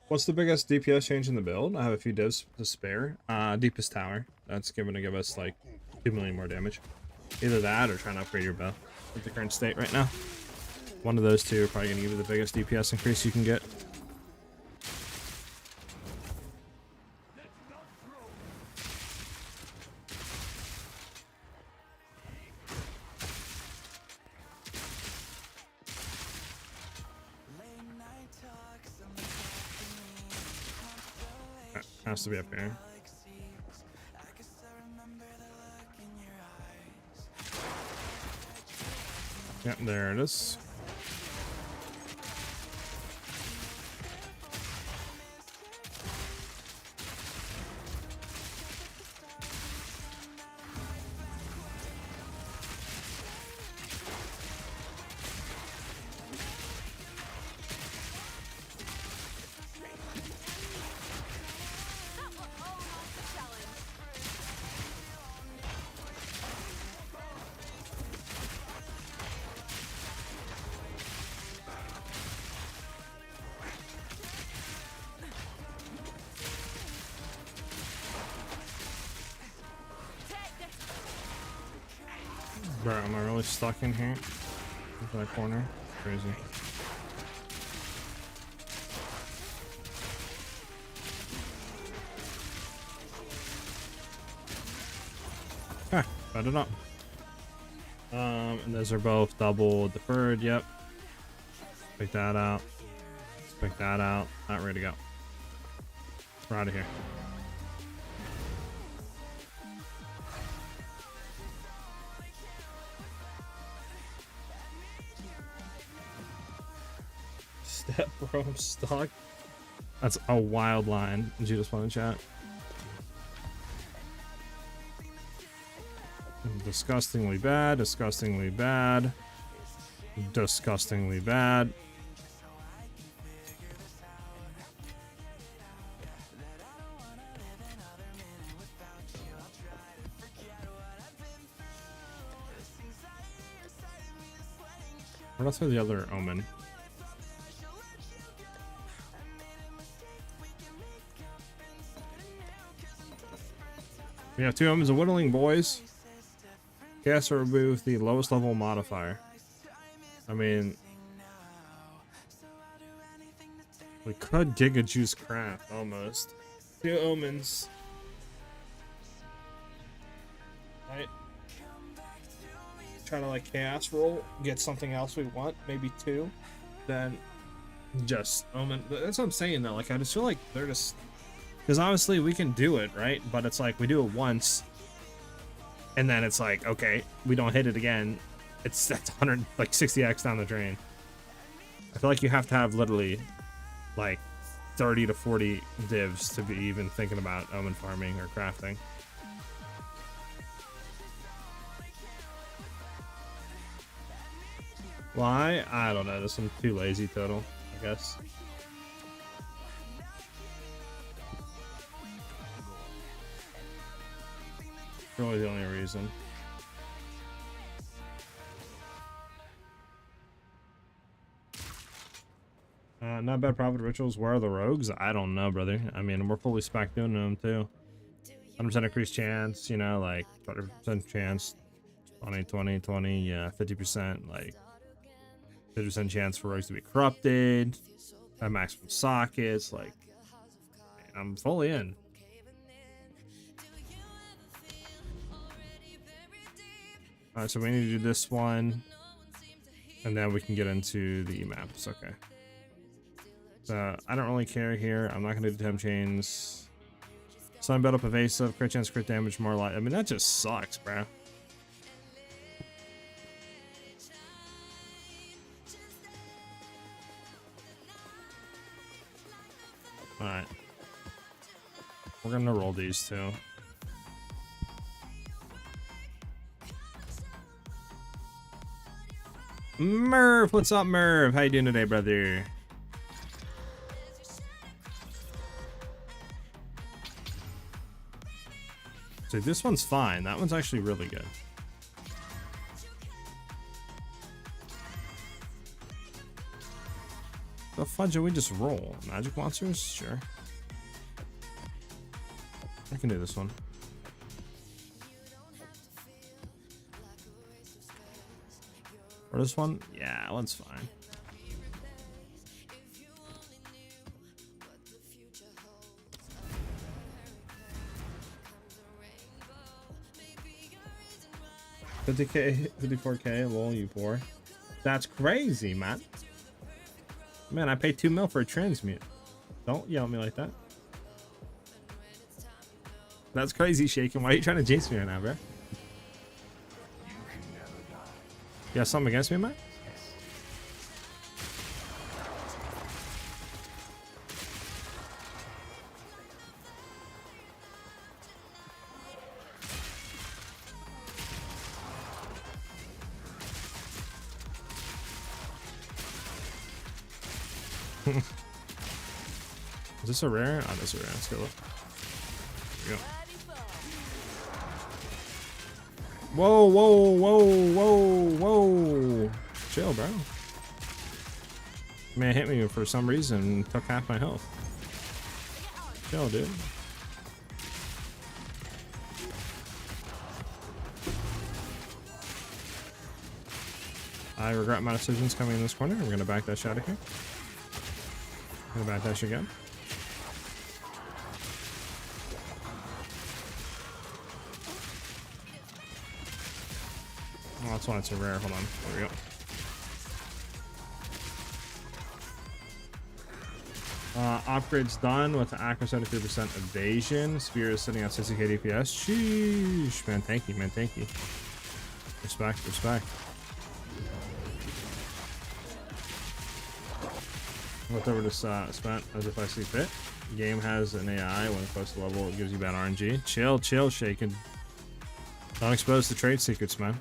What's the biggest DPS change in the build? I have a few divs to spare. Deepest Tower. That's going to give us like 2 million more damage. Either that or trying to upgrade your bow with the current state right now. One of those two are probably going to give you the biggest DPS increase you can get. Has to be up here. Yep, there it is. Bro, am I really stuck in here? Into that corner? Crazy. Ah, better not. And those are both double deferred, yep. Pick that out. Pick that out. Not ready to go. We're out of here. Step, bro, I'm stuck. That's a wild line. Did you just want to chat? Disgustingly bad, disgustingly bad, disgustingly bad. What else is the other omen? We have 2 omens of whittling, boys. Cast or remove the lowest level modifier. I mean, we could Giga Juice craft almost. 2 omens. Right? Try to like chaos roll, get something else we want, maybe 2. Then just omen. That's what I'm saying though. Like I just feel like they're just. Because obviously we can do it, right? But it's like we do it once, and then it's like, okay, we don't hit it again. That's 100 like 60x down the drain. I feel like you have to have literally like 30 to 40 divs to be even thinking about omen farming or crafting. Why? I don't know. This one's too lazy total, I guess. Really the only reason. Not bad profit rituals. Where are the rogues? I don't know, brother. I mean, we're fully spec doing them too. 100% increased chance, you know, like 20% chance, 20, 20, 20, yeah, 50%, like 50% chance for rogues to be corrupted, have maximum sockets, like, man, I'm fully in. Alright, so we need to do this one, and then we can get into the maps, okay. So, I don't really care here, I'm not gonna do the temp chains. Sun build up evasive, crit chance, crit damage, more light. I mean, that just sucks, bro. Alright. We're gonna roll these two. Merv, what's up, Merv? How you doing today, brother? So this one's fine. That one's actually really good. The fudge we just roll? Magic monsters? Sure. I can do this one. Or this one? Yeah, that one's fine. $50K, $54K, lol, you poor. That's crazy, man. Man, I paid 2 mil for a transmute. Don't yell at me like that. That's crazy, Shaken. Why are you trying to jinx me right now, bro? You got something against me, man? Is this a rare? Oh, this is a rare. Let's go. Here we go. Whoa, whoa, whoa, whoa, whoa. Chill, bro. Man hit me for some reason and took half my health. Chill, dude. I regret my decisions coming in this corner. We're gonna back that shot here. I'm gonna back that shot again. Oh, that's why it's a rare. Hold on. There we go. Upgrade's done with accuracy 73% evasion. Spear is sitting at 60k DPS. Sheesh, man. Thank you, man. Thank you. Respect, respect. Whatever this spent as if I see fit. Game has an AI when close to level. It gives you bad RNG. Chill, chill, Shaken. Don't expose the trade secrets, man.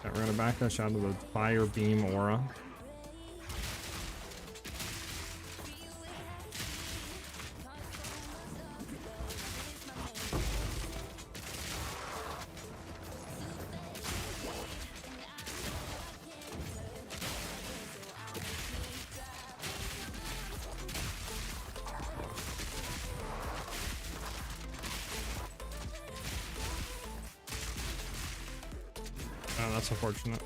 We're gonna back that shot to the fire beam aura. Oh, that's unfortunate.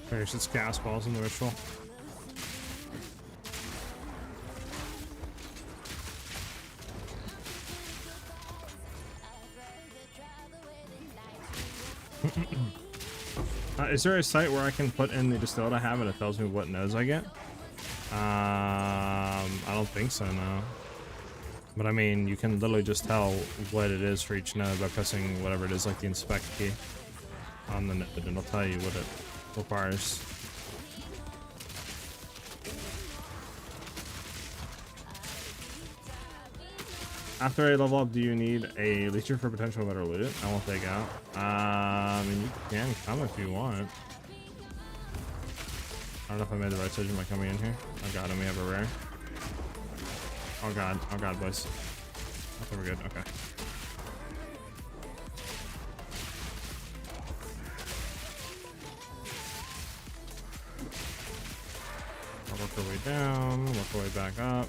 There's its gas balls in the ritual. Is there a site where I can put in the distilled I have and it tells me what nodes I get? I don't think so, no. But I mean, you can literally just tell what it is for each node by pressing whatever it is, like the inspect key on the node, and it'll tell you what it requires. After a level up, do you need a leecher for potential better loot it? I won't take out. I mean, you can come if you want. I don't know if I made the right decision by coming in here. Oh god, and we have a rare. Oh god, boys. I think we're good, okay. I'll work our way down, work our way back up.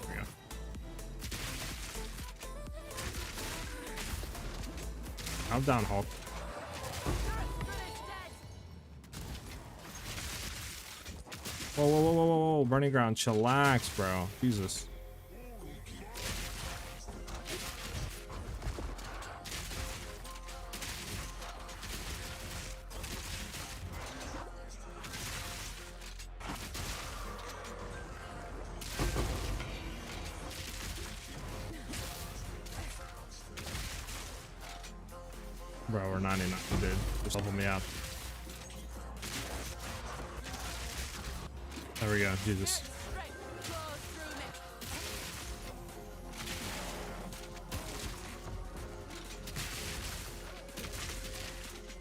There we go. I'm down, Hulk. Whoa, whoa, whoa, whoa, whoa, burning ground, chillax, bro. Jesus. Bro, we're 99, dude. Just level me up. There we go, Jesus.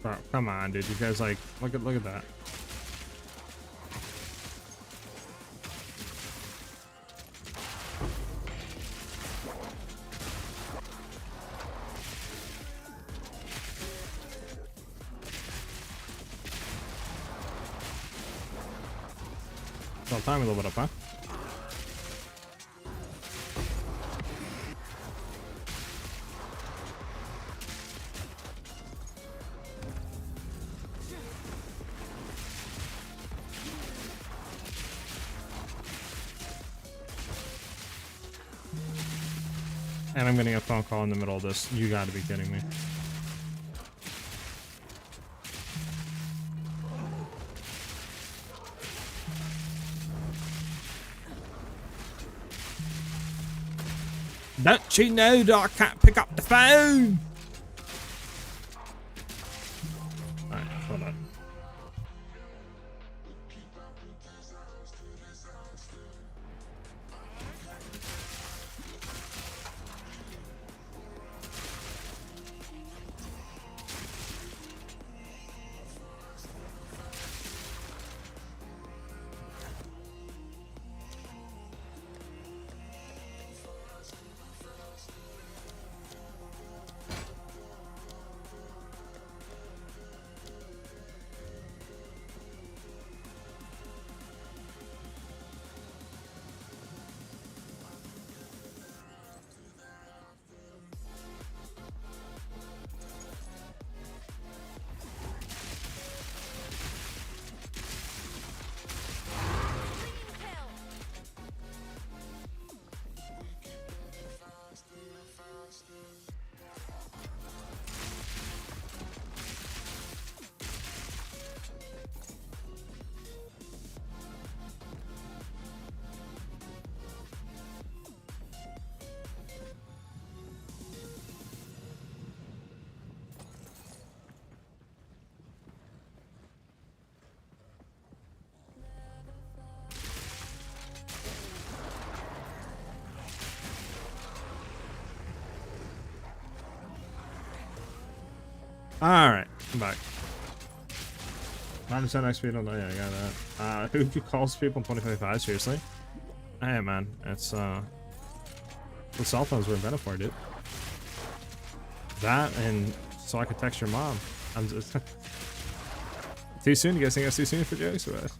Bro, come on, dude. You guys like look at that. Well, time a little bit up, huh? And I'm getting a phone call in the middle of this. You gotta be kidding me. Don't you know that I can't pick up the phone? Alright, hold on. Alright, I'm back. 9% XP, don't know. Yeah, I got that. Who calls people in 2025? Seriously? Hey, man. It's, the cell phones were invented for, dude. That, and so I could text your mom. I'm just... Too soon? You guys think that's too soon for jokes or what?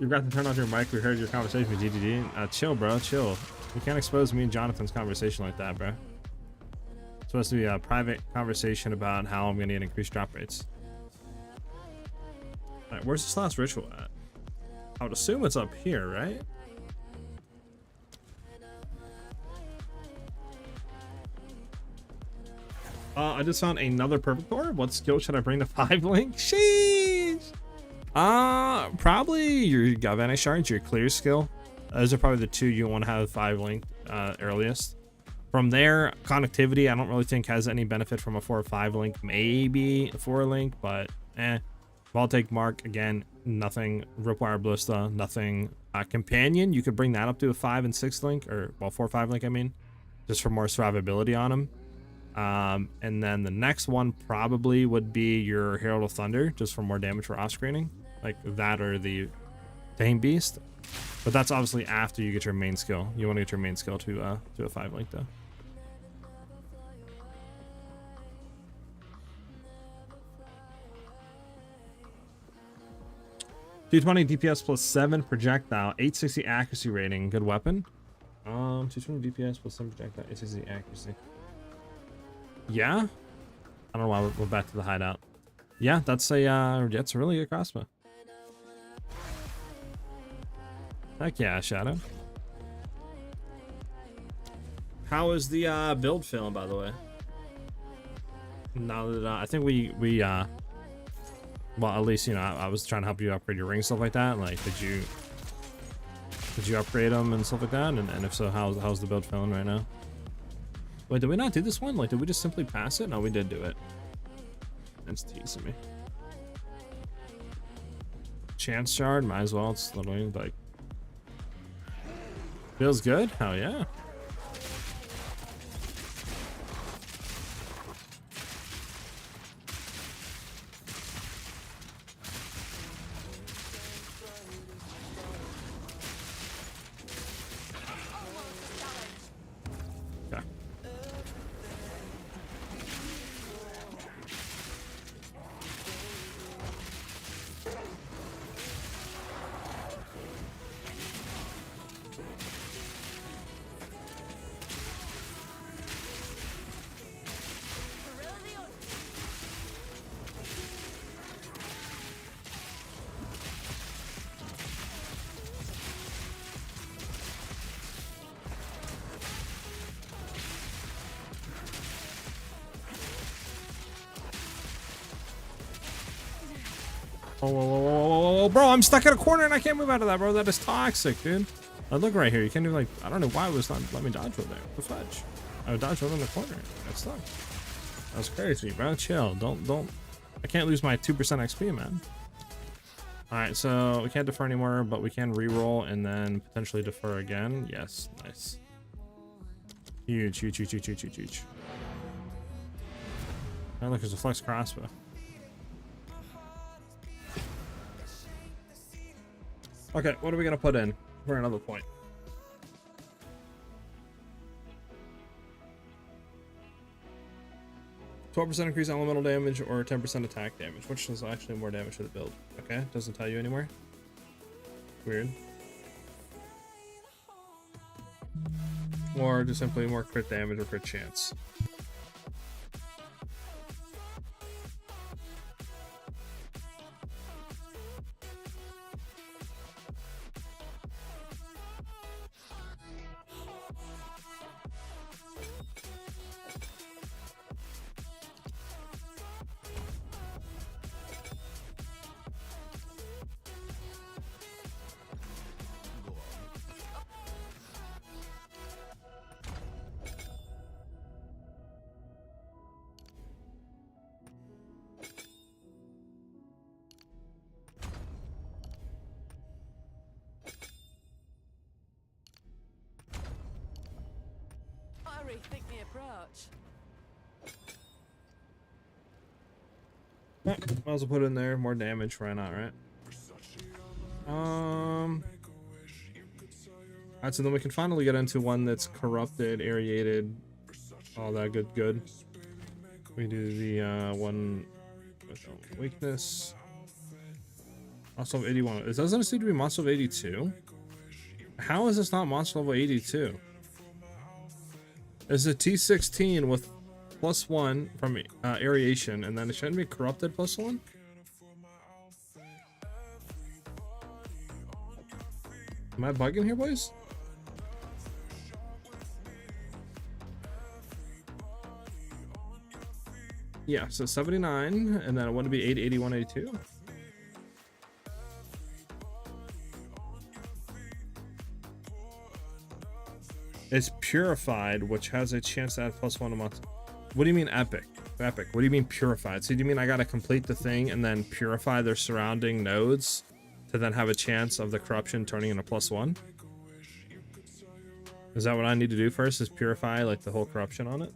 You forgot to turn off your mic. We heard your conversation with GGG. Chill, bro. Chill. You can't expose me and Jonathan's conversation like that, bro. It's supposed to be a private conversation about how I'm going to get increased drop rates. Alright, where's this last ritual at? I would assume it's up here, right? I just found another perfect ore. What skill should I bring to 5 link? Sheesh! Probably your galvanic shards, your clear skill. Those are probably the two you want to have 5 link earliest. From there, connectivity I don't really think has any benefit from a 4 or 5 link, maybe a 4 link, but Voltaic Mark, again, nothing. Ripwire Ballista, nothing. Companion, you could bring that up to a 5 and 6 link, or well, 4 or 5 link, I mean, just for more survivability on them. And then the next one probably would be your Herald of Thunder, just for more damage for off screening, like that or the Tame Beast. But that's obviously after you get your main skill. You want to get your main skill to a 5 link though. $220 DPS plus 7 projectile, 860 accuracy rating, good weapon. 220 DPS plus 7 projectile, 860 accuracy. Yeah, I don't know why we're back to the hideout. Yeah, that's a really good crossbow. Heck yeah, Shadow. How is the build feeling, by the way? Now that I think we well, at least, you know, I was trying to help you upgrade your ring, stuff like that. Like, did you upgrade them and stuff like that? And if so, how's the build feeling right now? Wait, did we not do this one? Like, did we just simply pass it? No, we did do it. That's teasing me. Chance shard, might as well. It's literally like, feels good. Hell yeah. Oh, bro, I'm stuck in a corner and I can't move out of that, bro. That is toxic, dude. Look right here. You can't even, like, I don't know why it was not letting me dodge over there. The fudge. I would dodge over in the corner. I got stuck. That was crazy, bro. Chill. Don't. I can't lose my 2% XP, man. Alright, so we can't defer anymore, but we can re-roll and then potentially defer again. Yes, nice. Huge. Oh, look, there's a flex crossbow. Okay, what are we gonna put in for another point? %12 increase elemental damage or 10% attack damage. Which is actually more damage to the build? Okay, doesn't tell you anymore. Weird. Or just simply more crit damage or crit chance. Rethink the approach. Might as well put it in there. More damage, why not, right? Alright, so then we can finally get into one that's corrupted, aerated, all that good. We do the one with weakness. Monster level 81. It doesn't seem to be monster level 82. How is this not monster level 82? It's a T16 with +1 from aeration, and then it shouldn't be corrupted +1? Am I bugging here, boys? Yeah, so 79, and then it wouldn't be 80, 81, 82. It's purified, which has a chance to add +1 a month. What do you mean epic? Epic. What do you mean purified? So do you mean I gotta complete the thing and then purify their surrounding nodes to then have a chance of the corruption turning into +1? Is that what I need to do first? Is purify like the whole corruption on it?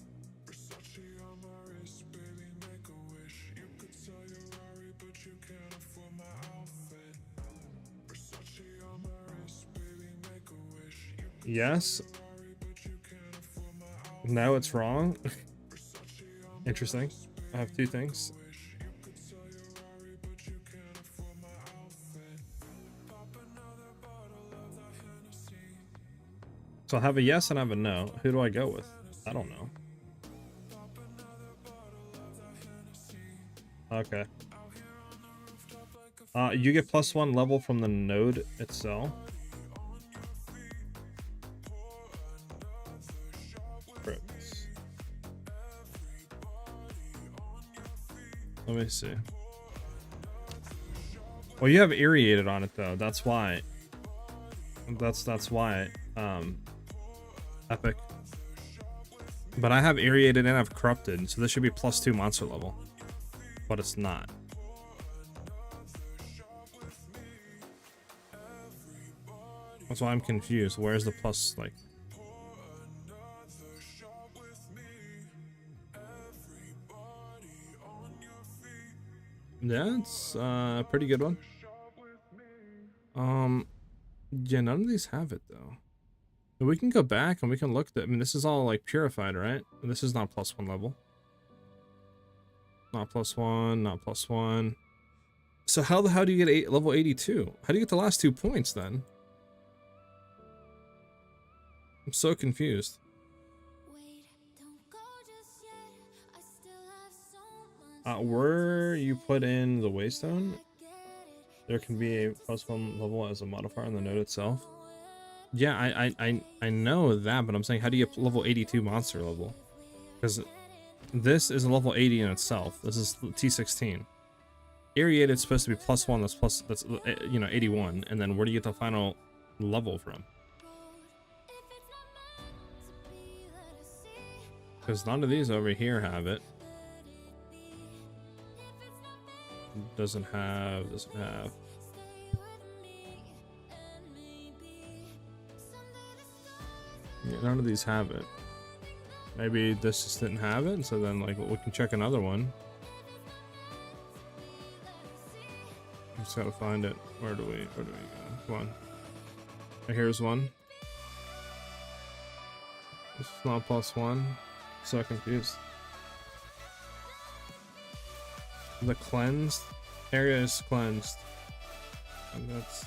Yes. No, it's wrong. Interesting. I have two things. So I have a yes and I have a no. Who do I go with? I don't know. Okay. You get +1 level from the node itself. Let me see. Well, you have aerated on it though. That's why. That's why. Epic. But I have aerated and I've corrupted, so this should be +2 monster level. But it's not. That's why I'm confused. Where's the plus, like? Yeah, it's a pretty good one. Yeah, none of these have it though. But we can go back and we can look at, I mean, this is all like purified, right? This is not +1 level. Not +1, not +1. So how the hell do you get level 82? How do you get the last 2 points then? I'm so confused. Where you put in the waystone, there can be a +1 level as a modifier on the node itself. Yeah, I know that, but I'm saying, how do you get level 82 monster level? Because this is a level 80 in itself. This is T16. Aerated is supposed to be +1. That's you know, 81. And then where do you get the final level from? Because none of these over here have it. Doesn't have. Yeah, none of these have it. Maybe this just didn't have it, so then like we can check another one. Just gotta find it. Where do we go? Come on. Here's one. This is not +1. So confused. The cleansed area is cleansed. And that's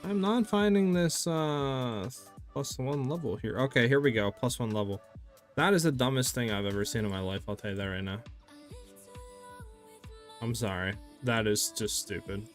I'm not finding this +1 level here. Okay, here we go. +1 level. That is the dumbest thing I've ever seen in my life. I'll tell you that right now. I'm sorry. That is just stupid.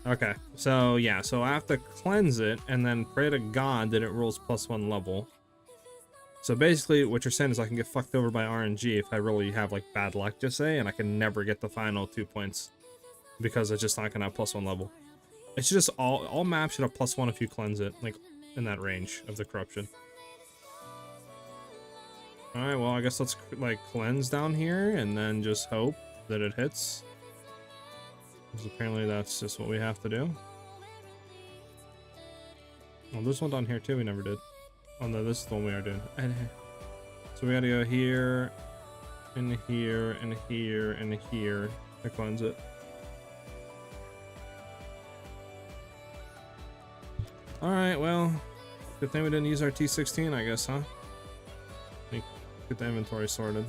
Okay, so yeah, so I have to cleanse it and then pray to God that it rolls +1 level. So basically what you're saying is I can get fucked over by RNG if I really have like bad luck, just say, and I can never get the final 2 points because it's just not gonna have +1 level. It's just all maps should have +1 if you cleanse it, like in that range of the corruption. Alright, well I guess let's like cleanse down here and then just hope that it hits. Because apparently that's just what we have to do. Well, there's one down here too we never did. Oh no, this is the one we are doing. So we gotta go here, and here, and here, and here to cleanse it. Alright, well, good thing we didn't use our T16, I guess, huh? Let me get the inventory sorted.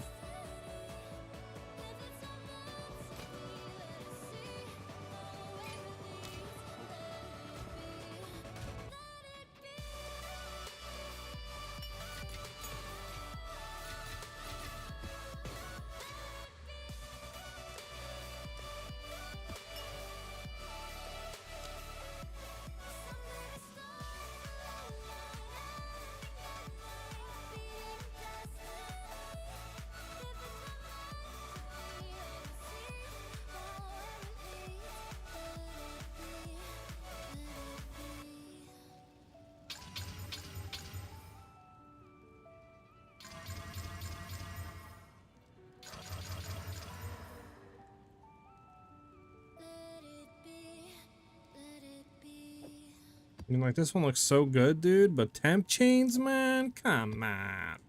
I mean, like, this one looks so good, dude, but temp chains, man? Come on.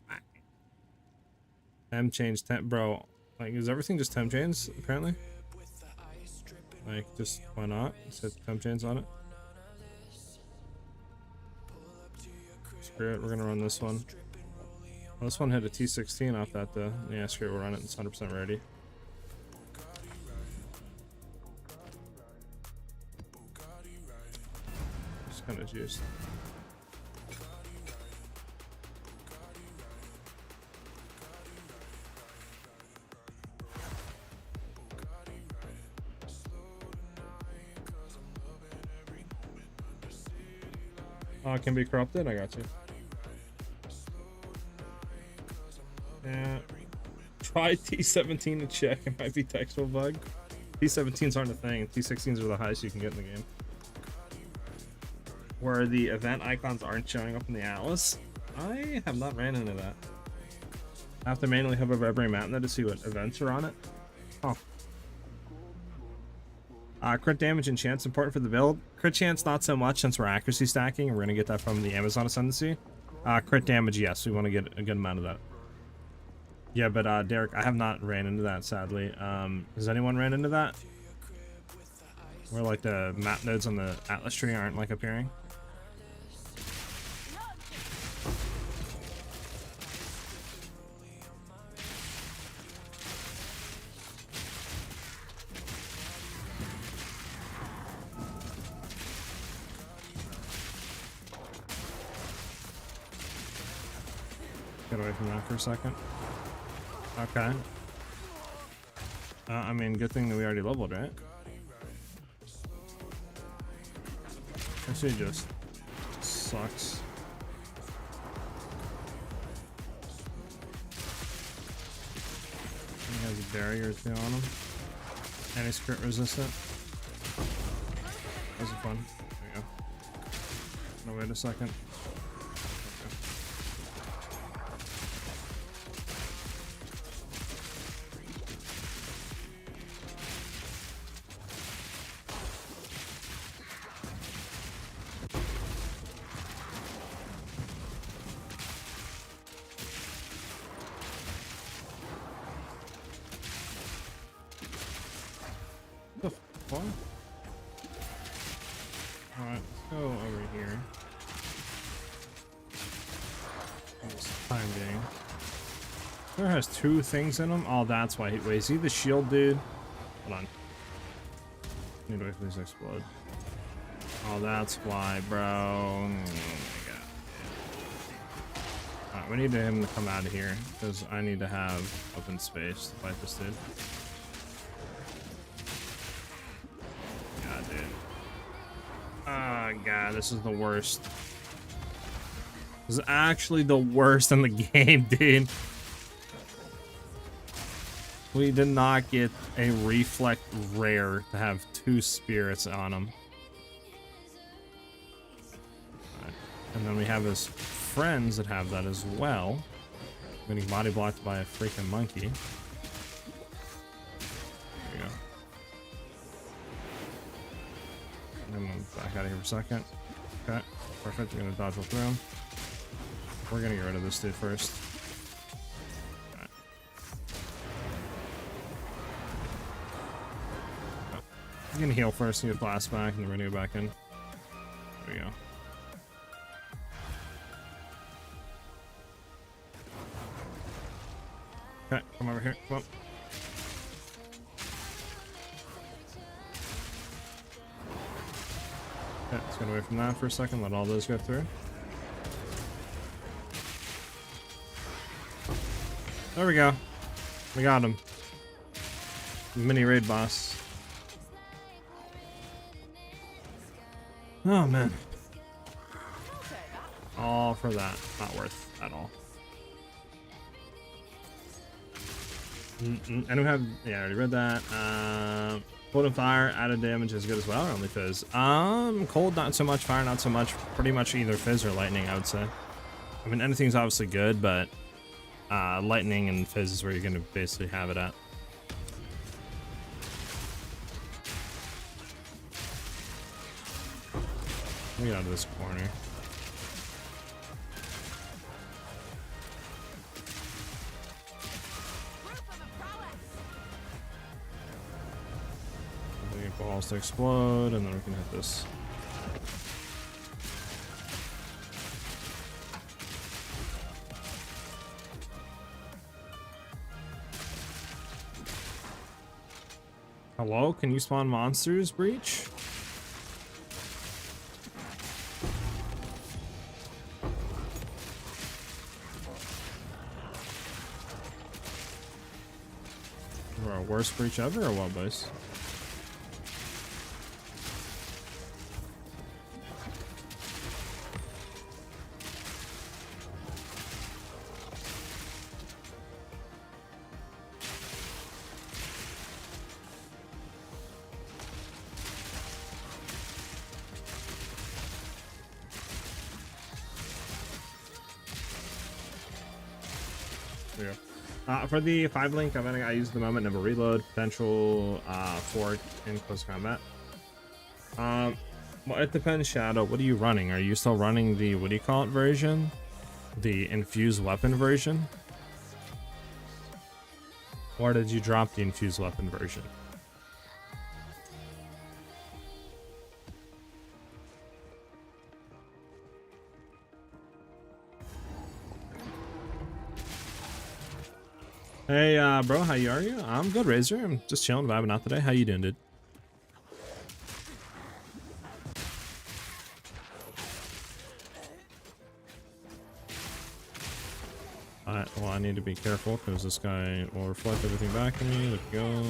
Temp chains, bro. Like, is everything just temp chains, apparently? Like, just, why not? It says temp chains on it. Screw it, we're gonna run this one. Well, this one had a T16 off that, though. Yeah, screw it, we'll run it, it's 100% ready. Kind of juiced. Oh, it can be corrupted? I got you. Yeah. Try T17 to check. It might be textual bug. T17s aren't a thing. T16s are the highest you can get in the game. Where the event icons aren't showing up in the atlas. I have not ran into that. I have to manually hover every map there to see what events are on it. Oh. Crit damage and chance important for the build. Crit chance not so much since we're accuracy stacking and we're gonna get that from the Amazon Ascendancy. Crit damage, yes, we want to get a good amount of that. Yeah, but Derek, I have not ran into that, sadly. Has anyone ran into that? Where like the map nodes on the atlas tree aren't like appearing? Get away from that for a second. Okay. I mean, good thing that we already leveled, right? Actually, just sucks. He has a barrier too on him. And he's crit resistant. Those are fun. There we go. No, wait a second. The fuck? Alright, let's go over here. Time being. There has two things in him. Oh, that's why. Wait, is he the shield dude? Hold on. I need to wait for these to explode. Oh, that's why, bro. Oh my god. Alright, we need him to come out of here because I need to have open space to fight this dude. Oh god, this is the worst. This is actually the worst in the game, dude. We did not get a reflect rare to have 2 spirits on him. Right. And then we have his friends that have that as well. Getting body blocked by a freaking monkey. There we go. for a second. Okay, perfect. You're gonna dodge roll through him. We're gonna get rid of this dude first. Right. You're gonna heal first, and get blast back, and then we're gonna go back in. There we go. Okay, come over here. Come on. Okay, let's get away from that for a second. Let all those go through. There we go. We got him. Mini raid boss. Oh man. All for that. Not worth at all. And we have, yeah, I already read that. Cold and fire, added damage is good as well, or only fizz? Cold not so much, fire not so much. Pretty much either fizz or lightning, I would say. I mean, anything's obviously good, but lightning and fizz is where you're gonna basically have it at. Let me get out of this corner. Balls to explode, and then we can hit this. Hello? Can you spawn monsters, Breach? We're our worst Breach ever, or what, boys? For the 5 link, I use the moment, never reload, potential fork in close combat. Well, it depends, Shadow. What are you running? Are you still running the, what do you call it, version? The infused weapon version? Or did you drop the infused weapon version? Hey, bro, how are you? I'm good, Razor. I'm just chilling, vibing out today. How you doing, dude? Alright, well, I need to be careful because this guy will reflect everything back to me. There we go.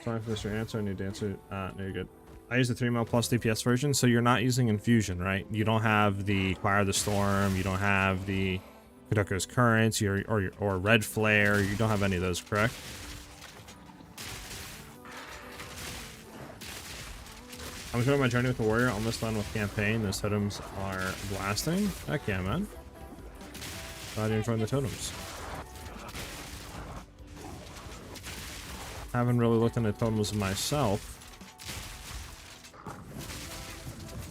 Sorry for this, your answer. I need to answer. No, you're good. I use the 3 mil plus DPS version, so you're not using infusion, right? You don't have the Choir of the Storm. You don't have the Kadoka's Currents, or Red Flare. You don't have any of those, correct? I'm enjoying my journey with the warrior. Almost done with campaign. Those totems are blasting. Heck yeah, man. Glad you're enjoying the totems. Haven't really looked into totems myself.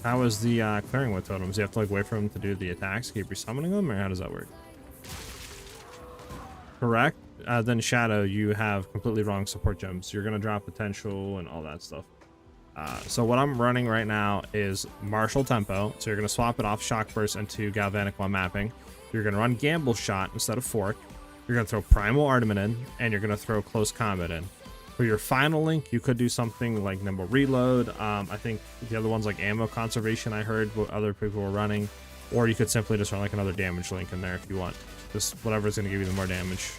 How is the clearing with totems? You have to like wait for them to do the attacks, keep resummoning them, or how does that work? Correct. Then Shadow, you have completely wrong support gems. You're gonna drop potential and all that stuff. So what I'm running right now is martial tempo. So you're gonna swap it off shock burst into galvanic while mapping. You're gonna run gamble shot instead of fork. You're gonna throw primal armament in, and you're gonna throw close combat in. For your final link, you could do something like nimble reload. I think the other ones like ammo conservation, I heard what other people were running, or you could simply just run like another damage link in there if you want. Just whatever is going to give you the more damage.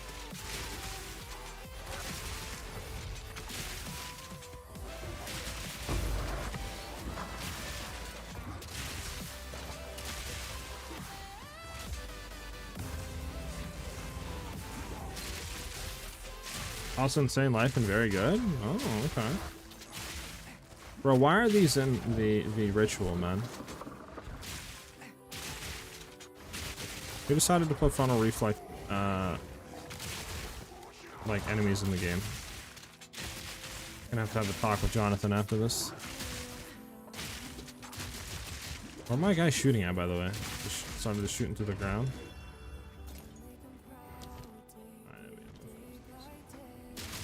Also insane life and very good. Oh, okay. Bro, why are these in the ritual, man? We decided to put frontal reflect like enemies in the game. Gonna have to have a talk with Jonathan after this. Where my guy shooting at, by the way? Just started shooting to the ground.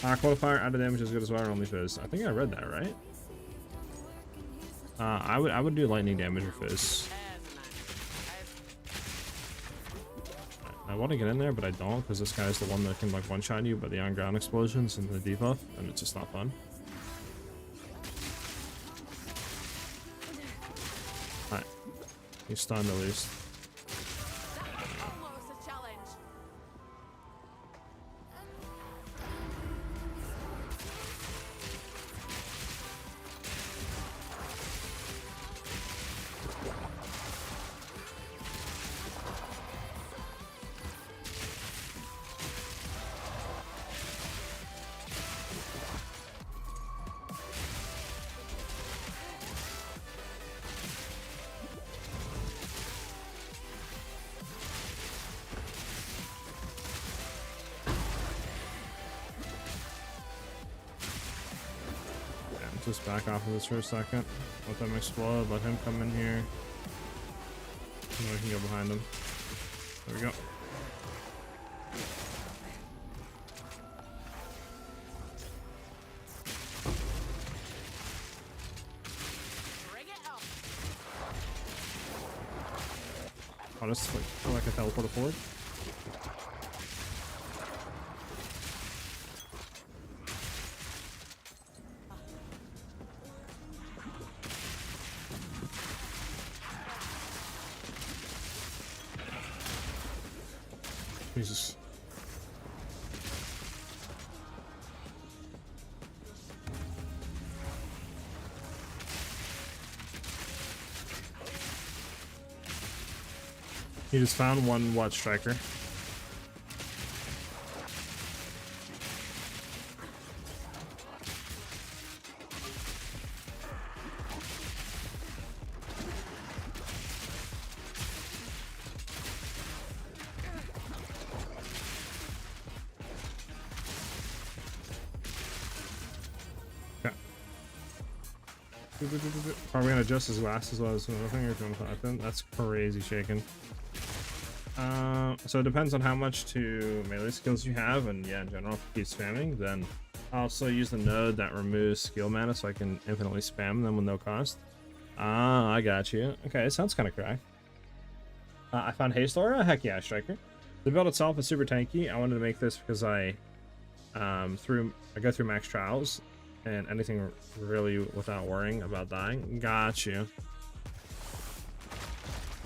Qualifier, out of damage as good as water, only fizz. I think I read that right. I would do lightning damage or fizz. I want to get in there, but I don't because this guy's the one that can like one-shot you by the on-ground explosions and the debuff, and it's just not fun. Alright, he's stunned at least. Just back off of this for a second. Let them explode. Let him come in here. And then we can go behind him. There we go. Oh, this is like a teleporter forward. Jesus. He just found one what striker. Are we gonna adjust his last as well as another thing, or something? That's crazy shaking. So it depends on how much to melee skills you have, and yeah, in general, if you keep spamming, then I'll also use the node that removes skill mana so I can infinitely spam them with no cost. Ah, I got you. Okay, it sounds kind of cracked. I found Haste Aura. Heck yeah, Striker. The build itself is super tanky. I wanted to make this because I go through max trials and anything really without worrying about dying. Got you.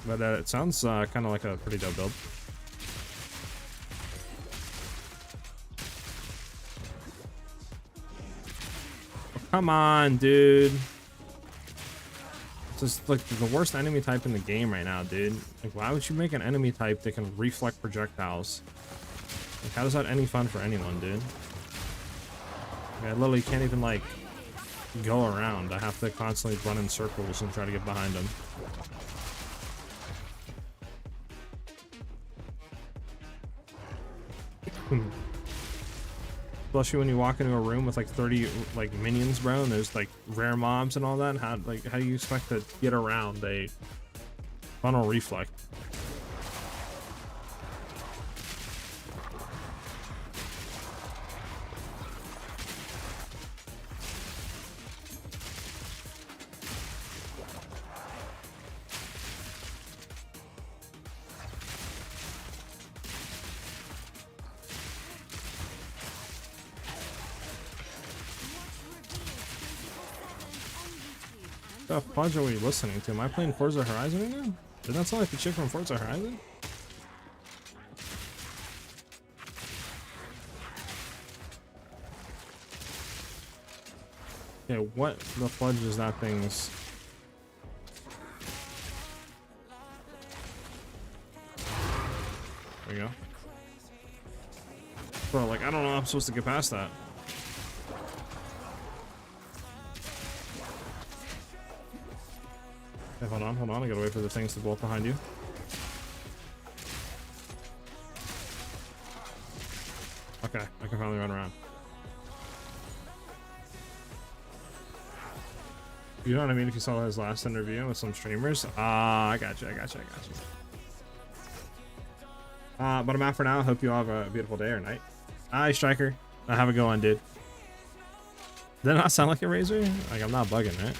But it sounds kind of like a pretty dope build. Oh, come on, dude. This is like the worst enemy type in the game right now, dude. Like, why would you make an enemy type that can reflect projectiles? Like, how is that any fun for anyone, dude? Like, I literally can't even, like, go around. I have to constantly run in circles and try to get behind him. Especially when you walk into a room with like 30 like minions, bro, and there's like rare mobs and all that. How do you expect to get around a funnel reflect? What the fudge are we listening to? Am I playing Forza Horizon right now? Did that sound like the chick from Forza Horizon? Yeah, what the fudge is that thing's... There you go. Bro, like, I don't know how I'm supposed to get past that. Okay, hold on, I gotta wait for the things to bolt behind you. Okay, I can finally run around. You know what I mean? If you saw his last interview with some streamers. I got you. But I'm out for now. Hope you all have a beautiful day or night. Hi, Striker. Have a good one, dude. Did it not sound like a razor? Like, I'm not bugging, right?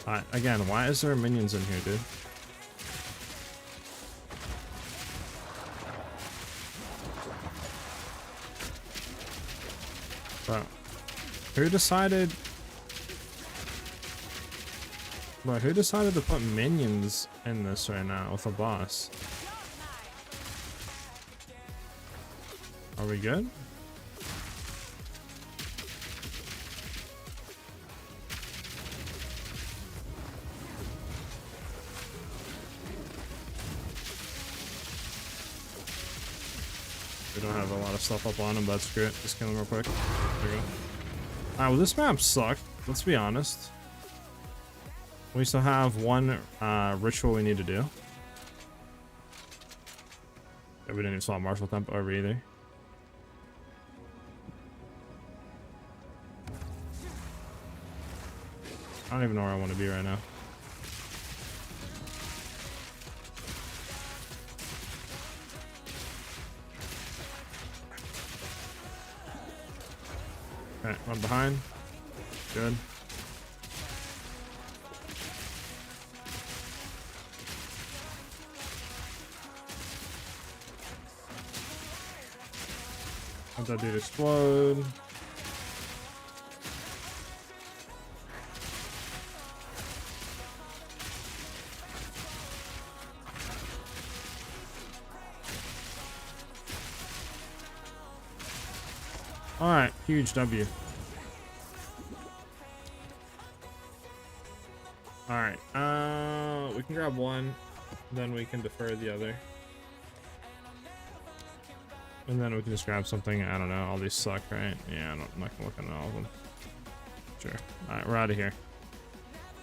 Alright, again, why is there minions in here, dude? Bro, who decided... Bro, who decided to put minions in this right now with a boss? Are we good? We don't have a lot of stuff up on him, but that's great. Just kill him real quick. There we go. Alright, well, this map sucked. Let's be honest. We still have one ritual we need to do. Yeah, we didn't even swap martial temp over either. I don't even know where I want to be right now. Alright, run behind. Good. Let that dude explode. Alright, huge W. Alright, we can grab one, then we can defer the other. And then we can just grab something, I don't know, all these suck, right? Yeah, I'm not gonna look at all of them. Sure. Alright, we're out of here.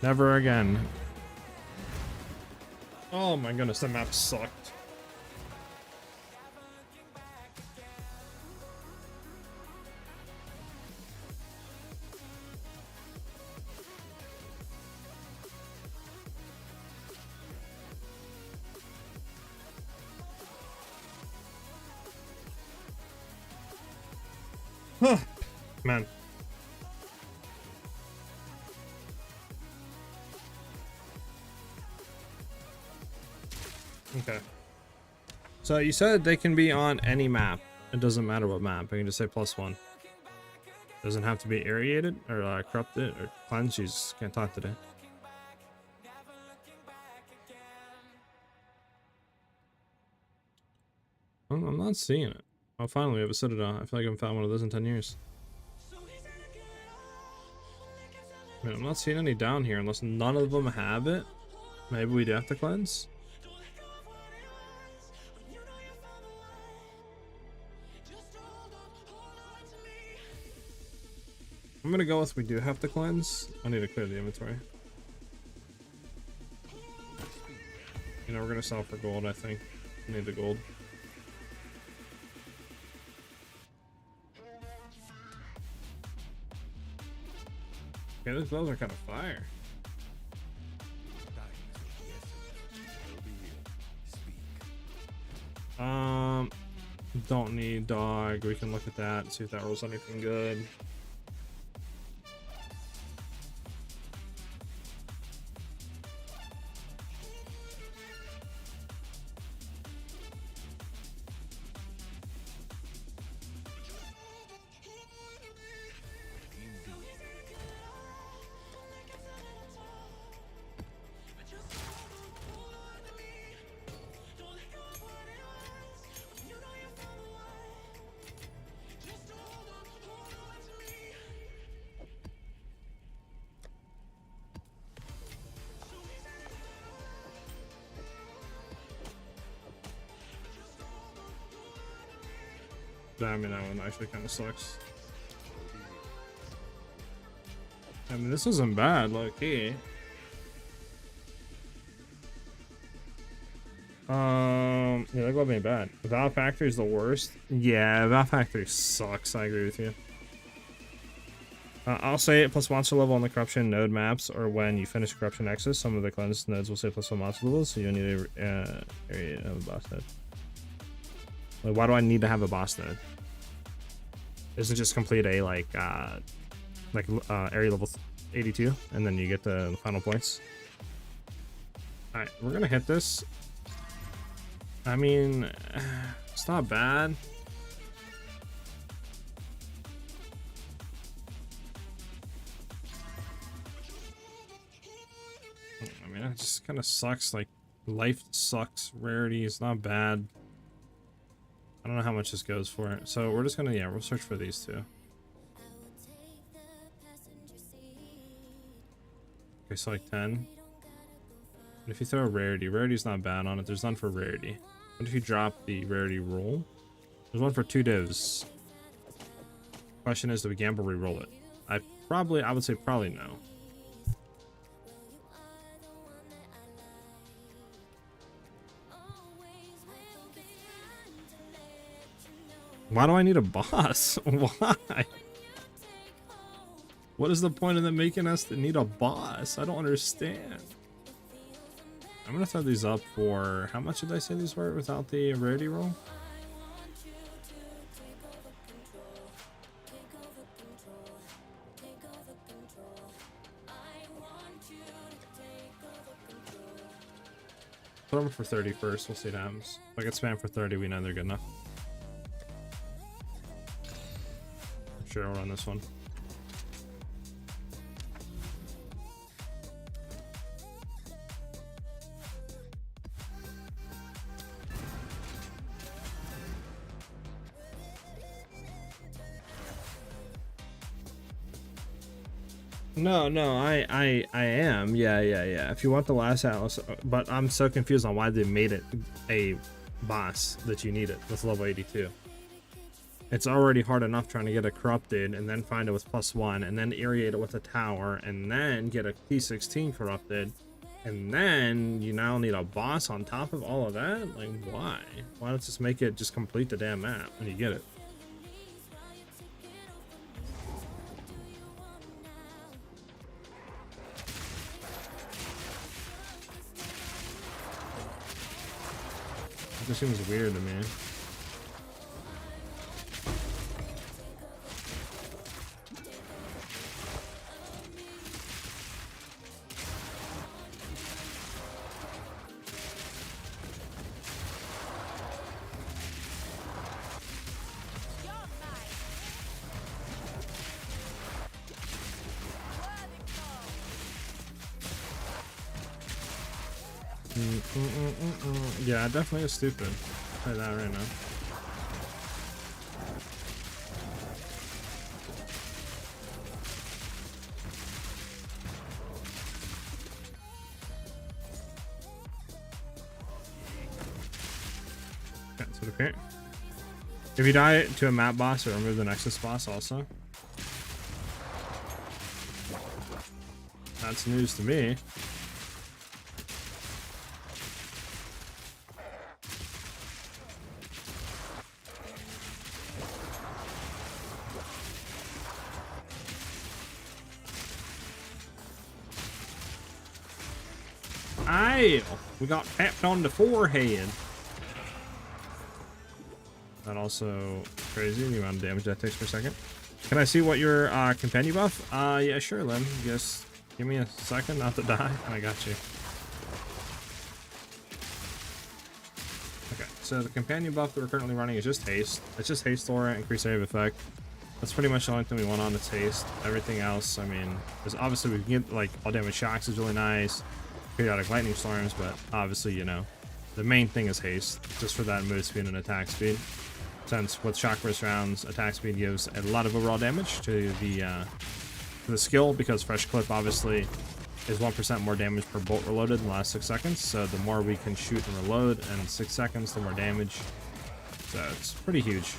Never again. Oh my goodness, that map sucked. Man. Okay. So you said they can be on any map. It doesn't matter what map. I can just say +1. Doesn't have to be irrigated or corrupted or cleansed. You just can't talk today. I'm not seeing it. Oh, finally we have a Citadel. I feel like I haven't found one of those in 10 years. I mean, I'm not seeing any down here unless none of them have it. Maybe we do have to cleanse. I'm gonna go with we do have to cleanse. I need to clear the inventory. You know, we're gonna sell for gold, I think. I need the gold. Okay, those gloves are kind of fire. Don't need dog. We can look at that and see if that rolls anything good. I mean, that one actually kind of sucks. I mean, this isn't bad, low-key. Yeah, that glove ain't bad. Valve Factory is the worst. Yeah, Valve Factory sucks. I agree with you. I'll say it plus monster level on the corruption node maps, or when you finish corruption nexus, some of the cleansed nodes will say plus one monster level, so you don't need a area of a boss node. Like, why do I need to have a boss node? Isn't just complete a area level 82, and then you get the final points. All right, we're gonna hit this. I mean, it's not bad. I mean, it just kind of sucks. Like, life sucks. Rarity is not bad. I don't know how much this goes for. So we're just gonna, yeah, we'll search for these two. Okay, so like 10. And if you throw a rarity, rarity's not bad on it. There's none for rarity. What if you drop the rarity roll? There's one for 2 divs. Question is, do we gamble re-roll it? I would say probably no. Why do I need a boss? Why? What is the point of them making us need a boss? I don't understand. I'm gonna throw these up for, how much did I say these were without the rarity roll? Put them for 30 first, we'll see what happens. If I get spam for 30, we know they're good enough. Sure, I'll run this one. No, I am. Yeah. If you want the last Atlas, but I'm so confused on why they made it a boss that you need it with level 82. It's already hard enough trying to get it corrupted and then find it with +1 and then irrigate it with a tower and then get a T16 corrupted, and then you now need a boss on top of all of that? Like, why? Why don't just make it just complete the damn map when you get it? It just seems weird to me. Yeah, definitely is stupid. I'll tell you that right now. Okay, so okay. If you die to a map boss, or remove the Nexus boss also. That's news to me. We got tapped on the forehead. That also crazy, the amount of damage that takes per second. Can I see what your companion buff? Yeah, sure, Lim. Just give me a second not to die. I got you. Okay, so the companion buff that we're currently running is just haste. It's just haste aura, increase area of effect. That's pretty much the only thing we want on its haste. Everything else, I mean, is obviously we can get like all damage shocks is really nice. Periodic lightning storms, but obviously, you know, the main thing is haste, just for that move speed and attack speed. Since with shock burst rounds, attack speed gives a lot of overall damage to the skill, because fresh clip obviously is 1% more damage per bolt reloaded in the last 6 seconds. So the more we can shoot and reload in 6 seconds, the more damage. So it's pretty huge.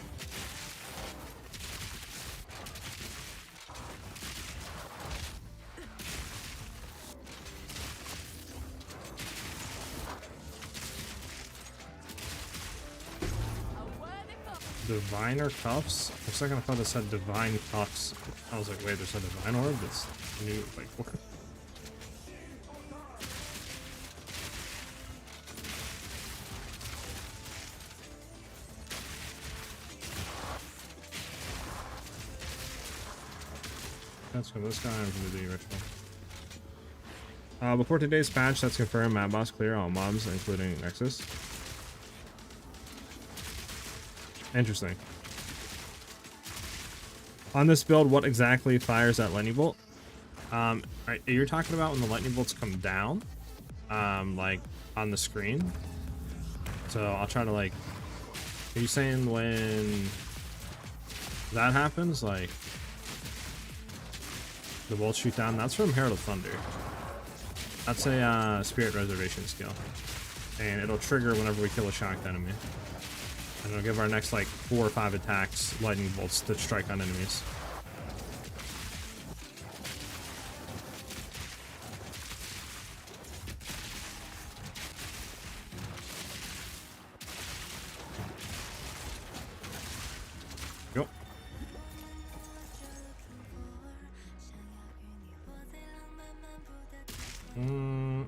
Diviner Cuffs? For a second I thought it said Divine Cuffs. I was like, wait, there's a Divine Orb? That's new, like, what? That's for this guy. I'm gonna do the ritual. Before today's patch, that's confirmed. Map boss clear all mobs, including Nexus. Interesting. On this build, what exactly fires that lightning bolt? You're talking about when the lightning bolts come down, like on the screen. So I'll try to like. Are you saying when that happens, like the bolts shoot down? That's from Herald of Thunder. That's a Spirit Reservation skill, and it'll trigger whenever we kill a shocked enemy. And it'll give our next like 4 or 5 attacks lightning bolts that strike on enemies. Yep.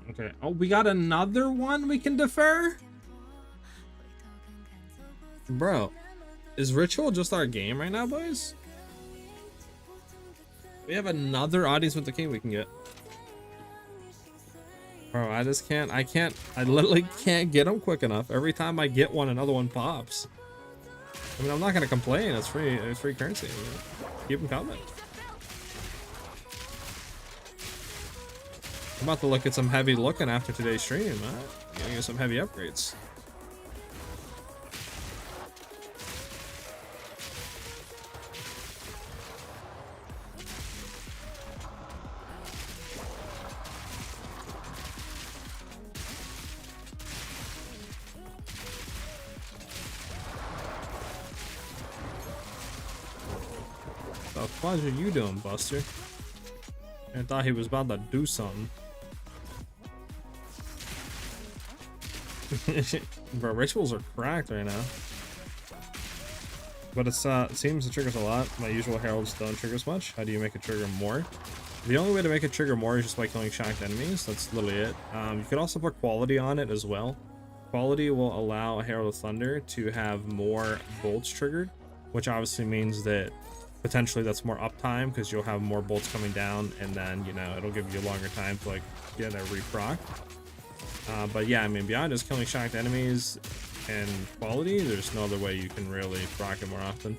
Okay. Oh, we got another one we can defer? Bro, is Ritual just our game right now, boys? We have another Audience with the King we can get. Bro, I literally can't get them quick enough. Every time I get one, another one pops. I mean, I'm not gonna complain. It's free currency. You know? Keep them coming. I'm about to look at some heavy looking after today's stream, man. Getting you some heavy upgrades. The fuck are you doing, Buster? I thought he was about to do something. Bro, rituals are cracked right now. But it seems it triggers a lot. My usual heralds don't trigger as much. How do you make it trigger more? The only way to make it trigger more is just by killing shocked enemies. That's literally it. You could also put quality on it as well. Quality will allow a Herald of Thunder to have more bolts triggered, which obviously means that potentially that's more uptime because you'll have more bolts coming down, and then, you know, it'll give you a longer time to like get a reproc. But yeah, I mean, beyond just killing shocked enemies and quality, there's no other way you can really proc it more often.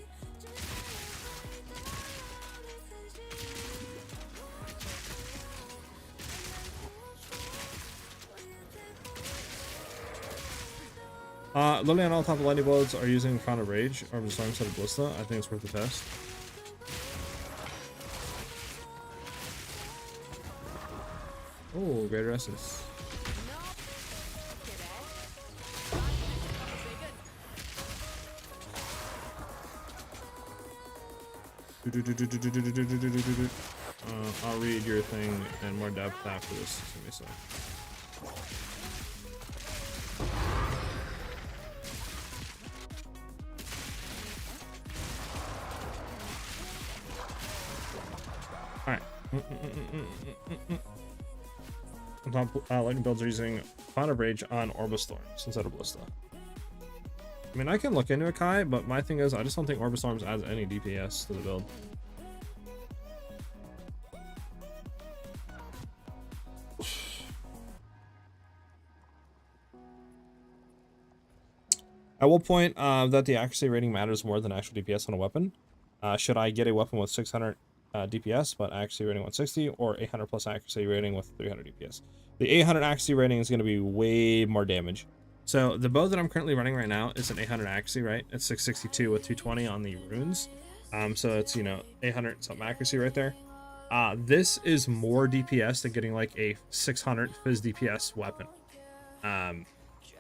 Literally on all top of lightning bolts are using Crown of Rage or the Storm instead of Ballista. I think it's worth the test. Oh, Greater Essence. I'll read your thing in more depth after this. Give me a sec. Alright. Lightning builds are using Font of Rage on Orbistorms instead of Ballista. I mean, I can look into it, Kai, but my thing is, I just don't think Orbistorms adds any DPS to the build. I will point that the accuracy rating matters more than actual DPS on a weapon. Should I get a weapon with 600 DPS but accuracy rating 160, or 800 plus accuracy rating with 300 DPS? The 800 accuracy rating is going to be way more damage. So the bow that I'm currently running right now is an 800 accuracy, right? It's 662 with 220 on the runes. So it's, you know, 800 something accuracy right there. This is more DPS than getting like a 600 phys DPS weapon.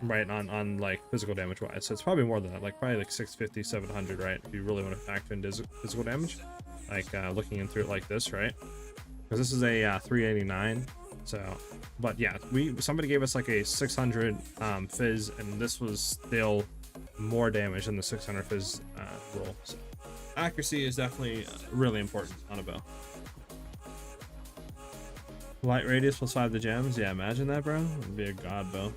Right, on like physical damage wise. So it's probably more than that, like probably like 650, 700, right? If you really want to factor in physical damage, like looking in through it like this, right? Because this is a 389. So, but yeah, somebody gave us like a 600 fizz, and this was still more damage than the 600 fizz roll. So accuracy is definitely really important on a bow. Light radius plus 5 the gems. Yeah, imagine that, bro. It'd be a god bow.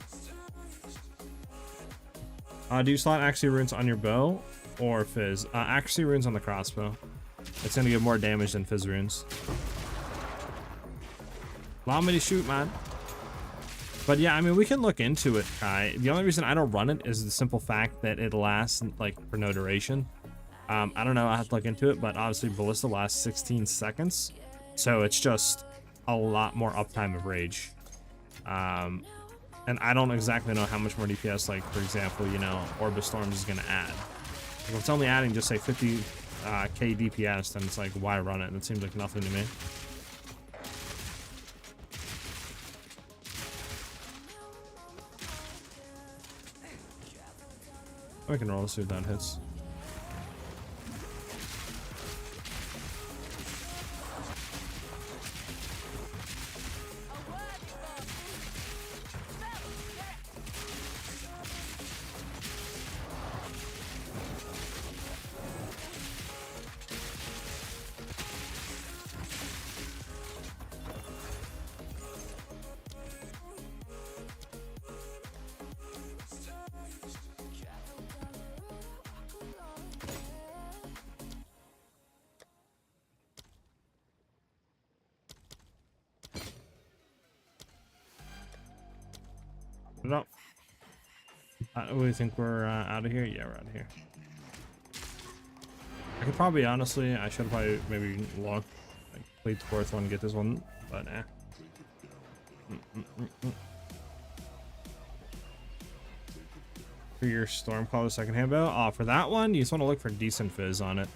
Do you slot accuracy runes on your bow or fizz? Accuracy runes on the crossbow. It's gonna give more damage than fizz runes. Allow me to shoot, man. But yeah, I mean, we can look into it, Kai. The only reason I don't run it is the simple fact that it lasts like for no duration. I don't know, I have to look into it, but obviously Ballista lasts 16 seconds. So it's just a lot more uptime of rage. And I don't exactly know how much more DPS, like for example, you know, Orbis Storms is gonna add. If it's only adding just say 50 K DPS, then it's like, why run it? It seems like nothing to me. I can roll, see if that hits. No. We think we're out of here? Yeah, we're out of here. I could probably, honestly, I should probably maybe log, like, complete the fourth one and get this one, but eh. For your Stormcaller second hand bow, for that one, you just want to look for decent fizz on it.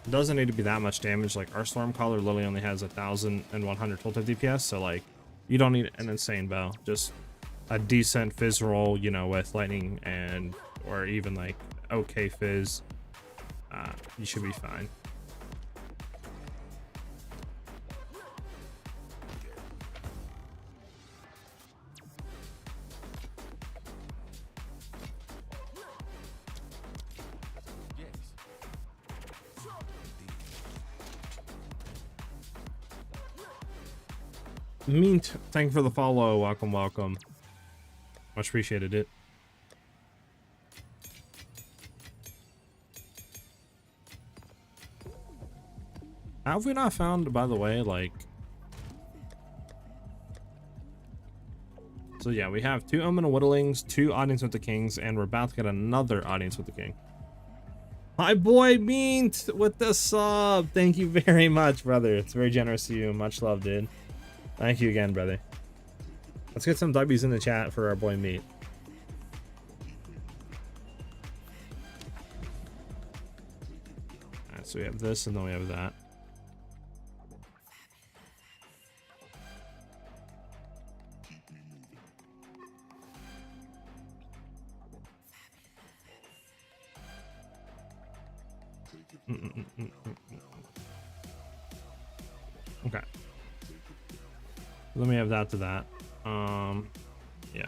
It doesn't need to be that much damage. Like, our Stormcaller literally only has 1,100 tilted DPS, so like, you don't need an insane bow. Just a decent fizz roll, you know, with lightning and or even like okay fizz, you should be fine. Meant, thank you for the follow. Welcome, welcome. Much appreciated it. Have we not found, by the way, like... So yeah, we have 2 Omen of Whittlings, 2 Audience with the Kings, and we're about to get another Audience with the King. My boy Meant with the sub. Thank you very much, brother. It's very generous of you. Much love, dude. Thank you again, brother. Let's get some W's in the chat for our boy Meat. Alright, so we have this and then we have that. Okay. Let me have that to that. Yeah.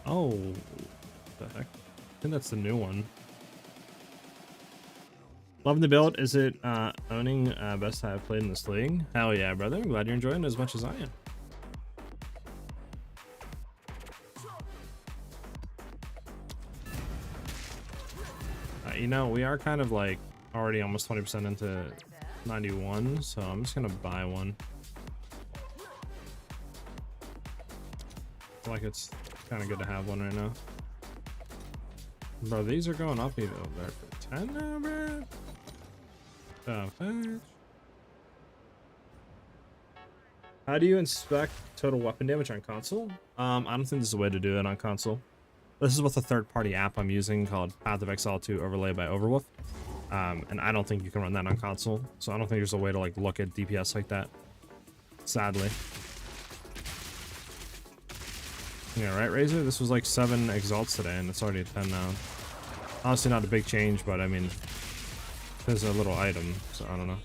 Oh, what the heck? I think that's the new one. Loving the build. Is it owning best I have played in this league? Hell yeah, brother. I'm glad you're enjoying it as much as I am. You know, we are kind of like already almost 20% into 91, so I'm just gonna buy one. I feel like it's kind of good to have one right now. Bro, these are going up even over there for 10 now, bro. How do you inspect total weapon damage on console? I don't think there's a way to do it on console. This is with a third-party app I'm using called Path of Exile 2 overlay by Overwolf. And I don't think you can run that on console. So I don't think there's a way to like look at DPS like that. Sadly. Yeah, right, Razor? This was like 7 exalts today and it's already at 10 now. Honestly, not a big change, but I mean, there's a little item, so I don't know.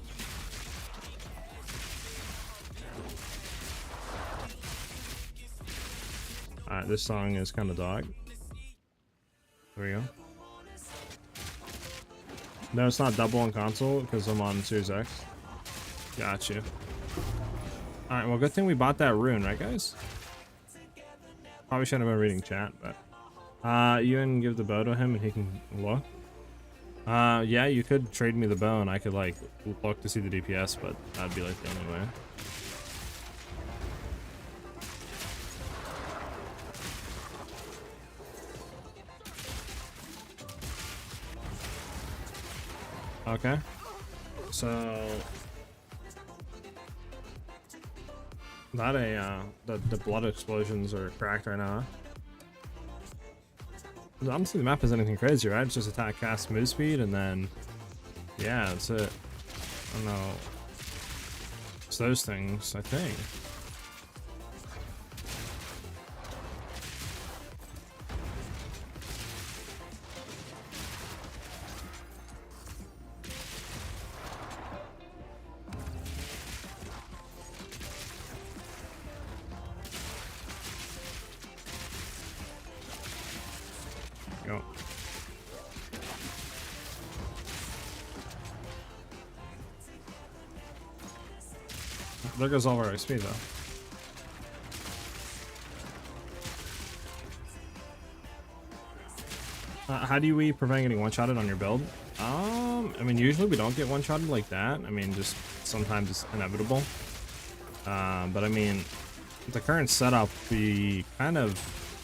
Alright, this song is kind of dog. There we go. No, it's not double on console because I'm on Series X. Got you. Alright, well, good thing we bought that rune, right, guys? Probably shouldn't have been reading chat, but... you can give the bow to him and he can look. Yeah, you could trade me the bow and I could, like, look to see the DPS, but that'd be, like, the only way. Okay. So... That the blood explosions are cracked right now. I don't see the map as anything crazy, right? It's just attack, cast, move speed, and then yeah, that's it. I don't know. It's those things, I think. Go. There goes all our XP though. How do we prevent getting one-shotted on your build? I mean, usually we don't get one-shotted like that. I mean, just sometimes it's inevitable. But I mean, the current setup, we kind of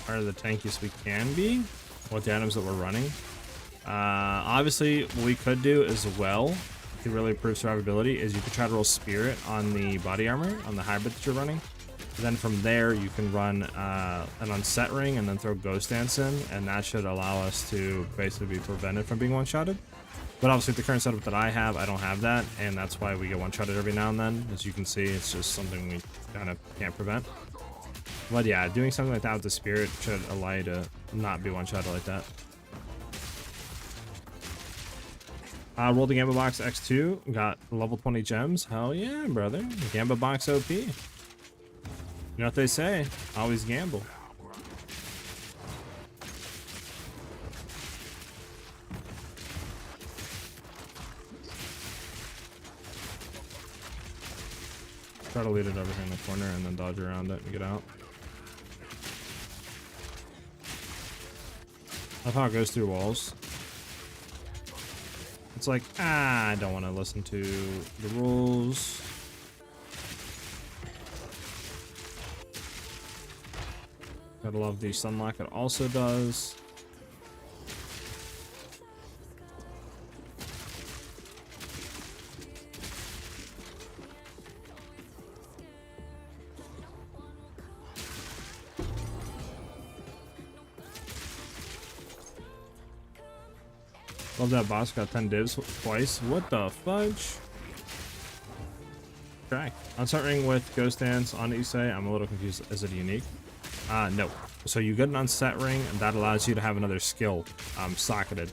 are the tankiest we can be with the items that we're running. Obviously, what we could do as well to really improve survivability is you could try to roll Spirit on the body armor, on the hybrid that you're running. Then from there, you can run an Unset Ring and then throw Ghost Dance in, and that should allow us to basically be prevented from being one-shotted. But obviously, the current setup that I have, I don't have that, and that's why we get one-shotted every now and then. As you can see, it's just something we kind of can't prevent. But yeah, doing something like that with the Spirit should allow you to not be one-shotted like that. Roll the Gamba Box X2, got level 20 gems. Hell yeah, brother. Gamba Box OP. You know what they say, always gamble. Try to lead it over here in the corner and then dodge around it and get out. That's how it goes through walls. It's like, I don't want to listen to the rules. Gotta love the sunlock, it also does. Love that boss got 10 divs twice. What the fudge? Okay. Unset Ring with Ghost Dance on it, you say? I'm a little confused. Is it unique? No. So you get an Unset Ring, and that allows you to have another skill socketed.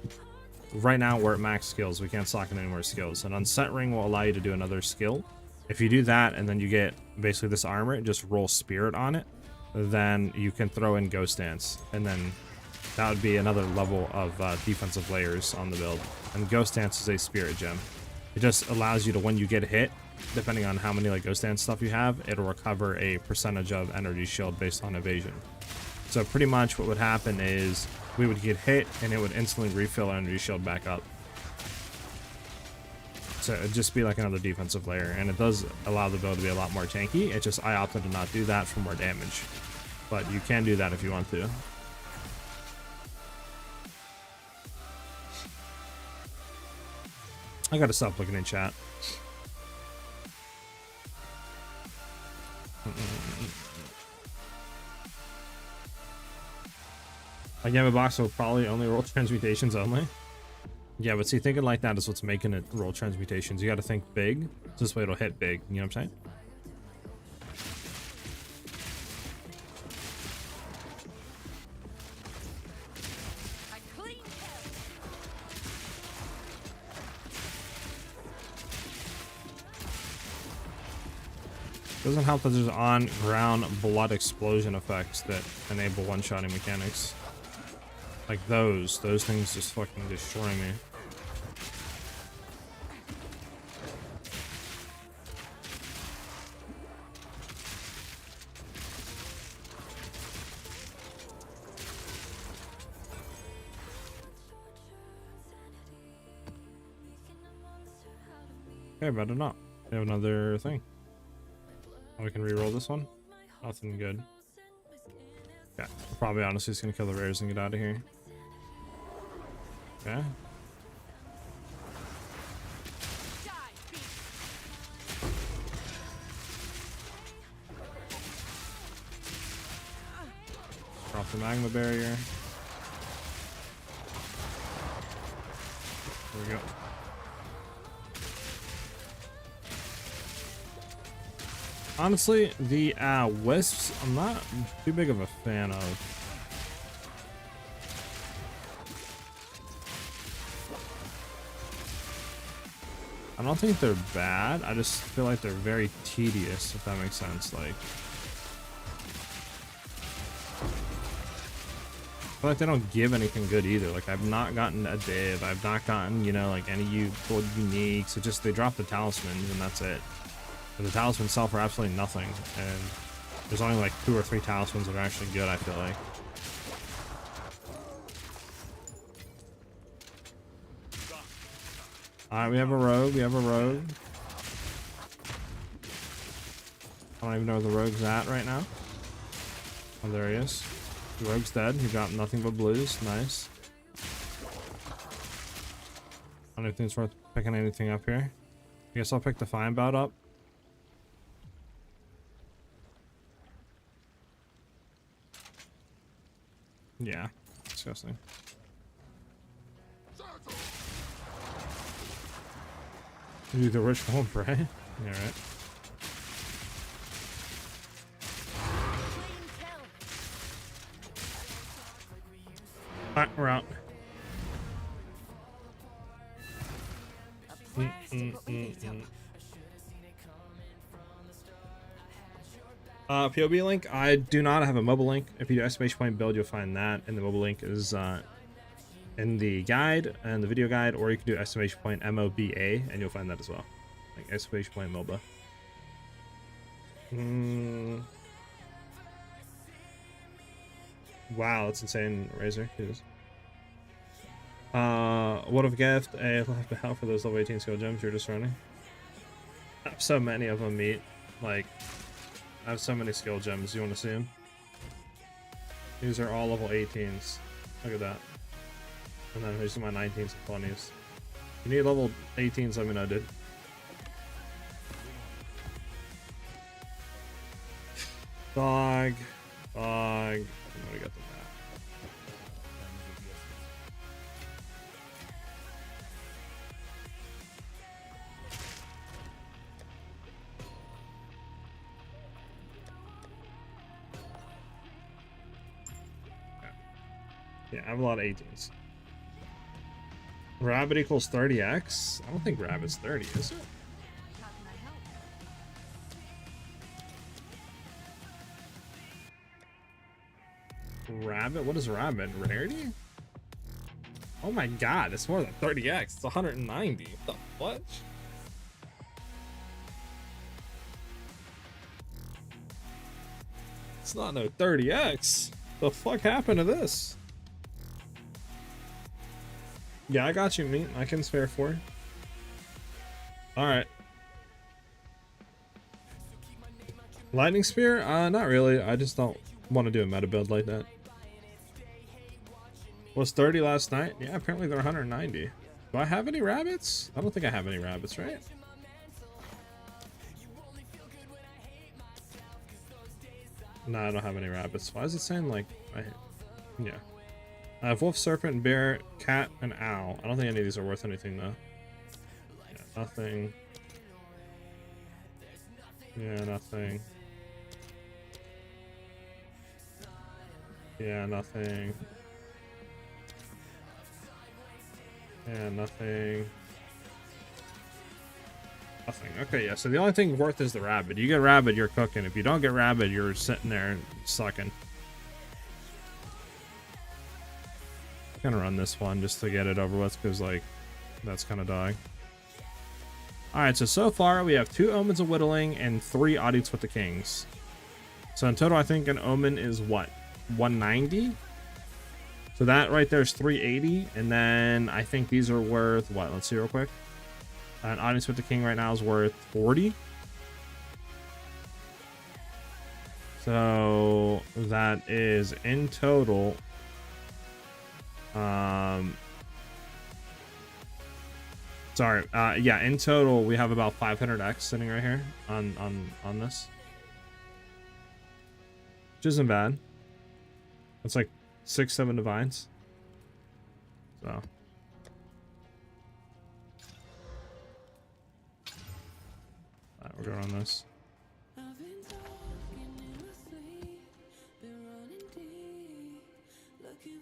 Right now, we're at max skills. We can't socket any more skills. An Unset Ring will allow you to do another skill. If you do that, and then you get basically this armor, and just roll Spirit on it, then you can throw in Ghost Dance, and then that would be another level of defensive layers on the build. And Ghost Dance is a Spirit gem. It just allows you to, when you get hit, depending on how many like Ghost Dance stuff you have, it'll recover a percentage of energy shield based on evasion. So pretty much what would happen is we would get hit and it would instantly refill energy shield back up. So it'd just be like another defensive layer, and it does allow the build to be a lot more tanky. It's just I opted to not do that for more damage. But you can do that if you want to. I gotta stop looking in chat. A Gamma Box will probably only roll transmutations only. Yeah, but see, thinking like that is what's making it roll transmutations. You gotta think big. This way it'll hit big, you know what I'm saying? Doesn't help that there's on-ground blood explosion effects that enable one-shotting mechanics. Like those things just fucking destroy me. Okay, better not. We have another thing. Oh, we can re-roll this one. Nothing good. Yeah, probably honestly just gonna kill the rares and get out of here. Okay. Drop the magma barrier. There we go. Honestly, the wisps, I'm not too big of a fan of. I don't think they're bad. I just feel like they're very tedious, if that makes sense. Like, I feel like they don't give anything good either. Like, I've not gotten a div. I've not gotten, you know, like any gold uniques. It just, they drop the talismans and that's it. And the talismans sell for absolutely nothing. And there's only like 2 or 3 talismans that are actually good, I feel like. Alright, we have a rogue. We have a rogue. I don't even know where the rogue's at right now. Oh, there he is. The rogue's dead. He got nothing but blues. Nice. I don't think it's worth picking anything up here. I guess I'll pick the fine bout up. Yeah, disgusting. You the rich won't pray? Yeah, right. Alright, we're out. POE link. I do not have a mobile link. If you do exclamation point build, you'll find that, and the mobile link is in the guide and the video guide, or you can do exclamation point MOBA, and you'll find that as well. Like exclamation point MOBA. Wow, that's insane, Razor. Jesus. What of gift? A life out for those level 18 skill gems you're just running. I have so many of them, meat. Like, I have so many skill gems. You want to see them? These are all level 18s. Look at that. And then here's my 19s and 20s. If you need level 18s, let me know, dude. Dog. I got the map. Yeah, I have a lot of 18s. Rabbit equals 30x? I don't think Rabbit's 30, is it? Rabbit? What is Rabbit? Rarity? Oh my god, it's more than 30x. It's 190. What the fuck? It's not no 30x. The fuck happened to this? Yeah, I got you, meat. I can spare 4. Alright. Lightning Spear? Not really. I just don't want to do a meta build like that. Was 30 last night? Yeah, apparently they're 190. Do I have any rabbits? I don't think I have any rabbits, right? No, I don't have any rabbits. Why is it saying like... yeah. I have wolf, serpent, bear, cat, and owl. I don't think any of these are worth anything, though. Yeah, nothing. Yeah, nothing. Yeah, nothing. Yeah, nothing. Nothing. Okay, yeah, so the only thing worth is the rabbit. You get rabbit, you're cooking. If you don't get rabbit, you're sitting there sucking. Gonna run this one just to get it over with, because like that's kind of dog. All right, so far we have 2 Omens of Whittling and 3 Audits with the Kings. So in total, I think an Omen is what, 190. So that right there is 380, and then I think these are worth what? Let's see real quick. An Audits with the King right now is worth 40. So that is in total. Sorry. Yeah, in total we have about 500x sitting right here on this, which isn't bad. It's like 6-7 divines. So. All right, we're going on this.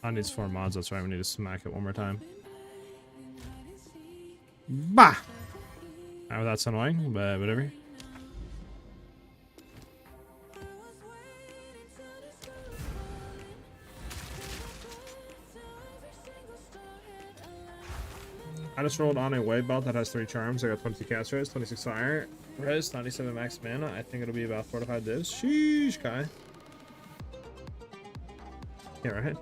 I need 4 mods, that's right, we need to smack it one more time. Bah! Oh, that's annoying, but whatever. I just rolled on a wave belt that has 3 charms. I got 22 cast res, 26 fire res, 97 max mana. I think it'll be about 4 to 5 divs. Sheesh, Kai. Yeah, right.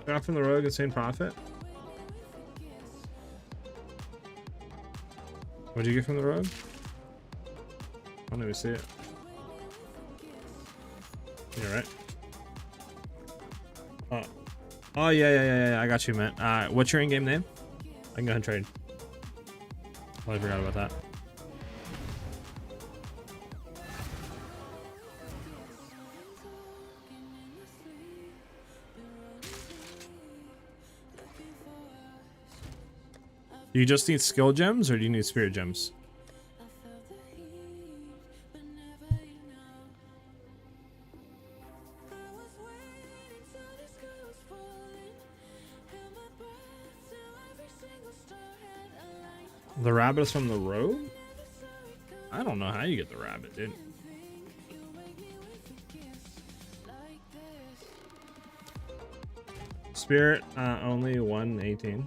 Got from the rogue, insane profit. What'd you get from the rogue? I don't even see it. You're right. Oh yeah. I got you, man. What's your in-game name? I can go ahead and trade. I forgot about that. Do you just need skill gems, or do you need spirit gems? The rabbit is from the road? I don't know how you get the rabbit, dude. Spirit, only 118.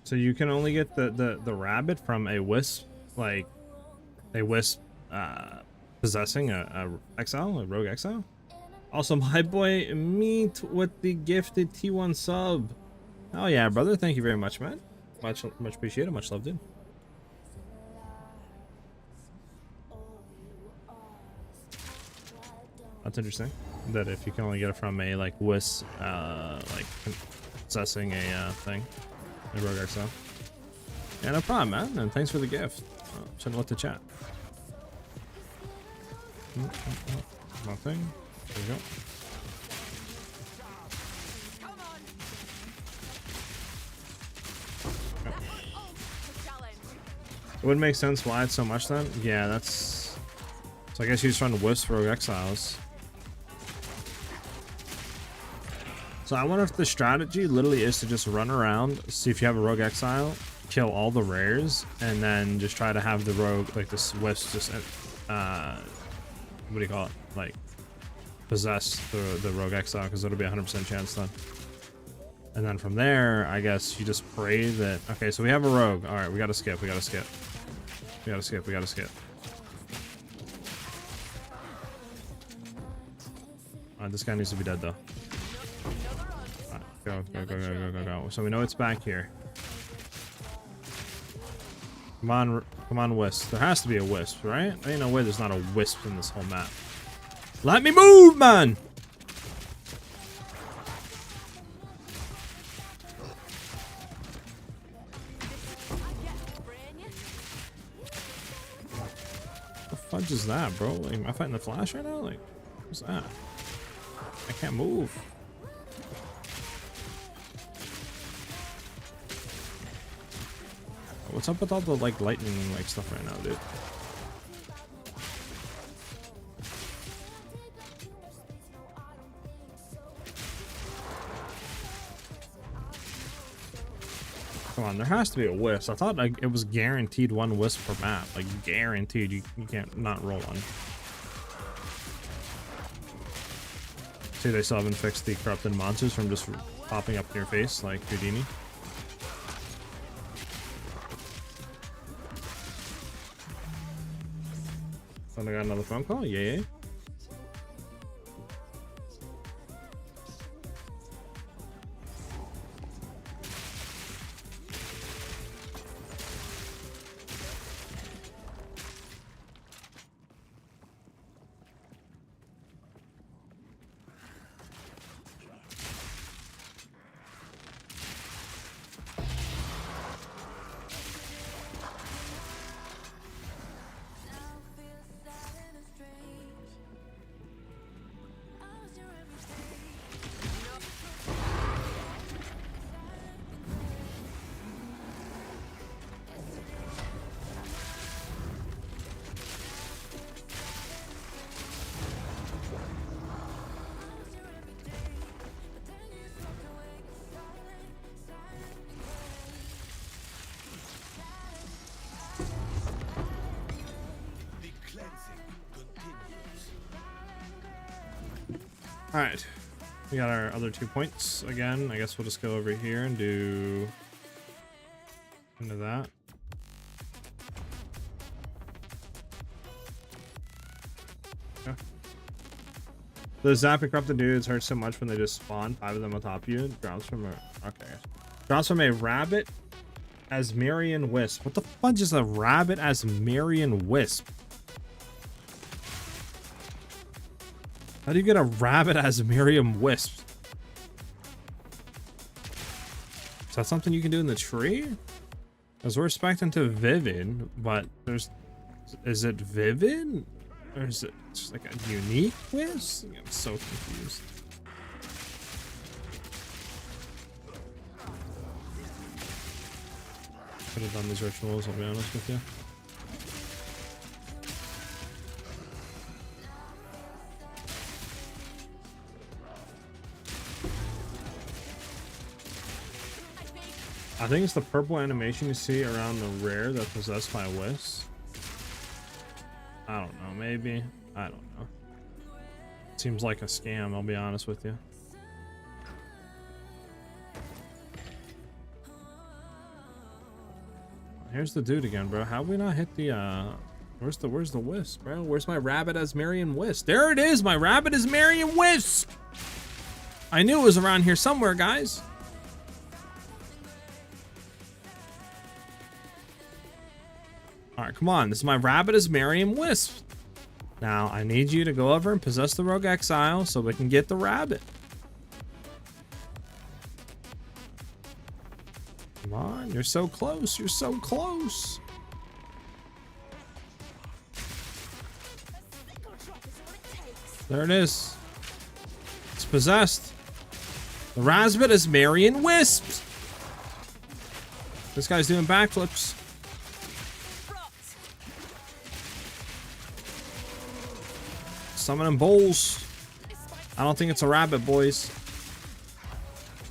So you can only get the rabbit from a wisp, like a wisp possessing a exile, a rogue exile. Also, my boy Meat with the gifted T1 sub. Oh yeah, brother, thank you very much, man. Much appreciated, much love, dude. That's interesting. That if you can only get it from a like wisp, like possessing a thing. Rogue exile. Yeah, no problem, man. And thanks for the gift. Shouldn't let the chat. Nothing. There we go. It would make sense why it's so much then. Yeah, that's. So I guess he's trying to wisp rogue exiles. So I wonder if the strategy literally is to just run around, see if you have a rogue exile, kill all the rares, and then just try to have the rogue, like this wisp, just what do you call it, like possess the rogue exile, because it'll be 100% chance then. And then from there, I guess you just pray that. Okay, so we have a rogue. All right, we gotta skip. We gotta skip. This guy needs to be dead though. Go. So we know it's back here. Come on, wisp. There has to be a wisp, right? There ain't no way there's not a wisp in this whole map. Let me move, man! The fudge is that, bro? Like, am I fighting the Flash right now? Like, what's that? I can't move. What's up with all the like lightning like stuff right now, dude? Come on, there has to be a wisp. I thought like it was guaranteed one wisp per map. Like guaranteed, you can't not roll one. See, they still haven't fixed the corrupted monsters from just popping up in your face like Houdini. Thought I got another phone call. Yay. All right, we got our other 2 points again. I guess we'll just go over here and do into that. Yeah. The zapping corrupted dudes hurt so much when they just spawn 5 of them on top of you. It drops from a drops from a rabbit as Marion Wisp. What the fudge is a rabbit as Marion Wisp? How do you get a rabbit as Merriam Wisp? Is that something you can do in the tree? Because we're expecting to Vivid, but there's... Is it Vivid? Or is it just like a unique Wisp? I'm so confused. Could have done these rituals, I'll be honest with you. I think it's the purple animation you see around the rare that's possessed by Wisp. I don't know, maybe. I don't know. Seems like a scam, I'll be honest with you. Here's the dude again, bro. How have we not hit the where's the Wisp, bro? Where's my rabbit as Marion Wisp? There it is! My rabbit is Marion Wisp! I knew it was around here somewhere, guys. Alright, come on. This is my rabbit as Marion Wisp. Now, I need you to go over and possess the Rogue Exile so we can get the rabbit. Come on, you're so close. You're so close. There it is. It's possessed. The rabbit is Marion Wisp. This guy's doing backflips. Summoning bowls. I don't think it's a rabbit, boys.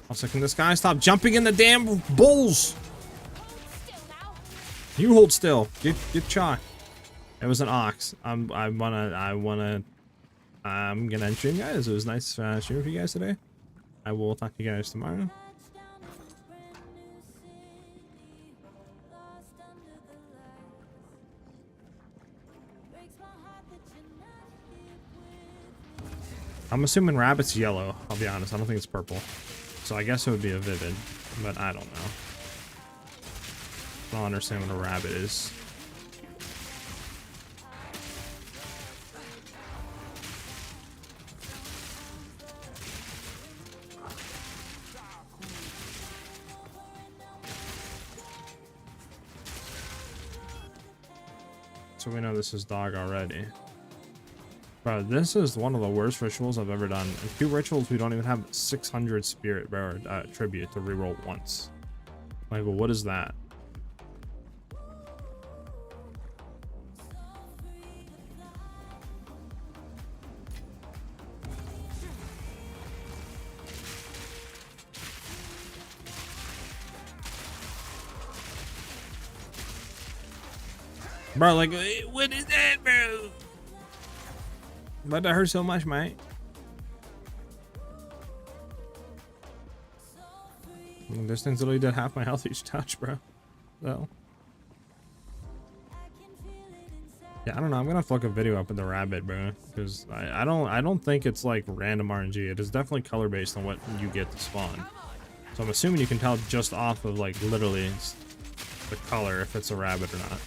Also, can this guy stop jumping in the damn bowls? You hold still. Get shot. It was an ox. I'm gonna end stream, guys. It was nice streaming for you guys today. I will talk to you guys tomorrow. I'm assuming rabbit's yellow. I'll be honest. I don't think it's purple. So I guess it would be a Vivid, but I don't know. I don't understand what a rabbit is. So we know this is dog already. Bro, this is one of the worst rituals I've ever done. In 2 rituals, we don't even have 600 spirit bearer tribute to reroll once. Like, what is that? Bro, like, what is that, bro? But that hurt so much, mate. This thing's literally did half my health each touch, bro. So. Yeah, I don't know. I'm gonna fuck a video up with the rabbit, bro, because I don't think it's like random RNG. It is definitely color based on what you get to spawn. So I'm assuming you can tell just off of like literally the color if it's a rabbit or not.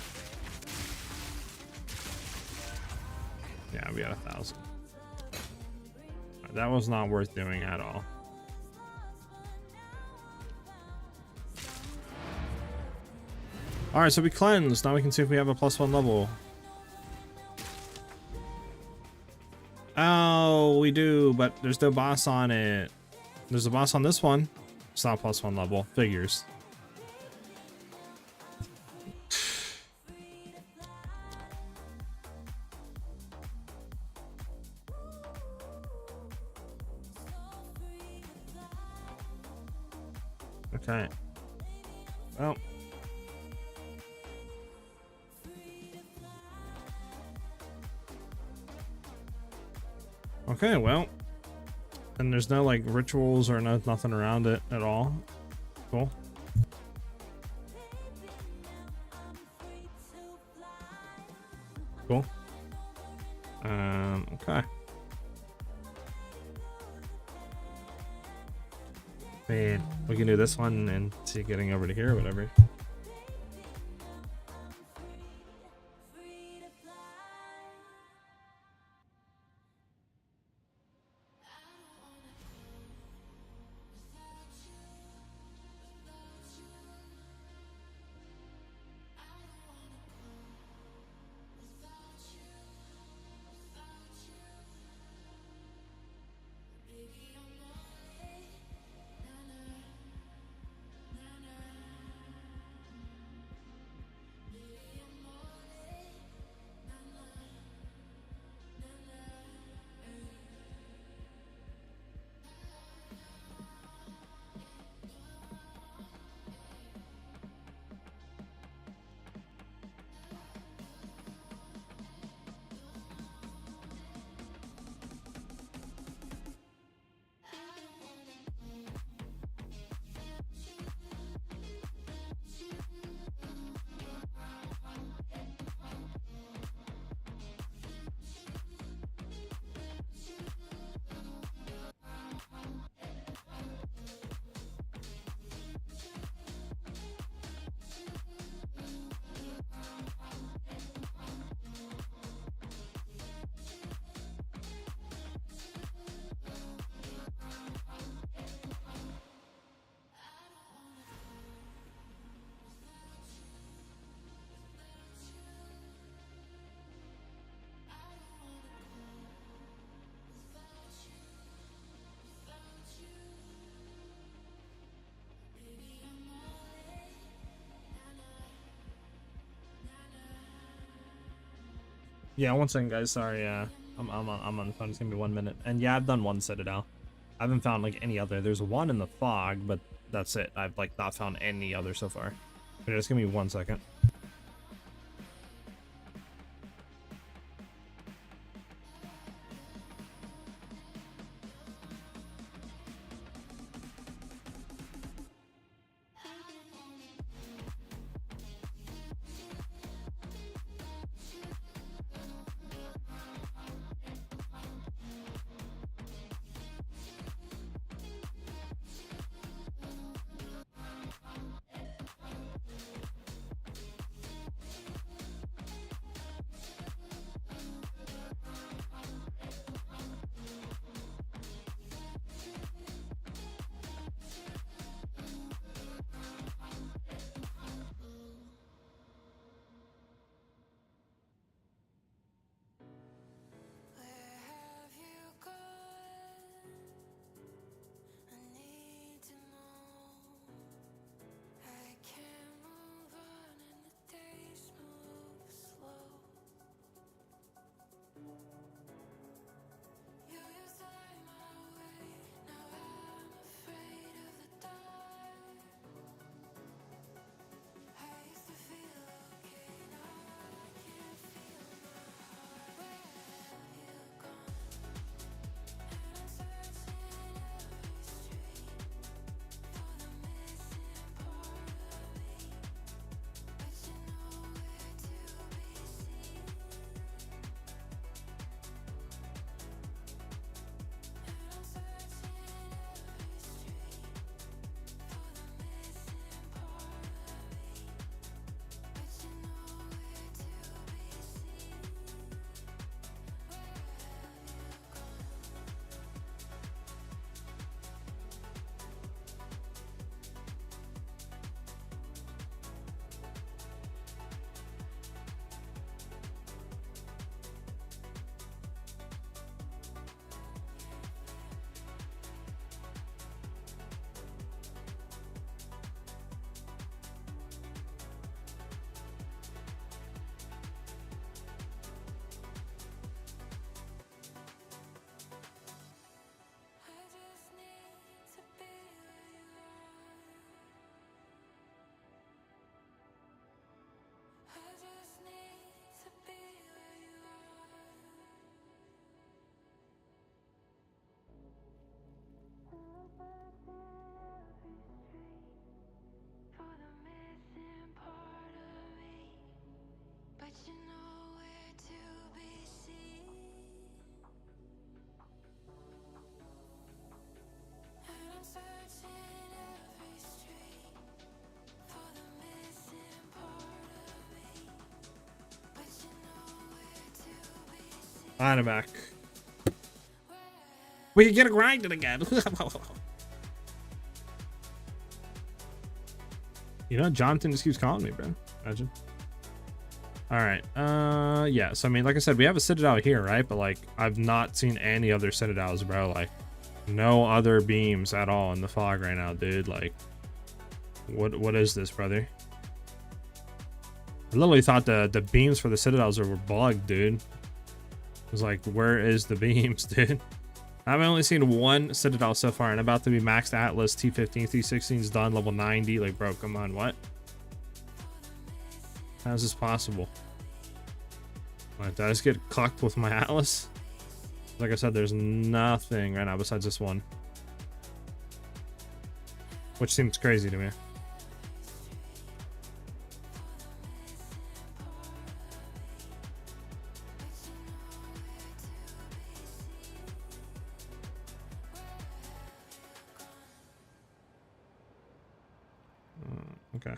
Yeah, we got 1,000. That was not worth doing at all. All right, so we cleansed. Now we can see if we have a +1 level. Oh, we do, but there's no boss on it. There's a boss on this one. It's not +1 level. Figures. Okay. Well. Okay, well. And there's no like rituals or nothing around it at all. Cool. Cool. Okay. Man, we can do this one and see getting over to here or whatever. Yeah, one second, guys. Sorry, I'm on the phone. It's gonna be 1 minute. And yeah, I've done one Citadel. I haven't found like any other. There's one in the fog, but that's it. I've like not found any other so far. Okay, just give me 1 second. On back. We can get it grinded again. You know, Jonathan just keeps calling me, bro. Imagine. All right. Yeah. So I mean, like I said, we have a Citadel here, right? But like, I've not seen any other Citadels, bro. Like, no other beams at all in the fog right now, dude. Like, what is this, brother? I literally thought the beams for the Citadels were bugged, dude. I was like, where is the beams, dude? I've only seen one Citadel so far, and about to be maxed Atlas, T15, T16's done, level 90. Like, bro, come on, what? How is this possible? Like, did I just get cucked with my Atlas? Like I said, there's nothing right now besides this one. Which seems crazy to me. Okay.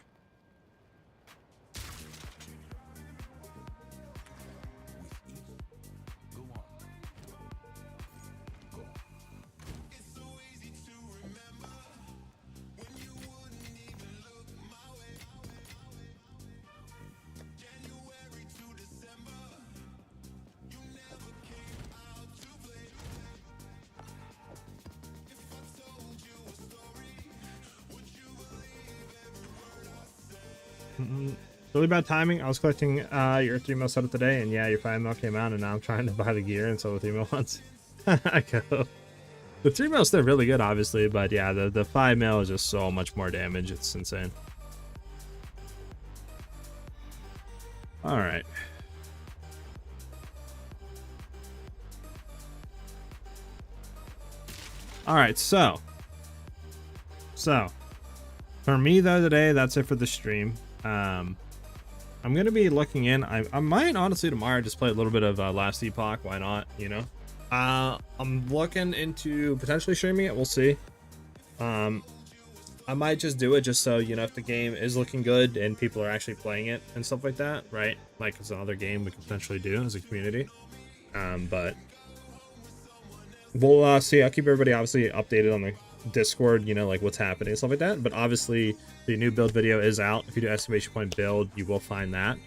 Really bad timing. I was collecting your 3-mil setup today, and yeah, your 5-mil came out, and now I'm trying to buy the gear and sell the 3-mil ones. I go. The 3-mil is still really good, obviously, but yeah, the 5-mil is just so much more damage. It's insane. All right. All right, so for me though today, that's it for the stream. I'm gonna be looking in. I might honestly tomorrow just play a little bit of Last Epoch. Why not? You know. I'm looking into potentially streaming it. We'll see. I might just do it just so, you know, if the game is looking good and people are actually playing it and stuff like that, right? Like it's another game we can potentially do as a community. But we'll see. I'll keep everybody obviously updated on the Discord, you know, like what's happening and stuff like that. But obviously the new build video is out. If you do exclamation point build, you will find that.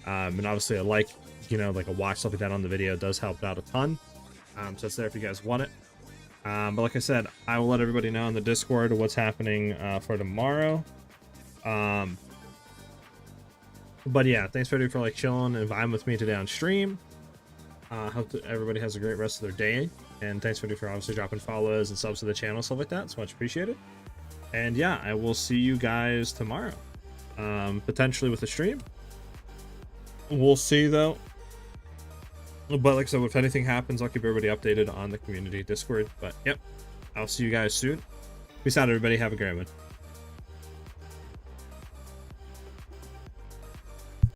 And obviously a like, you know, like a watch, stuff like that on the video does help out a ton. So it's there if you guys want it. But like I said, I will let everybody know on the Discord what's happening for tomorrow. But yeah, thanks everybody for like chilling and vibing with me today on stream. Hope that everybody has a great rest of their day. And thanks everybody for obviously dropping follows and subs to the channel, stuff like that. It's much appreciated. And yeah, I will see you guys tomorrow. Potentially with a stream. We'll see though. But like I said, if anything happens, I'll keep everybody updated on the community Discord. But yep, I'll see you guys soon. Peace out, everybody. Have a great one.